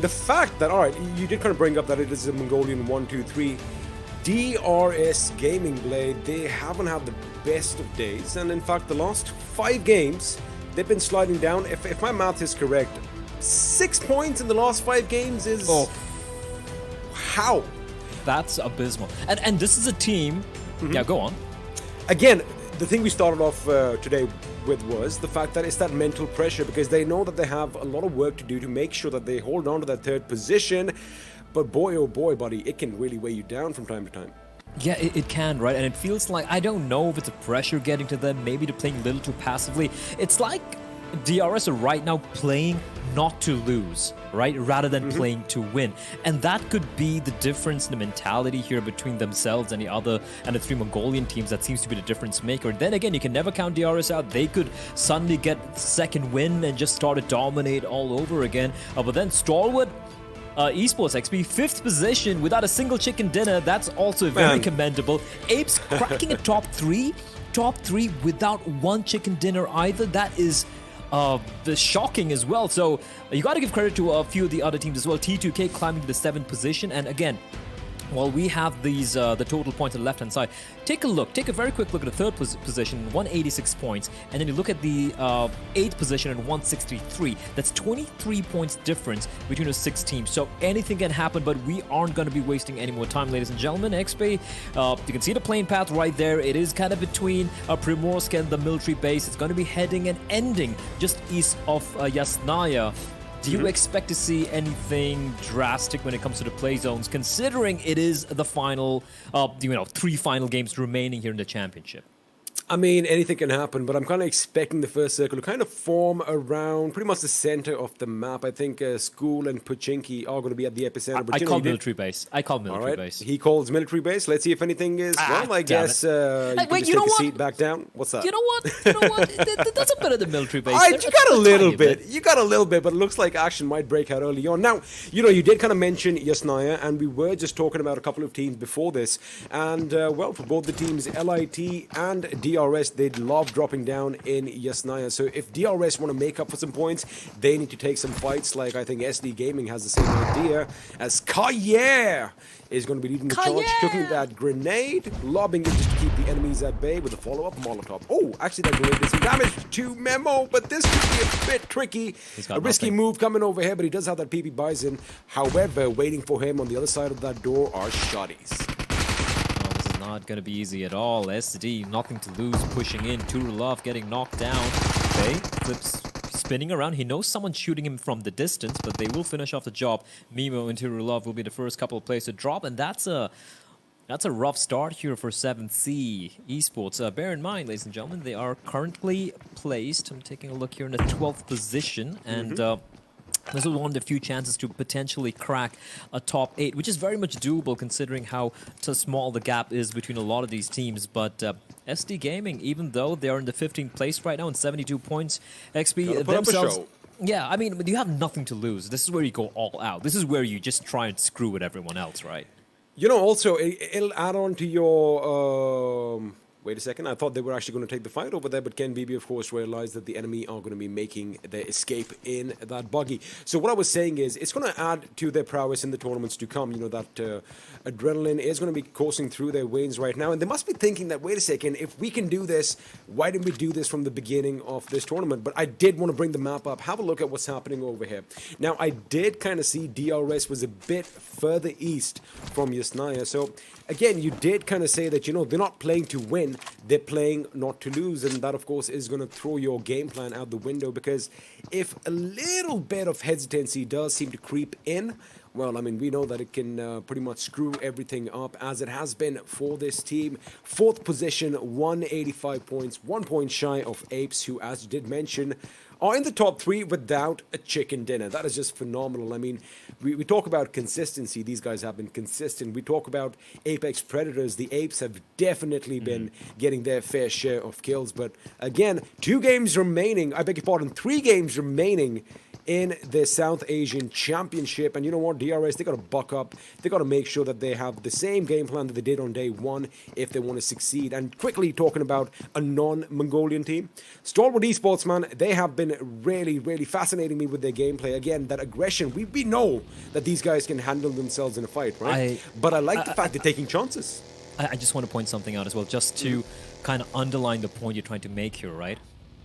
the fact that, alright, you did kind of bring up that it is a Mongolian 1, 2, 3. DRS Gaming, Blade, they haven't had the best of days, and in fact the last 5 games they've been sliding down. If my math is correct, 6 points in the last 5 games is how? That's abysmal. And this is a team. Yeah, go on. Again, the thing we started off today with was the fact that it's that mental pressure, because they know that they have a lot of work to do to make sure that they hold on to that 3rd position. But boy, oh boy, buddy, it can really weigh you down from time to time. Yeah, it can, right? And it feels like, I don't know if it's a pressure getting to them, maybe they're playing a little too passively. It's like DRS are right now playing not to lose, right? Rather than playing to win. And that could be the difference in the mentality here between themselves and the 3 Mongolian teams. That seems to be the difference maker. Then again, you can never count DRS out. They could suddenly get 2nd win and just start to dominate all over again. But then Stalwart Esports XP, 5th position without a single chicken dinner. That's also very commendable. APES cracking a top 3 without 1 chicken dinner either. That is shocking as well. So you got to give credit to a few of the other teams as well. T2K climbing to the 7th position, and again, while we have these the total points on the left-hand side, take a very quick look at the 3rd position, 186 points, and then you look at the 8th position at 163. That's 23 points difference between the 6 teams. So anything can happen, but we aren't going to be wasting any more time, ladies and gentlemen. XP, you can see the plane path right there. It is kind of between Primorsk and the military base. It's going to be heading and ending just east of Yasnaya. Do you expect to see anything drastic when it comes to the play zones, considering it is the final, 3 final games remaining here in the championship? I mean, anything can happen, but I'm kind of expecting the first circle to kind of form around pretty much the center of the map. I think School and Pochinki are going to be at the epicenter. I call military base. Base. He calls military base. Let's see if anything is, well, I guess you can just take a seat back down. What's that? You know what? That's a bit of the military base. You got a little bit. You got a little bit, but it looks like action might break out early on. Now, you did kind of mention Yasnaya, and we were just talking about a couple of teams before this. And, well, for both the teams, LIT and DRS, DRS, they'd love dropping down in Yasnaya. So if DRS want to make up for some points, they need to take some fights. Like I think SDGaming has the same idea as Kayer is going to be leading the charge, cooking that grenade, lobbing it just to keep the enemies at bay with a follow-up Molotov. Oh, actually that grenade did some damage to Memo, but this could be a bit tricky. A risky move coming over here, but he does have that PP Bison. However, waiting for him on the other side of that door are shotties. This is not going to be easy at all. SD, nothing to lose, pushing in. Turulov getting knocked down. Okay, flips spinning around. He knows someone's shooting him from the distance, but they will finish off the job. Mimo and Turulov will be the first couple of players to drop, and that's a rough start here for 7C Esports. Bear in mind, ladies and gentlemen, they are currently placed, I'm taking a look here, in the 12th position, and this is one of the few chances to potentially crack a top 8, which is very much doable considering how small the gap is between a lot of these teams. But SDGaming, even though they are in the 15th place right now and 72 points, XP themselves... Yeah, I mean, you have nothing to lose. This is where you go all out. This is where you just try and screw with everyone else, right? You know, also, it'll add on to your... Wait a second, I thought they were actually going to take the fight over there, but Ken BB, of course, realized that the enemy are going to be making their escape in that buggy. So what I was saying is, it's going to add to their prowess in the tournaments to come. You know, that adrenaline is going to be coursing through their veins right now, and they must be thinking that, wait a second, if we can do this, why didn't we do this from the beginning of this tournament? But I did want to bring the map up, have a look at what's happening over here. Now, I did kind of see DRS was a bit further east from Yasnaya, so... Again, you did kind of say that, you know, they're not playing to win, they're playing not to lose, and that, of course, is going to throw your game plan out the window, because if a little bit of hesitancy does seem to creep in, well, I mean, we know that it can pretty much screw everything up, as it has been for this team. 4th position, 185 points, 1 point shy of APES, who, as you did mention, are in the top 3 without a chicken dinner. That is just phenomenal. I mean, we talk about consistency. These guys have been consistent. We talk about Apex Predators. The Apes have definitely been getting their fair share of kills. But again, 2 games remaining. I beg your pardon, 3 games remaining in the South Asian Championship. And you know what, DRS, they got to buck up. They got to make sure that they have the same game plan that they did on day 1 if they want to succeed. And quickly talking about a non-Mongolian team, Stalwart Esports, man, they have been really, really fascinating me with their gameplay. Again, that aggression, we know that these guys can handle themselves in a fight, right? But I like the fact they're taking chances. I just want to point something out as well, just to kind of underline the point you're trying to make here, right?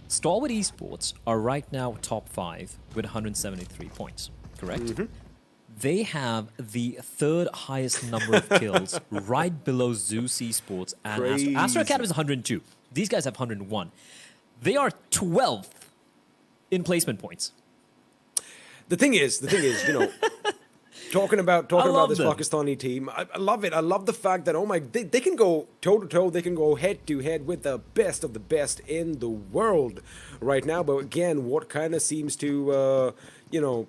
Stalwart Esports are right now top 5 with 173 points, correct? They have the 3rd highest number of kills, right below Zeus Esports and Astra Academy is 102. These guys have 101. They are 12th in placement points. The thing is, you know, talking about this Pakistani team, I love it. I love the fact that, oh my, they can go toe-to-toe, they can go head-to-head with the best of the best in the world right now. But again, what kind of seems to, you know,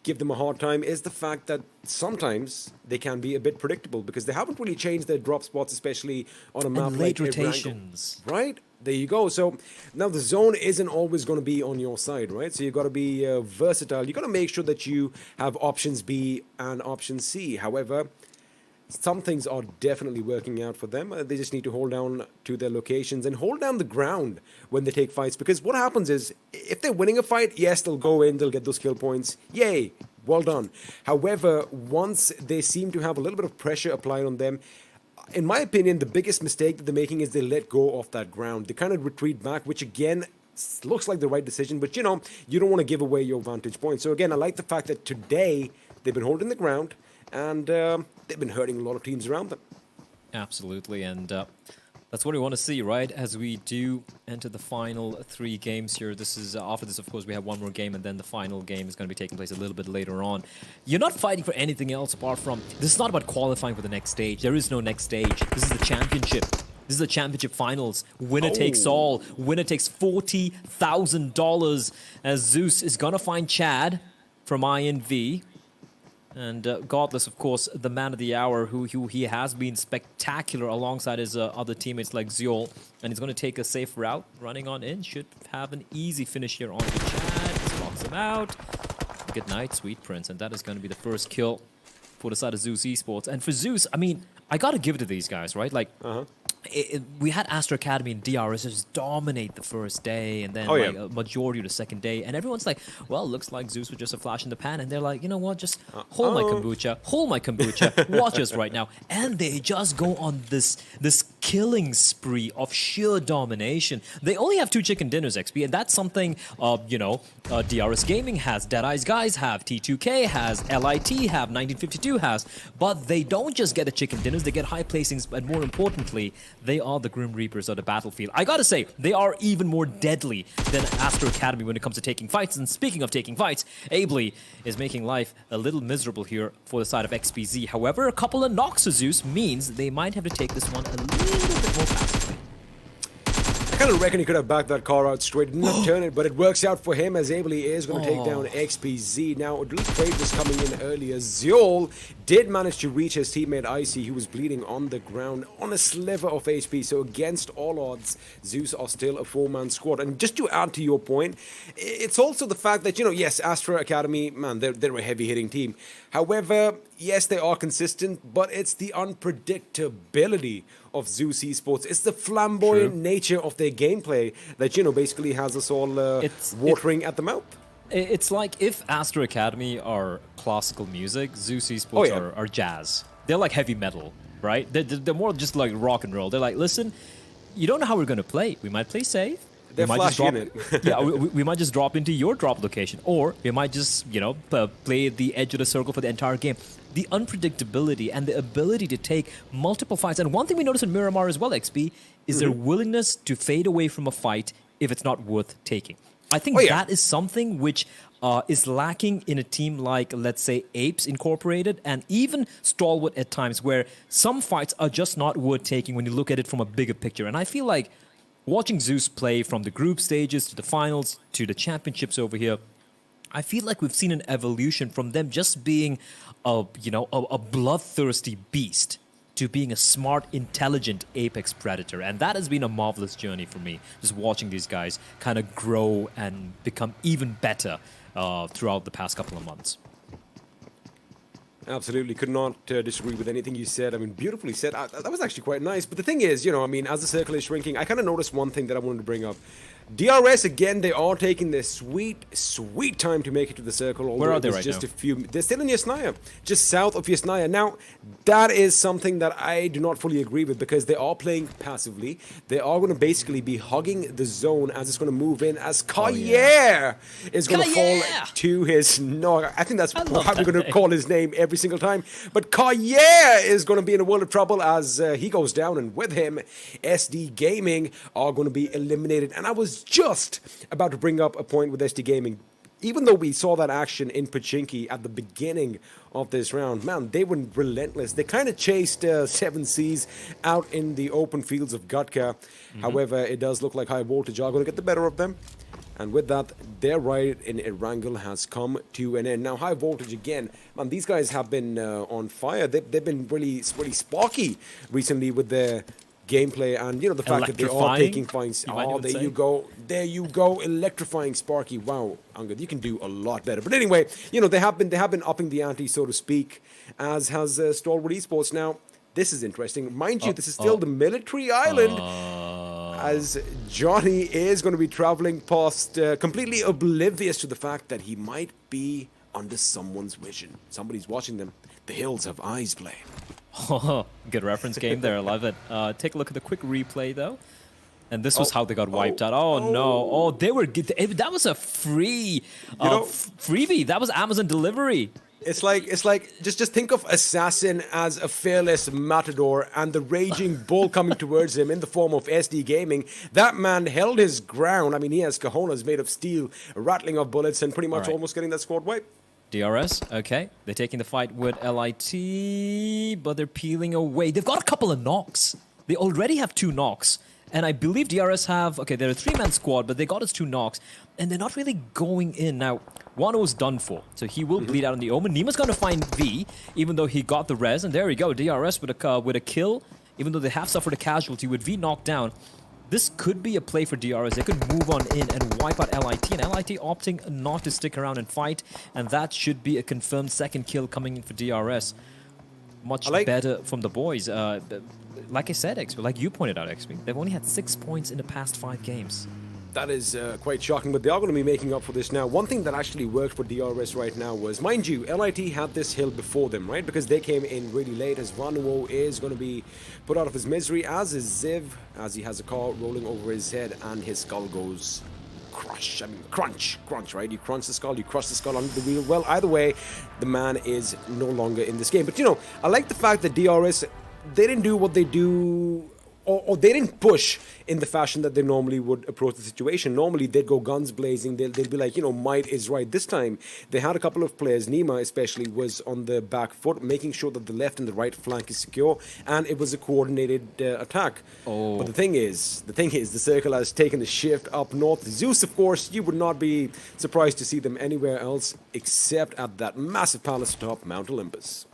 give them a hard time is the fact that sometimes they can be a bit predictable, because they haven't really changed their drop spots, especially on a map like rotations. Erangel, right? There you go. So now the zone isn't always going to be on your side, right? So you got to be versatile. You got to make sure that you have options B and option C. However, some things are definitely working out for them. They just need to hold down to their locations and hold down the ground when they take fights. Because what happens is, if they're winning a fight, yes, they'll go in, they'll get those kill points. Yay, well done. However, once they seem to have a little bit of pressure applied on them, in my opinion, the biggest mistake that they're making is they let go of that ground. They kind of retreat back, which again looks like the right decision. But, you know, you don't want to give away your vantage point. So again, I like the fact that today they've been holding the ground, and they've been hurting a lot of teams around them. Absolutely, and that's what we want to see, right? As we do enter the final 3 games here. This is after this, of course, we have one more game, and then the final game is going to be taking place a little bit later on. You're not fighting for anything else apart from... This is not about qualifying for the next stage. There is no next stage. This is the championship. This is the championship finals. Winner takes all. Winner takes $40,000, as Zeus is going to find Chad from INV. And Godless, of course, the man of the hour, who he has been spectacular alongside his other teammates like Ziol. And he's going to take a safe route, running on in. Should have an easy finish here on the Chad. Just locks him out. Good night, Sweet Prince. And that is going to be the first kill for the side of Zeus Esports. And for Zeus, I mean, I got to give it to these guys, right? Like, we had Astra Academy and DRS just dominate the first day, and then like a majority of the second day, and everyone's like, well, looks like Zeus was just a flash in the pan, and they're like, you know what, just hold my kombucha, watch us right now, and they just go on this killing spree of sheer domination. They only have 2 chicken dinners, XP, and that's something DRS Gaming has, DEADEYES guys have, T2K has, LIT have, 1952 has, but they don't just get the chicken dinners, they get high placings, and more importantly, they are the Grim Reapers of the battlefield. I gotta say, they are even more deadly than Astra Academy when it comes to taking fights. And speaking of taking fights, Ably is making life a little miserable here for the side of XPZ. However, a couple of knocks to Zeus means they might have to take this one a little bit more passively. I kind of reckon he could have backed that car out straight, did not turn it, but it works out for him as Ably is going to take down XPZ. Now, a little trade was coming in earlier. Zeol did manage to reach his teammate Icy, who was bleeding on the ground on a sliver of HP. So against all odds, Zeus are still a 4-man squad. And just to add to your point, it's also the fact that, yes, Astra Academy, man, they're a heavy-hitting team. However, yes, they are consistent, but it's the unpredictability of Zeus Esports. It's the flamboyant nature of their gameplay that, basically has us all watering at the mouth. It's like if Astra Academy are classical music, Zeus Esports are jazz. They're like heavy metal, right? They're more just like rock and roll. They're like, listen, you don't know how we're going to play. We might play safe. They're flashy in it. we might just drop into your drop location, or we might just, play at the edge of the circle for the entire game. The unpredictability and the ability to take multiple fights. And one thing we notice in Miramar as well, XP, is their willingness to fade away from a fight if it's not worth taking. I think that is something which is lacking in a team like, let's say, APES Incorporated and even Stalwart at times, where some fights are just not worth taking when you look at it from a bigger picture. And I feel like watching Zeus play from the group stages to the finals to the championships over here, I feel like we've seen an evolution from them just being a bloodthirsty beast to being a smart, intelligent apex predator. And that has been a marvelous journey for me, just watching these guys kind of grow and become even better throughout the past couple of months. Absolutely, could not disagree with anything you said. I mean, beautifully said. That was actually quite nice. But the thing is, as the circle is shrinking, I kind of noticed one thing that I wanted to bring up. DRS, again, they are taking their sweet, sweet time to make it to the circle. Where are they right just now? They're still in Yasnaya, just south of Yasnaya. Now, that is something that I do not fully agree with because they are playing passively. They are going to basically be hugging the zone as it's going to move in, as Kayer is going to fall to his... No, I think that's how we're going to call his name every single time. But Kayer is going to be in a world of trouble as he goes down, and with him, SDGaming are going to be eliminated. And I was just about to bring up a point with SDGaming. Even though we saw that action in Pachinki at the beginning of this round, man, they were relentless. They kind of chased 7Cs out in the open fields of Gutka. However, it does look like High Voltage are going to get the better of them. And with that, their ride in Erangel has come to an end. Now, High Voltage again, man, these guys have been on fire. They've been really sparky recently with their gameplay and the fact that they are taking fights. Oh, there you go, electrifying Sparky. Wow, Angad, you can do a lot better. But anyway, they have been upping the ante, so to speak, as has Stalwart Esports. Now, this is interesting. Mind you, this is still the military island, as Johnny is going to be traveling past, completely oblivious to the fact that he might be under someone's vision. Somebody's watching them. The hills have eyes, play. Good reference game there. I love it. Take a look at the quick replay, though. And this was how they got wiped out. Oh, no. Oh, they were... That was a freebie. That was Amazon delivery. It's like just think of Assassin as a fearless matador and the raging bull coming towards him in the form of SDGaming. That man held his ground. I mean, he has cojones made of steel, rattling off bullets, and pretty much almost getting that squad wipe. DRS, okay. They're taking the fight with LIT, but they're peeling away. They've got a couple of knocks. They already have 2 knocks. And I believe DRS have... Okay, they're a 3-man squad, but they got us 2 knocks. And they're not really going in. Now, Wano's done for. So he will bleed out in the Omen. Nima's going to find V, even though he got the res. And there we go. DRS with a kill, even though they have suffered a casualty with V knocked down. This could be a play for DRS. They could move on in and wipe out LIT. And LIT opting not to stick around and fight. And that should be a confirmed second kill coming in for DRS. much better from the boys. Like I said, XP, like you pointed out, XP, they've only had 6 points in the past 5 games. That is quite shocking, but they are going to be making up for this now. One thing that actually worked for DRS right now was, mind you, LIT had this hill before them, right? Because they came in really late, as Vanuo is going to be put out of his misery, as is Ziv, as he has a car rolling over his head, and his skull goes crunch, right? You crunch the skull, you crush the skull under the wheel. Well, either way, the man is no longer in this game. But, you know, I like the fact that DRS, they didn't do what they do, or they didn't push in the fashion that they normally would approach the situation. Normally, they'd go guns blazing. They'd be like, you know, might is right. This time, they had a couple of players, Nima especially, was on the back foot, making sure that the left and the right flank is secure, and it was a coordinated attack. Oh. But the thing is, the circle has taken the shift up north. Zeus, of course, you would not be surprised to see them anywhere else except at that massive palace atop Mount Olympus.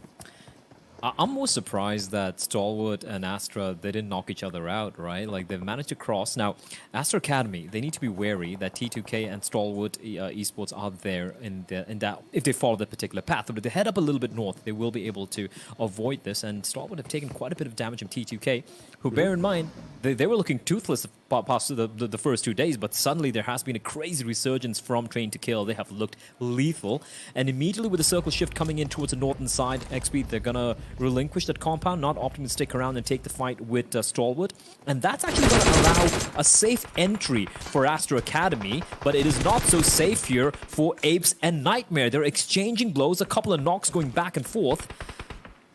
I'm more surprised that Stalwart and Astra, they didn't knock each other out, right? Like, they've managed to cross. Now, Astra Academy, they need to be wary that T2K and Stalwart Esports are there in that, if they follow that particular path. But if they head up a little bit north, they will be able to avoid this. And Stalwart have taken quite a bit of damage from T2K, who, bear in mind, they were looking toothless past the first 2 days, but suddenly there has been a crazy resurgence from Train to Kill. They have looked lethal. And immediately with the circle shift coming in towards the northern side, XP, they're going to relinquish that compound, not opting to stick around and take the fight with Stalwart. And that's actually going to allow a safe entry for Astra Academy, but it is not so safe here for Apes and Nightmare. They're exchanging blows, a couple of knocks going back and forth.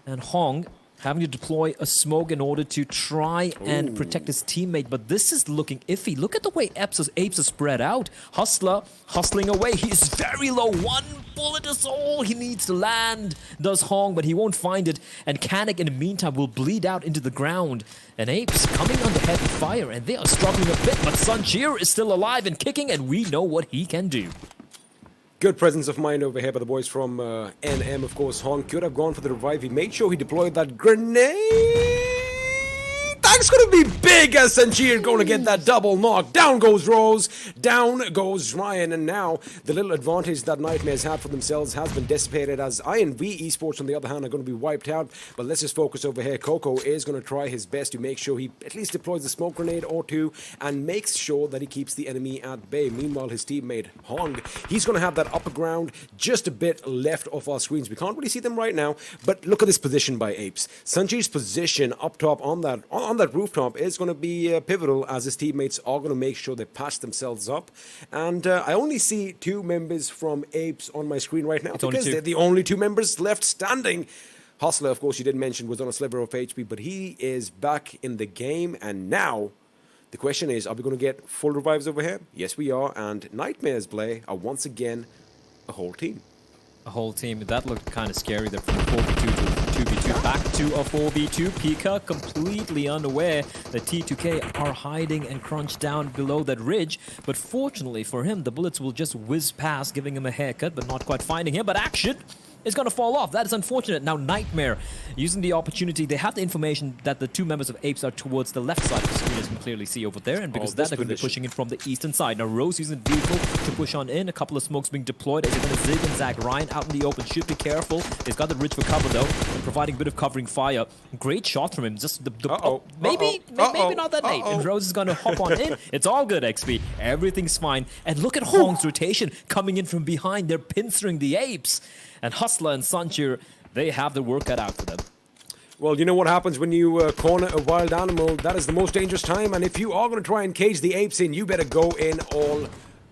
And Hong having to deploy a smoke in order to try and protect his teammate, but this is looking iffy. Look at the way Apes are spread out. Hustler hustling away. He is very low. 1 bullet is all he needs to land. Does Hong, but he won't find it. And Kanik, in the meantime, will bleed out into the ground. And Apes coming under heavy fire, and they are struggling a bit, but Suncheer is still alive and kicking, and we know what he can do. Good presence of mind over here by the boys from NM, of course. Hong could have gone for the revive. He made sure he deployed that grenade. That's going to be big as Sancheer going to get that double knock. Down goes Rose, down goes Ryan, and now the little advantage that Nightmares had for themselves has been dissipated, as INVEsports, on the other hand, are going to be wiped out. But let's just focus over here. Coco is going to try his best to make sure he at least deploys a smoke grenade or two and makes sure that he keeps the enemy at bay. Meanwhile, his teammate Hong, he's going to have that upper ground just a bit left of our screens. We can't really see them right now, but look at this position by Apes. Sanjeev's position up top on that rooftop is going to be pivotal, as his teammates are going to make sure they patch themselves up. And I only see 2 members from Apes on my screen right now, because they're the only 2 members left standing. Hustler, of course, you didn't mention, was on a sliver of HP, but he is back in the game. And now the question is, are we going to get full revives over here? Yes, we are. And Nightmares Play are once again a whole team. A whole team. That looked kind of scary. They're from 4v2 to 2v2 back to a 4v2. Pika completely unaware that T2K are hiding and crunched down below that ridge. But fortunately for him, the bullets will just whiz past, giving him a haircut, but not quite finding him. But Action is going to fall off. That is unfortunate. Now Nightmare, using the opportunity, they have the information that the 2 members of Apes are towards the left side of the screen, as you can clearly see over there. And because of that, they're going to be pushing in from the eastern side. Now Rose using the vehicle to push on in. A couple of smokes being deployed as they're going to zig and zag. Ryan out in the open. Should be careful. He's got the ridge for cover though, and providing a bit of covering fire. Great shot from him. Just maybe not that late. And Rose is going to hop on in. It's all good, XP. Everything's fine. And look at Hong's rotation coming in from behind. They're pincering the Apes. And Hustler and Sancheer, they have the work cut out for them. Well, you know what happens when you corner a wild animal. That is the most dangerous time. And if you are going to try and cage the Apes in, you better go in all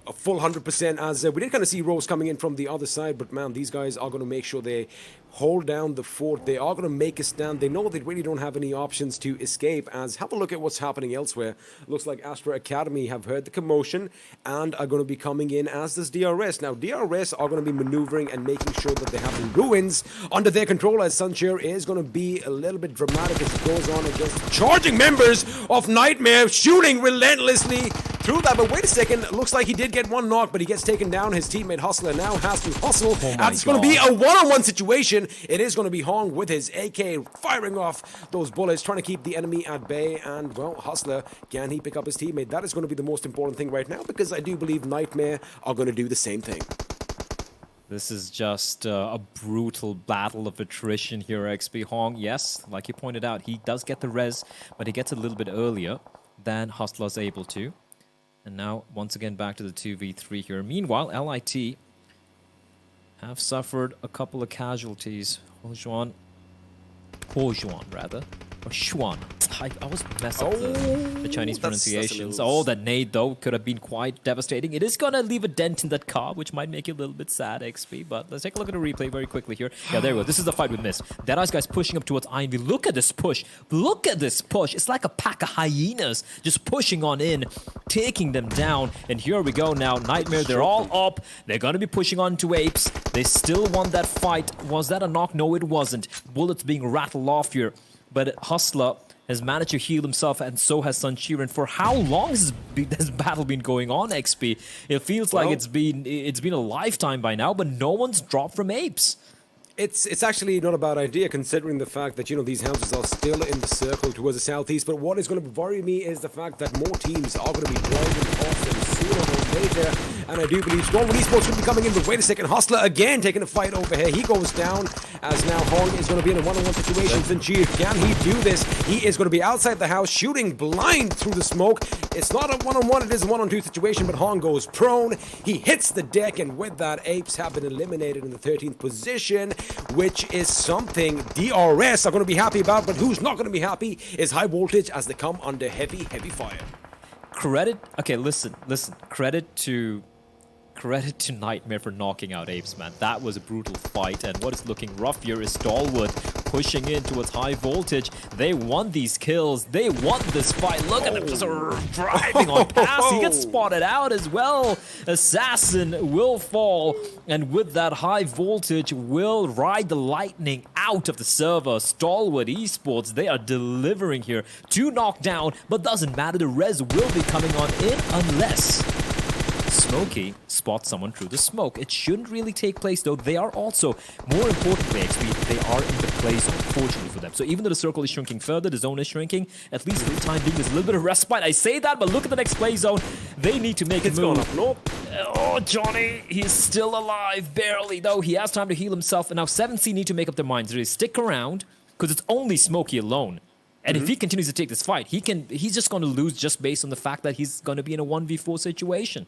a full 100%. As we did kind of see Rose coming in from the other side. But, man, these guys are going to make sure they hold down the fort. They are going to make a stand. They know they really don't have any options to escape. As have a look at what's happening elsewhere. Looks like Astra Academy have heard the commotion and are going to be coming in, as does DRS. Now, DRS are going to be maneuvering and making sure that they have the ruins under their control, as Suncheer is going to be a little bit dramatic as he goes on against charging members of Nightmare, shooting relentlessly through that. But wait a second, looks like he did get 1 knock, but he gets taken down. His teammate Hustler now has to hustle, and it's going to be a one-on-one situation. It is going to be Hong with his AK firing off those bullets, trying to keep the enemy at bay. And, well, Hustler, can he pick up his teammate? That is going to be the most important thing right now, because I do believe Nightmare are going to do the same thing. This is just a brutal battle of attrition here, XP. Hong, yes, like you pointed out, he does get the res, but he gets a little bit earlier than Hustler's able to. And now, once again, back to the 2v3 here. Meanwhile, LIT have suffered a couple of casualties. Ho Juan, rather. Or Xuan. I always mess up the Chinese pronunciations. Oh, that nade, though, could have been quite devastating. It is going to leave a dent in that car, which might make you a little bit sad, XP. But let's take a look at the replay very quickly here. Yeah, there we go. This is the fight with Miss. DEADEYES guys pushing up towards INV. Look at this push. Look at this push. It's like a pack of hyenas just pushing on in, taking them down. And here we go now. Nightmare, they're all up. They're going to be pushing on to Apes. They still won that fight. Was that a knock? No, it wasn't. Bullets being rattled off here. But Hustler has managed to heal himself, and so has Sunshiren. For how long has this battle been going on, XP? It feels like it's been a lifetime by now, but no one's dropped from Apes. It's actually not a bad idea, considering the fact that, you know, these houses are still in the circle towards the southeast. But what is going to worry me is the fact that more teams are going to be driving off them sooner or later. And I do believe Stalwart Esports will be coming in. But wait a second, Hustler again taking a fight over here. He goes down as now Hong is going to be in a one-on-one situation. Sanjeev, can he do this? He is going to be outside the house, shooting blind through the smoke. It's not a one-on-one, it is a one-on-two situation, but Hong goes prone. He hits the deck, and with that, Apes have been eliminated in the 13th position, which is something DRS are going to be happy about, but who's not going to be happy is High Voltage as they come under heavy fire. Okay, listen. Credit to Nightmare for knocking out Apes, man. That was a brutal fight, and what is looking rough here is Stalwart pushing in towards High Voltage. They won these kills. They won this fight. Look at them just driving on past. He gets spotted out as well. Assassin will fall, and with that, High Voltage will ride the lightning out of the server. Stalwart Esports, they are delivering here. 2 knockdown, but doesn't matter. The res will be coming on in unless Smokey spots someone through the smoke. It shouldn't really take place, though. They are also, more importantly, XP, they are in the play zone, fortunately for them. So even though the circle is shrinking further, the zone is shrinking, at least for the time being, there's a little bit of respite. I say that, but look at the next play zone. They need to make a move. Oh, Johnny, he's still alive, barely, though. He has time to heal himself, and now 7C need to make up their minds. They stick around, because it's only Smokey alone. And if he continues to take this fight, he's just going to lose just based on the fact that he's going to be in a 1v4 situation.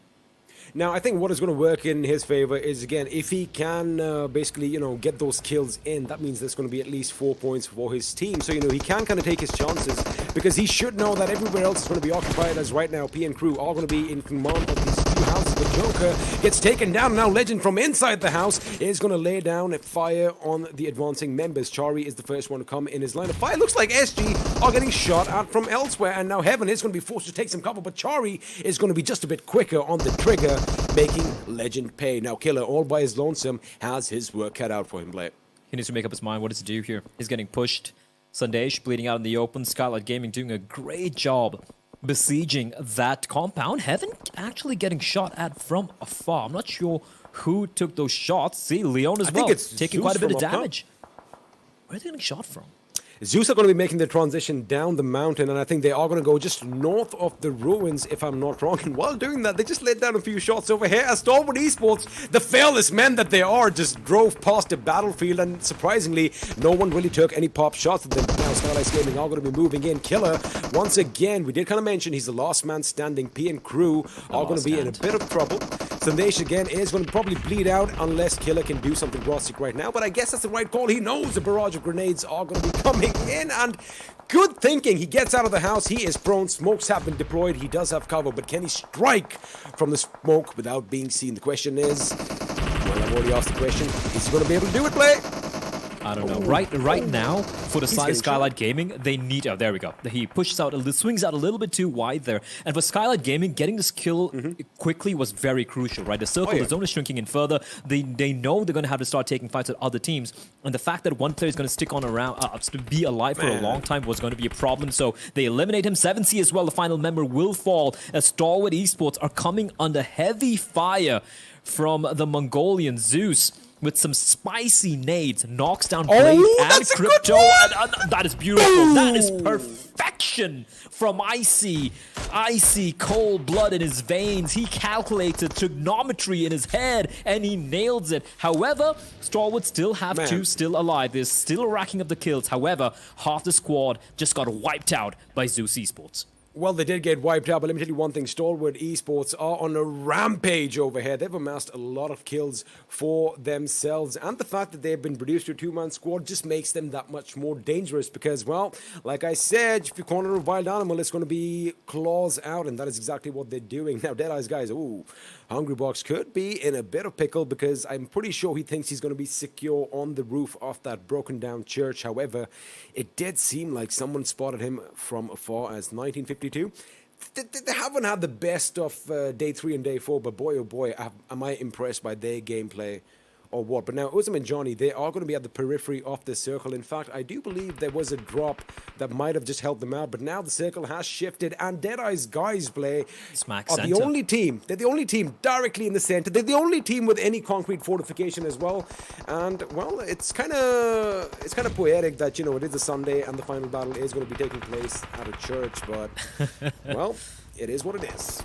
Now, I think what is going to work in his favor is, again, if he can basically, you know, get those kills in, that means there's going to be at least 4 points for his team. So, you know, he can kind of take his chances because he should know that everywhere else is going to be occupied, as right now P and crew are going to be in command of these 2 houses. The Joker gets taken down. Now Legend from inside the house is going to lay down a fire on the advancing members. Chari is the first one to come in his line of fire. Looks like SG are getting shot at from elsewhere, and now Heaven is going to be forced to take some cover, but Chari is going to be just a bit quicker on the trigger, making Legend pay. Now Killer, all by his lonesome, has his work cut out for him, Blake. He needs to make up his mind what to do here. He's getting pushed. Sandesh bleeding out in the open. Skylightz Gaming doing a great job besieging that compound. Heaven actually getting shot at from afar. I'm not sure who took those shots. See, Leon as well, taking quite a bit of damage. Where are they getting shot from? Zeus are going to be making the transition down the mountain, and I think they are going to go just north of the ruins, if I'm not wrong. And while doing that, they just laid down a few shots over here as Stalwart Esports, the fearless men that they are, just drove past the battlefield, and surprisingly, no one really took any pop shots at them. But now Skylightz Gaming are going to be moving in. Killer, once again, we did kind of mention he's the last man standing. P and crew are going to be in a bit of trouble. Sandesh again is going to probably bleed out unless Killer can do something drastic right now, but I guess that's the right call. He knows a barrage of grenades are going to be coming in, and good thinking. He gets out of the house. He is prone. Smokes have been deployed. He does have cover, but can he strike from the smoke without being seen? The question is, well, I've already asked the question. Is he going to be able to do it, Blake? I don't know. Right now, for the Skylightz Gaming, they need... Oh, there we go. He pushes out, swings out a little bit too wide there. And for Skylightz Gaming, getting this kill quickly was very crucial, right? The circle, the zone is shrinking in further. They know they're going to have to start taking fights with other teams. And the fact that one player is going to stick on around, to be alive for a long time was going to be a problem. So they eliminate him. 7C as well, the final member will fall as Stalwart Esports are coming under heavy fire from the Mongolian Zeus. with some spicy nades, knocks down Oh, Blade and that's a good Crypto. one! And that is beautiful. That is perfection from Icy. Icy, cold blood in his veins. He calculated trigonometry in his head and he nails it. However, Stalwart still have two still alive. They're still racking up the kills. However, half the squad just got wiped out by Zeus Esports. Well, they did get wiped out, but let me tell you one thing. Stalwart Esports are on a rampage over here. They've amassed a lot of kills for themselves. And the fact that they've been reduced to a two-man squad just makes them that much more dangerous because, well, like I said, if you corner a wild animal, it's going to be claws out, and that is exactly what they're doing. Now, Deadeye's guys, ooh, Hungry Box could be in a bit of pickle because I'm pretty sure he thinks he's going to be secure on the roof of that broken-down church. However, it did seem like someone spotted him from afar as 1952. They haven't had the best of day 3 and day 4, but boy, oh boy, am I impressed by their gameplay or what. But now, Uzum and Johnny, they are going to be at the periphery of the circle. In fact, I do believe there was a drop that might have just helped them out, but now the circle has shifted, and Deadeye's guys play Smack are center. the only team. They're the only team directly in the center. They're the only team with any concrete fortification as well. And, well, it's kind of poetic that, you know, it is a Sunday and the final battle is going to be taking place at a church, but, well, it is what it is.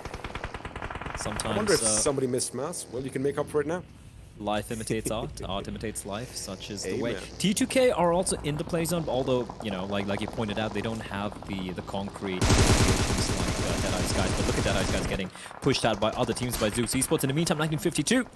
Sometimes, I wonder if somebody missed mass. Well, you can make up for it now. Life imitates art, art imitates life, such is the way. Amen. T2K are also in the play zone, although, you know, like you pointed out, they don't have the concrete fortifications like Deadeye's guys. But look at Deadeye's guys getting pushed out by other teams, by Zeus Esports. In the meantime, 1952,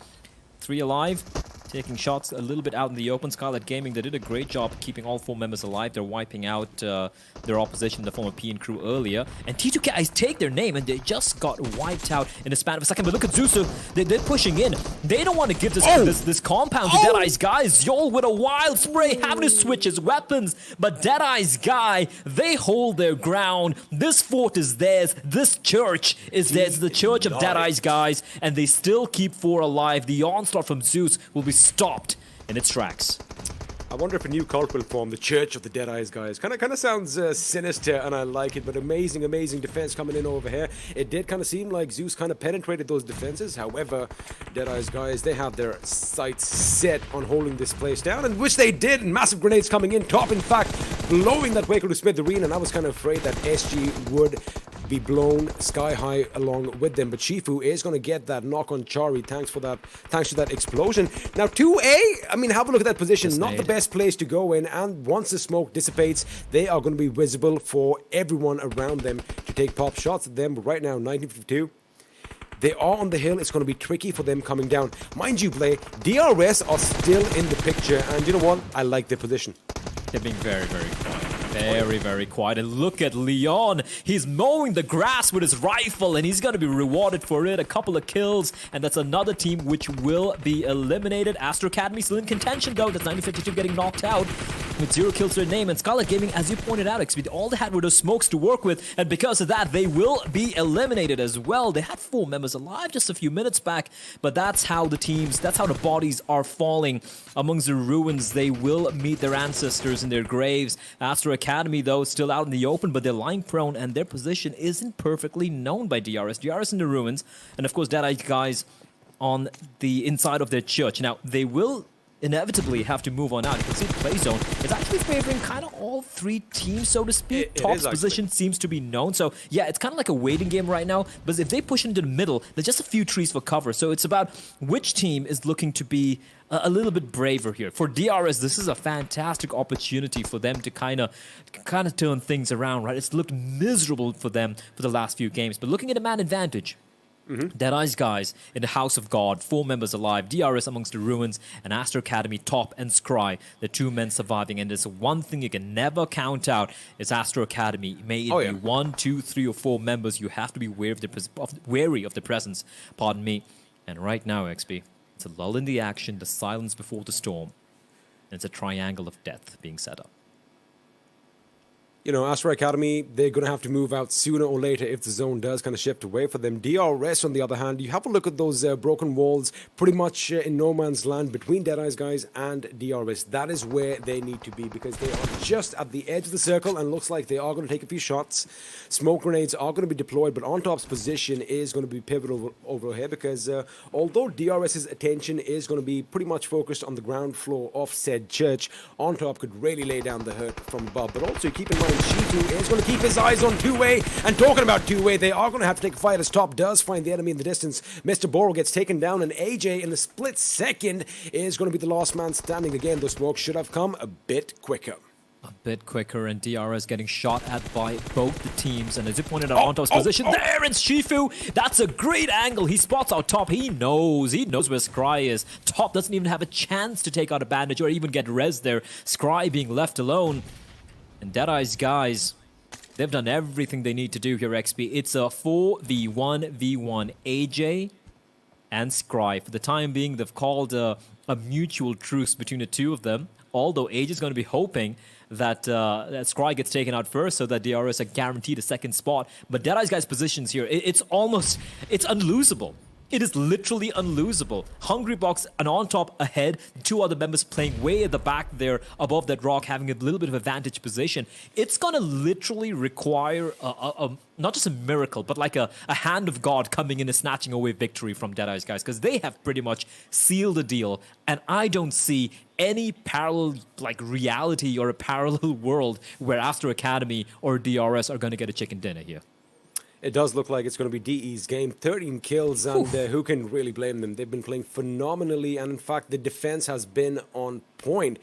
3 alive, taking shots a little bit out in the open. Skylightz Gaming, they did a great job keeping all 4 members alive. They're wiping out their opposition in the form of P and crew earlier. And T2K, I take their name, and they just got wiped out in the span of a second. But look at Zusu, they're pushing in. They don't want to give this compound to Deadeye's guys. Yol with a wild spray, having to switch his weapons. But Deadeye's guy, they hold their ground. This fort is theirs. This church is theirs. The church of Deadeye's guys. And they still keep 4 alive. The onslaught from Zeus will be stopped in its tracks. I wonder if a new cult will form, the Church of the Deadeye's guys. Kind of sounds sinister, and I like it, but amazing defense coming in over here. It did kind of seem like Zeus kind of penetrated those defenses. However, Deadeye's guys, they have their sights set on holding this place down, and which they did. Massive grenades coming in, top, in fact, blowing that Waker to smithereen, and I was kind of afraid that SG would be blown sky high along with them, but Shifu is going to get that knock on Chari thanks to that explosion. Now 2A, I mean, have a look at that position. Not the best place to go in, and once the smoke dissipates, they are going to be visible for everyone around them to take pop shots at them. But right now, 1952, they are on the hill. It's going to be tricky for them coming down. Mind you, Play, DRS are still in the picture, and you know what? I like their position. They're being very, very quiet. Very, very quiet. And look at Leon. He's mowing the grass with his rifle, and he's going to be rewarded for it. A couple of kills, and that's another team which will be eliminated. Astra Academy still in contention, though. That's 1952 getting knocked out with 0 kills to their name. And Skylightz Gaming, as you pointed out, XP, all they had were those smokes to work with, and because of that, they will be eliminated as well. They had 4 members alive just a few minutes back, but that's how the bodies are falling amongst the ruins. They will meet their ancestors in their graves. Astra Academy, though, is still out in the open, but they're lying prone, and their position isn't perfectly known by DRS. DRS in the ruins, and of course, Deadeye's guys on the inside of their church. Now, they will inevitably have to move on out. You can see the play zone. It's actually favoring kind of all 3 teams, so to speak. Top's position seems to be known. So, yeah, it's kind of like a waiting game right now. But if they push into the middle, there's just a few trees for cover. So it's about which team is looking to be a little bit braver here. For DRS, this is a fantastic opportunity for them to kind of turn things around, right? It's looked miserable for them for the last few games. But looking at a man advantage, Deadeye's guys in the House of God, 4 members alive, DRS amongst the ruins, and Astra Academy, Top and Scry, the 2 men surviving. And there's one thing you can never count out is Astra Academy. May it be 1, 2, 3, or 4 members, you have to be wary of the presence, pardon me. And right now, XP, it's a lull in the action, the silence before the storm, and it's a triangle of death being set up. Astra Academy, they're going to have to move out sooner or later if the zone does kind of shift away for them. DRS, on the other hand, you have a look at those broken walls pretty much in no man's land between Deadeye's guys and DRS. That is where they need to be because they are just at the edge of the circle and looks like they are going to take a few shots. Smoke grenades are going to be deployed, but On Top's position is going to be pivotal over here because although DRS's attention is going to be pretty much focused on the ground floor of said church, On Top could really lay down the hurt from above. But also keep in mind, Shifu is going to keep his eyes on two-way. And talking about two-way, they are going to have to take a fight as Top does find the enemy in the distance. Mr. Boro gets taken down, and AJ in the split second is going to be the last man standing. Again, the smoke should have come a bit quicker. A bit quicker, and DRS getting shot at by both the teams. And as you pointed out, On Top's position, there it's Shifu. That's a great angle. He spots out Top. He knows where Scry is. Top doesn't even have a chance to take out a bandage or even get res there. Scry being left alone. And Deadeye's guys, they've done everything they need to do here, XP. It's a 4v1v1. AJ and Scry. For the time being, they've called a mutual truce between the two of them. Although AJ is going to be hoping that Scry gets taken out first so that DRS are guaranteed a second spot. But Deadeye's guys' positions here, it's unlosable. It is literally unlosable. Hungrybox and On Top ahead, two other members playing way at the back there above that rock, having a little bit of advantage position. It's gonna literally require not just a miracle, but like a hand of God coming in and snatching away victory from Deadeye's guys, because they have pretty much sealed the deal, and I don't see any parallel like reality or a parallel world where Astra Academy or DRS are gonna get a chicken dinner here. It does look like it's going to be DE's game. 13 kills, and who can really blame them? They've been playing phenomenally, and in fact, the defense has been on point.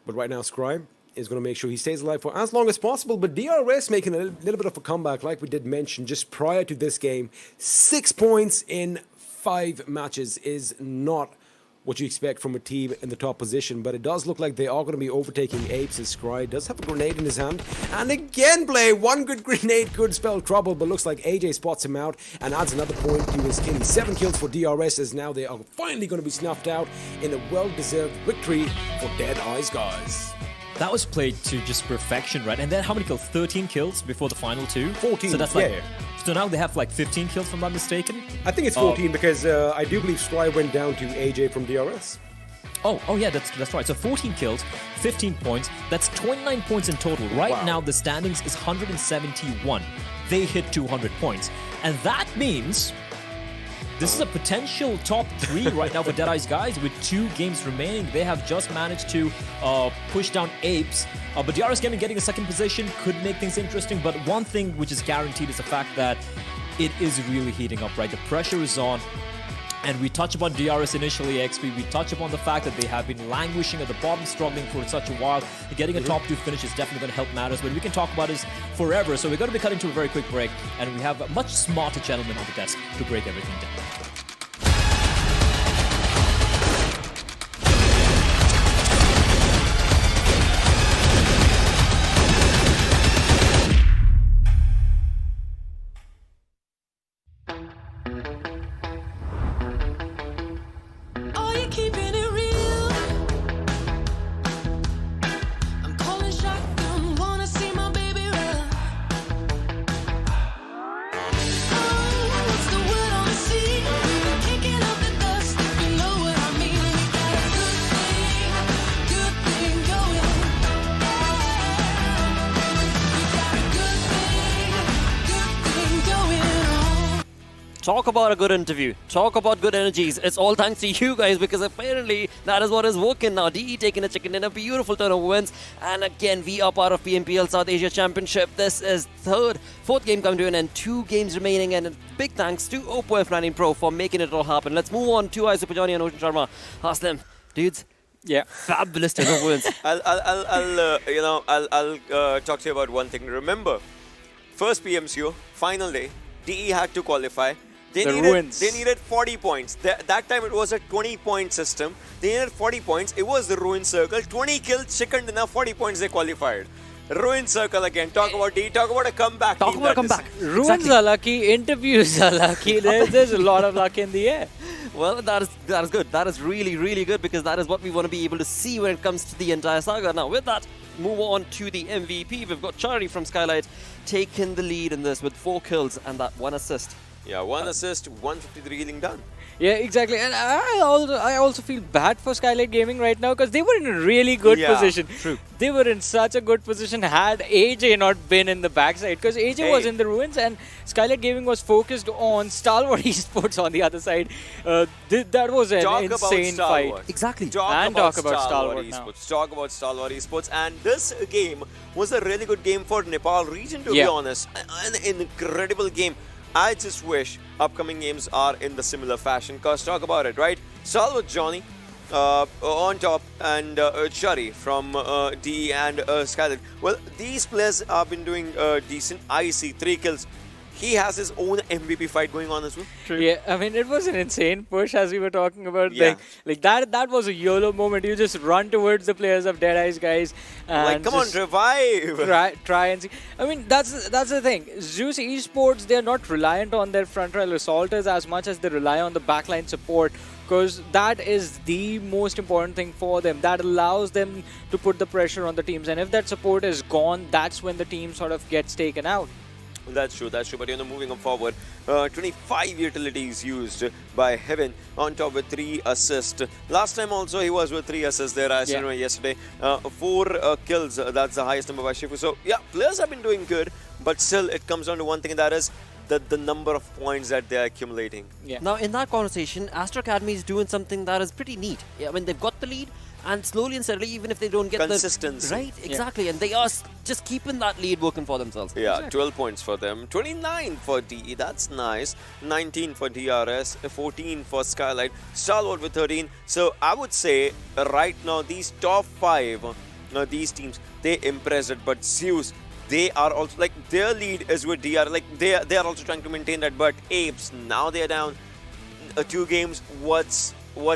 But right now, Scry is going to make sure he stays alive for as long as possible. But DRS making a little bit of a comeback, like we did mention just prior to this game. 6 points in 5 matches is not what you expect from a team in the top position, but it does look like they are going to be overtaking APES as Scry does have a grenade in his hand. And again, Blay, one good grenade could spell trouble, but looks like AJ spots him out and adds another point to his killing. 7 kills for DRS, as now they are finally going to be snuffed out in a well-deserved victory for Deadeye's guys. That was played to just perfection, right? And then how many kills? 13 kills before the final 2? 14, so that's yeah. like, so now they have like 15 kills, if I'm not mistaken? I think it's 14 because I do believe Scry went down to AJ from DRS. Oh yeah, that's right. So 14 kills, 15 points. That's 29 points in total. Right now, the standings is 171. They hit 200 points. And that means this is a potential top 3 right now for Deadeye's guys with 2 games remaining. They have just managed to push down APES. But DRS Gaming getting a second position could make things interesting. But one thing which is guaranteed is the fact that it is really heating up, right? The pressure is on. And we touch upon DRS initially, XP. We touch upon the fact that they have been languishing at the bottom, struggling for such a while. Getting a top 2 finish is definitely going to help matters, but we can talk about this forever. So we're going to be cutting to a very quick break, and we have a much smarter gentleman on the desk to break everything down. Are you keeping it real? I'm calling shotgun, wanna see my baby run. Oh, what's the word on the sea? Kicking up the dust, if you know what I mean. We got a good thing going. We got a good thing going on. Talk about a good interview. Talk about good energies. It's all thanks to you guys, because apparently that is what is working now. DE taking a chicken dinner, beautiful turn of wins. And again, we are part of PMPL South Asia Championship. This is fourth game coming to an end, 2 games remaining. And a big thanks to OPPO F19 Pro for making it all happen. Let's move on to Super Johnny and Ocean Sharma. Ask them, dudes. Yeah, fabulous turn of wins. I'll talk to you about one thing. Remember, first PMCO, final day, DE had to qualify. They needed 40 points. That time it was a 20-point system. They needed 40 points. It was the Ruin Circle. 20 kills, chicken dinner, 40 points they qualified. Ruin Circle again. Talk about DE. Talk about a comeback. Talk about a comeback. Ruins are lucky, interviews are lucky. There's a lot of luck in the air. Well, that is good. That is really good because that is what we want to be able to see when it comes to the entire saga. Now, with that, move on to the MVP. We've got Chari from Skylightz taking the lead in this with 4 kills and that 1 assist. Yeah, 1 assist, 153 killing done. Yeah, exactly. And I also feel bad for Skylightz Gaming right now because they were in a really good position. True. They were in such a good position had AJ not been in the backside, because AJ was in the ruins and Skylightz Gaming was focused on Stalwart Esports on the other side. That was an insane fight. Exactly. Talk about Stalwart Esports. Talk about Stalwart Esports. And this game was a really good game for Nepal region, to be honest. An incredible game. I just wish upcoming games are in the similar fashion, because talk about it, right? Stalwart Johnny on top and Chari from DE and Skylightz. Well, these players have been doing decent. I see 3 kills. He has his own MVP fight going on as well. True. Yeah, I mean, it was an insane push as we were talking about. Like that was a YOLO moment. You just run towards the players of Deadeye's, guys. And like, come on, revive! Try and see. I mean, that's the thing. Zeus Esports, they're not reliant on their front row assaulters as much as they rely on the backline support, because that is the most important thing for them. That allows them to put the pressure on the teams. And if that support is gone, that's when the team sort of gets taken out. That's true. But moving on forward, 25 utilities used by Heaven on top with 3 assists. Last time also he was with 3 assists there, as you know, yesterday. 4 kills, that's the highest number by Shifu. So yeah, players have been doing good, but still it comes down to one thing, and that is the number of points that they're accumulating. Yeah. Now, in that conversation, Astra Academy is doing something that is pretty neat. I mean, they've got the lead, and slowly and steadily, even if they don't get consistency. Right, exactly. And they are just keeping that lead working for themselves. Yeah, exactly. 12 points for them. 29 for DE, that's nice. 19 for DRS, 14 for Skylightz. Stalwart with 13. So I would say right now, these top 5, these teams, they impressed it. But Zeus, they are also, like, their lead is with DR. Like, they are also trying to maintain that. But APES, now they're down 2 games. What's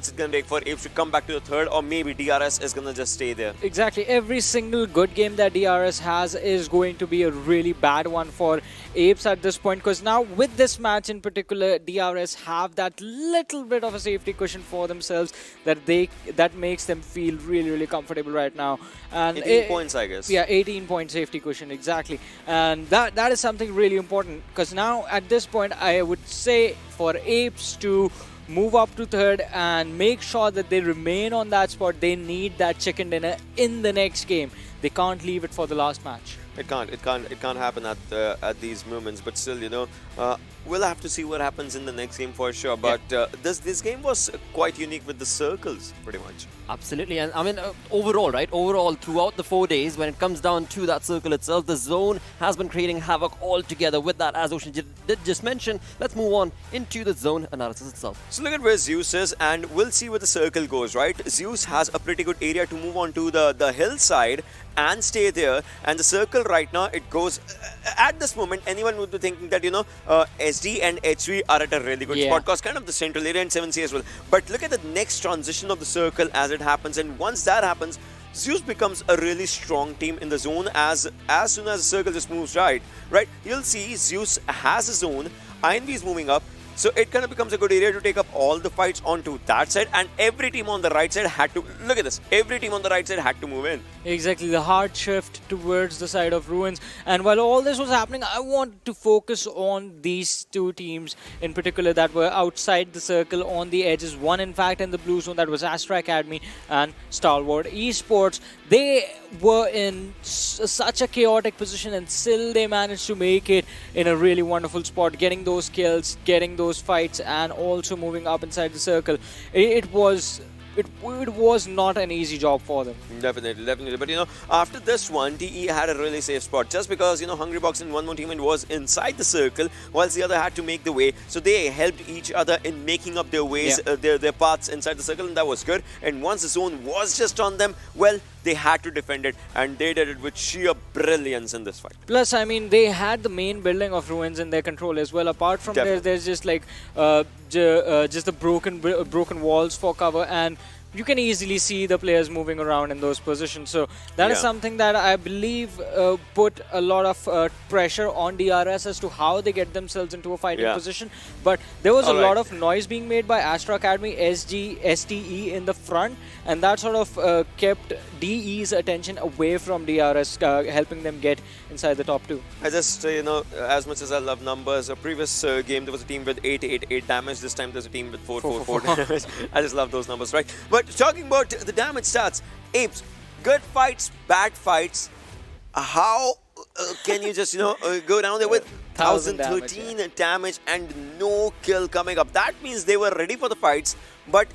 it going to take for APES to come back to the 3rd, or maybe DRS is going to just stay there? Exactly. Every single good game that DRS has is going to be a really bad one for APES at this point, because now with this match in particular, DRS have that little bit of a safety cushion for themselves that makes them feel really comfortable right now. And 18 points, I guess. Yeah, 18-point safety cushion, exactly. And that is something really important, because now at this point, I would say for APES to move up to 3rd and make sure that they remain on that spot, they need that chicken dinner in the next game. They can't leave it for the last match. It can't happen at these moments. But still, we'll have to see what happens in the next game for sure. But this game was quite unique with the circles, pretty much. Absolutely. And I mean, overall, right? Overall, throughout the 4 days, when it comes down to that circle itself, the zone has been creating havoc altogether. With that, as Ocean did just mention, let's move on into the zone analysis itself. So look at where Zeus is, and we'll see where the circle goes, right? Zeus has a pretty good area to move on to the hillside and stay there. And the circle right now, it goes... at this moment, anyone would be thinking that, SD and HV are at a really good spot, because kind of the central area and 7C as well. But look at the next transition of the circle as it happens, and once that happens, Zeus becomes a really strong team in the zone as soon as the circle just moves right. You'll see Zeus has his zone, INV is moving up, so it kind of becomes a good area to take up all the fights onto that side, and every team on the right side had to, look at this, every team on the right side had to move in. Exactly, the hard shift towards the side of Ruins. And while all this was happening, I wanted to focus on these 2 teams in particular that were outside the circle on the edges. One, in fact, in the blue zone, that was Astra Academy and Stalwart Esports. They were in such a chaotic position, and still they managed to make it in a really wonderful spot, getting those kills, getting those fights, and also moving up inside the circle. It was not an easy job for them. Definitely. But after this one, DE had a really safe spot, just because Hungrybox and one more teammate was inside the circle, whilst the other had to make the way. So they helped each other in making up their ways, their paths inside the circle, and that was good. And once the zone was just on them, well, they had to defend it, and they did it with sheer brilliance in this fight. Plus, I mean, they had the main building of Ruins in their control as well. Apart from there's just like just the broken walls for cover, and you can easily see the players moving around in those positions. So that is Yeah. something that I believe put a lot of pressure on DRS as to how they get themselves into a fighting Yeah. position. But there was a Alright. lot of noise being made by Astra Academy, SG, STE in the front, and that sort of kept DE's attention away from DRS, helping them get inside the top 2. I just, as much as I love numbers, a previous game there was a team with 888 damage. This time there's a team with 444 damage. I just love those numbers, right? But talking about the damage stats, Apes, good fights, bad fights. How can you just, go down there with 1013 damage and no kill coming up? That means they were ready for the fights, but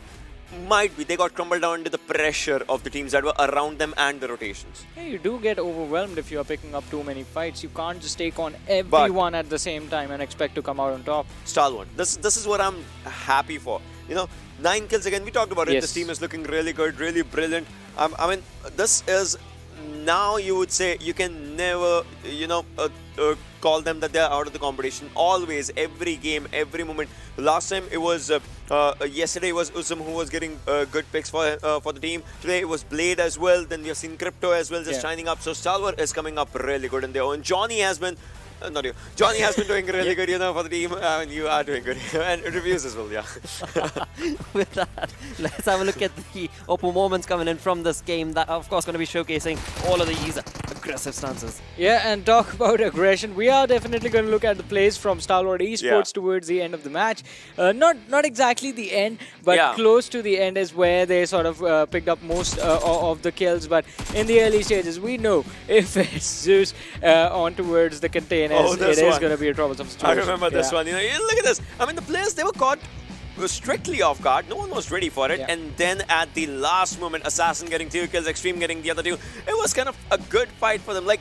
might be they got crumbled down under the pressure of the teams that were around them and the rotations. Yeah, you do get overwhelmed if you are picking up too many fights. You can't just take on everyone at the same time and expect to come out on top. Stalwart, this is what I'm happy for. 9 kills again. We talked about it. Yes. This team is looking really good, really brilliant. I mean, this is now you would say you can never, call them that they're out of the competition. Always, every game, every moment. Last time it was, yesterday it was Usum who was getting good picks for the team. Today it was Blade as well. Then we have seen Crypto as well just shining up. So Stalwart is coming up really good in their own. Johnny has been. Not you. Johnny has been doing really good, for the team. I mean, you are doing good. And reviews as well, yeah. With that, let's have a look at the OPPO moments coming in from this game. That, of course, going to be showcasing all of these aggressive stances. Yeah, and talk about aggression. We are definitely going to look at the plays from Stalwart Esports towards the end of the match. Not exactly the end, but close to the end is where they sort of picked up most of the kills. But in the early stages, we know if it's Zeus on towards the containers, it is going to be a troublesome situation. I remember this one. Look at this. I mean, the players, they were caught strictly off guard. No one was ready for it. And then at the last moment, Assassin getting 2 kills, Extreme getting the other 2. It was kind of a good fight for them. Like,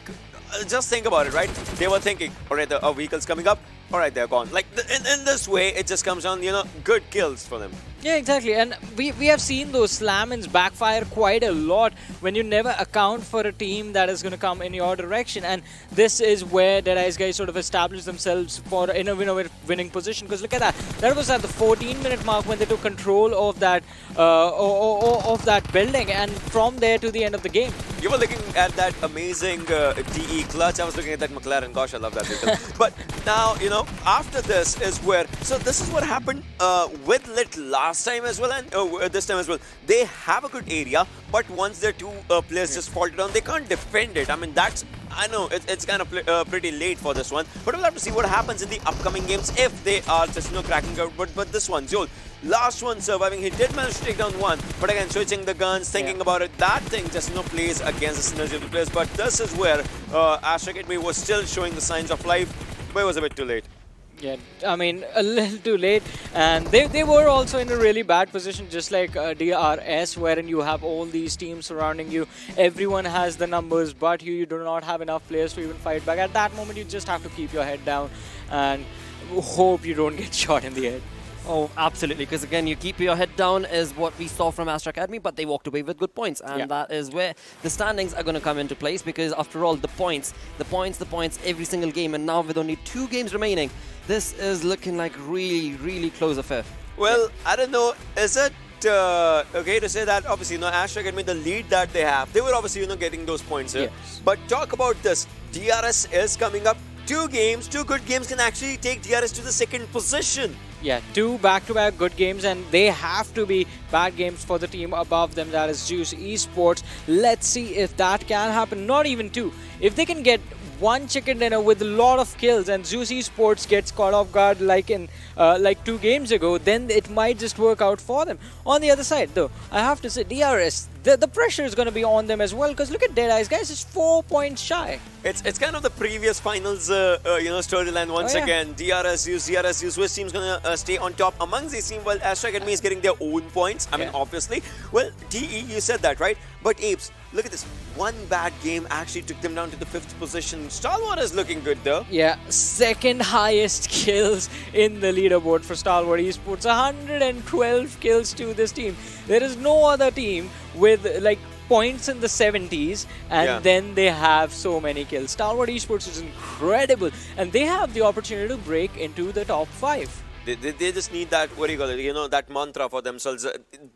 just think about it, right? They were thinking, all right, the vehicle's coming up. All right, they're gone. Like, in this way, it just comes down, good kills for them. Yeah, exactly. And we have seen those slam-ins backfire quite a lot when you never account for a team that is going to come in your direction. And this is where DEADEYES guys sort of establish themselves in a winning position. Because look at that. That was at the 14-minute mark when they took control of that building. And from there to the end of the game. You were looking at that amazing DE clutch. I was looking at that McLaren. Gosh, I love that vehicle. But now, after this is where... So this is what happened with Lit last time as well and this time as well. They have a good area, but once their 2 players just falter down, they can't defend it. I mean, I know it's kind of pretty late for this one, but we'll have to see what happens in the upcoming games if they are just cracking out. But this one, Joel, last one surviving, he did manage to take down 1, but again switching the guns, thinking about it, that thing just plays against the synergy of the players. But this is where Astra Academy was still showing the signs of life, but it was a bit too late. Yeah, I mean, a little too late. And they were also in a really bad position, just like DRS, wherein you have all these teams surrounding you. Everyone has the numbers, but you do not have enough players to even fight back. At that moment, you just have to keep your head down and hope you don't get shot in the head. Oh, absolutely, because again, you keep your head down is what we saw from Astra Academy, but they walked away with good points, and that is where the standings are going to come into place, because after all, the points every single game, and now with only 2 games remaining, this is looking like really close affair. Well, I don't know, is it okay to say that obviously, Astra Academy, the lead that they have, they were obviously, getting those points here. Yes. But talk about this, DRS is coming up. 2 good games can actually take DRS to the 2nd position. Yeah, 2 back-to-back good games, and they have to be bad games for the team above them, that is Zeus Esports. Let's see if that can happen. Not even 2. If they can get 1 chicken dinner with a lot of kills and Zeus Esports gets caught off guard like in 2 games ago, then it might just work out for them. On the other side, though, I have to say, DRS, the pressure is going to be on them as well, because look at DEADEYES, guys, it's 4 points shy. It's kind of the previous finals, storyline once again. DRS, Zeus, which team's going to stay on top amongst these teams, while Astra Academy is getting their own points. I mean, obviously. Well, DE, you said that, right? But Apes, look at this. 1 bad game actually took them down to the 5th position. Stalwart is looking good, though. Yeah, 2nd highest kills in the leaderboard for Stalwart Esports. 112 kills to this team. There is no other team with points in the 70s and then they have so many kills. Stalwart Esports is incredible, and they have the opportunity to break into the top 5. They just need that, what do you call it, you know, that mantra for themselves.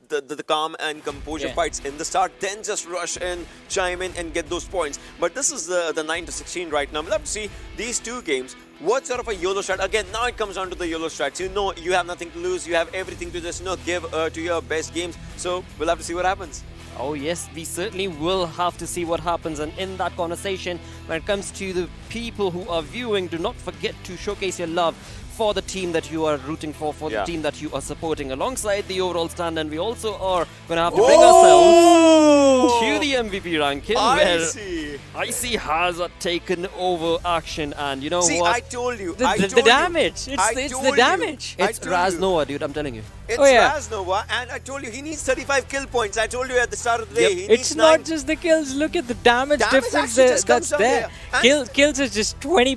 The calm and composure fights in the start, then just rush in, chime in and get those points. But this is the 9-16 right now. We'll have to see these two games. What sort of a YOLO strat? Again, now it comes down to the YOLO strats. You know, you have nothing to lose. You have everything to just, you know, give to your best games. So we'll have to see what happens. Oh yes, we certainly will have to see what happens. And in that conversation, when it comes to the people who are viewing, do not forget to showcase your love for the team that you are rooting for the team that you are supporting alongside the overall stand. And we also are going to have to bring ourselves to the MVP ranking where Icy has taken over action. And you know what? I told you. The damage. It's the damage. It's Raznova, dude, I'm telling you. It's Raznova, and I told you he needs 35 kill points. I told you at the start of the day. He It's needs not just the kills. Look at the damage difference that's there. Kills is just 20%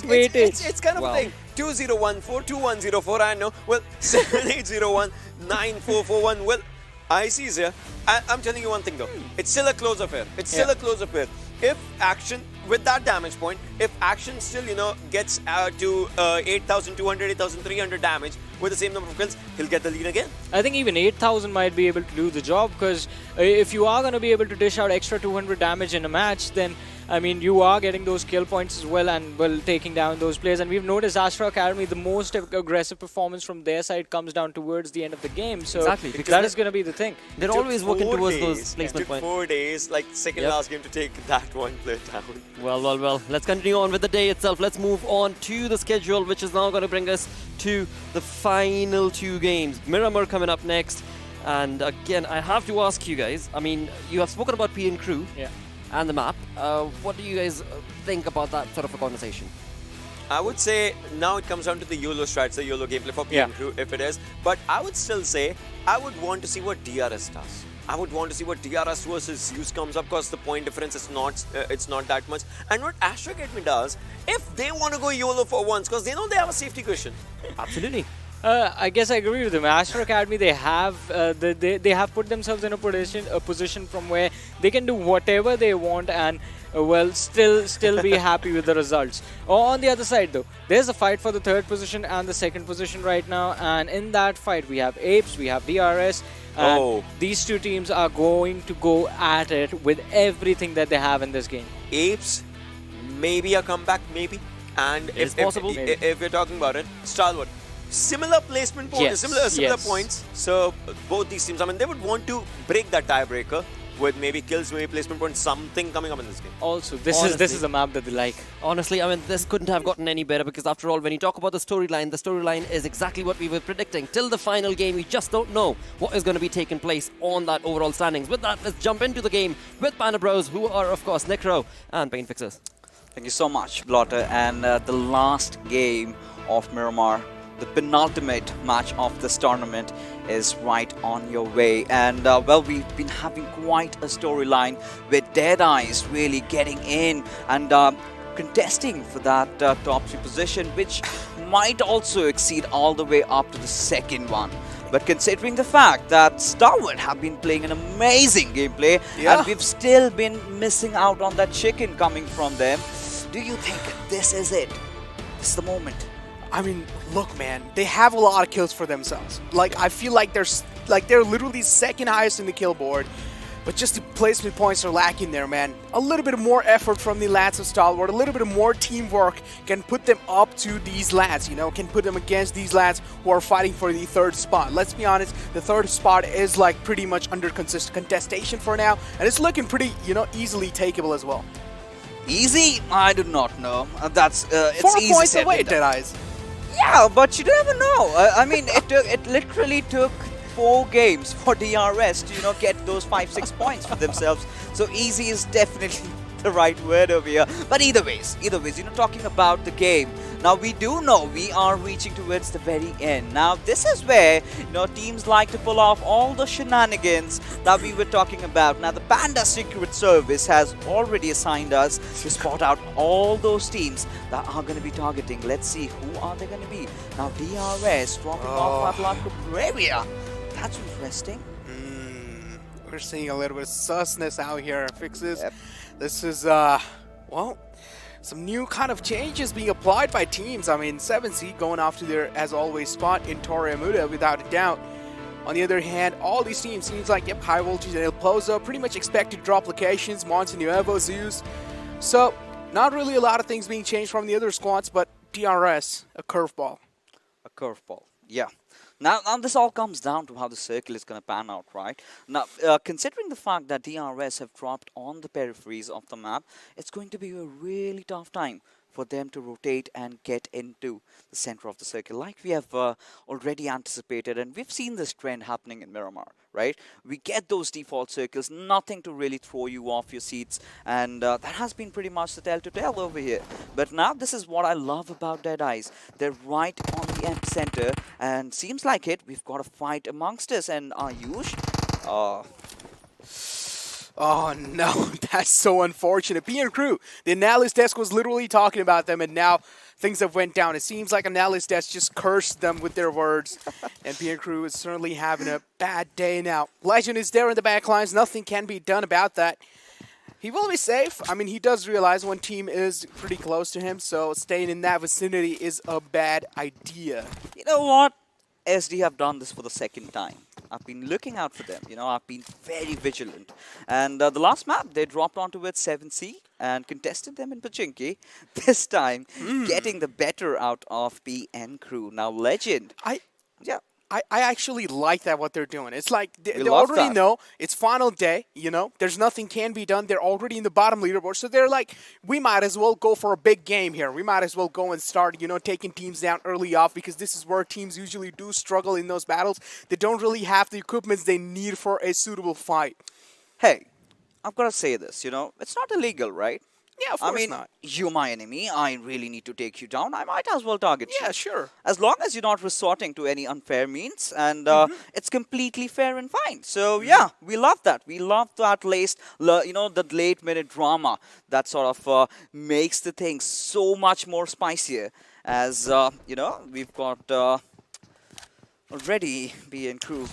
weightage. It's kind of a thing. 2014, 2104, I know. Well, 7801, 9441. Well, Icy is here. I'm telling you one thing though. It's still a close affair. It's still a close affair. If Action, with that damage point, if Action still, you know, gets to 8,200, 8,300 damage with the same number of kills, he'll get the lead again. I think even 8,000 might be able to do the job, because if you are going to be able to dish out extra 200 damage in a match, then I mean, you are getting those kill points as well, and well, taking down those players. And we've noticed Astra Academy, the most aggressive performance from their side comes down towards the end of the game. So exactly, that is going to be the thing. They're always working towards those placement points. It took 4 days, like second last game, to take that one player down. Well. Let's continue on with the day itself. Let's move on to the schedule, which is now going to bring us to the final two games. Miramar coming up next. And again, I have to ask you guys, I mean, you have spoken about PN Crew. And the map. What do you guys think about that sort of a conversation? I would say now it comes down to the YOLO strats, the YOLO gameplay for PM Crew, if it is. But I would still say I would want to see what DRS does. I would want to see what DRS versus Zeus comes up, because the point difference is not that much. And what Astra Academy does, if they want to go YOLO for once, because they know they have a safety cushion. Absolutely. I guess I agree with them. Astra Academy, they have put themselves in a position from where they can do whatever they want and well still be happy with the results. On the other side though, there's a fight for the third position and the second position right now, and in that fight we have APES, we have DRS. These two teams are going to go at it with everything that they have in this game. APES, maybe a comeback, maybe. And if we're talking about it, Stalwart. Similar placement points, similar points. So both these teams, I mean, they would want to break that tiebreaker with maybe kills, maybe placement points, something coming up in this game. Also, this is a map that they like. Honestly, I mean, this couldn't have gotten any better, because after all, when you talk about the storyline is exactly what we were predicting. Till the final game, we just don't know what is going to be taking place on that overall standings. With that, let's jump into the game with Panda Bros, who are, of course, Necro and Pain Fixers. Thank you so much, Blotter. And the last game of Miramar, the penultimate match of this tournament, is right on your way. And well, we've been having quite a storyline with DEADEYES really getting in and contesting for that top 3 position, which might also exceed all the way up to the second one. But considering the fact that Stalwart have been playing an amazing gameplay, and we've still been missing out on that chicken coming from them, do you think this is it? This is the moment? I mean, look, man, they have a lot of kills for themselves. Like, I feel like they're literally second highest in the kill board, but just the placement points are lacking there, man. A little bit more effort from the lads of Stalwart, a little bit more teamwork can put them up to these lads, you know, can put them against these lads who are fighting for the third spot. Let's be honest, the third spot is like pretty much under contestation for now, and it's looking pretty, you know, easily takeable as well. Easy? I do not know. It's 4 easy points said away, and done. DEADEYES. Yeah, but you never know. I mean, it literally took 4 games for DRS to, you know, get those 5-6 points for themselves. So easy is definitely the right word over here. But either ways, you know, talking about the game. Now we do know we are reaching towards the very end. Now this is where, you know, teams like to pull off all the shenanigans that we were talking about. Now the Panda Secret Service has already assigned us to spot out all those teams that are going to be targeting. Let's see, who are they going to be? Now DRS dropping off Atlanta Bravia. That's interesting. We're seeing a little bit of susness out here, Fixes. This is, well, some new kind of changes being applied by teams. I mean, 7C going off to their, as always, spot in Torre Muda without a doubt. On the other hand, all these teams seems like, yep, High Voltage and Ilpozo pretty much expected drop locations, Montenuevo, Zeus. So, not really a lot of things being changed from the other squads, but DRS, a curveball. A curveball, yeah. Now this all comes down to how the circle is going to pan out, right? Now, considering the fact that DRS have dropped on the peripheries of the map, it's going to be a really tough time for them to rotate and get into the center of the circle, like we have already anticipated, and we've seen this trend happening in Miramar, right? We get those default circles, nothing to really throw you off your seats, and that has been pretty much the tell over here. But now this is what I love about DEADEYES. They're right on the epicenter, and seems like it, we've got a fight amongst us, and Ayush, oh no, that's so unfortunate. PN Crew, the analyst desk was literally talking about them, and now things have went down. It seems like analyst desk just cursed them with their words, and PN Crew is certainly having a bad day now. Legend is there in the back lines. Nothing can be done about that. He will be safe. I mean, he does realize one team is pretty close to him, so staying in that vicinity is a bad idea. you know what? SD have done this for the second time. I've been looking out for them, you know, I've been very vigilant. And the last map, they dropped onto it 7C and contested them in Pachinki. This time, getting the better out of PN Crew. Now, Legend. I actually like that what they're doing. It's like they love already that. know it's final day, you know, there's nothing can be done. They're already in the bottom leaderboard. So they're like, we might as well go for a big game here. We might as well go and start, you know, taking teams down early off, because this is where teams usually do struggle in those battles. They don't really have the equipments they need for a suitable fight. Hey, I've got to say this, you know, it's not illegal, right? Yeah, of course I mean, not. you're my enemy. I really need to take you down. I might as well target you. Yeah, sure. As long as you're not resorting to any unfair means, and it's completely fair and fine. So yeah, we love that. We love that you know, the late minute drama that sort of makes the thing so much more spicier. As you know, we've got already PN Crew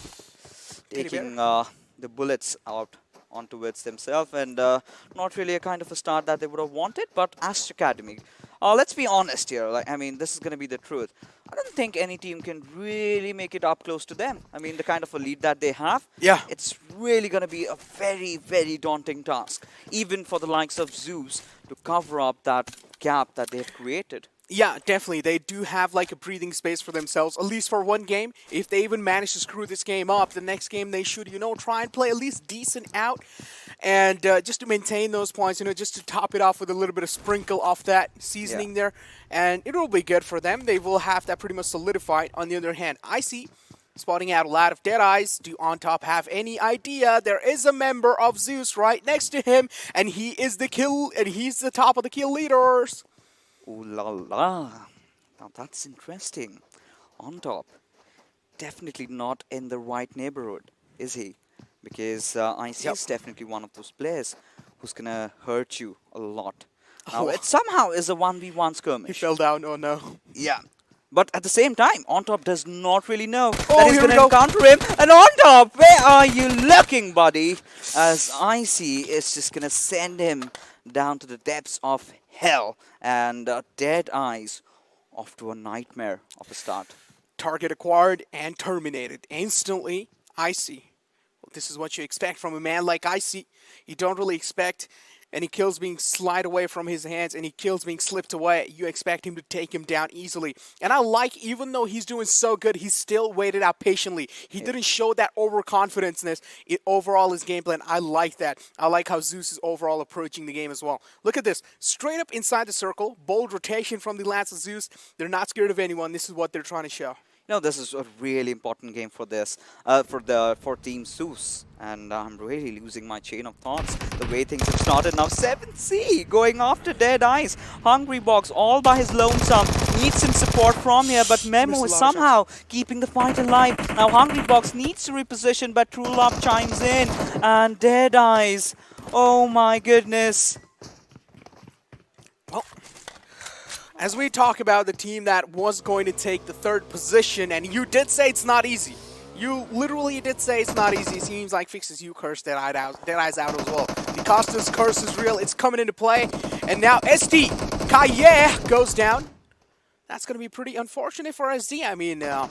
taking the bullets out onto it themselves, and not really a kind of a start that they would have wanted. But Astra Academy, let's be honest here, like, I mean, this is going to be the truth. I don't think any team can really make it up close to them. I mean, the kind of a lead that they have, it's really going to be a very, very daunting task, even for the likes of Zeus to cover up that gap that they've created. Yeah, definitely. They do have like a breathing space for themselves, at least for one game. If they even manage to screw this game up, the next game they should, you know, try and play at least decent out. And just to maintain those points, you know, just to top it off with a little bit of sprinkle of that seasoning there. And it will be good for them. They will have that pretty much solidified. On the other hand, I see spotting out a lot of DEADEYES. Do On Top have any idea? There is a member of Zeus right next to him, and he is the kill, and he's the top of the kill leaders. Ooh la la. Now that's interesting. On Top, definitely not in the right neighborhood, is he? Because IC is definitely one of those players who's gonna hurt you a lot. Now, it somehow is a 1v1 skirmish. He fell down, oh no. Yeah. But at the same time, On Top does not really know that Oh, he's here we going to go. encounter him. And On Top, where are you looking, buddy? As IC is just going to send him down to the depths of hell. And DEADEYES off to a nightmare of a start. Target acquired and terminated instantly. IC. Well, this is what you expect from a man like IC. You don't really expect any kills being slid away from his hands, any kills being slipped away. You expect him to take him down easily. And I like, even though he's doing so good, he still waited out patiently. He didn't show that overconfidence overall his gameplay, and I like that. I like how Zeus is overall approaching the game as well. Look at this. Straight up inside the circle, bold rotation from the Lance of Zeus. They're not scared of anyone. This is what they're trying to show. You know, this is a really important game for this, for Team Zeus, and I'm really losing my chain of thoughts. The way things have started now, 7C going after DEADEYES. Hungry Box all by his lonesome, needs some support from here, but Memo is somehow keeping the fight alive. Now Hungry Box needs to reposition, but True Love chimes in, and DEADEYES, oh my goodness. Well, as we talk about the team that was going to take the third position, and you did say it's not easy. You literally did say it's not easy. It seems like Fixes You curse DEADEYES out as well. The Costas curse is real. It's coming into play. And now SD Kaye goes down. That's going to be pretty unfortunate for SD. I mean, a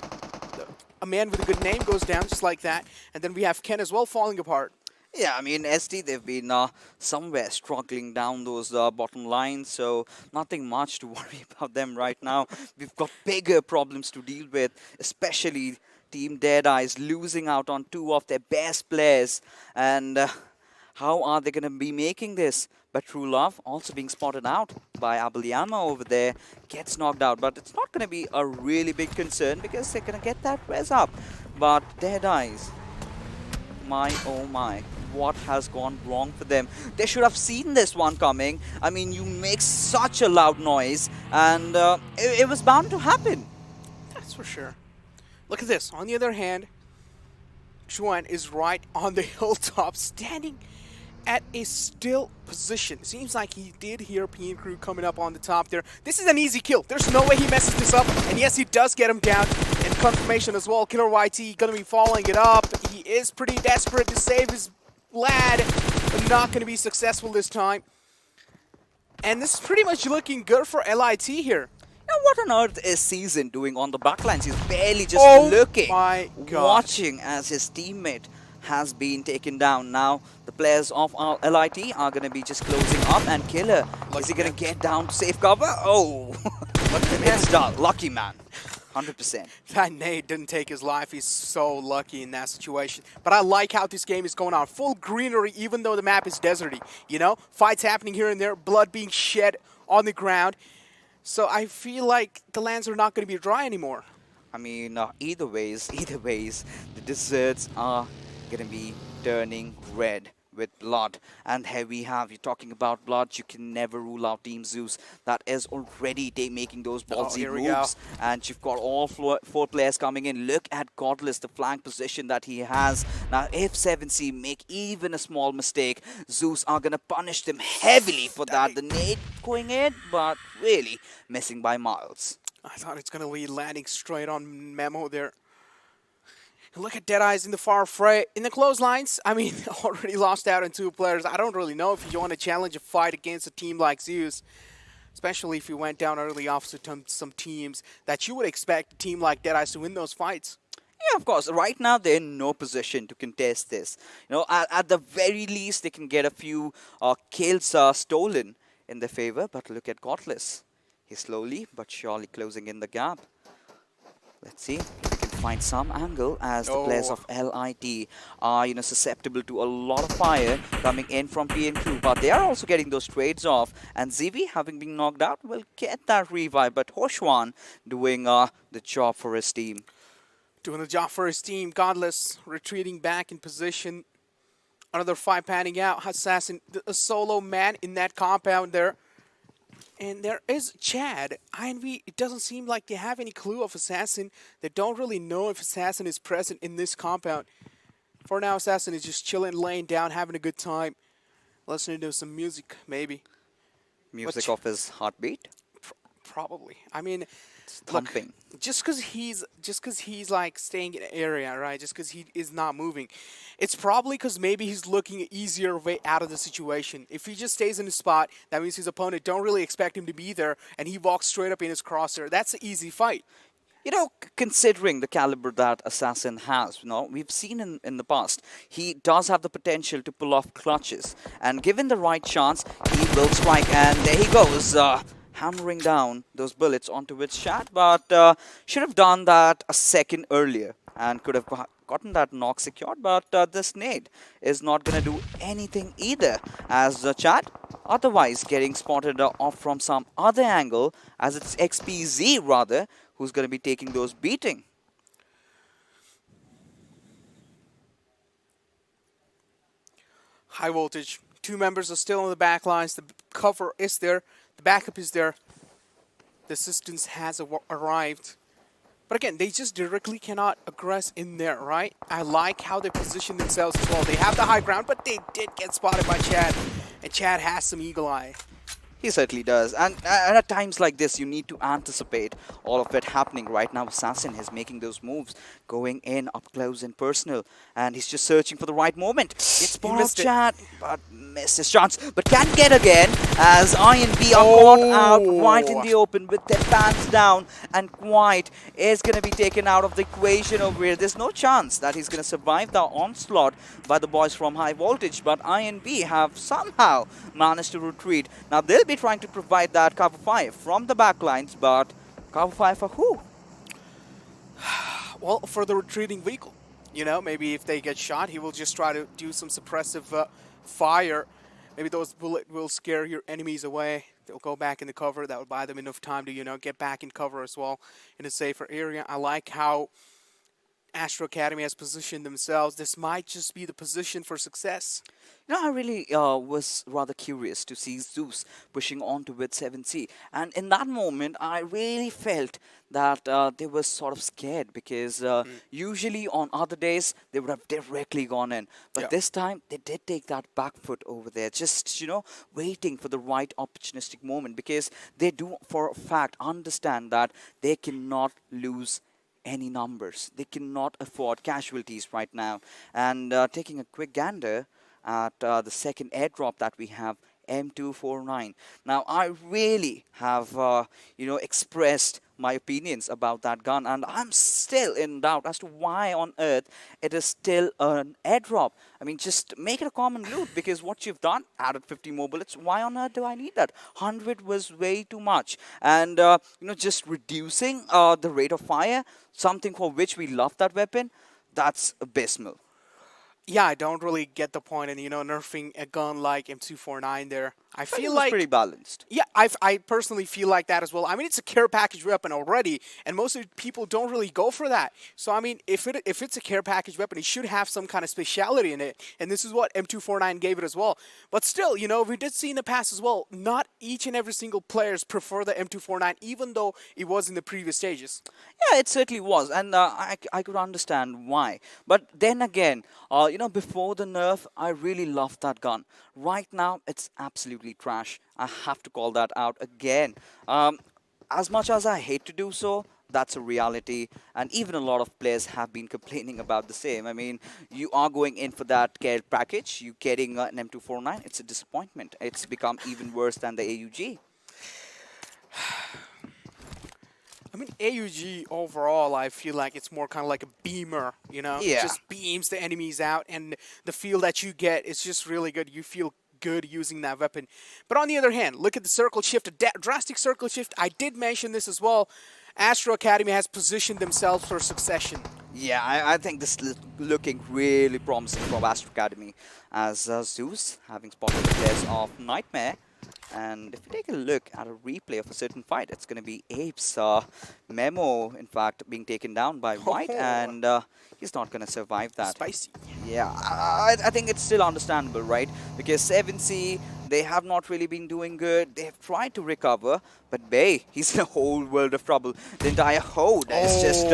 man with a good name goes down just like that. And then we have Ken as well falling apart. Yeah, I mean, SD, they've been somewhere struggling down those bottom lines, so nothing much to worry about them right now. We've got bigger problems to deal with, especially Team Deadeyes losing out on two of their best players. And how are they going to be making this? But True Love also being spotted out by Abeliama over there, gets knocked out. But it's not going to be a really big concern because they're going to get that res up. But Deadeyes, my oh my. What has gone wrong for them? They should have seen this one coming. I mean, you make such a loud noise, and it was bound to happen. That's for sure. Look at this. On the other hand, Chuan is right on the hilltop, standing at a still position. Seems like he did hear PN Crew coming up on the top there. This is an easy kill. There's no way he messes this up. And yes, he does get him down. And confirmation as well. Killer YT going to be following it up. He is pretty desperate to save his lad, but not going to be successful this time. And this is pretty much looking good for LIT here. Now, what on earth is Season doing on the backlines? He's barely just looking, my God. watching as his teammate has been taken down. Now, the players of our LIT are going to be just closing up, and Killer, is he going to get down to safe cover? Oh, it's done. Lucky man. 100%. That nade didn't take his life. He's so lucky in that situation. But I like how this game is going on. Full greenery, even though the map is deserty. You know, fights happening here and there, blood being shed on the ground. So I feel like the lands are not going to be dry anymore. I mean, either ways, the deserts are going to be turning red with blood. And here we have, you're talking about blood, you can never rule out Team Zeus. That is already making those ballsy moves. And you've got all four players coming in. Look at Godless, the flank position that he has. Now, if 7C make even a small mistake, Zeus are going to punish them heavily for that. The nade going in, but really missing by miles. I thought it's going to be landing straight on Memo there. Look at Deadeyes in the far fray. In the clotheslines, I mean, already lost out on two players. I don't really know if you want to challenge a fight against a team like Zeus, especially if you went down early off to some teams that you would expect a team like Deadeyes to win those fights. Yeah, of course. Right now, they're in no position to contest this. You know, at the very least, they can get a few kills stolen in their favor. But look at Godless. He's slowly but surely closing in the gap. Let's see if we can find some angle as the players of LIT are, you know, susceptible to a lot of fire coming in from PN Crew. But they are also getting those trades off. And Zivi, having been knocked out, will get that revive. But Hoshwan doing the job for his team. Doing the job for his team. Godless retreating back in position. Another fight panning out. Assassin, a solo man in that compound there. And there is Chad. INV, it doesn't seem like they have any clue of Assassin. They don't really know if Assassin is present in this compound. For now, Assassin is just chilling, laying down, having a good time. Listening to some music, maybe. Music of his heartbeat? Probably. I mean, thumping. Look, just because he's like staying in an area, right? Just because he is not moving, it's probably because maybe he's looking an easier way out of the situation. If he just stays in his spot, that means his opponent don't really expect him to be there, and he walks straight up in his crosshair. That's an easy fight. You know, considering the caliber that Assassin has, you know, we've seen in the past, he does have the potential to pull off clutches, and given the right chance, he will strike. And there he goes. Hammering down those bullets onto his chat, but should have done that a second earlier and could have gotten that knock secured. But this nade is not going to do anything either, as the chat otherwise getting spotted off from some other angle, as it's XPZ rather who's going to be taking those beating. High voltage. Two members are still on the back lines. The cover is there. The backup is there. The assistance has arrived. But again, they just directly cannot aggress in there, right? I like how they position themselves as well. They have the high ground, but they did get spotted by Chad. And Chad has some eagle eye. He certainly does. And at times like this, you need to anticipate all of it happening. Right now, Assassin is making those moves, going in up close and personal. And he's just searching for the right moment. It's spot out chat, but missed his chance. But can get again as INV are caught out right in the open with their pants down. And Quite is going to be taken out of the equation over here. There's no chance that he's going to survive the onslaught by the boys from High Voltage. But INV have somehow managed to retreat. Now, they'll be trying to provide that cover fire from the backlines, but cover fire for who? Well, for the retreating vehicle. You know, maybe if they get shot, he will just try to do some suppressive fire. Maybe those bullets will scare your enemies away. They'll go back in the cover. That would buy them enough time to, you know, get back in cover as well in a safer area. I like how Astra Academy has positioned themselves. This might just be the position for success. You know, I really was rather curious to see Zeus pushing on to with 7C. And in that moment, I really felt that they were sort of scared because usually on other days, they would have directly gone in. But this time, they did take that back foot over there, just, you know, waiting for the right opportunistic moment because they do, for a fact, understand that they cannot lose any numbers. They cannot afford casualties right now. And taking a quick gander at the second airdrop that we have, M249. Now, I really have, you know, expressed my opinions about that gun, and I'm still in doubt as to why on earth it is still an airdrop. I mean, just make it a common loot, because what you've done, added 50 more bullets, why on earth do I need that? 100 was way too much. And, you know, just reducing the rate of fire, something for which we love that weapon, that's abysmal. Yeah, I don't really get the point in, you know, nerfing a gun like M249 there. I feel like pretty balanced. Yeah, I personally feel like that as well. I mean, it's a care package weapon already, and most of the people don't really go for that. So I mean, if it's a care package weapon, it should have some kind of speciality in it, and this is what M249 gave it as well. But still, you know, we did see in the past as well, not each and every single players prefer the M249, even though it was in the previous stages. Yeah, it certainly was, and I could understand why. But then again, you know, before the nerf, I really loved that gun. Right now, it's absolutely trash. I have to call that out again. As much as I hate to do so, that's a reality, and even a lot of players have been complaining about the same. I mean, you are going in for that care package, you getting an M249, it's a disappointment. It's become even worse than the AUG. I mean, AUG overall, I feel like it's more kind of like a beamer, you know? Yeah. It just beams the enemies out, and the feel that you get is just really good. You feel good using that weapon. But on the other hand, look at the circle shift, a drastic circle shift. I did mention this as well. Astra Academy has positioned themselves for succession. Yeah, I think this is looking really promising from Astra Academy, as Zeus having spotted the players of Nightmare. And if you take a look at a replay of a certain fight, it's going to be Apes Memo, in fact, being taken down by White, and he's not going to survive that. Spicy. Yeah, I think it's still understandable, right? Because 7C, they have not really been doing good. They have tried to recover, but Bay, he's in a whole world of trouble. The entire Horde is just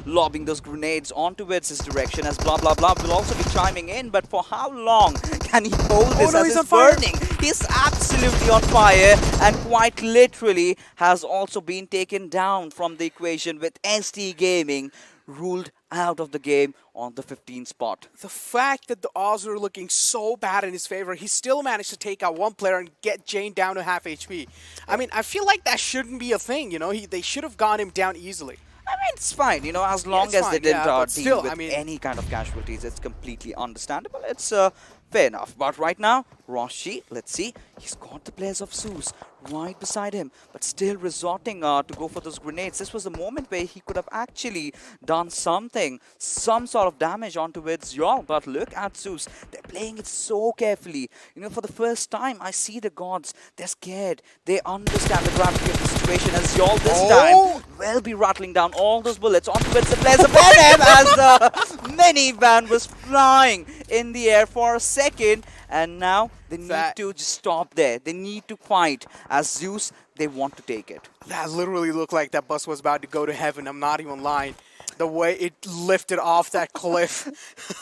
lobbing those grenades onto its direction, as blah blah blah will also be chiming in. But for how long can he hold this as it's burning? He's absolutely on fire, and quite literally has also been taken down from the equation, with SDGaming ruled out of the game on the 15th spot. The fact that the odds were looking so bad in his favor, he still managed to take out one player and get Jane down to half HP. I mean, I feel like that shouldn't be a thing, you know? They should have gone him down easily. I mean, it's fine, you know, as long as they didn't deal still, with any kind of casualties, it's completely understandable. It's fair enough. But right now, Roshi, let's see, he's got the players of Zeus right beside him, but still resorting to go for those grenades. This was a moment where he could have actually done something, some sort of damage onto its Yol. But look at Zeus, they're playing it so carefully. You know, for the first time, I see the gods, they're scared. They understand the gravity of the situation, as Yol this time will be rattling down all those bullets onto its players of NM, as the minivan was flying in the air for a second. And now they need to just stop there. They need to fight. As Zeus, they want to take it. That literally looked like that bus was about to go to heaven. I'm not even lying. The way it lifted off that cliff.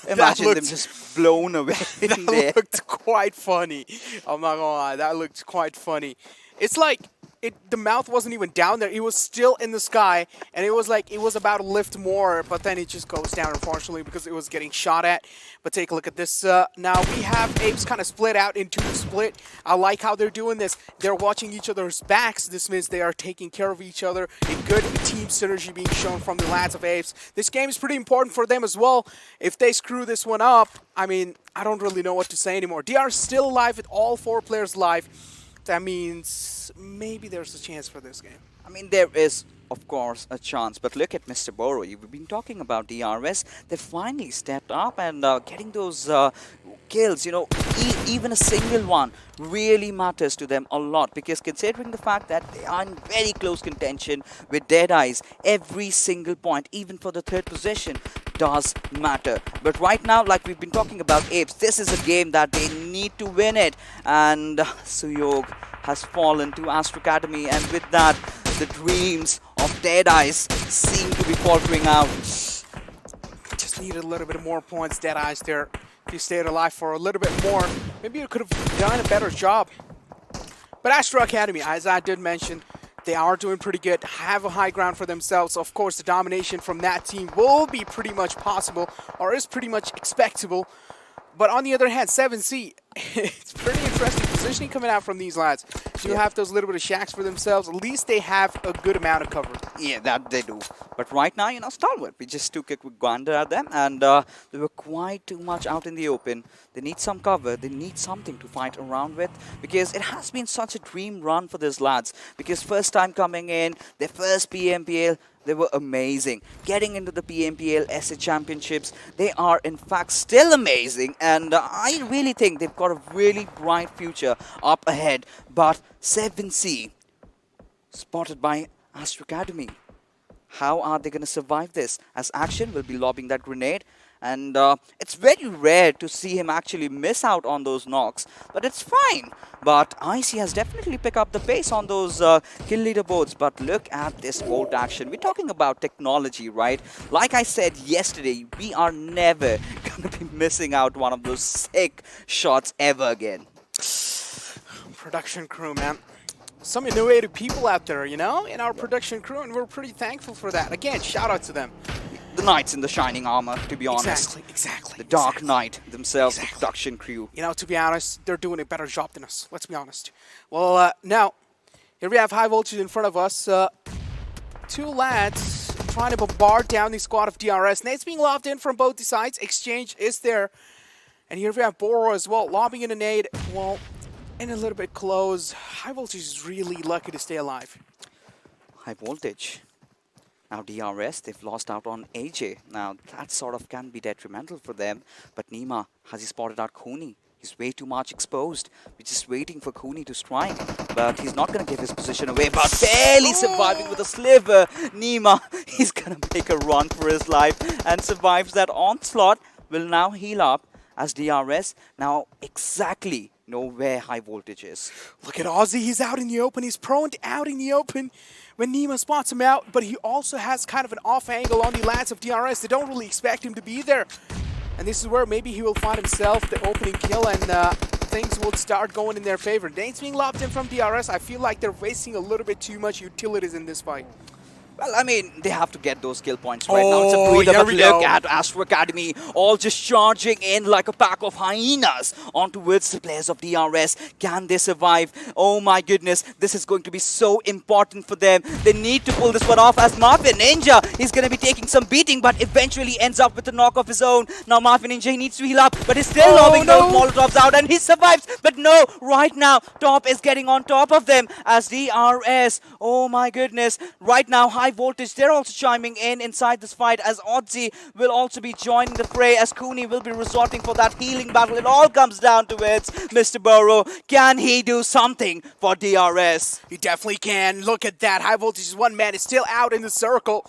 Imagine them just blown away in there. That looked quite funny. I'm not gonna lie. That looked quite funny. It's like the mouth wasn't even down there. It was still in the sky, and it was like it was about to lift more, but then it just goes down, unfortunately, because it was getting shot at. But take a look at this. Now we have APES kind of split out into the split. I like how they're doing this. They're watching each other's backs. This means they are taking care of each other. A good team synergy being shown from the lads of APES. This game is pretty important for them as well. If they screw this one up, I mean, I don't really know what to say anymore. They are still alive with all 4 players live. That means maybe there's a chance for this game. I mean, there is, of course, a chance. But look at Mr. Boro. You've been talking about DRS. They finally stepped up and getting those kills. You know, even a single one really matters to them a lot. Because considering the fact that they are in very close contention with DEADEYES, every single point, even for the 3rd position, does matter. But right now, like we've been talking about APES, this is a game that they need to win it. And Suyog has fallen to Astra Academy, and with that, the dreams of DEADEYES seem to be faltering out. Just needed a little bit more points, DEADEYES there. If you stayed alive for a little bit more, maybe you could have done a better job. But Astra Academy, as I did mention, they are doing pretty good, have a high ground for themselves. Of course, the domination from that team will be pretty much possible, or is pretty much expectable. But on the other hand, 7C, it's pretty interesting positioning coming out from these lads. Do have those little bit of shacks for themselves. At least they have a good amount of cover. Yeah, that they do. But right now, you know, Stalwart, we just took a quick gander at them, and they were quite too much out in the open. They need some cover. They need something to fight around with, because it has been such a dream run for these lads. Because first time coming in, their first PMPL, they were amazing. Getting into the PMPL SA Championships, they are in fact still amazing. And I really think they've got a really bright future up ahead. But 7C, spotted by Astra Academy. How are they going to survive this? As Action will be lobbing that grenade. And it's very rare to see him actually miss out on those knocks. But it's fine. But IC has definitely picked up the pace on those kill leaderboards. But look at this Volt action. We're talking about technology, right? Like I said yesterday, we are never going to be missing out one of those sick shots ever again. Production crew, man. Some innovative people out there, you know, in our production crew, and we're pretty thankful for that. Again, shout out to them. The knights in the shining armor, to be honest. Exactly. The Dark Knight themselves, the production crew. You know, to be honest, they're doing a better job than us. Let's be honest. Well, now, here we have High Voltage in front of us. 2 lads trying to bombard down the squad of DRS. Nades being lobbed in from both sides. Exchange is there. And here we have Boro as well, lobbing in a nade. Well, and a little bit close. High Voltage is really lucky to stay alive. High Voltage. Now DRS, they've lost out on AJ. Now that sort of can be detrimental for them. But Nima, has he spotted out Cooney? He's way too much exposed. We're just waiting for Cooney to strike. But he's not going to give his position away. But barely surviving with a sliver. Nima, he's going to make a run for his life and survives that onslaught. Will now heal up as DRS now exactly know where High Voltage is. Look at Ozzy, he's out in the open. He's prone to out in the open when Nima spots him out, but he also has kind of an off angle on the lads of DRS. They don't really expect him to be there. And this is where maybe he will find himself the opening kill, and things will start going in their favor. Dane's being lobbed in from DRS. I feel like they're wasting a little bit too much utilities in this fight. Well, I mean, they have to get those kill points right now. It's a breather, but look at Astra Academy, all just charging in like a pack of hyenas on towards the players of DRS. Can they survive? Oh my goodness, this is going to be so important for them. They need to pull this one off as Marvin Ninja, he's going to be taking some beating, but eventually ends up with a knock of his own. Now Marvin Ninja, he needs to heal up, but he's still lobbing those Molotovs out, and he survives. But no, right now, Top is getting on top of them as DRS. Oh my goodness, right now, High Voltage, they're also chiming in inside this fight as Odzi will also be joining the fray as Cooney will be resorting for that healing battle. It all comes down to it. Mr. Burrow, can he do something for DRS? He definitely can. Look at that. High Voltage's one man is still out in the circle.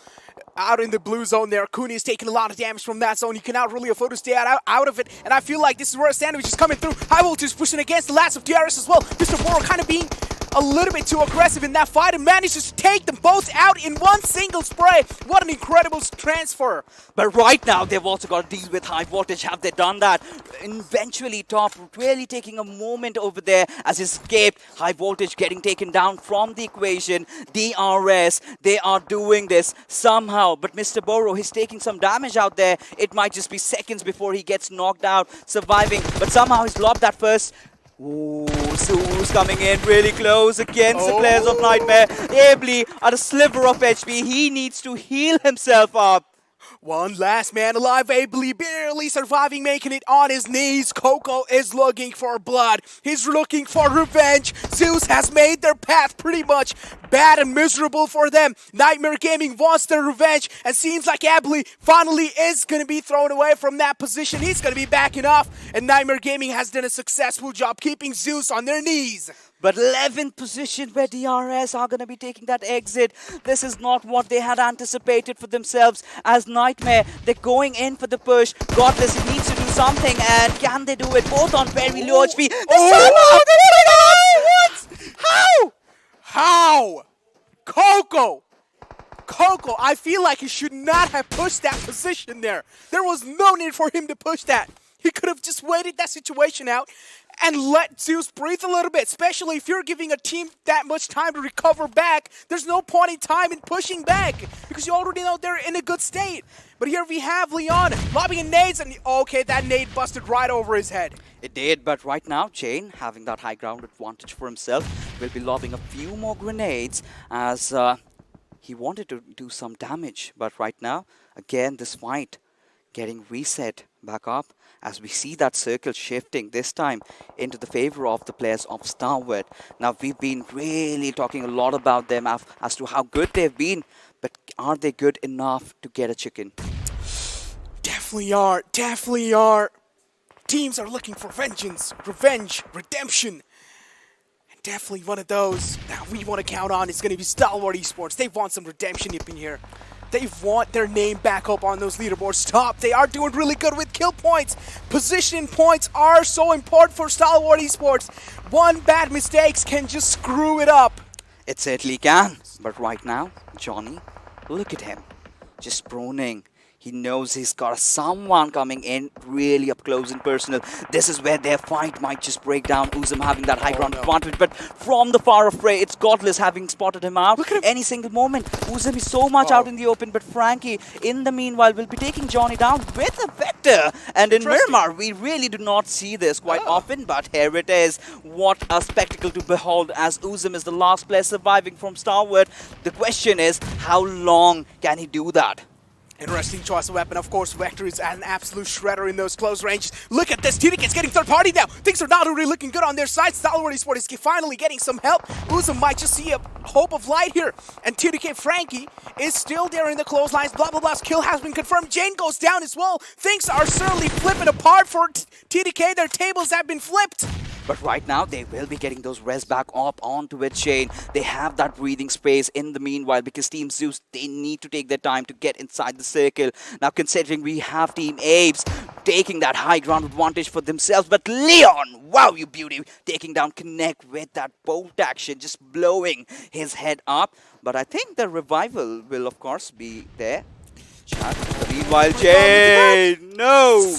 Out in the blue zone there. Cooney is taking a lot of damage from that zone. He cannot really afford to stay out of it. And I feel like this is where a sandwich is coming through. High Voltage pushing against the lads of DRS as well. Mr. Burrow kind of being a little bit too aggressive in that fight and manages to take them both out in one single spray. What an incredible transfer. But right now, they've also got to deal with high voltage. Have they done that? Eventually, Top really taking a moment over there as he escaped. High voltage getting taken down from the equation. DRS, they are doing this somehow. But Mr. Burrow, he's taking some damage out there. It might just be seconds before he gets knocked out, surviving. But somehow he's lobbed that first. Ooh, Zeus coming in really close against the players of Nightmare. Ably at a sliver of HP. He needs to heal himself up. One last man alive, Ably barely surviving, making it on his knees. Coco is looking for blood. He's looking for revenge. Zeus has made their path pretty much bad and miserable for them. Nightmare Gaming wants their revenge, and seems like Ably finally is going to be thrown away from that position. He's going to be backing off, and Nightmare Gaming has done a successful job keeping Zeus on their knees. But 11th position where DRS are going to be taking that exit. This is not what they had anticipated for themselves as Nightmare. They're going in for the push. Godless needs to do something, and can they do it both on very low HP? What? How? Coco, I feel like he should not have pushed that position there. There was no need for him to push that. He could have just waited that situation out and let Zeus breathe a little bit, especially if you're giving a team that much time to recover back. There's no point in time in pushing back because you already know they're in a good state. But here we have Leon lobbing in nades, and okay, that nade busted right over his head. It did, but right now, Jane, having that high ground advantage for himself, will be lobbing a few more grenades as he wanted to do some damage. But right now, again, this fight getting reset back up as we see that circle shifting this time into the favor of the players of Stalwart. Now, we've been really talking a lot about them as to how good they've been, but are they good enough to get a chicken? Definitely are. Teams are looking for vengeance, revenge, redemption. And definitely one of those that we want to count on is going to be Stalwart Esports. They want some redemption up in here. They want their name back up on those leaderboards top. They are doing really good with kill points. Position points are so important for Stalwart Esports. One bad mistake can just screw it up. It certainly can. But right now, Johnny, look at him. Just proning. He knows he's got someone coming in really up close and personal. This is where their fight might just break down. Uzum having that high ground advantage, but from the far fray, it's Godless having spotted him out. Any single moment. Uzum is so much out in the open, but Frankie, in the meanwhile, will be taking Johnny down with a Vector. And in Miramar, we really do not see this quite often, but here it is. What a spectacle to behold as Uzum is the last player surviving from Stalwart. The question is, how long can he do that? Interesting choice of weapon. Of course, Vector is an absolute shredder in those close ranges. Look at this. TDK's getting third party now. Things are not really looking good on their side. Stalwart Esports is finally getting some help. Uzum might just see a hope of light here. And TDK Frankie is still there in the close lines. Blah, blah, blah's kill has been confirmed. Jane goes down as well. Things are certainly flipping apart for TDK. Their tables have been flipped. But right now, they will be getting those res back up onto it, Shane. They have that breathing space in the meanwhile because Team Zeus, they need to take their time to get inside the circle. Now, considering we have Team APES taking that high ground advantage for themselves. But Leon, wow, you beauty, taking down Connect with that bolt action, just blowing his head up. But I think the revival will, of course, be there. Chat. Meanwhile, Jane, no!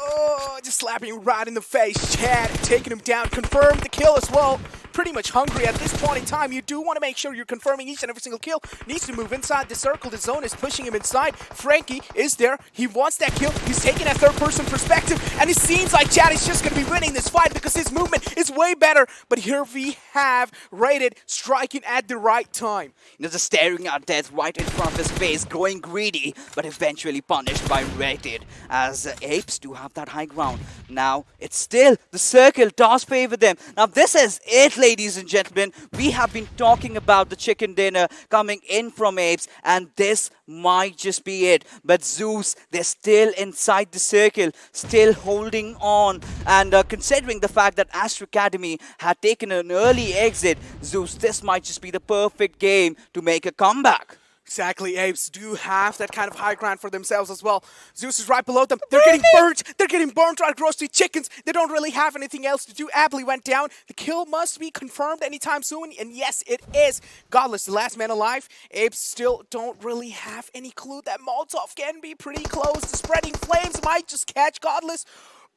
Oh, just slapping him right in the face. Chad taking him down, confirmed the kill as well. Pretty much hungry at this point in time. You do want to make sure you're confirming each and every single kill. Needs to move inside the circle. The zone is pushing him inside. Frankie is there. He wants that kill. He's taking a third-person perspective. And it seems like Chad is just going to be winning this fight because his movement is way better. But here we have Rated striking at the right time. You know, just staring at death right in front of his face, going greedy, but eventually punished by Rated. As Apes do have that high ground. Now, it's still, the circle does favor them. Now, this is it, ladies and gentlemen. We have been talking about the chicken dinner coming in from Apes, and this might just be it. But Zeus, they're still inside the circle, still holding on. And considering the fact that Astra Academy had taken an early exit, Zeus, this might just be the perfect game to make a comeback. Exactly, Apes do have that kind of high ground for themselves as well. Zeus is right below them. They're getting burnt. They're getting burnt like roasted chickens. They don't really have anything else to do. Apley went down. The kill must be confirmed anytime soon. And yes, it is. Godless, the last man alive. Apes still don't really have any clue that Molotov can be pretty close. The spreading flames might just catch Godless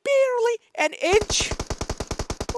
barely an inch.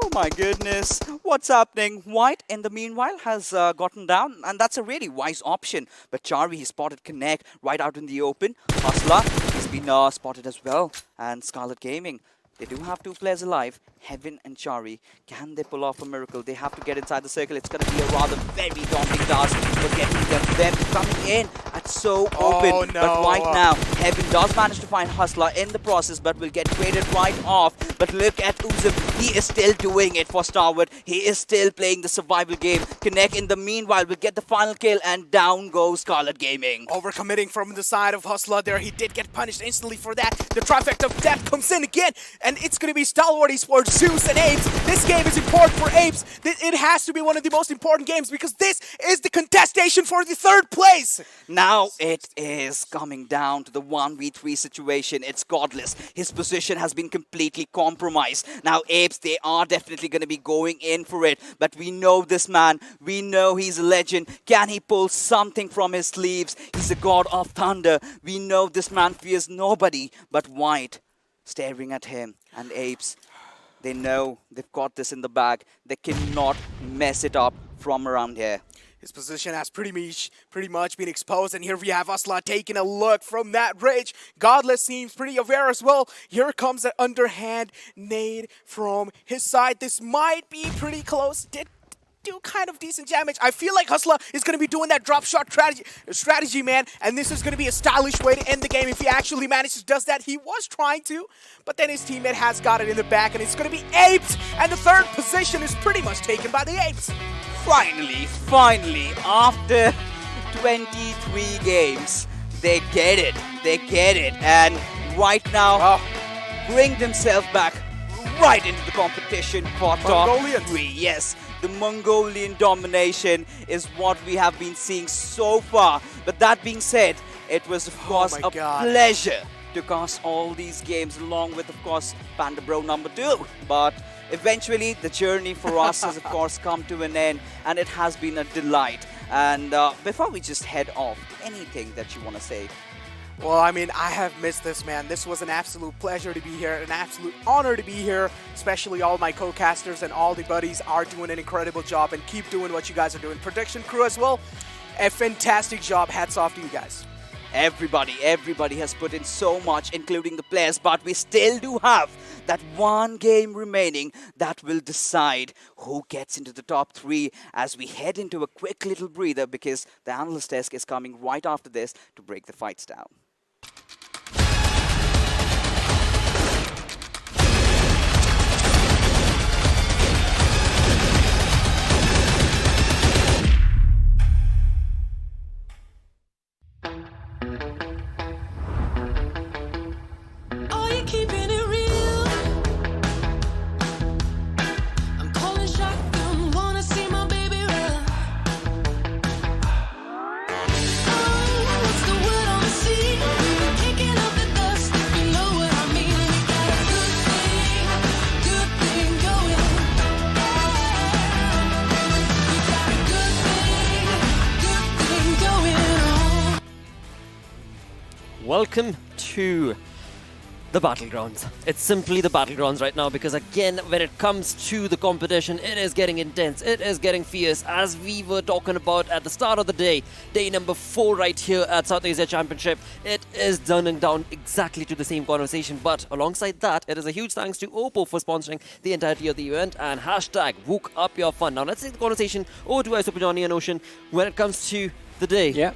Oh my goodness, what's happening? White, in the meanwhile, has gotten down, and that's a really wise option. But Charvi, he spotted Connect right out in the open. Hustler, he's been spotted as well. And Scarlet Gaming, they do have 2 players alive. Heaven and Chari, can they pull off a miracle? They have to get inside the circle. It's going to be a rather very daunting task for getting them coming in at so open. Oh, no. But right now, Heaven does manage to find Hustler in the process, but will get traded right off. But look at Uzum. He is still doing it for Stalwart. He is still playing the survival game. Connect in the meanwhile will get the final kill, and down goes Scarlet Gaming. Overcommitting from the side of Hustler there. He did get punished instantly for that. The trifecta of death comes in again, and it's going to be Stalwart Esports, Zeus, and Apes. This game is important for Apes. It has to be one of the most important games because this is the contestation for the 3rd place. Now it is coming down to the 1v3 situation. It's Godless. His position has been completely compromised. Now Apes, they are definitely going to be going in for it. But we know this man. We know he's a legend. Can he pull something from his sleeves? He's a god of thunder. We know this man fears nobody but White. Staring at him, and Apes, they know they've got this in the bag. They cannot mess it up from around here. His position has pretty much been exposed, and here we have Asla taking a look from that ridge. Godless seems pretty aware as well. Here comes an underhand nade from his side. This might be pretty close. Did do kind of decent damage. I feel like Hustler is going to be doing that drop shot strategy, man, and this is going to be a stylish way to end the game if he actually manages to does that. He was trying to, but then his teammate has got it in the back, and it's going to be Apes, and the 3rd position is pretty much taken by the Apes. Finally, after 23 games, they get it, and right now, bring themselves back right into the competition for top 3. Yes, the Mongolian domination is what we have been seeing so far. But that being said, it was of course a pleasure to cast all these games along with, of course, Panda Bro number 2. But eventually the journey for us has of course come to an end, and it has been a delight. And before we just head off, anything that you want to say? Well, I mean, I have missed this, man. This was an absolute pleasure to be here, an absolute honor to be here, especially all my co-casters and all the buddies are doing an incredible job, and keep doing what you guys are doing. Production crew as well, a fantastic job. Hats off to you guys. Everybody has put in so much, including the players, but we still do have that one game remaining that will decide who gets into the top 3 as we head into a quick little breather, because the analyst desk is coming right after this to break the fights down. Are you keeping it real? I'm calling shotgun, wanna see my baby run. Oh, what's the word on the sea? Kicking up the dust, you know what I mean. We got a good thing going. We got a good thing going on. Welcome to the battlegrounds. It's simply the battlegrounds right now, because again, when it comes to the competition, it is getting intense, it is getting fierce, as we were talking about at the start of the day number 4 right here at South Asia Championship. It is turning down exactly to the same conversation, but alongside that, it is a huge thanks to OPPO for sponsoring the entirety of the event, and hashtag Wook Up Your Fun. Now let's take the conversation over to Super Johnny and Ocean when it comes to the day. Yeah.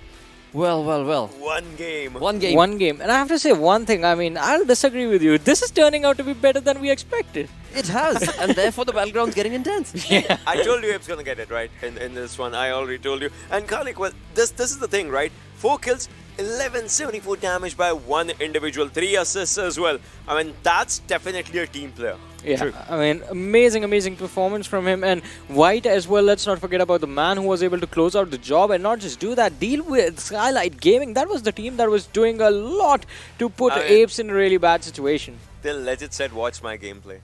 Well. One game. And I have to say one thing, I mean, I'll disagree with you. This is turning out to be better than we expected. It has, and therefore the battleground's getting intense. Yeah. I told you Abe's gonna get it right in this one. I already told you. And Khalik, well, this is the thing, right? 4 kills. 1174 damage by one individual, 3 assists as well. I mean, that's definitely a team player. Yeah, True. I mean, amazing performance from him. And White as well, let's not forget about the man who was able to close out the job and not just do that, deal with Skylightz Gaming. That was the team that was doing a lot to put Apes in a really bad situation. The legend said, watch my gameplay.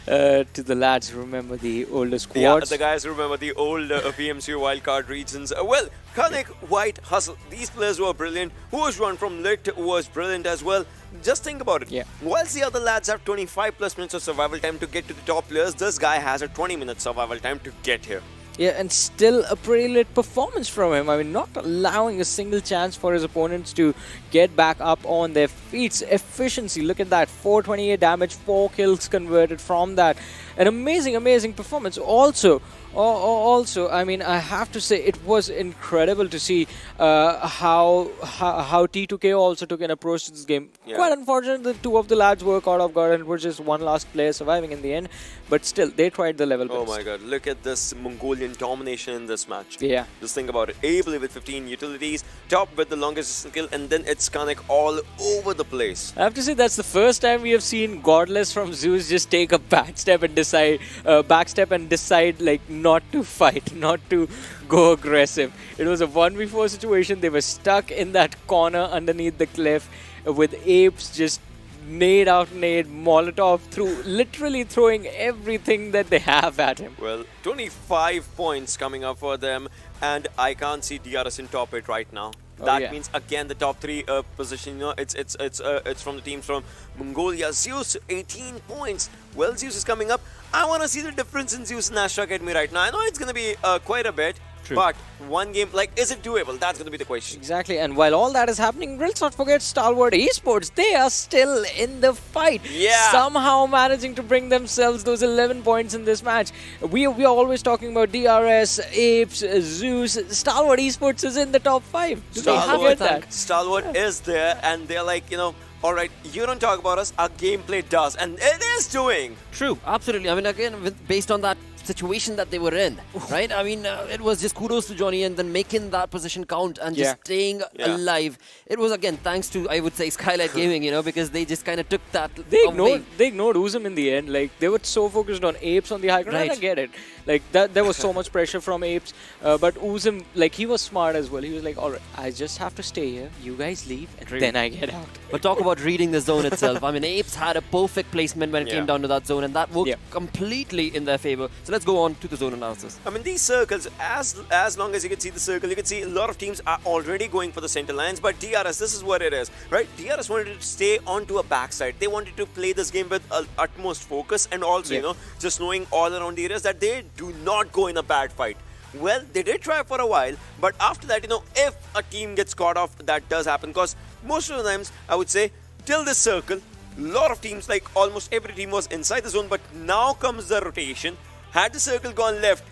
To the lads who remember the older squads. Yeah, the guys who remember the old PMC wildcard regions. Well, Kanik, White, Hustle, these players were brilliant. Who was run from Lit was brilliant as well. Just think about it. Yeah. Whilst the other lads have 25 plus minutes of survival time to get to the top players, this guy has a 20-minute survival time to get here. Yeah, and still a pretty lit performance from him. I mean, not allowing a single chance for his opponents to get back up on their feet. Efficiency, look at that. 428 damage, 4 kills converted from that. An amazing performance. Also, I mean, I have to say it was incredible to see how T2K also took an approach to this game. Yeah. Quite unfortunate that 2 of the lads were caught off guard and it was just one last player surviving in the end. But still, they tried the level Oh best. my god, look at this Mongolian domination in this match. Yeah. Just think about it. Able with 15 utilities, top with the longest skill, and then it's Kanik all over the place. I have to say that's the first time we have seen Godless from Zeus just take a backstep and decide like not to fight, not to go aggressive. It was a 1v4 situation. They were stuck in that corner underneath the cliff with Apes just nade out nade, Molotov through, literally throwing everything that they have at him. Well, 25 points coming up for them, and I can't see DRS in top 8 right now. That means again the top 3 position. You know, it's from the teams from Mongolia. Zeus 18 points. Well, Zeus is coming up. I want to see the difference in Zeus and Astra Academy right now. I know it's going to be quite a bit. True. But one game, like, is it doable? That's going to be the question. Exactly, and while all that is happening, let's not forget Stalwart Esports. They are still in the fight. Yeah. Somehow managing to bring themselves those 11 points in this match. We are always talking about DRS, Apes, Zeus. Stalwart Esports is in the top 5. Do they forget that? Stalwart is there, and they're like, you know, all right, you don't talk about us, our gameplay does, and it is doing. True, absolutely. I mean, again, based on that situation that they were in, right? I mean, it was just kudos to Johnny and then making that position count and just staying alive. It was, again, thanks to, I would say, Skylightz Gaming, you know, because they just kind of took that They ignored Uzum in the end. Like, they were so focused on Apes on the high ground. Right. I get it. Like, there was so much pressure from Apes. But Uzum, like, he was smart as well. He was like, all right, I just have to stay here. You guys leave, and then I get out. But talk about reading the zone itself. I mean, Apes had a perfect placement when it came down to that zone, and that worked completely in their favor. So let's go on to the zone analysis. I mean, these circles, as long as you can see the circle, you can see a lot of teams are already going for the center lines. But DRS, this is what it is, right? DRS wanted to stay onto a backside. They wanted to play this game with utmost focus, and also, you know, just knowing all around the areas that they do not go in a bad fight. Well, they did try for a while, but after that, you know, if a team gets caught off, that does happen. Because most of the times, I would say, till this circle, a lot of teams, like almost every team was inside the zone, but now comes the rotation. Had the circle gone left,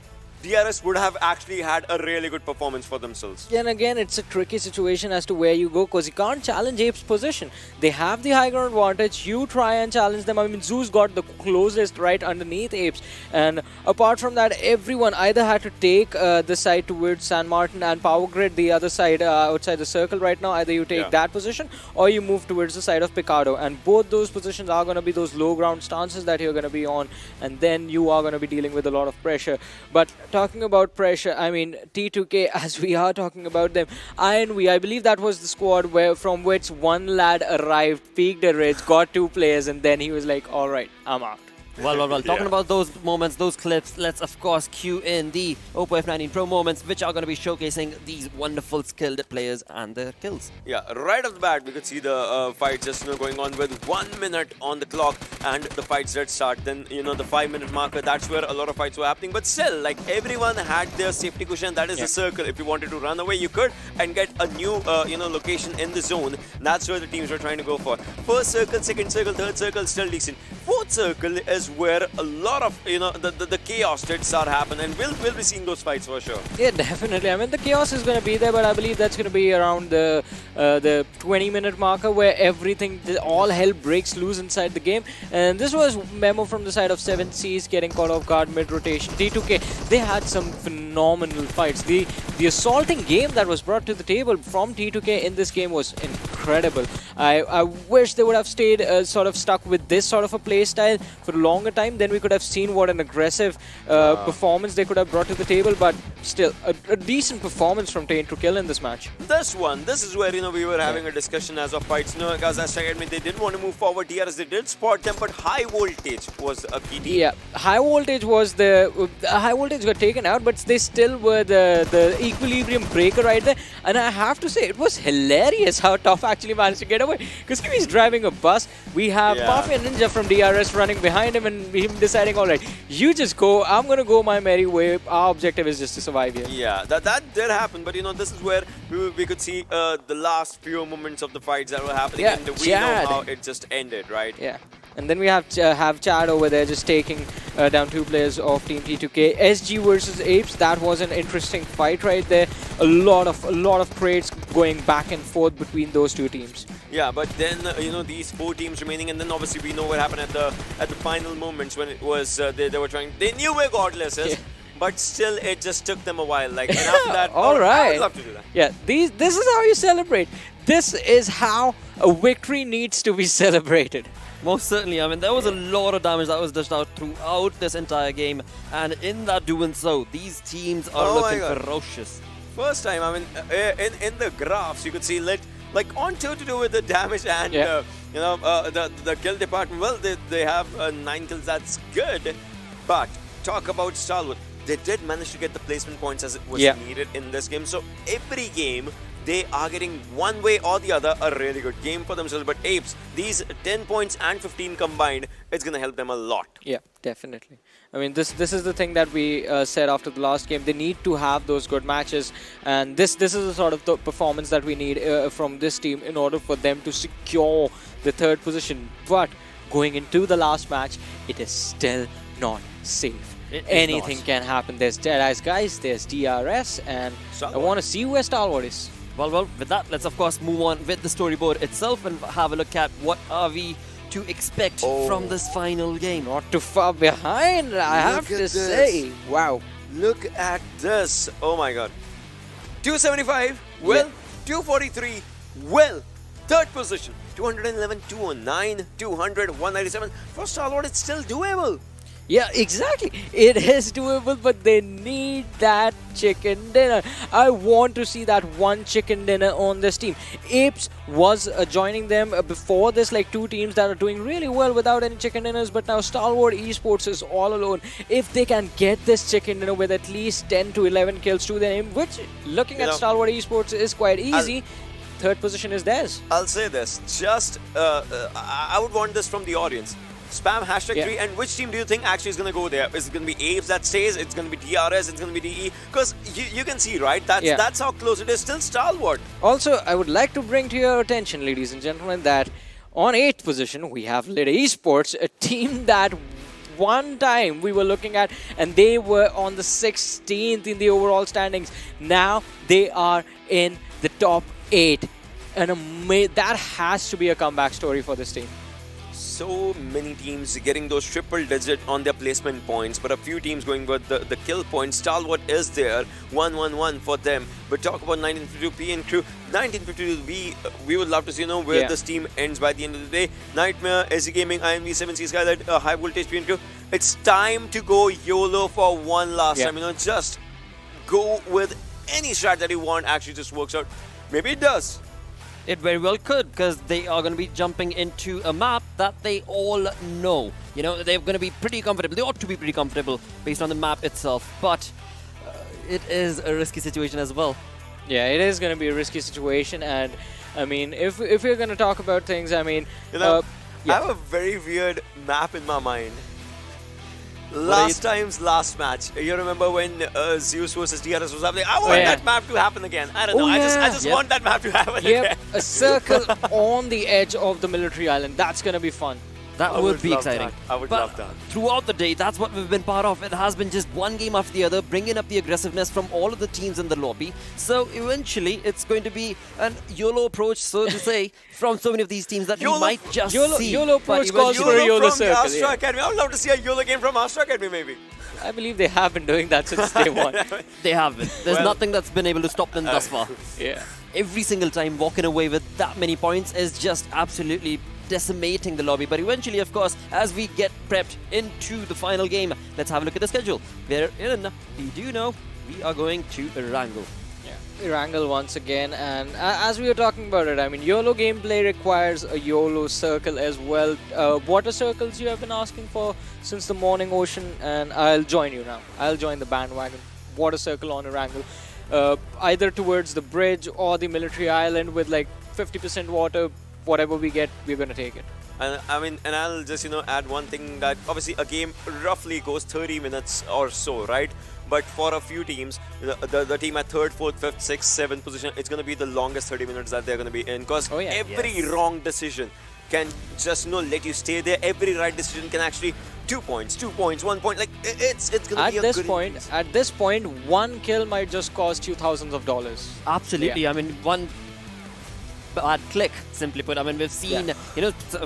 DRS would have actually had a really good performance for themselves. And again, it's a tricky situation as to where you go because you can't challenge Apes' position. They have the high ground advantage. You try and challenge them. I mean, Zeus got the closest right underneath Apes. And apart from that, everyone either had to take the side towards San Martin and Power Grid, the other side outside the circle right now. Either you take that position or you move towards the side of Picado. And both those positions are going to be those low ground stances that you're going to be on. And then you are going to be dealing with a lot of pressure. But talking about pressure, I mean, T2K, as we are talking about them, I believe that was the squad from which one lad arrived, peaked a ridge, got 2 players, and then he was like, all right, I'm out. Well. Talking about those moments, those clips, let's of course cue in the OPPO F19 Pro moments, which are going to be showcasing these wonderful skilled players and their kills. Yeah, right off the bat, we could see the fight just going on with 1 minute on the clock, and the fights did start. Then, you know, the 5-minute marker, that's where a lot of fights were happening. But still, like, everyone had their safety cushion. That is the circle. If you wanted to run away, you could, and get a new, location in the zone. That's where the teams were trying to go for. First circle, second circle, third circle, still decent. fourth circle is where a lot of the chaos did start happen, and we'll be seeing those fights for sure. Yeah, definitely. I mean, the chaos is going to be there, but I believe that's going to be around the 20-minute marker where everything, all hell breaks loose inside the game. And this was Memo from the side of 7Cs getting caught off guard mid-rotation. T2K, they had some phenomenal fights. The assaulting game that was brought to the table from T2K in this game was incredible. I wish they would have stayed sort of stuck with this sort of a play style for a longer time. Then we could have seen what an aggressive performance they could have brought to the table. But still, a decent performance from Taint to Kill in this match. This is where we were having a discussion as of fights. Because Astra Academy, they didn't want to move forward. DRS, they did spot them, but High Voltage was a key team. Yeah, High Voltage was High Voltage got taken out, but they still were the equilibrium breaker right there. And I have to say, it was hilarious how Tough actually managed to get away. Because he's driving a bus. We have Puffy and Ninja from DRS running behind him, and him deciding, all right, you just go, I'm going to go my merry way. Our objective is just to survive here. Yeah, that did happen, but this is where we could see the last few moments of the fights that were happening, and we know how it just ended, right? Yeah. And then we have Chad over there just taking down two players of Team T2K. SG versus Apes, that was an interesting fight right there. A lot of crates going back and forth between those two teams. Yeah, but then these four teams remaining, and then obviously we know what happened at the final moments when it was they were trying. They knew where Godless is. Yeah. But still, it just took them a while. Like, and after that, I would love to do that. Yeah, this is how you celebrate. This is how a victory needs to be celebrated. Most certainly. I mean, there was a lot of damage that was dished out throughout this entire game, and in that doing so, these teams are looking ferocious. First time, I mean, in the graphs, you could see like on toe to do with the damage and the kill department. Well, they have 9 kills. That's good, but talk about Stalwart. They did manage to get the placement points as it was needed in this game. So every game, they are getting one way or the other a really good game for themselves. But Apes, these 10 points and 15 combined, it's going to help them a lot. Yeah, definitely. I mean, this is the thing that we said after the last game. They need to have those good matches. And this is the sort of the performance that we need from this team in order for them to secure the third position. But going into the last match, it is still not safe. Anything can happen. There's DEADEYES, guys. There's DRS, and I want to see where Stalwart is. Well, with that, let's of course move on with the storyboard itself and have a look at what are we to expect from this final game. Not too far behind, I have to say. Wow. Look at this. Oh my god. 275. Well, 243. Well, third position. 211, 209, 200, 197. For Stalwart, it's still doable. Yeah, exactly. It is doable, but they need that chicken dinner. I want to see that one chicken dinner on this team. Apes was joining them before this, like two teams that are doing really well without any chicken dinners, but now Stalwart Esports is all alone. If they can get this chicken dinner with at least 10 to 11 kills to their name, which looking at Stalwart Esports is quite easy, third position is theirs. I'll say this, just I would want this from the audience. Spam #3, and which team do you think actually is going to go there? Is it going to be Apes that stays? It's going to be DRS? It's going to be DE? Because you can see, right? That's how close it is. Still Stalwart. Also, I would like to bring to your attention, ladies and gentlemen, that on 8th position, we have DEADEYES, a team that one time we were looking at, and they were on the 16th in the overall standings. Now they are in the top 8. And that has to be a comeback story for this team. So many teams getting those triple digit on their placement points, but a few teams going with the kill points. Stalwart is there, 1-1-1 for them. But talk about 1952 P and crew. 1952, we would love to see where this team ends by the end of the day. Nightmare, SDGaming, INVEsports, Skylightz, High Voltage P and crew. It's time to go YOLO for one last time. Just go with any strat that you want. Actually, just works out. Maybe it does. It very well could, because they are going to be jumping into a map that they all know. They're going to be pretty comfortable. They ought to be pretty comfortable based on the map itself. But it is a risky situation as well. Yeah, it is going to be a risky situation. And, I mean, if we're going to talk about things, I mean... I have a very weird map in my mind. Last match. You remember when Zeus versus DRS was happening? I want that map to happen again. I don't know. I just want that map to happen again. A circle on the edge of the military island. That's going to be fun. That I would be love exciting. that. I would But love that. throughout the day, that's what we've been part of. It has been just one game after the other, bringing up the aggressiveness from all of the teams in the lobby. So eventually, it's going to be an YOLO approach, so to say, from so many of these teams that we might just see. YOLO but approach calls eventually- for a YOLO from circle. Astra Yeah. Academy. I would love to see a YOLO game from Astra Academy, maybe. I believe they have been doing that since day one. They haven't. There's Well- nothing that's been able to stop them thus far. Yeah. Every single time walking away with that many points is just absolutely decimating the lobby. But eventually, of course, as we get prepped into the final game, let's have a look at the schedule. Wherein we do know we are going to Erangel. Erangel once again, and as we were talking about it, I mean, YOLO gameplay requires a YOLO circle as well. Water circles you have been asking for since the morning, Ocean, and I'll join you now. I'll join the bandwagon. Water circle on Erangel. Either towards the bridge or the military island with like 50% water. Whatever we get, we're gonna take it. And I mean, and I'll just add one thing, that obviously a game roughly goes 30 minutes or so, right? But for a few teams, the team at 3rd, 4th, 5th, 6th, 7th position, it's gonna be the longest 30 minutes that they're gonna be in, because every wrong decision can just let you stay there. Every right decision can actually 2 points, 2 points, 1 point. Like it's gonna be a good At this point, one kill might just cost you thousands of dollars. Absolutely. Yeah. I mean, one bad click, simply put. I mean, we've seen,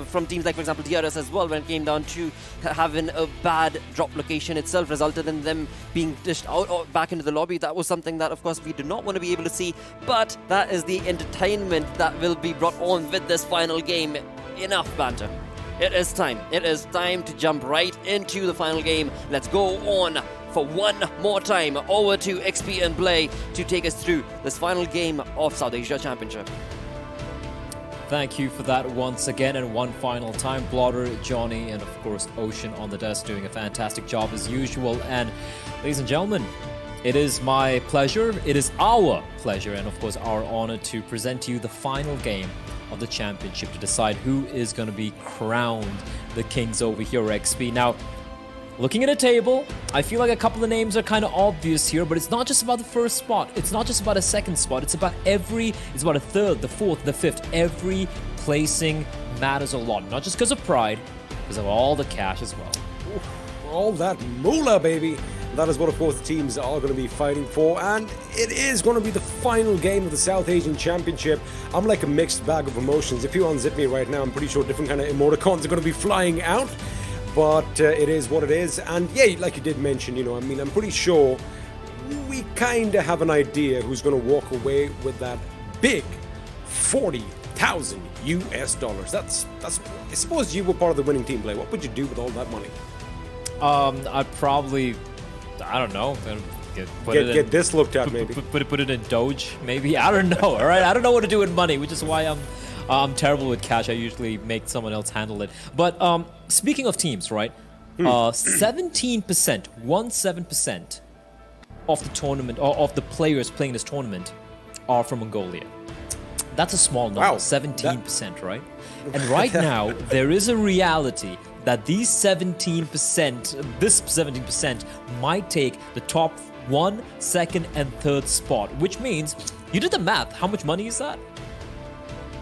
from teams like, for example, DRS as well, when it came down to having a bad drop location itself, resulted in them being dished out or back into the lobby. That was something that, of course, we do not want to be able to see. But that is the entertainment that will be brought on with this final game. Enough banter. It is time. It is time to jump right into the final game. Let's go on for one more time over to XP and Play to take us through this final game of South Asia Championship. Thank you for that once again, and one final time. Blotter, Johnny, and of course Ocean on the desk doing a fantastic job as usual. And ladies and gentlemen, it is my pleasure, it is our pleasure, and of course our honor to present to you the final game of the championship to decide who is going to be crowned the kings over here, XP. Now, looking at a table, I feel like a couple of names are kind of obvious here, but it's not just about the first spot. It's not just about a second spot. It's about a 3rd, the 4th, the 5th. Every placing matters a lot. Not just because of pride, because of all the cash as well. All that moolah, baby. That is what, of course, the teams are going to be fighting for, and it is going to be the final game of the South Asian Championship. I'm like a mixed bag of emotions. If you unzip me right now, I'm pretty sure different kind of emoticons are going to be flying out. But it is what it is, and yeah, like you did mention, I mean, I'm pretty sure we kind of have an idea who's going to walk away with that big $40,000 US. That's. I suppose you were part of the winning team, Play. What would you do with all that money? I'd probably, I don't know, Get this looked at, maybe. Put it in Doge, maybe. I don't know. All right, I don't know what to do with money, which is why I'm terrible with cash. I usually make someone else handle it. But speaking of teams, right? 17% of the tournament, or of the players playing this tournament, are from Mongolia. That's a small number, Wow. 17%, right? And right now, there is a reality that these 17% might take the top 1, 2nd, and 3rd spot, which means, you did the math, how much money is that?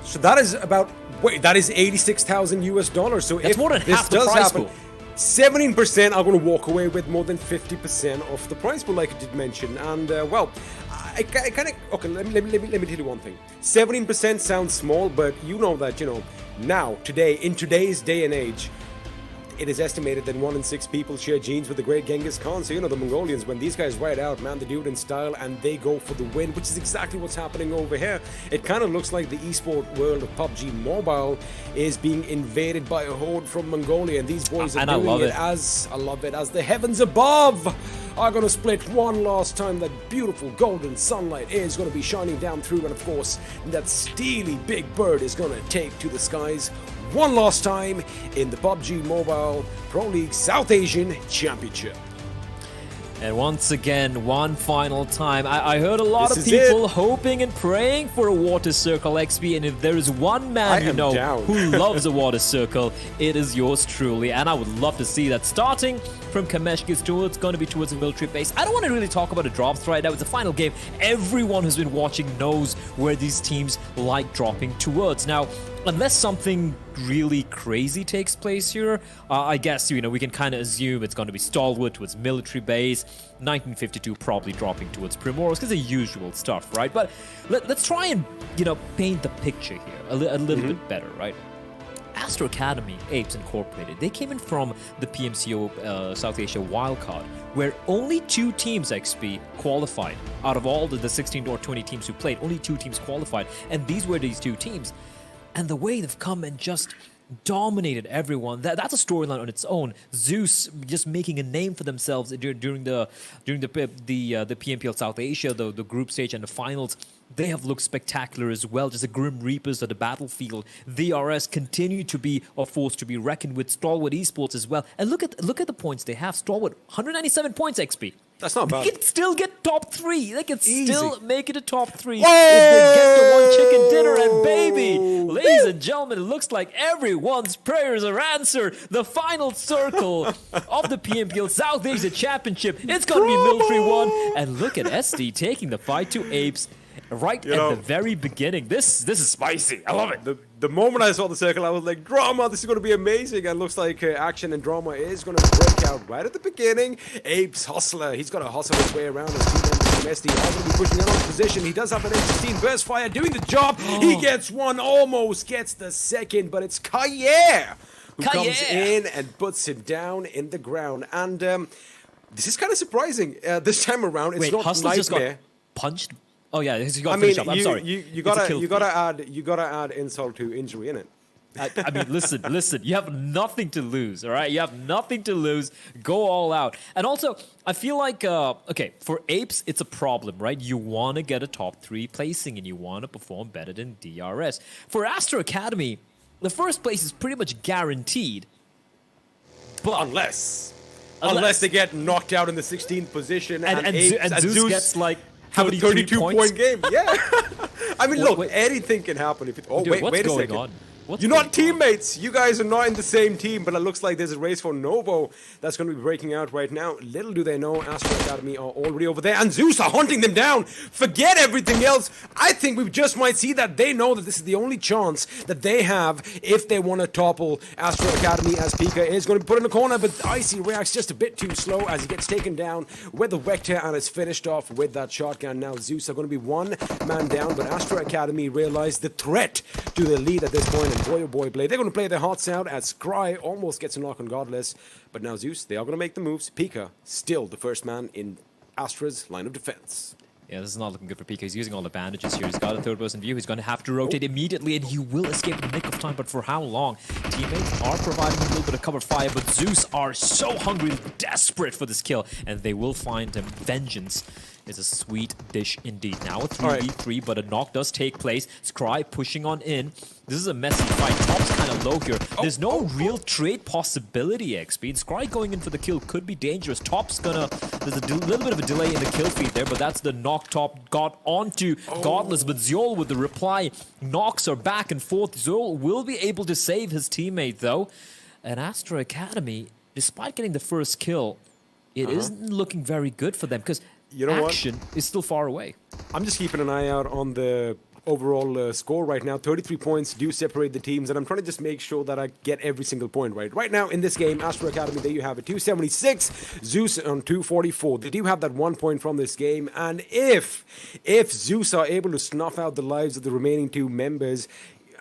So that is that is $86,000 US. So That's if more than this half the does prize happen, pool. 17% are going to walk away with more than 50% of the prize pool, like I did mention. And I kind of let me tell you one thing. 17% sounds small, but you know that now in today's day and age, it is estimated that 1 in 6 people share genes with the great Genghis Khan. So, the Mongolians, when these guys ride out, man, they do it in style and they go for the win, which is exactly what's happening over here. It kind of looks like the esport world of PUBG Mobile is being invaded by a horde from Mongolia, and these boys are doing it as the heavens above are going to split one last time. That beautiful golden sunlight is going to be shining down through, and of course, that steely big bird is going to take to the skies one last time in the PUBG Mobile Pro League South Asian Championship. And once again, one final time, I heard a lot This of is people it. hoping and praying for a water circle, XP, and if there is one man I am down. who loves a water circle, it is yours truly, and I would love to see that starting from Kameshki's towards going to be towards the military base. I don't want to really talk about the drops right now. It's a final game. Everyone who's been watching knows where these teams like dropping towards. Now, unless something really crazy takes place here, I guess, you know, we can kind of assume it's going to be Stalwart towards military base, 1952 probably dropping towards Primoros, because the usual stuff, right? But let's try and, you know, paint the picture here a little bit better, right? Astra Academy, APES Incorporated, they came in from the PMCO South Asia wildcard, where only 2 teams XP qualified. Out of all the 16 or 20 teams who played, only 2 teams qualified, and these were these 2 teams. And the way they've come and just dominated everyone, that's a storyline on its own. Zeus just making a name for themselves during the PMPL South Asia, the group stage and the finals. They have looked spectacular as well, just the Grim Reapers of the battlefield. DRS continue to be a force to be reckoned with. Stalwart Esports as well. And look at the points they have. Stalwart, 197 points XP. That's not bad. They can still get top 3. They can still make it a top 3 if they get the one chicken dinner. And baby, ladies and gentlemen, it looks like everyone's prayers are answered. The final circle of the PMPL South Asia Championship. It's going to be military 1. And look at SD taking the fight to APES. Right at the very beginning. This is spicy. I love it. The moment I saw the circle, I was like, drama, this is going to be amazing. And looks like action and drama is going to break out right at the beginning. APES Hustler, he's going to hustle his way around. As team members from SD are going to be pushing out of position. He does have an M16 burst fire doing the job. He gets one, almost gets the second, but it's Kaye who comes in and puts him down in the ground. And this is kind of surprising this time around. It's not Hustler just got punched. Oh yeah, he got finished up. I'm sorry. You gotta add insult to injury, innit? I mean, listen. You have nothing to lose, all right? You have nothing to lose. Go all out. And also, I feel like, okay, for APES, it's a problem, right? You want to get a top 3 placing and you want to perform better than DRS. For Astra Academy, the first place is pretty much guaranteed. But unless they get knocked out in the 16th position and Zeus gets like have a 32-point game. Yeah. I mean, look, wait. anything can happen. If it, oh, Dude, wait a second. You're not teammates. You guys are not in the same team, but it looks like there's a race for Novo that's going to be breaking out right now. Little do they know, Astra Academy are already over there, and Zeus are hunting them down. Forget everything else. I think we just might see that they know that this is the only chance that they have if they want to topple Astra Academy, as Pika is going to be put in the corner, but Icy reacts just a bit too slow as he gets taken down with the Vector and is finished off with that shotgun. Now Zeus are going to be 1 man down, but Astra Academy realize the threat to the lead at this point. And boy, oh boy, Blade, they're going to play their hearts out as Scry almost gets a knock on Godless. But now Zeus, they are going to make the moves. Pika, still the first man in Astra's line of defense. Yeah, this is not looking good for Pika. He's using all the bandages here. He's got a third-person view. He's going to have to rotate immediately, and he will escape in the nick of time. But for how long? Teammates are providing him a little bit of cover fire, but Zeus are so hungry, desperate for this kill, and they will find him. Vengeance is a sweet dish indeed. Now a 3v3, but a knock does take place. Scry pushing on in. This is a messy fight. Top's kind of low here. There's no real trade possibility, XP. And Scry going in for the kill could be dangerous. Top's gonna... There's a little bit of a delay in the kill feed there, but that's the knock Top got onto Godless. But Zeol with the reply. Knocks are back and forth. Zeol will be able to save his teammate, though. And Astra Academy, despite getting the first kill, it isn't looking very good for them, because action is still far away. I'm just keeping an eye out on the overall score right now. 33 points do separate the teams, and I'm trying to just make sure that I get every single point right. Right now in this game, Astra Academy, there you have it, 276, Zeus on 244. They do have that 1 point from this game, and if Zeus are able to snuff out the lives of the remaining 2 members,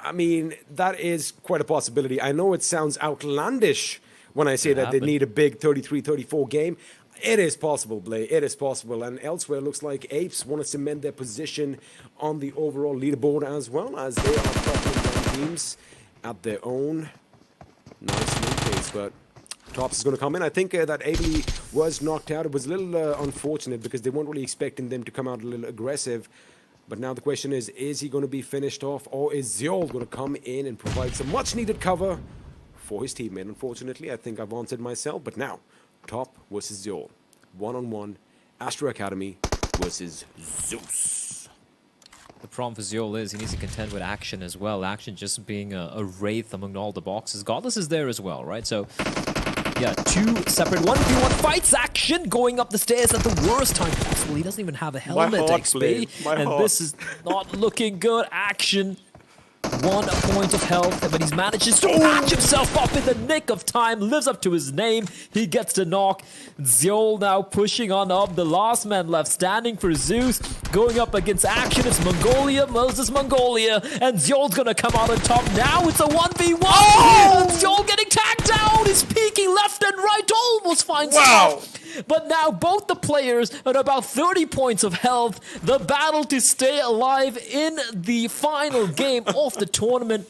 I mean, that is quite a possibility. I know it sounds outlandish when I say that they need a big 33-34 game. It is possible, Blay. It is possible. And elsewhere, it looks like APES want to cement their position on the overall leaderboard as well, as they are toppling down teams at their own nice mid pace. But Tops is going to come in. I think that Ably was knocked out. It was a little unfortunate because they weren't really expecting them to come out a little aggressive. But now the question is he going to be finished off, or is Zeol going to come in and provide some much-needed cover for his teammate? Unfortunately, I think I've answered myself. But now, Top versus Zeol. 1-on-1, Astra Academy versus Zeus. The problem for Zeol is he needs to contend with Action as well. Action just being a wraith among all the boxes. Godless is there as well, right? So, yeah, 2 separate 1v1 fights. Action going up the stairs at the worst time possible. He doesn't even have a helmet, XP. And this is not looking good. Action 1 point of health, but he manages to patch himself up in the nick of time, lives up to his name. He gets the knock. Zeol now pushing on up. The last man left standing for Zeus. Going up against Action. It's Mongolia, Moses Mongolia, and Zeol's gonna come out on top. Now it's a 1v1. And Zeol getting tagged down. He's peeking left and right, almost finds top. But now both the players at about 30 points of health. The battle to stay alive in the final game of the tournament.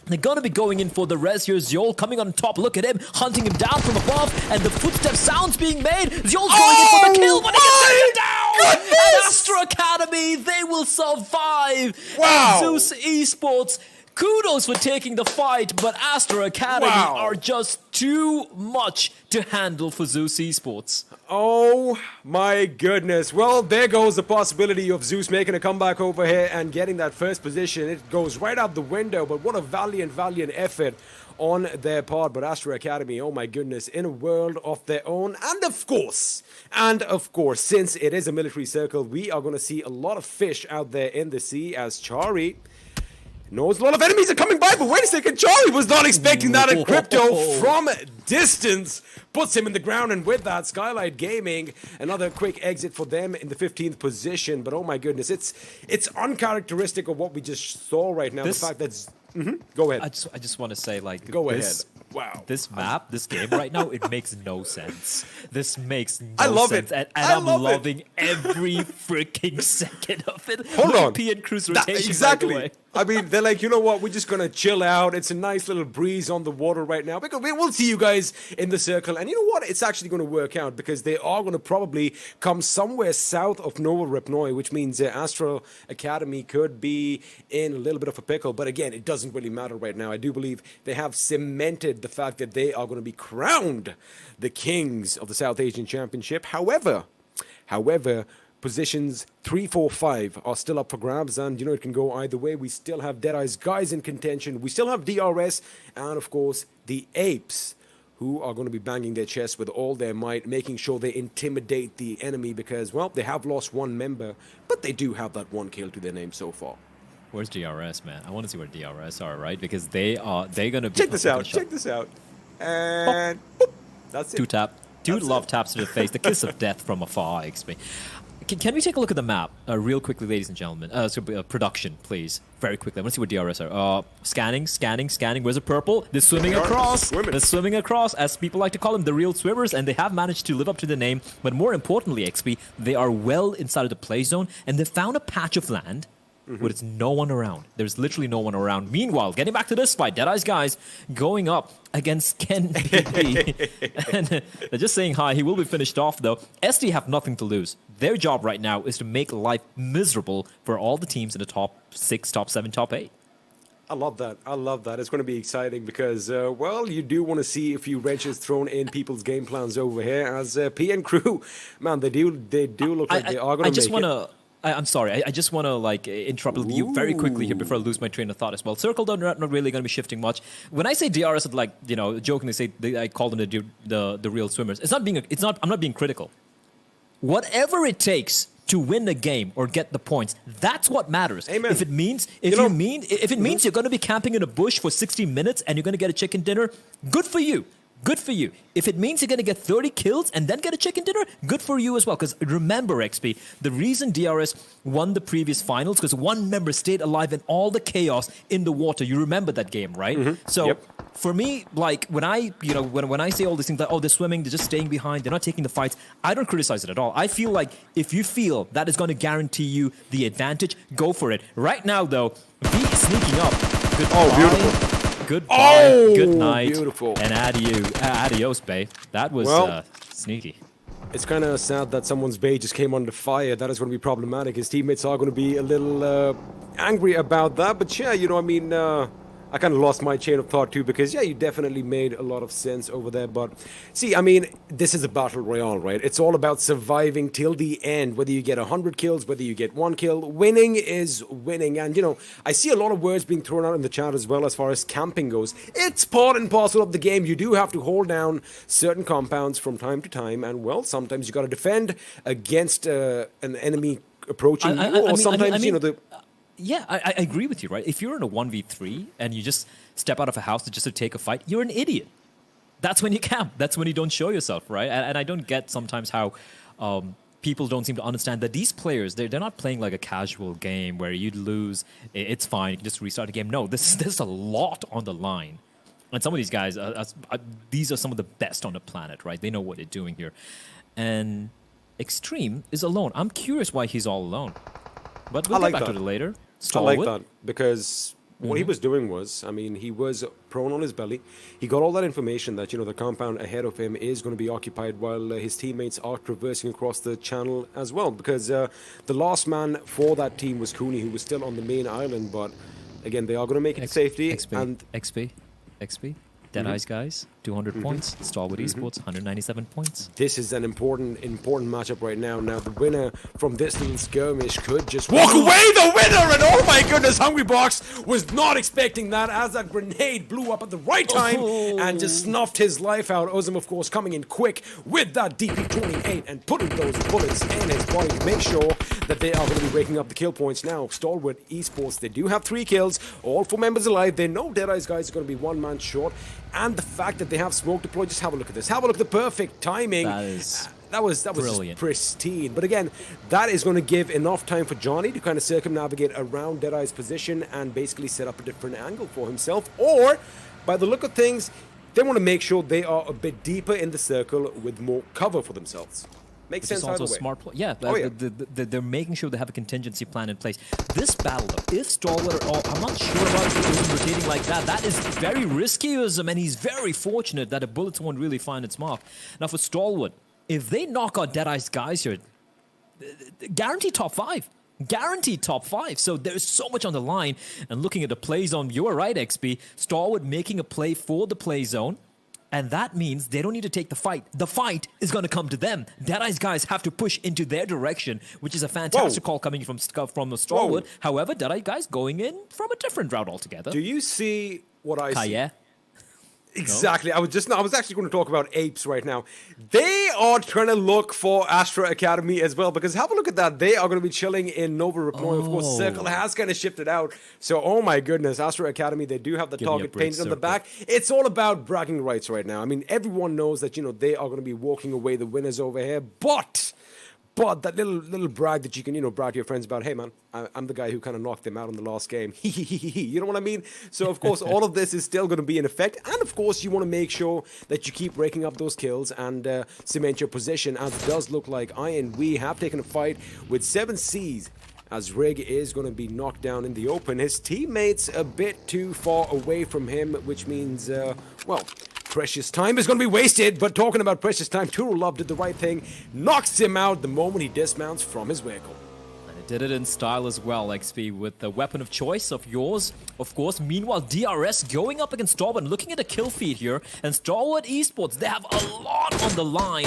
They're going to be going in for the res here. Zeol coming on top. Look at him, hunting him down from above. And the footstep sounds being made. Zeol's going in for the kill, but he gets taken down. And Astra Academy, they will survive. Wow. And Zeus Esports, kudos for taking the fight, but Astra Academy are just too much to handle for Zeus Esports. Oh my goodness. Well, there goes the possibility of Zeus making a comeback over here and getting that first position. It goes right out the window, but what a valiant effort on their part. But Astra Academy, oh my goodness, in a world of their own. And of course, since it is a military circle, we are going to see a lot of fish out there in the sea as Chari knows a lot of enemies are coming by, but wait a second, Charlie was not expecting that, and Crypto from distance puts him in the ground, and with that, Skylightz Gaming, another quick exit for them in the 15th position, but oh my goodness, it's uncharacteristic of what we just saw right now, the fact that... Go ahead. I just want to say, like, Go ahead. Wow. This map, this game right now, it makes no sense. This makes no I love sense. it. And I'm loving every freaking second of it. Hold on. European cruise rotation, exactly. by the way. I mean, they're like, you know what? We're just going to chill out. It's a nice little breeze on the water right now. Because we'll see you guys in the circle. And you know what? It's actually going to work out because they are going to probably come somewhere south of Nova Ripnoi, which means Astra Academy could be in a little bit of a pickle. But again, it doesn't really matter right now. I do believe they have cemented the fact that they are going to be crowned the kings of the South Asian Championship. However, positions 3, 4, 5 are still up for grabs, and you know it can go either way. We still have DEADEYES guys in contention. We still have DRS, and of course the APES, who are going to be banging their chests with all their might, making sure they intimidate the enemy because, well, they have lost one member, but they do have that one kill to their name so far. Where's DRS, man? I want to see where DRS are, right? Because they're going to be... Check this out. And boop, that's it. Two love taps to the face. The kiss of death from afar, XP. Can we take a look at the map real quickly, ladies and gentlemen? Production, please. Very quickly. I want to see where DRS are. Scanning. Where's the purple? They're swimming across. They're swimming across, as people like to call them, the real swimmers, and they have managed to live up to the name. But more importantly, XP, they are well inside of the play zone, and they found a patch of land where there's no one around. There's literally no one around. Meanwhile, getting back to this fight, DEADEYES guys going up against Ken PP. And they're just saying hi. He will be finished off, though. SD have nothing to lose. Their job right now is to make life miserable for all the teams in the top 6, top 7, top 8. I love that. It's going to be exciting because, well, you do want to see a few wrenches thrown in people's game plans over here as PN Crew. Man, they do look like they are going to make it. I'm sorry. I just want to interrupt you very quickly here before I lose my train of thought as well. Circle are not really going to be shifting much. When I say DRS, jokingly say I call them the real swimmers. I'm not being critical. Whatever it takes to win the game or get the points, that's what matters. Amen. If it means you're going to be camping in a bush for 60 minutes and you're going to get a chicken dinner, good for you. Good for you. If it means you're going to get 30 kills and then get a chicken dinner, good for you as well. Because remember, XP, the reason DRS won the previous finals because one member stayed alive in all the chaos in the water. You remember that game, right? So for me, when I say all these things like, they're swimming, they're just staying behind, they're not taking the fights, I don't criticize it at all. I feel like if you feel that is going to guarantee you the advantage, go for it. Right now, though, be sneaking up. Goodbye. Beautiful. Goodbye, good night, beautiful. And adios, Bay. That was sneaky. It's kind of sad that someone's Bay just came under fire. That is going to be problematic. His teammates are going to be a little angry about that. But yeah, I kind of lost my chain of thought too because, yeah, you definitely made a lot of sense over there. But see, this is a battle royale, right? It's all about surviving till the end, whether you get 100 kills, whether you get 1 kill. Winning is winning. And, I see a lot of words being thrown out in the chat as well as far as camping goes. It's part and parcel of the game. You do have to hold down certain compounds from time to time. And, well, sometimes you got to defend against an enemy approaching you. Or sometimes, Yeah, I agree with you, right? If you're in a 1v3 and you just step out of a house just to take a fight, you're an idiot. That's when you camp. That's when you don't show yourself, right? And I don't get sometimes how people don't seem to understand that these players, they're not playing like a casual game where you'd lose, it's fine, you can just restart the game. No, there's a lot on the line. And some of these guys, these are some of the best on the planet, right? They know what they're doing here. And Extreme is alone. I'm curious why he's all alone. But we'll get back to it later. Stalwart. I like that because what he was doing was, I mean, he was prone on his belly. He got all that information that, the compound ahead of him is going to be occupied while his teammates are traversing across the channel as well. Because the last man for that team was Cooney, who was still on the main island. But again, they are going to make it to safety. XP. Deadeye's guys, 200 points. Stalwart Esports, 197 points. This is an important matchup right now. Now, the winner from this little skirmish could just walk away the winner! And oh my goodness, Hungrybox was not expecting that as that grenade blew up at the right time and just snuffed his life out. Ozim, of course, coming in quick with that DP28 and putting those bullets in his body to make sure that they are going to be raking up the kill points. Now, Stalwart Esports, they do have 3 kills, all 4 members alive. They know Deadeye's guys are going to be 1 man short. And the fact that they have smoke deployed, just have a look at this. Have a look at the perfect timing. That was brilliant. Pristine. But again, that is going to give enough time for Johnny to kind of circumnavigate around Deadeye's position and basically set up a different angle for himself. Or, by the look of things, they want to make sure they are a bit deeper in the circle with more cover for themselves. Makes sense also either way. Smart play. Yeah, they're making sure they have a contingency plan in place. This battle, though, is Stalwart at all? I'm not sure about Ozim rotating like that. That is very risky, Ozim, and he's very fortunate that the bullets won't really find its mark. Now, for Stalwart, if they knock out Deadeye's guys here, guaranteed top 5. Guaranteed top 5. So there's so much on the line. And looking at the play zone, you are right, XP. Stalwart making a play for the play zone. And that means they don't need to take the fight. The fight is going to come to them. Deadeye's guys have to push into their direction, which is a fantastic call coming from the Stalwart. However, Deadeye guys going in from a different route altogether. Do you see what I see? Yeah. Exactly. No? I was actually going to talk about APES right now. They are trying to look for Astra Academy as well, because have a look at that. They are going to be chilling in Nova Reploy. Of course, Circle has kind of shifted out. So, oh my goodness, Astra Academy, they do have the target painted on the back. It's all about bragging rights right now. I mean, everyone knows that, they are going to be walking away the winners over here, but that little brag that you can, brag to your friends about, hey man, I'm the guy who kind of knocked them out in the last game. You know what I mean? So of course, all of this is still going to be in effect. And of course, you want to make sure that you keep raking up those kills and cement your position, as it does look like INV have taken a fight with 7Cs. As Rig is going to be knocked down in the open. His teammates a bit too far away from him, which means, precious time is going to be wasted. But talking about precious time, Turulov did the right thing, knocks him out the moment he dismounts from his vehicle. And it did it in style as well, XP, with the weapon of choice of yours, of course. Meanwhile, DRS going up against Stalwart, looking at a kill feed here. And Stalwart Esports, they have a lot on the line.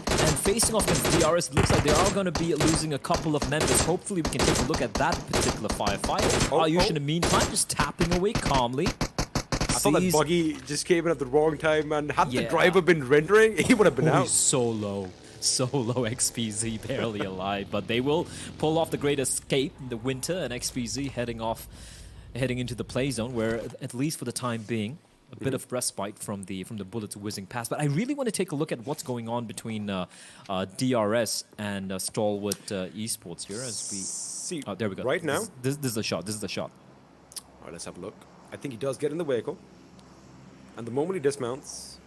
And facing off against DRS, it looks like they are going to be losing a couple of members. Hopefully, we can take a look at that particular firefight. Ayush, in the meantime, just tapping away calmly. I thought that buggy just came in at the wrong time, and had the driver been rendering, he would have been out. He's so low. So low, XPZ, barely alive. But they will pull off the great escape in the winter, and XPZ heading into the play zone, where, at least for the time being, a bit of respite from the bullets whizzing past. But I really want to take a look at what's going on between DRS and Stalwart Esports here. As we see, there we go. Right now, this is the shot. This is the shot. All right, let's have a look. I think he does get in the vehicle, and the moment he dismounts,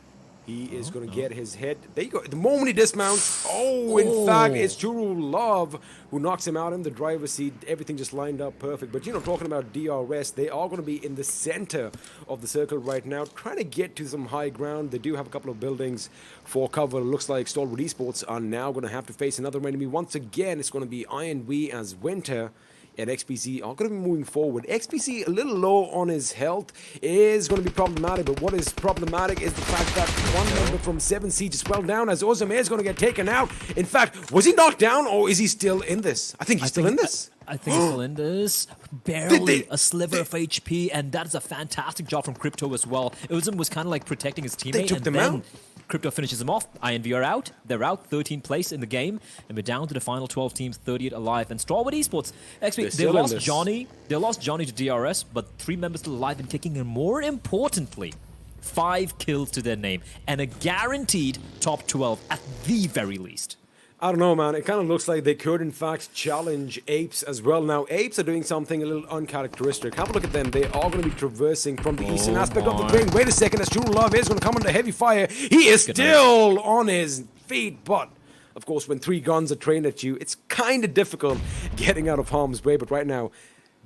he is going to get his head. There you go. The moment he dismounts, in fact, it's Turulov who knocks him out in the driver's seat. Everything just lined up perfect. But, talking about DRS, they are going to be in the center of the circle right now, trying to get to some high ground. They do have a couple of buildings for cover. Looks like Stalwart Esports are now going to have to face another enemy. Once again, it's going to be INV as Winter. And XPC are going to be moving forward. XPC a little low on his health is going to be problematic, but what is problematic is the fact that one member from 7C just fell down, as Ozim is going to get taken out. In fact, was he knocked down, or is he still in this? I think he's still in this. I think he's still in this. Barely a sliver of HP, and that is a fantastic job from Crypto as well. Ozim was kind of like protecting his teammate. They took them out. Crypto finishes them off. INV are out. They're out 13th place in the game. And we're down to the final 12 teams, 38 alive. And Stalwart Esports, actually, they lost Johnny. They lost Johnny to DRS, but 3 members still alive and kicking. And more importantly, 5 kills to their name. And a guaranteed top 12 at the very least. I don't know, man. It kind of looks like they could, in fact, challenge APES as well. Now, APES are doing something a little uncharacteristic. Have a look at them. They are going to be traversing from the eastern aspect of the ring. Wait a second. As True Love is going to come under heavy fire. He is still on his feet, but of course, when 3 guns are trained at you, it's kind of difficult getting out of harm's way. But right now,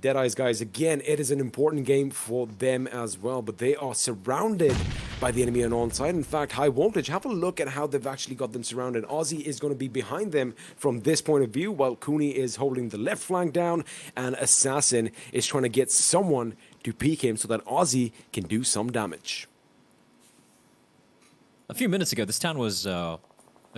DEADEYES, guys, again, it is an important game for them as well, but they are surrounded by the enemy on onside. In fact, High Voltage, have a look at how they've actually got them surrounded. Aussie is going to be behind them from this point of view, while Cooney is holding the left flank down, and Assassin is trying to get someone to peek him so that Aussie can do some damage. A few minutes ago, this town was a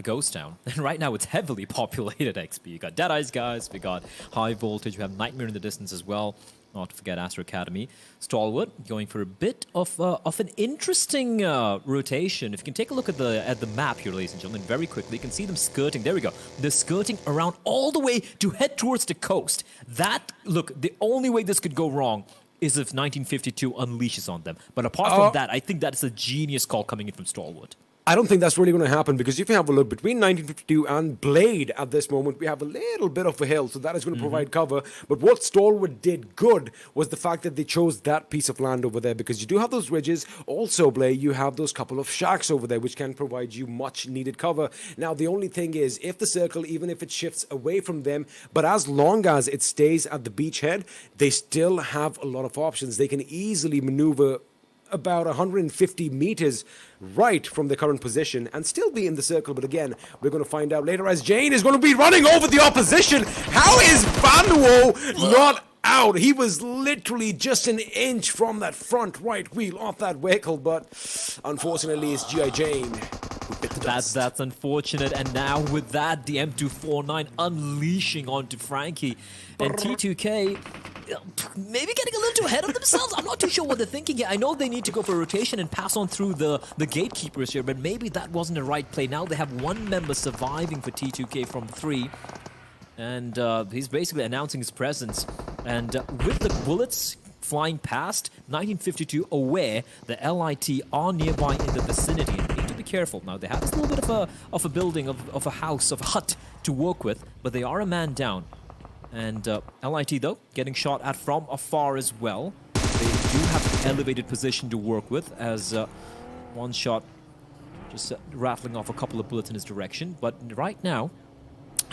ghost town, and right now it's heavily populated. XP. You got DEADEYES, guys. We got High Voltage. We have Nightmare in the distance as well. Not to forget Astra Academy. Stalwart going for a bit of an interesting rotation. If you can take a look at the map here, ladies and gentlemen, very quickly, you can see them skirting. There we go. They're skirting around all the way to head towards the coast. Look, the only way this could go wrong is if 1952 unleashes on them. But apart from that, I think that's a genius call coming in from Stalwart. I don't think that's really going to happen, because if you have a look between 1952 and Blade at this moment, we have a little bit of a hill, so that is going to provide cover. But what Stalwart did good was the fact that they chose that piece of land over there, because you do have those ridges. Also, Blade, you have those couple of shacks over there, which can provide you much needed cover. Now, the only thing is, if the circle, even if it shifts away from them, but as long as it stays at the beachhead, they still have a lot of options. They can easily maneuver about 150 meters right from the current position and still be in the circle. But again, we're going to find out later, as Jane is going to be running over the opposition. How is Vanwo not out? He was literally just an inch from that front right wheel off that vehicle, but unfortunately it's G.I. Jane who bit the dust. That's unfortunate. And now with that, the M249 unleashing onto Frankie. And T2K maybe getting a little too ahead of themselves. I'm not too sure what they're thinking here. I know they need to go for a rotation and pass on through the gatekeepers here, but maybe that wasn't the right play. Now they have 1 member surviving for T2K from 3. And he's basically announcing his presence. And with the bullets flying past, 1952 aware the LIT are nearby in the vicinity. And they need to be careful. Now they have this little bit of a building, of a house, of a hut to work with, but they are a man down. And LIT, though, getting shot at from afar as well. They do have an elevated position to work with, as one shot just rattling off a couple of bullets in his direction. But right now,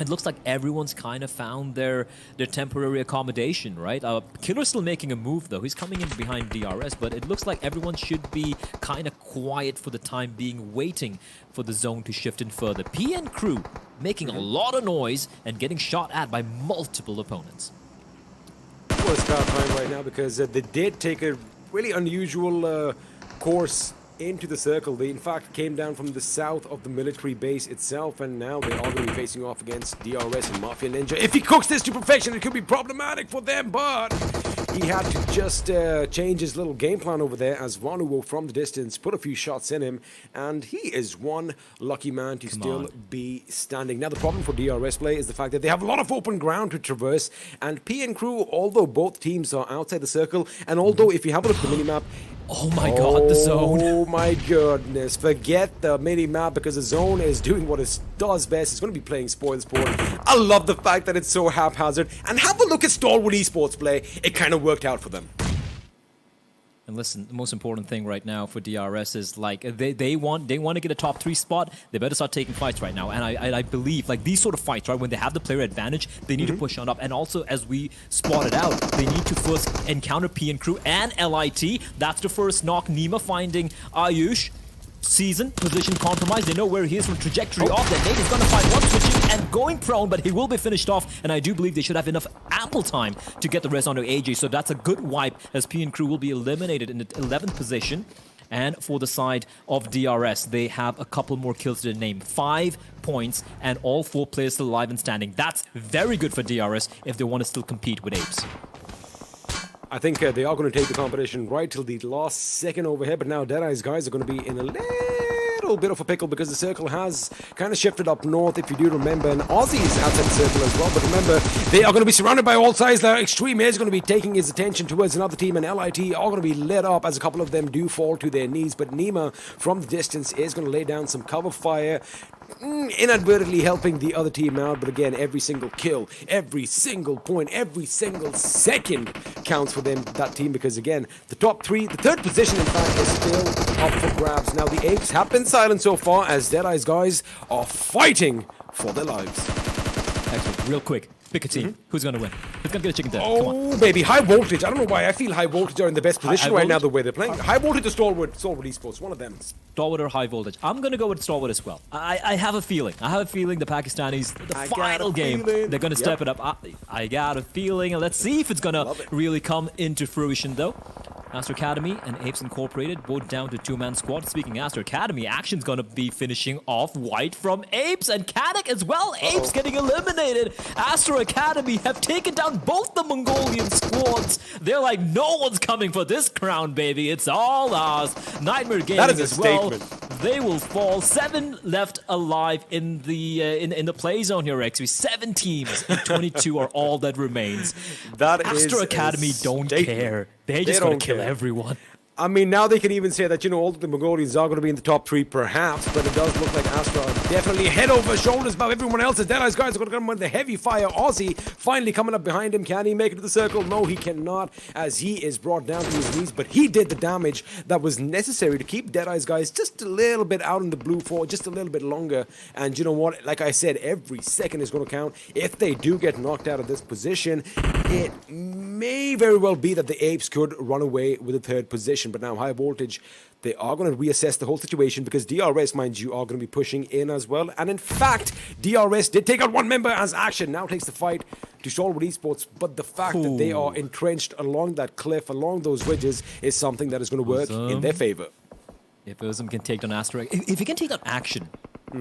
it looks like everyone's kind of found their temporary accommodation, right? Killer's still making a move, though. He's coming in behind DRS, but it looks like everyone should be kind of quiet for the time being, waiting for the zone to shift in further. PN Crew making a lot of noise and getting shot at by multiple opponents. Well, it's about time right now, because they did take a really unusual course into the circle. They in fact came down from the south of the military base itself, and now they are going to be facing off against DRS and Mafia Ninja. If he cooks this to perfection, it could be problematic for them, but he had to just change his little game plan over there, as Vanuwo from the distance put a few shots in him, and he is one lucky man to still be standing. Now, the problem for DRS play is the fact that they have a lot of open ground to traverse, and PN Crew, although both teams are outside the circle, and although if you have a look at the minimap, oh my god, the zone. Oh my goodness. Forget the mini-map, because the zone is doing what it does best. It's going to be playing spoil sport. I love the fact that it's so haphazard. And have a look at Stalwart Esports play. It kind of worked out for them. And listen, the most important thing right now for DRS is, like, they want to get a top 3 spot. They better start taking fights right now. And I believe, like, these sort of fights, right, when they have the player advantage, they need to push on up. And also, as we spotted out, they need to first encounter PN Crew and LIT. That's the first knock. Nima finding Ayush. Season, position compromise. They know where he is from trajectory off. That Nate is going to find one switching and going prone, but he will be finished off. And I do believe they should have enough ample time to get the res onto AJ. So that's a good wipe, as PN Crew will be eliminated in the 11th position. And for the side of DRS, they have a couple more kills to their name. 5 points, and all 4 players still alive and standing. That's very good for DRS if they want to still compete with APES. I think they are going to take the competition right till the last second over here, but now DEADEYES guys are going to be in a little little bit of a pickle because the circle has kind of shifted up north, if you do remember, and Aussie is outside the circle as well. But remember, they are going to be surrounded by all sides. Their Extreme is going to be taking his attention towards another team, and LIT are going to be lit up as a couple of them do fall to their knees. But Nima, from the distance, is going to lay down some cover fire, inadvertently helping the other team out. But again, every single kill, every single point, every single second counts for them, that team, because again, the top three, the third position in fact, is still up for grabs. Now the Apes have been silent so far as Deadeye's guys are fighting for their lives. Excellent. Real quick, pick a team. Who's going to win? Who's going to get a chicken dinner? Come on. Oh, baby, High Voltage. I don't know why I feel High Voltage are in the best position High right now, Voltage? the way they're playing. High Voltage or Stalwart Esports, one of them. Stalwart or High Voltage? I'm going to go with Stalwart as well. I have a feeling. I have a feeling the Pakistanis, the final game, they're going to step it up. I got a feeling. Let's see if it's going to really come into fruition, though. Astra Academy and Apes Incorporated, both down to two-man squad. Speaking of Astra Academy, Action's going to be finishing off white from Apes and Kanik as well. Apes getting eliminated. Astra Academy have taken down both the Mongolian squads. They're like, no one's coming for this crown, baby. It's all ours. Nightmare Gaming That is a as well. statement. They will fall. 7 left alive in the play zone here, XV. 7 teams and 22 are all that remains. That Astra is Academy a don't statement. care. They just want to kill care. everyone. I mean, now they can even say that, all the Mongolians are going to be in the top 3, perhaps, but it does look like Astra are definitely head over shoulders above everyone else. The Deadeye's guys are going to come with the heavy fire. Aussie finally coming up behind him. Can he make it to the circle? No, he cannot, as he is brought down to his knees, but he did the damage that was necessary to keep Deadeye's guys just a little bit out in the blue for just a little bit longer. And you know what? Like I said, every second is going to count. If they do get knocked out of this position, it may very well be that the Apes could run away with the third position. But now High Voltage, they are going to reassess the whole situation because DRS, mind you, are going to be pushing in as well. And in fact, DRS did take out one member as Action now takes the fight to Stalwart Esports. But the fact that they are entrenched along that cliff, along those ridges, is something that is going to work in their favor. If Uzum can take down Astra, if he can take down Action,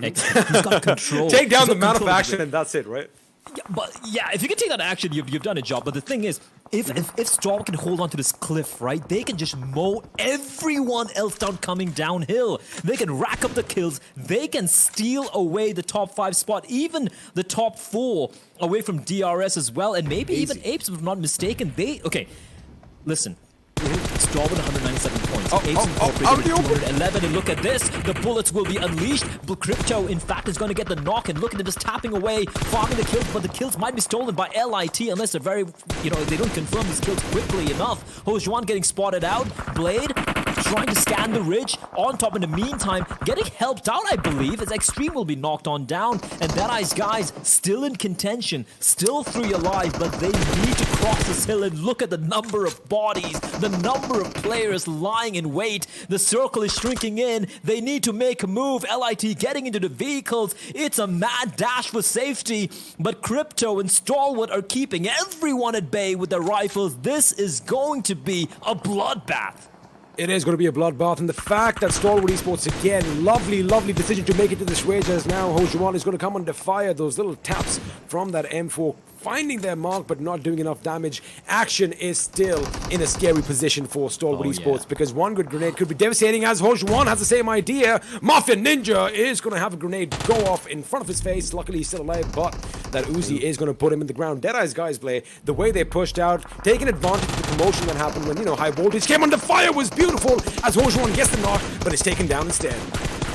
he's got control. Take down the He's got amount of control action it. and that's it, right? Yeah, if you can take that action, you've done a job. But the thing is, if Storm can hold on to this cliff, right, they can just mow everyone else down coming downhill. They can rack up the kills. They can steal away the top 5 spot, even the top 4 away from DRS as well. And maybe even Apes, if I'm not mistaken. Listen. Storm with 197 points. Apes Incorporated with 211. And look at this. The bullets will be unleashed. But Crypto, in fact, is going to get the knock. And look at them just tapping away, farming the kills. But the kills might be stolen by LIT unless they're very, they don't confirm these kills quickly enough. Hojuan getting spotted out. Blade trying to scan the ridge. On top in the meantime, getting helped out, I believe, as Extreme will be knocked on down. And Deadeye's guys still in contention. Still 3 alive. But they need to cross this hill and look at the number of bodies. The number of players lying in wait. The circle is shrinking in. They need to make a move. LIT getting into the vehicles. It's a mad dash for safety. But Crypto and Stalwart are keeping everyone at bay with their rifles. This is going to be a bloodbath. It is going to be a bloodbath, and the fact that Stalwart Esports, again, lovely decision to make it to this ridge, as now Hojuan is going to come under fire. Those little taps from that M4 finding their mark but not doing enough damage. Action is still in a scary position for Stalwart Esports because one good grenade could be devastating, as Hojuan has the same idea. Mafia Ninja is going to have a grenade go off in front of his face. Luckily he's still alive, but that Uzi is going to put him in the ground. Deadeye's guys play the way they pushed out, taking advantage of the promotion that happened when High Voltage came under fire was beautiful, as Hojuan gets the knock but is taken down instead.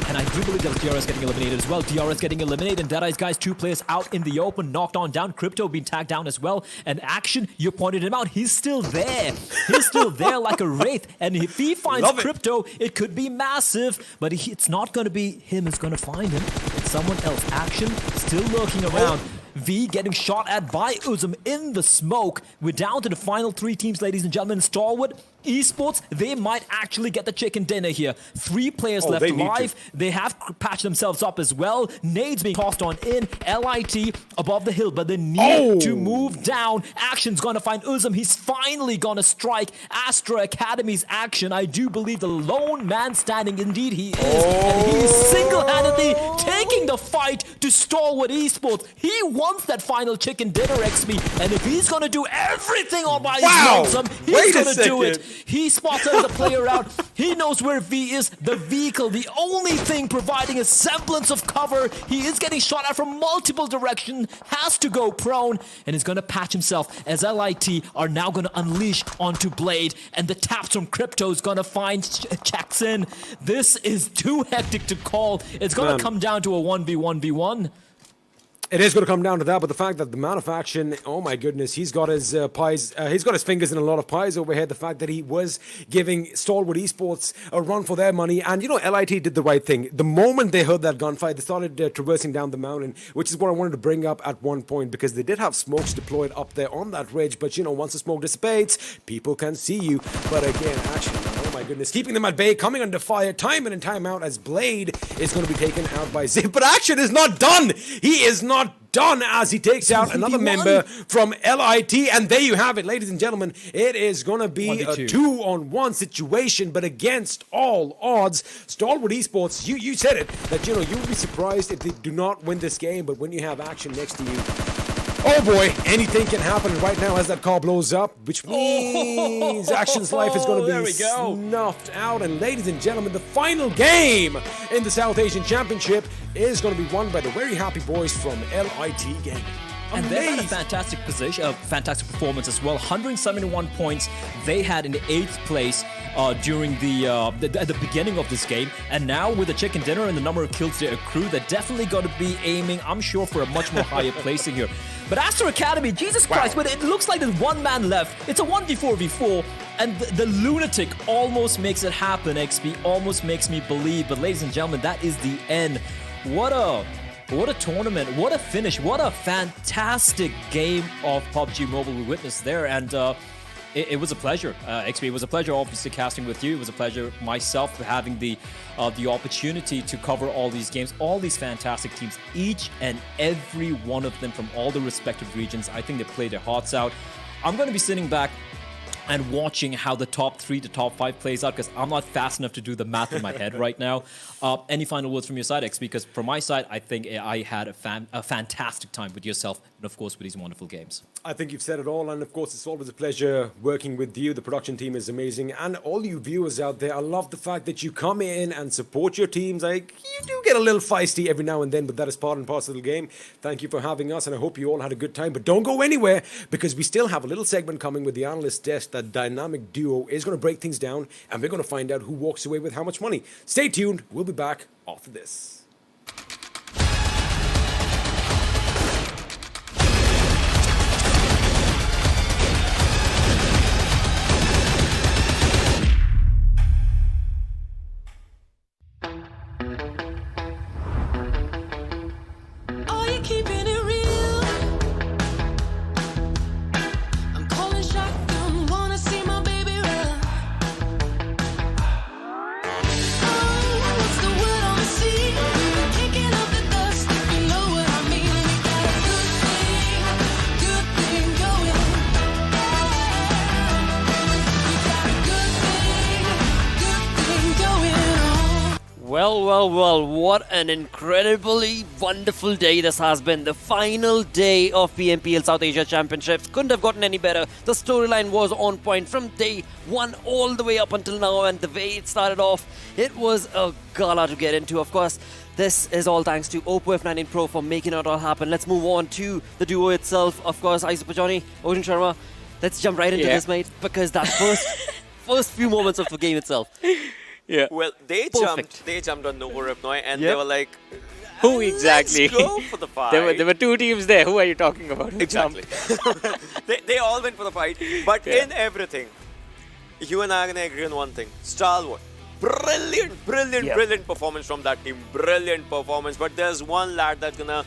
And I do believe that DRS getting eliminated as well. DRS getting eliminated, and Deadeye's guys, 2 players out in the open, knocked on down. Crypto being tagged down as well. And Action, you pointed him out, he's still there. He's still there like a wraith. And if he finds Crypto, it could be massive. But it's not going to be him who's going to find him. It's someone else. Action still lurking around. V getting shot at by Uzum in the smoke. We're down to the final 3 teams, ladies and gentlemen. Stalwart Esports, they might actually get the chicken dinner here. 3 players left alive. They have patched themselves up as well. Nades being tossed on in. LIT above the hill, but they need to move down. Action's gonna find Uzum. He's finally gonna strike Astra Academy's Action. I do believe the lone man standing, indeed he is. And he is single-handedly taking the fight to to Stalwart Esports. He wants that final chicken dinner, XP. And if he's going to do everything all by his lonesome, he's going to do it. He spotted the player out. He knows where V is, the vehicle, the only thing providing a semblance of cover. He is getting shot at from multiple directions, has to go prone, and is going to patch himself as LIT are now going to unleash onto Blade. And the taps from Crypto is going to find checks in. This is too hectic to call. It's going to come down to a 1v1v1. It is going to come down to that, but the fact that the amount of action, oh my goodness, he's got his pies, he's got his fingers in a lot of pies overhead. The fact that he was giving Stalwart Esports a run for their money, and you know, LIT did the right thing. The moment they heard that gunfight, they started traversing down the mountain, which is what I wanted to bring up at one point, because they did have smokes deployed up there on that ridge, but you know, once the smoke dissipates, people can see you. But again, actually, oh my goodness, keeping them at bay, coming under fire, time in and time out, as Blade is going to be taken out by Zip. But action is not done. He is not done as he takes out another member from LIT. And there you have it, ladies and gentlemen. It is going to be a 2-on-1 situation, but against all odds. Stalwart Esports, you said it, that you know, you would be surprised if they do not win this game, but when you have action next to you, oh boy, anything can happen right now as that car blows up, which means Action's life is going to be snuffed out. And ladies and gentlemen, the final game in the South Asian Championship is going to be won by the very happy boys from LIT Gaming. And they had a fantastic position, a fantastic performance as well. 171 points they had in the 8th place during at the beginning of this game. And now with the chicken dinner and the number of kills they accrue, they're definitely going to be aiming, I'm sure, for a much more higher placing here. But Astra Academy, Jesus Christ, but it looks like there's one man left. It's a 1v4v4, and the lunatic almost makes it happen, XP, almost makes me believe. But ladies and gentlemen, that is the end. What a tournament, what a finish, what a fantastic game of PUBG Mobile we witnessed there. And it was a pleasure, XP. It was a pleasure, obviously, casting with you. It was a pleasure myself having the opportunity to cover all these games, all these fantastic teams, each and every one of them from all the respective regions. I think they played their hearts out. I'm going to be sitting back and watching how the top 3 to top 5 plays out, because I'm not fast enough to do the math in my head right now. Any final words from your side, X? Because from my side, I think I had a fantastic time with yourself and, of course, with these wonderful games. I think you've said it all, and of course, it's always a pleasure working with you. The production team is amazing, and all you viewers out there, I love the fact that you come in and support your teams. You do get a little feisty every now and then, but that is part and parcel of the game. Thank you for having us, and I hope you all had a good time. But don't go anywhere, because we still have a little segment coming with the analyst desk. That dynamic duo is going to break things down, and we're going to find out who walks away with how much money. Stay tuned. We'll be back after this. Are you keeping it real? I'm calling shotgun, wanna see my baby run. Oh, what's the word on the sea? Kicking up the dust, if you know what I mean. We got a good thing going. We got a good thing going on. Well, what an incredibly wonderful day this has been. The final day of PMPL South Asia Championships. Couldn't have gotten any better. The storyline was on point from day one all the way up until now, and the way it started off, it was a gala to get into. Of course, this is all thanks to OPPO F19 Pro for making it all happen. Let's move on to the duo itself. Of course, Isaac Pajani, Ocean Sharma. Let's jump right into this, mate, because that first few moments of the game itself. Yeah. Well, they jumped on Nova Repnoy, and they were like, who exactly? Let's go for the fight. There were two teams there. Who are you talking about? Who Exactly. they all went for the fight. But in everything, you and I are going to agree on one thing. Stalwart. Brilliant performance from that team. Brilliant performance. But there's one lad that's going to,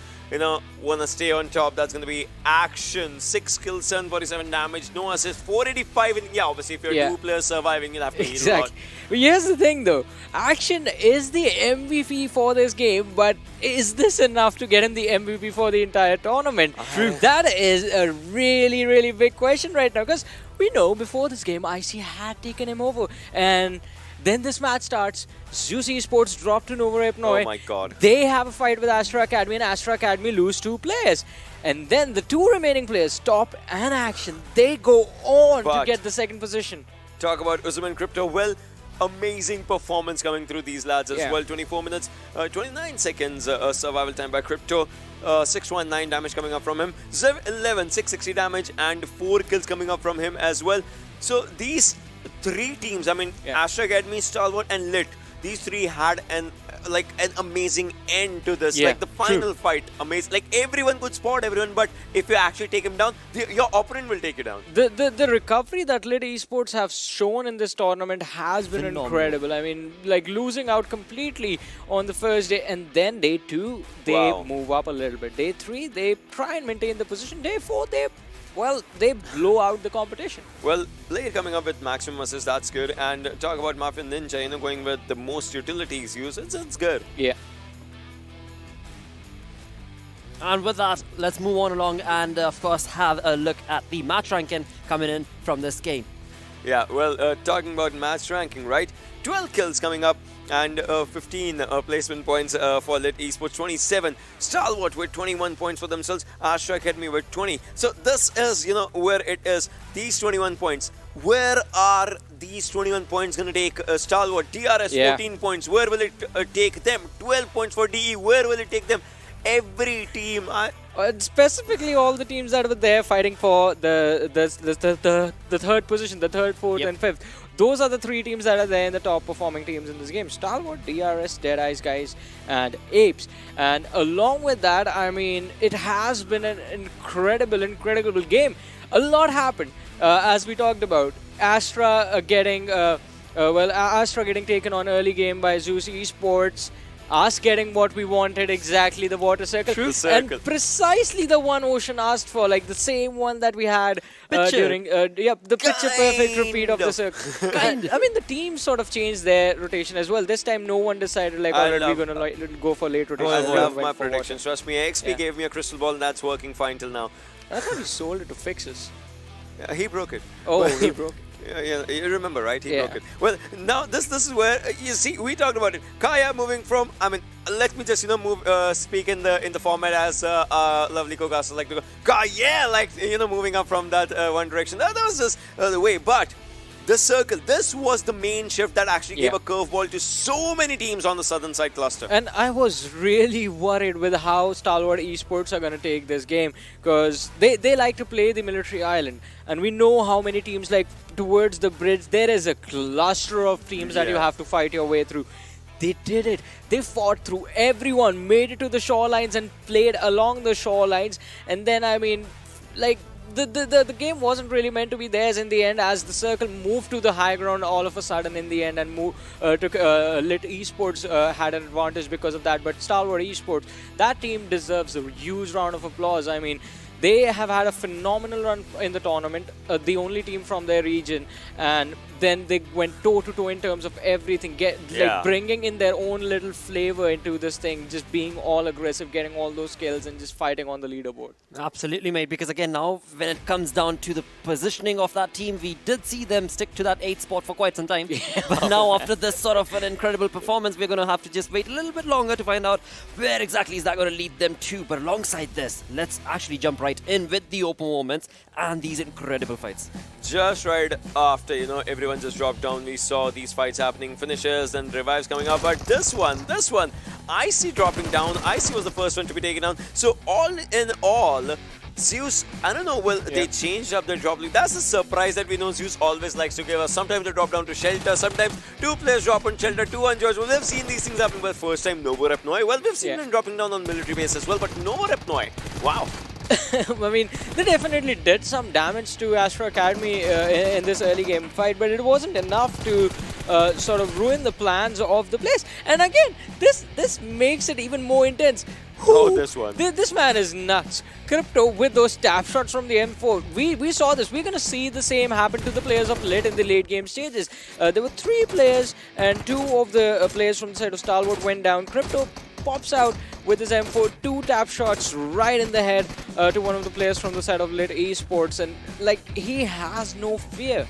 want to stay on top. That's going to be Action. 6 kills, 747 damage, no assist, 485. Obviously, if you're 2 players surviving, you'll have to heal a lot. But here's the thing, though. Action is the MVP for this game, but is this enough to get him the MVP for the entire tournament? True. That is a really, really big question right now, because we know before this game, IC had taken him over, and Then this match starts. Zeus Esports drop to Nova Repnoi. Oh my god. They have a fight with Astra Academy, and Astra Academy lose 2 players. And then the 2 remaining players, Top and Action, they go on to But- get the second position. Talk about Usman Crypto. Well, amazing performance coming through these lads as Yeah. well. 24 minutes, 29 seconds survival time by Crypto. 619 damage coming up from him. Zev 11, 660 damage and 4 kills coming up from him as well. So these 3 teams, I mean, Astra Academy, Stalwart and Lit, these 3 had an amazing end to this. Yeah, Like the final fight, amazing. Like everyone could spot everyone, but if you actually take him down, your opponent will take you down. The recovery that Lit Esports have shown in this tournament has been Phenomenal. incredible. I mean, like losing out completely on the first day, and then day 2, they Wow. move up a little bit. Day 3, they try and maintain the position. Day 4, they blow out the competition. Well, Blade coming up with maximum assist, that's good. And talk about Mafia Ninja, going with the most utilities used, it's good. Yeah. And with that, let's move on along and, of course, have a look at the match ranking coming in from this game. Yeah, well, talking about match ranking, right? 12 kills coming up and 15 placement points for Lit Esports, 27. Stalwart with 21 points for themselves, Astra Academy with 20. So this is, where it is. These 21 points. Where are these 21 points going to take Stalwart? DRS, 14 points. Where will it take them? 12 points for DE. Where will it take them? Every team. Specifically, all the teams that were there fighting for the third position, the third, fourth, and fifth. Those are the 3 teams that are there in the top performing teams in this game: Stalwart, DRS, DEADEYES guys, and APES. And along with that, I mean, it has been an incredible game. A lot happened, as we talked about. Astra getting taken on early game by Zeus Esports. Us getting what we wanted, exactly, the water circle. True circle. And precisely the one Ocean asked for, like the same one that we had during the picture perfect repeat of the circle. I mean, the team sort of changed their rotation as well. This time no one decided like, alright, we're gonna go for late rotation. I love Went my for predictions. Trust me, XP gave me a crystal ball and that's working fine till now. I thought he sold it to Fixes. Yeah, he broke it. Oh, he broke it. Yeah, you remember, right? He broke it. Well, now this is where you see we talked about it. Kaya moving from. I mean, let me just move speak in the format as lovely co-casters like to go. Kaya, like moving up from that one direction. That was just the way. But the circle, this was the main shift that actually gave a curveball to so many teams on the southern side cluster. And I was really worried with how Stalwart Esports are going to take this game, because they like to play the military island, and we know how many teams, like towards the bridge, there is a cluster of teams that you have to fight your way through. They did it. They fought through everyone, made it to the shorelines and played along the shorelines. And then, I mean, like, the game wasn't really meant to be theirs in the end, as the circle moved to the high ground all of a sudden in the end, and Lit Esports had an advantage because of that. But Stalwart Esports, that team deserves a huge round of applause. I mean, they have had a phenomenal run in the tournament, the only team from their region, and then they went toe-to-toe in terms of everything, like bringing in their own little flavor into this thing, just being all aggressive, getting all those kills, and just fighting on the leaderboard. Absolutely, mate, because again, now when it comes down to the positioning of that team, we did see them stick to that 8th spot for quite some time. But now after this sort of an incredible performance, we're going to have to just wait a little bit longer to find out where exactly is that going to lead them to. But alongside this, let's actually jump right in with the OPPO moments and these incredible fights. Just right after, everyone just dropped down, we saw these fights happening, finishes and revives coming up. But this one, Icy dropping down. Icy was the first one to be taken down. So all in all, Zeus, I don't know, they changed up their drop league. That's a surprise that we know Zeus always likes to give us. Sometimes they drop down to Shelter, sometimes 2 players drop on Shelter, 2 on George. Well, we've seen these things happen, but first time Nova Repnoi. Well, we've seen them dropping down on military base as well, but Nova Repnoi, wow. I mean, they definitely did some damage to Astra Academy in this early game fight, but it wasn't enough to sort of ruin the plans of the place. And again, this makes it even more intense. This one. This man is nuts. Crypto with those tap shots from the M4. We saw this. We're going to see the same happen to the players of Lit in the late game stages. There were 3 players, and 2 of the players from the side of Stalwart went down. Crypto pops out with his M4, 2 tap shots right in the head to one of the players from the side of Lit Esports, and like, he has no fear.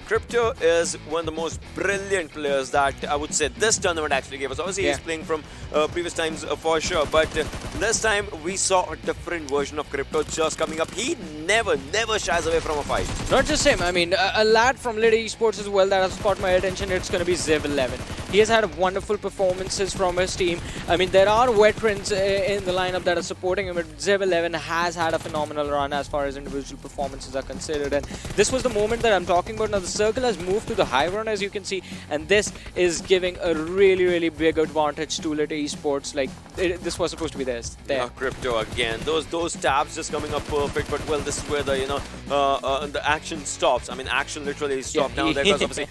Crypto is one of the most brilliant players that I would say this tournament actually gave us. Obviously, he's playing from previous times for sure, but this time we saw a different version of Crypto just coming up. He never shies away from a fight. Not just him, I mean, a lad from DEADEYES as well that has caught my attention. It's going to be Zev11. He has had wonderful performances from his team. I mean, there are veterans in the lineup that are supporting him, but Zev11 has had a phenomenal run as far as individual performances are considered. And this was the moment that I'm talking about. Now, the circle has moved to the high ground, as you can see, and this is giving a really big advantage to Esports. Like, this was supposed to be theirs. Yeah, Crypto again. Those tabs just coming up perfect, but well, this is where the the action stops. I mean, action literally stopped down there because obviously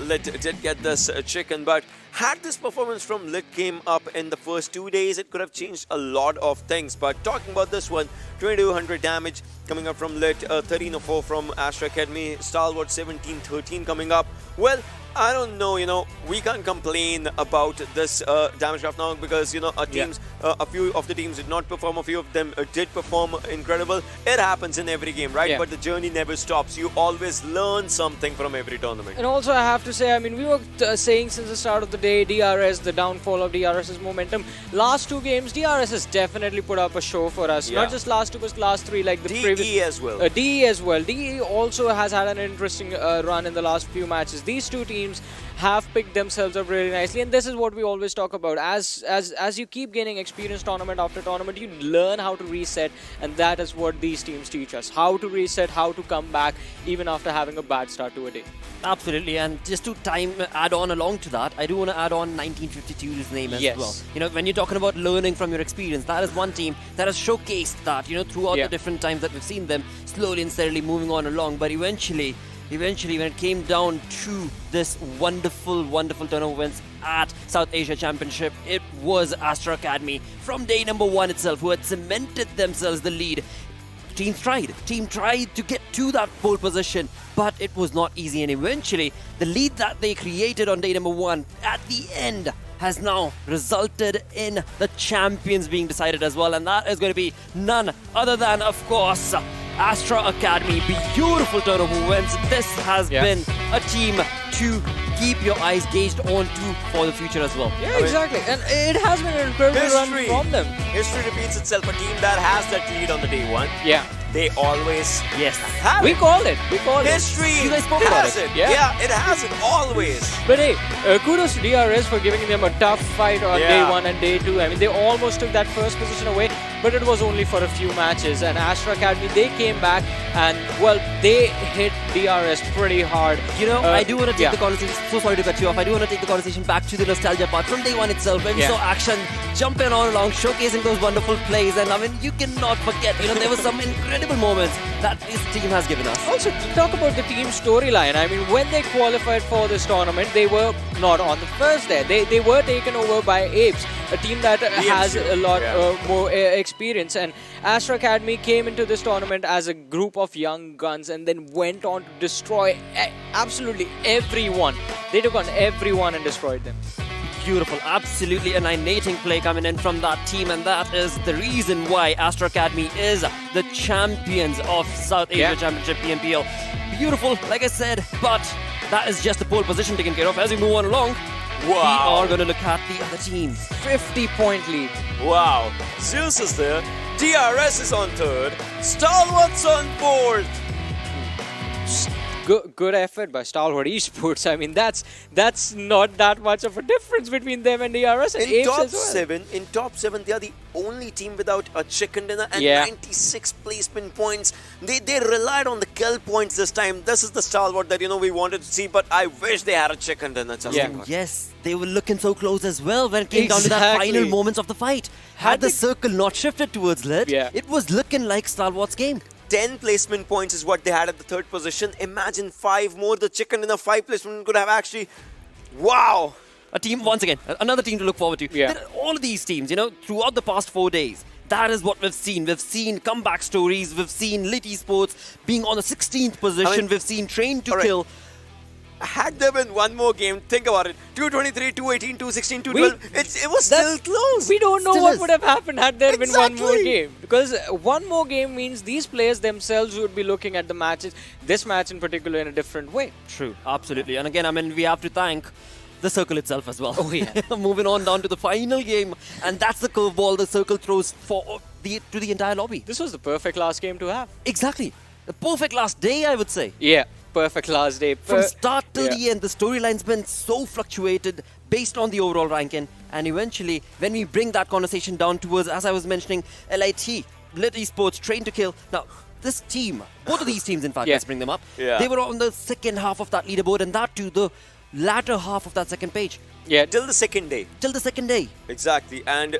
Lit did get this chicken, but had this performance from Lit came up in the first 2 days, it could have changed a lot of things. But talking about this one, 2200 damage coming up from Lit, 1304 from Astra Academy, Stalwart 1713 coming up. Well, I don't know, we can't complain about this damage graph now because, our teams, a few of the teams did not perform, a few of them did perform incredible. It happens in every game, right? But the journey never stops. You always learn something from every tournament. And also, I have to say, I mean, we were saying since the start of the day, DRS, the downfall of DRS's momentum. Last 2 games, DRS has definitely put up a show for us. Not just last 2, but last 3, like the previous. DE as well. DE as well. DE also has had an interesting run in the last few matches. These 2 teams have picked themselves up really nicely, and this is what we always talk about. As you keep gaining experience tournament after tournament, you learn how to reset, and that is what these teams teach us. How to reset, how to come back even after having a bad start to a day. Absolutely, and just to add on along to that, I do want to add on 1952's name as well. When you're talking about learning from your experience, that is one team that has showcased that, throughout the different times that we've seen them slowly and steadily moving on along, but eventually when it came down to this wonderful turn of events at South Asia Championship, it was Astra Academy from day number 1 itself who had cemented themselves the lead. Team tried to get to that pole position, but it was not easy, and eventually the lead that they created on day number 1 at the end has now resulted in the champions being decided as well, and that is going to be none other than, of course, Astra Academy. Beautiful turn of events. This has been a team to keep your eyes gauged onto for the future as well. Yeah, exactly. And it has been an incredible run from them. History repeats itself. A team that has that lead on the day 1. Yeah. They always have We it. call it. History You guys spoke about has it. it. Yeah, it has it always. But hey, kudos to DRS for giving them a tough fight on day 1 and day 2. I mean, they almost took that first position away, but it was only for a few matches. And Astra Academy, they came back and, well, they hit DRS pretty hard. I do want to take the conversation, so sorry to cut you off, I do want to take the conversation back to the nostalgia part from day 1 itself, when we saw Action jumping on along, showcasing those wonderful plays, and I mean, you cannot forget, there were some incredible moments that this team has given us. Also, to talk about the team storyline, I mean, when they qualified for this tournament, they were not on the first day. They were taken over by APES, a team that has a lot more experience. And Astra Academy came into this tournament as a group of young guns and then went on to destroy absolutely everyone. They took on everyone and destroyed them. Beautiful, absolutely annihilating play coming in from that team, and that is the reason why Astra Academy is the champions of South Asia Championship PMPL. Beautiful, like I said, but that is just the pole position taken care of. As we move on along, we are going to look at the other teams. 50-point lead. Wow. Zeus is there. DRS is on 3rd. Stalwart's on 4th. Good effort by Stalwart Esports. I mean, that's not that much of a difference between them and DRS and In APES top as well. 7, they are the only team without a chicken dinner and 96 placement points. They relied on the kill points this time. This is the Stalwart that we wanted to see, but I wish they had a chicken dinner. Yes, they were looking so close as well when it came down to the final moments of the fight. Had the circle not shifted towards Lit, it was looking like Stalwart's game. 10 placement points is what they had at the 3rd position. Imagine 5 more. The chicken in a 5 placement could have actually... Wow! A team, once again, another team to look forward to. There are all of these teams, throughout the past 4 days, that is what we've seen. We've seen comeback stories. We've seen DEADEYES being on the 16th position. We've seen Train to Kill. had there been one more game, think about it. 223, 218, 216, 212. It was still close. We don't know Still what is. would have happened had there been one more Exactly. game. Because one more game means these players themselves would be looking at the matches, this match in particular, in a different way. True, absolutely. And again, I mean, we have to thank the circle itself as well. Oh, yeah. Moving on down to the final game. And that's the curveball the circle throws to the entire lobby. This was the perfect last game to have. Exactly. The perfect last day, I would say. Yeah, perfect last day. From start till the end, the storyline's been so fluctuated based on the overall ranking. And eventually, when we bring that conversation down towards, as I was mentioning, LIT, Lit Esports, Train to Kill. Now, this team, both of these teams, in fact, let's bring them up. Yeah. They were on the second half of that leaderboard, and that too, the latter half of that second page. Yeah, till the second day. Till the second day. Exactly. And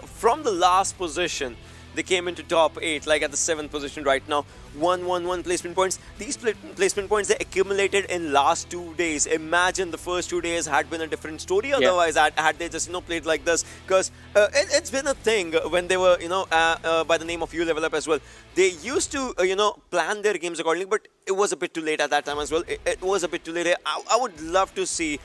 from the last position, they came into top 8, like at the 7th position right now. 111 placement points. These placement points, they accumulated in last 2 days. Imagine the first 2 days had been a different story otherwise, had they just, played like this. Because it's been a thing when they were, by the name of U Level Up as well. They used to, plan their games accordingly, but it was a bit too late at that time as well. It was a bit too late. I would love to see,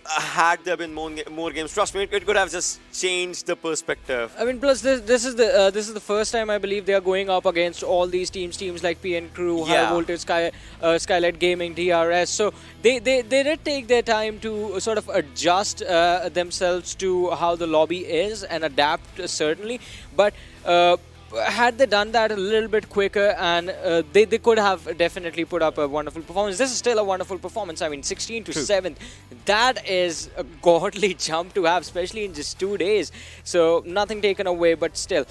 had there been more games, trust me, it could have just changed the perspective. I mean, plus this is the first time I believe they are going up against all these teams like PN Crew, High Voltage, Skylightz Gaming, DRS. So they did take their time to sort of adjust themselves to how the lobby is and adapt certainly, but. Had they done that a little bit quicker, and they could have definitely put up a wonderful performance. This is still a wonderful performance. I mean, 16 to 7th, that is a godly jump to have, especially in just 2 days. So nothing taken away, but still,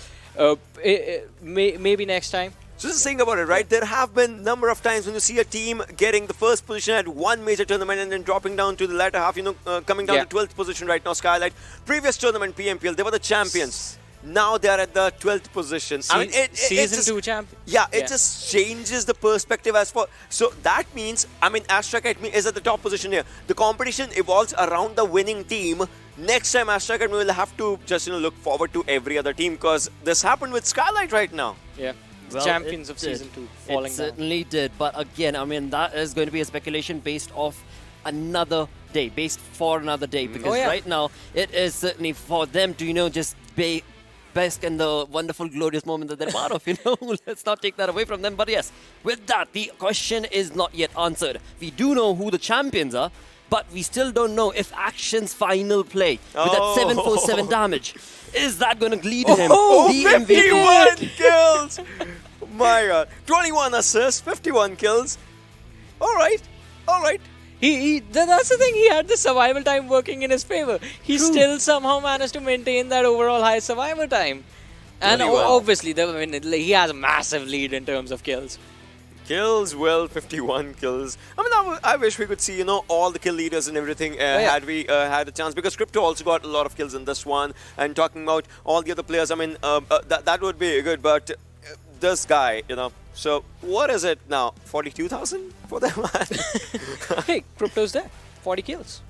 maybe next time. So just think about it, right? There have been number of times when you see a team getting the first position at one major tournament and then dropping down to the latter half, coming down to 12th position right now, Skylightz. Previous tournament, PMPL, they were the champions. Now they are at the 12th position. I mean, Season 2 champion. Yeah, it just changes the perspective as for. So that means, Astra Academy is at the top position here. The competition evolves around the winning team. Next time, Astra Academy will have to just look forward to every other team, because this happened with Skylightz right now. Yeah. Well, champions of season 2 falling It certainly did. But again, I mean, that is going to be a speculation based off another day, based for another day, because right now it is certainly for them to just bask in the wonderful, glorious moment that they're part of, Let's not take that away from them. But yes, with that, the question is not yet answered. We do know who the champions are, but we still don't know if Action's final play with that 747 damage, is that going to lead him the MVP? 51 kills! My God. 21 assists, 51 kills. All right. That's the thing, he had the survival time working in his favor. He still somehow managed to maintain that overall high survival time. And obviously, he has a massive lead in terms of kills. Kills, well, 51 kills. I mean, I wish we could see, all the kill leaders and everything had we had a chance. Because Crypto also got a lot of kills in this one. And talking about all the other players, I mean, that would be good. But this guy, So what is it now? 42,000 for that man? Hey, Crypto's there. 40 kills.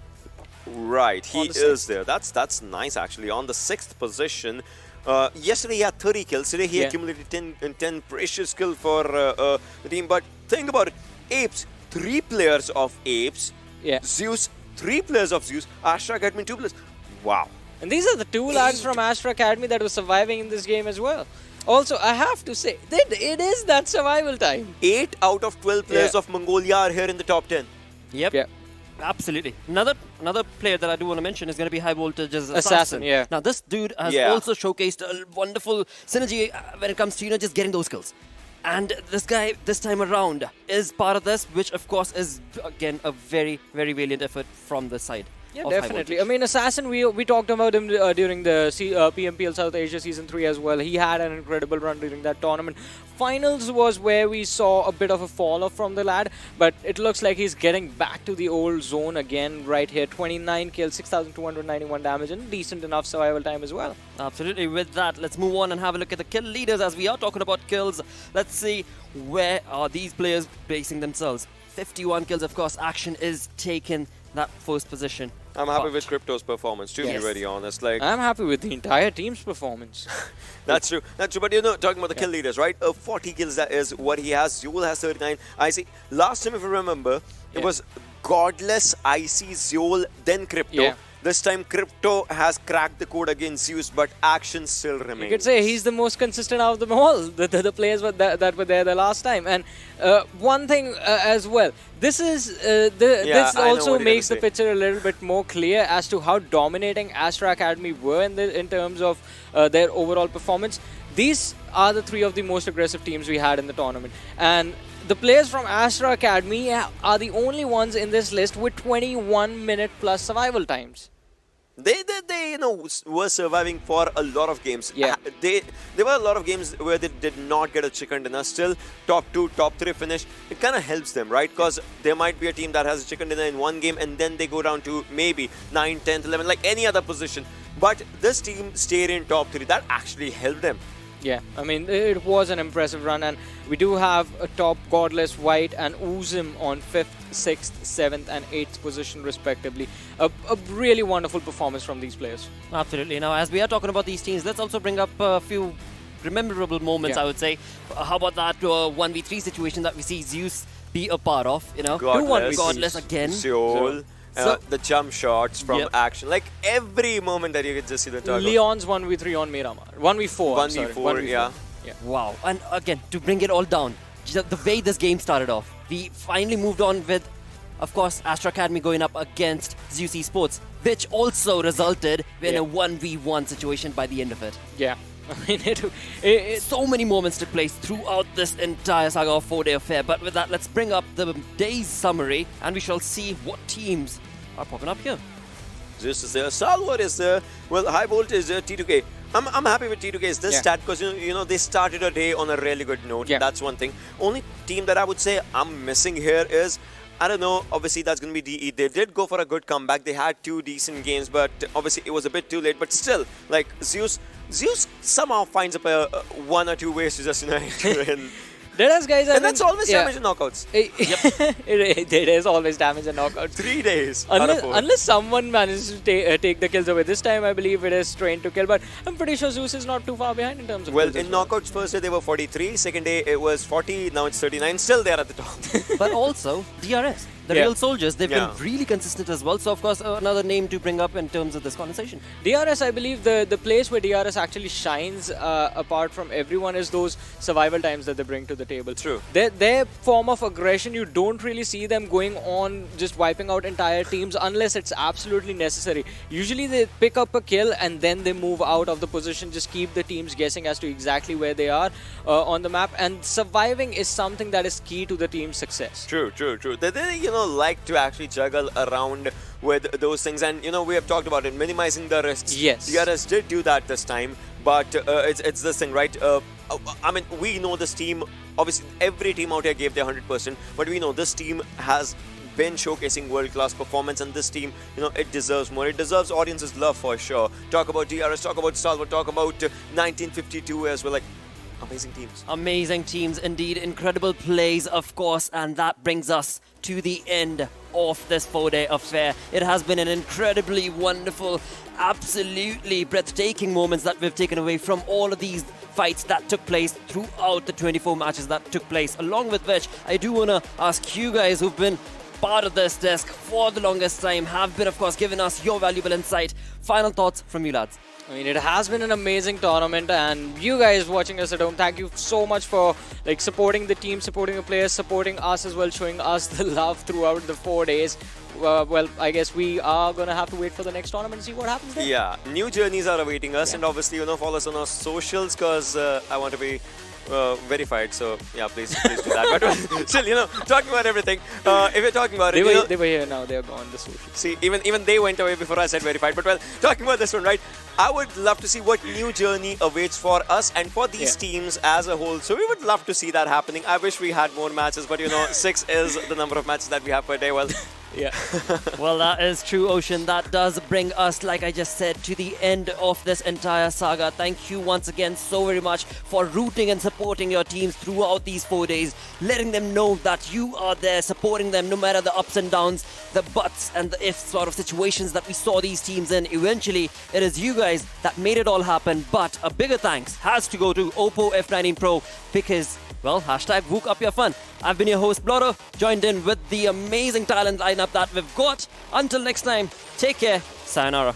Right, he is there. That's nice actually. On the 6th position. Yesterday he had 30 kills. Today he accumulated 10 precious kills for the team. But think about it. Apes, 3 players of Apes. Yeah. Zeus, 3 players of Zeus. Astra Academy, 2 players. Wow. And these are the 2 lads from Astra Academy that were surviving in this game as well. Also, I have to say, it is that survival time. 8 out of 12 players of Mongolia are here in the top 10. Yep. Yeah. Absolutely. Another player that I do want to mention is going to be High Voltage's Assassin. Yeah. Now, this dude has also showcased a wonderful synergy when it comes to, just getting those kills. And this guy, this time around, is part of this, which, of course, is, again, a very, very valiant effort from the side. Yeah, definitely. I mean, Assassin, we talked about him during the PMPL South Asia Season 3 as well. He had an incredible run during that tournament. Finals was where we saw a bit of a fall-off from the lad, but it looks like he's getting back to the old zone again right here. 29 kills, 6,291 damage, and decent enough survival time as well. Absolutely. With that, let's move on and have a look at the kill leaders. As we are talking about kills, let's see where are these players placing themselves. 51 kills, of course. Action is taking that first position. I'm happy But- with Crypto's performance, to be Yes. very honest. Like, I'm happy with the entire team's performance. That's true. That's true. But talking about the kill leaders, right? 40 kills, that is what he has. Zul has 39. I see. Last time, if you remember, it was Godless, Icy, Zul, then Crypto. Yeah. This time, Crypto has cracked the code against Zeus, but action still remains. You could say he's the most consistent out of them all, the players that were there the last time. And one thing as well, this this I know also what you're makes the gonna say. picture a little bit more clear as to how dominating Astra Academy were in terms of their overall performance. These are the three of the most aggressive teams we had in the tournament. And the players from Astra Academy are the only ones in this list with 21-minute plus survival times. They were surviving for a lot of games. Yeah. There were a lot of games where they did not get a chicken dinner. Still, top 2, top 3 finish. It kind of helps them, right? Because there might be a team that has a chicken dinner in one game and then they go down to maybe 9, 10, 11, like any other position. But this team stayed in top 3. That actually helped them. Yeah, I mean, it was an impressive run, and we do have a top Godless, White, and Uzim on 5th, 6th, 7th, and 8th position, respectively. A really wonderful performance from these players. Absolutely. Now, as we are talking about these teams, let's also bring up a few memorable moments, Yeah. I would say. How about that 1v3 situation that we see Zeus be a part of, Godless again. Seoul. So- The jump shots from Yep. action. Like every moment that you could just see the target. Leon's 1v3 on Miramar. 1v4. I'm sorry, 1v4, yeah. Wow. And again, to bring it all down, the way this game started off, we finally moved on with, of course, Astra Academy going up against Zeus Esports, which also resulted in a 1v1 situation by the end of it. Yeah. I mean, so many moments took place throughout this entire saga of 4-day affair. But with that, let's bring up the day's summary and we shall see what teams are popping up here. Zeus is there. Stalwart is there. Well, High Voltage is there. T2K. I'm happy with T2K's this stat because they started a day on a really good note. That's one thing. Only team that I would say I'm missing here is, I don't know, obviously that's going to be DE. They did go for a good comeback. They had 2 decent games, but obviously it was a bit too late. But still, like Zeus somehow finds up 1 or 2 ways to just win. Deadaeyes, guys, and that's always damage in knockouts. It is always damage in knockouts. 3 days out of 4. Unless someone manages to take the kills away. This time, I believe it is Train to kill, but I'm pretty sure Zeus is not too far behind in terms of Well, kills in as well. knockouts, first day they were 43, second day it was 40, now it's 39. Still there at the top. But also, DRS. The real soldiers, they've been really consistent as well. So, of course, another name to bring up in terms of this conversation. DRS, I believe the place where DRS actually shines apart from everyone is those survival times that they bring to the table. True. Their form of aggression, you don't really see them going on just wiping out entire teams unless it's absolutely necessary. Usually they pick up a kill and then they move out of the position, just keep the teams guessing as to exactly where they are on the map. And surviving is something that is key to the team's success. True. They like to actually juggle around with those things, and we have talked about it, minimizing the risks. Yes. DRS did do that this time, but it's this thing, right? I mean, we know this team. Obviously, every team out here gave their 100%, but we know this team has been showcasing world-class performance, and this team, it deserves more. It deserves audience's love for sure. Talk about DRS, talk about Stalwart, talk about 1952 as well. Like, amazing teams. Amazing teams indeed. Incredible plays, of course. And that brings us to the end of this 4-day affair. It has been an incredibly wonderful, absolutely breathtaking moments that we've taken away from all of these fights that took place throughout the 24 matches that took place. Along with which, I do want to ask you guys who've been part of this desk for the longest time, have been, of course, giving us your valuable insight. Final thoughts from you lads. I mean, it has been an amazing tournament, and you guys watching us at home, thank you so much for supporting the team, supporting the players, supporting us as well, showing us the love throughout the 4 days. Well, I guess we are going to have to wait for the next tournament and see what happens there. Yeah, new journeys are awaiting us, and obviously, follow us on our socials because I want to be verified. So yeah, please do that. But still, talking about everything. If you're talking about it, they were here now. They're gone. The social. See, even they went away before I said verified. But talking about this one, right? I would love to see what new journey awaits for us and for these teams as a whole. So we would love to see that happening. I wish we had more matches, but 6 is the number of matches that we have per day. Well, Yeah. Well, that is true, Ocean. That does bring us, like I just said, to the end of this entire saga. Thank you once again so very much for rooting and supporting your teams throughout these 4 days, letting them know that you are there, supporting them no matter the ups and downs, the buts and the ifs sort of situations that we saw these teams in. Eventually, it is you guys that made it all happen. But a bigger thanks has to go to OPPO F19 Pro because, well, hashtag Wook Up Your Fun. I've been your host, Blotto, joined in with the amazing talent lineup that we've got. Until next time, take care. Sayonara.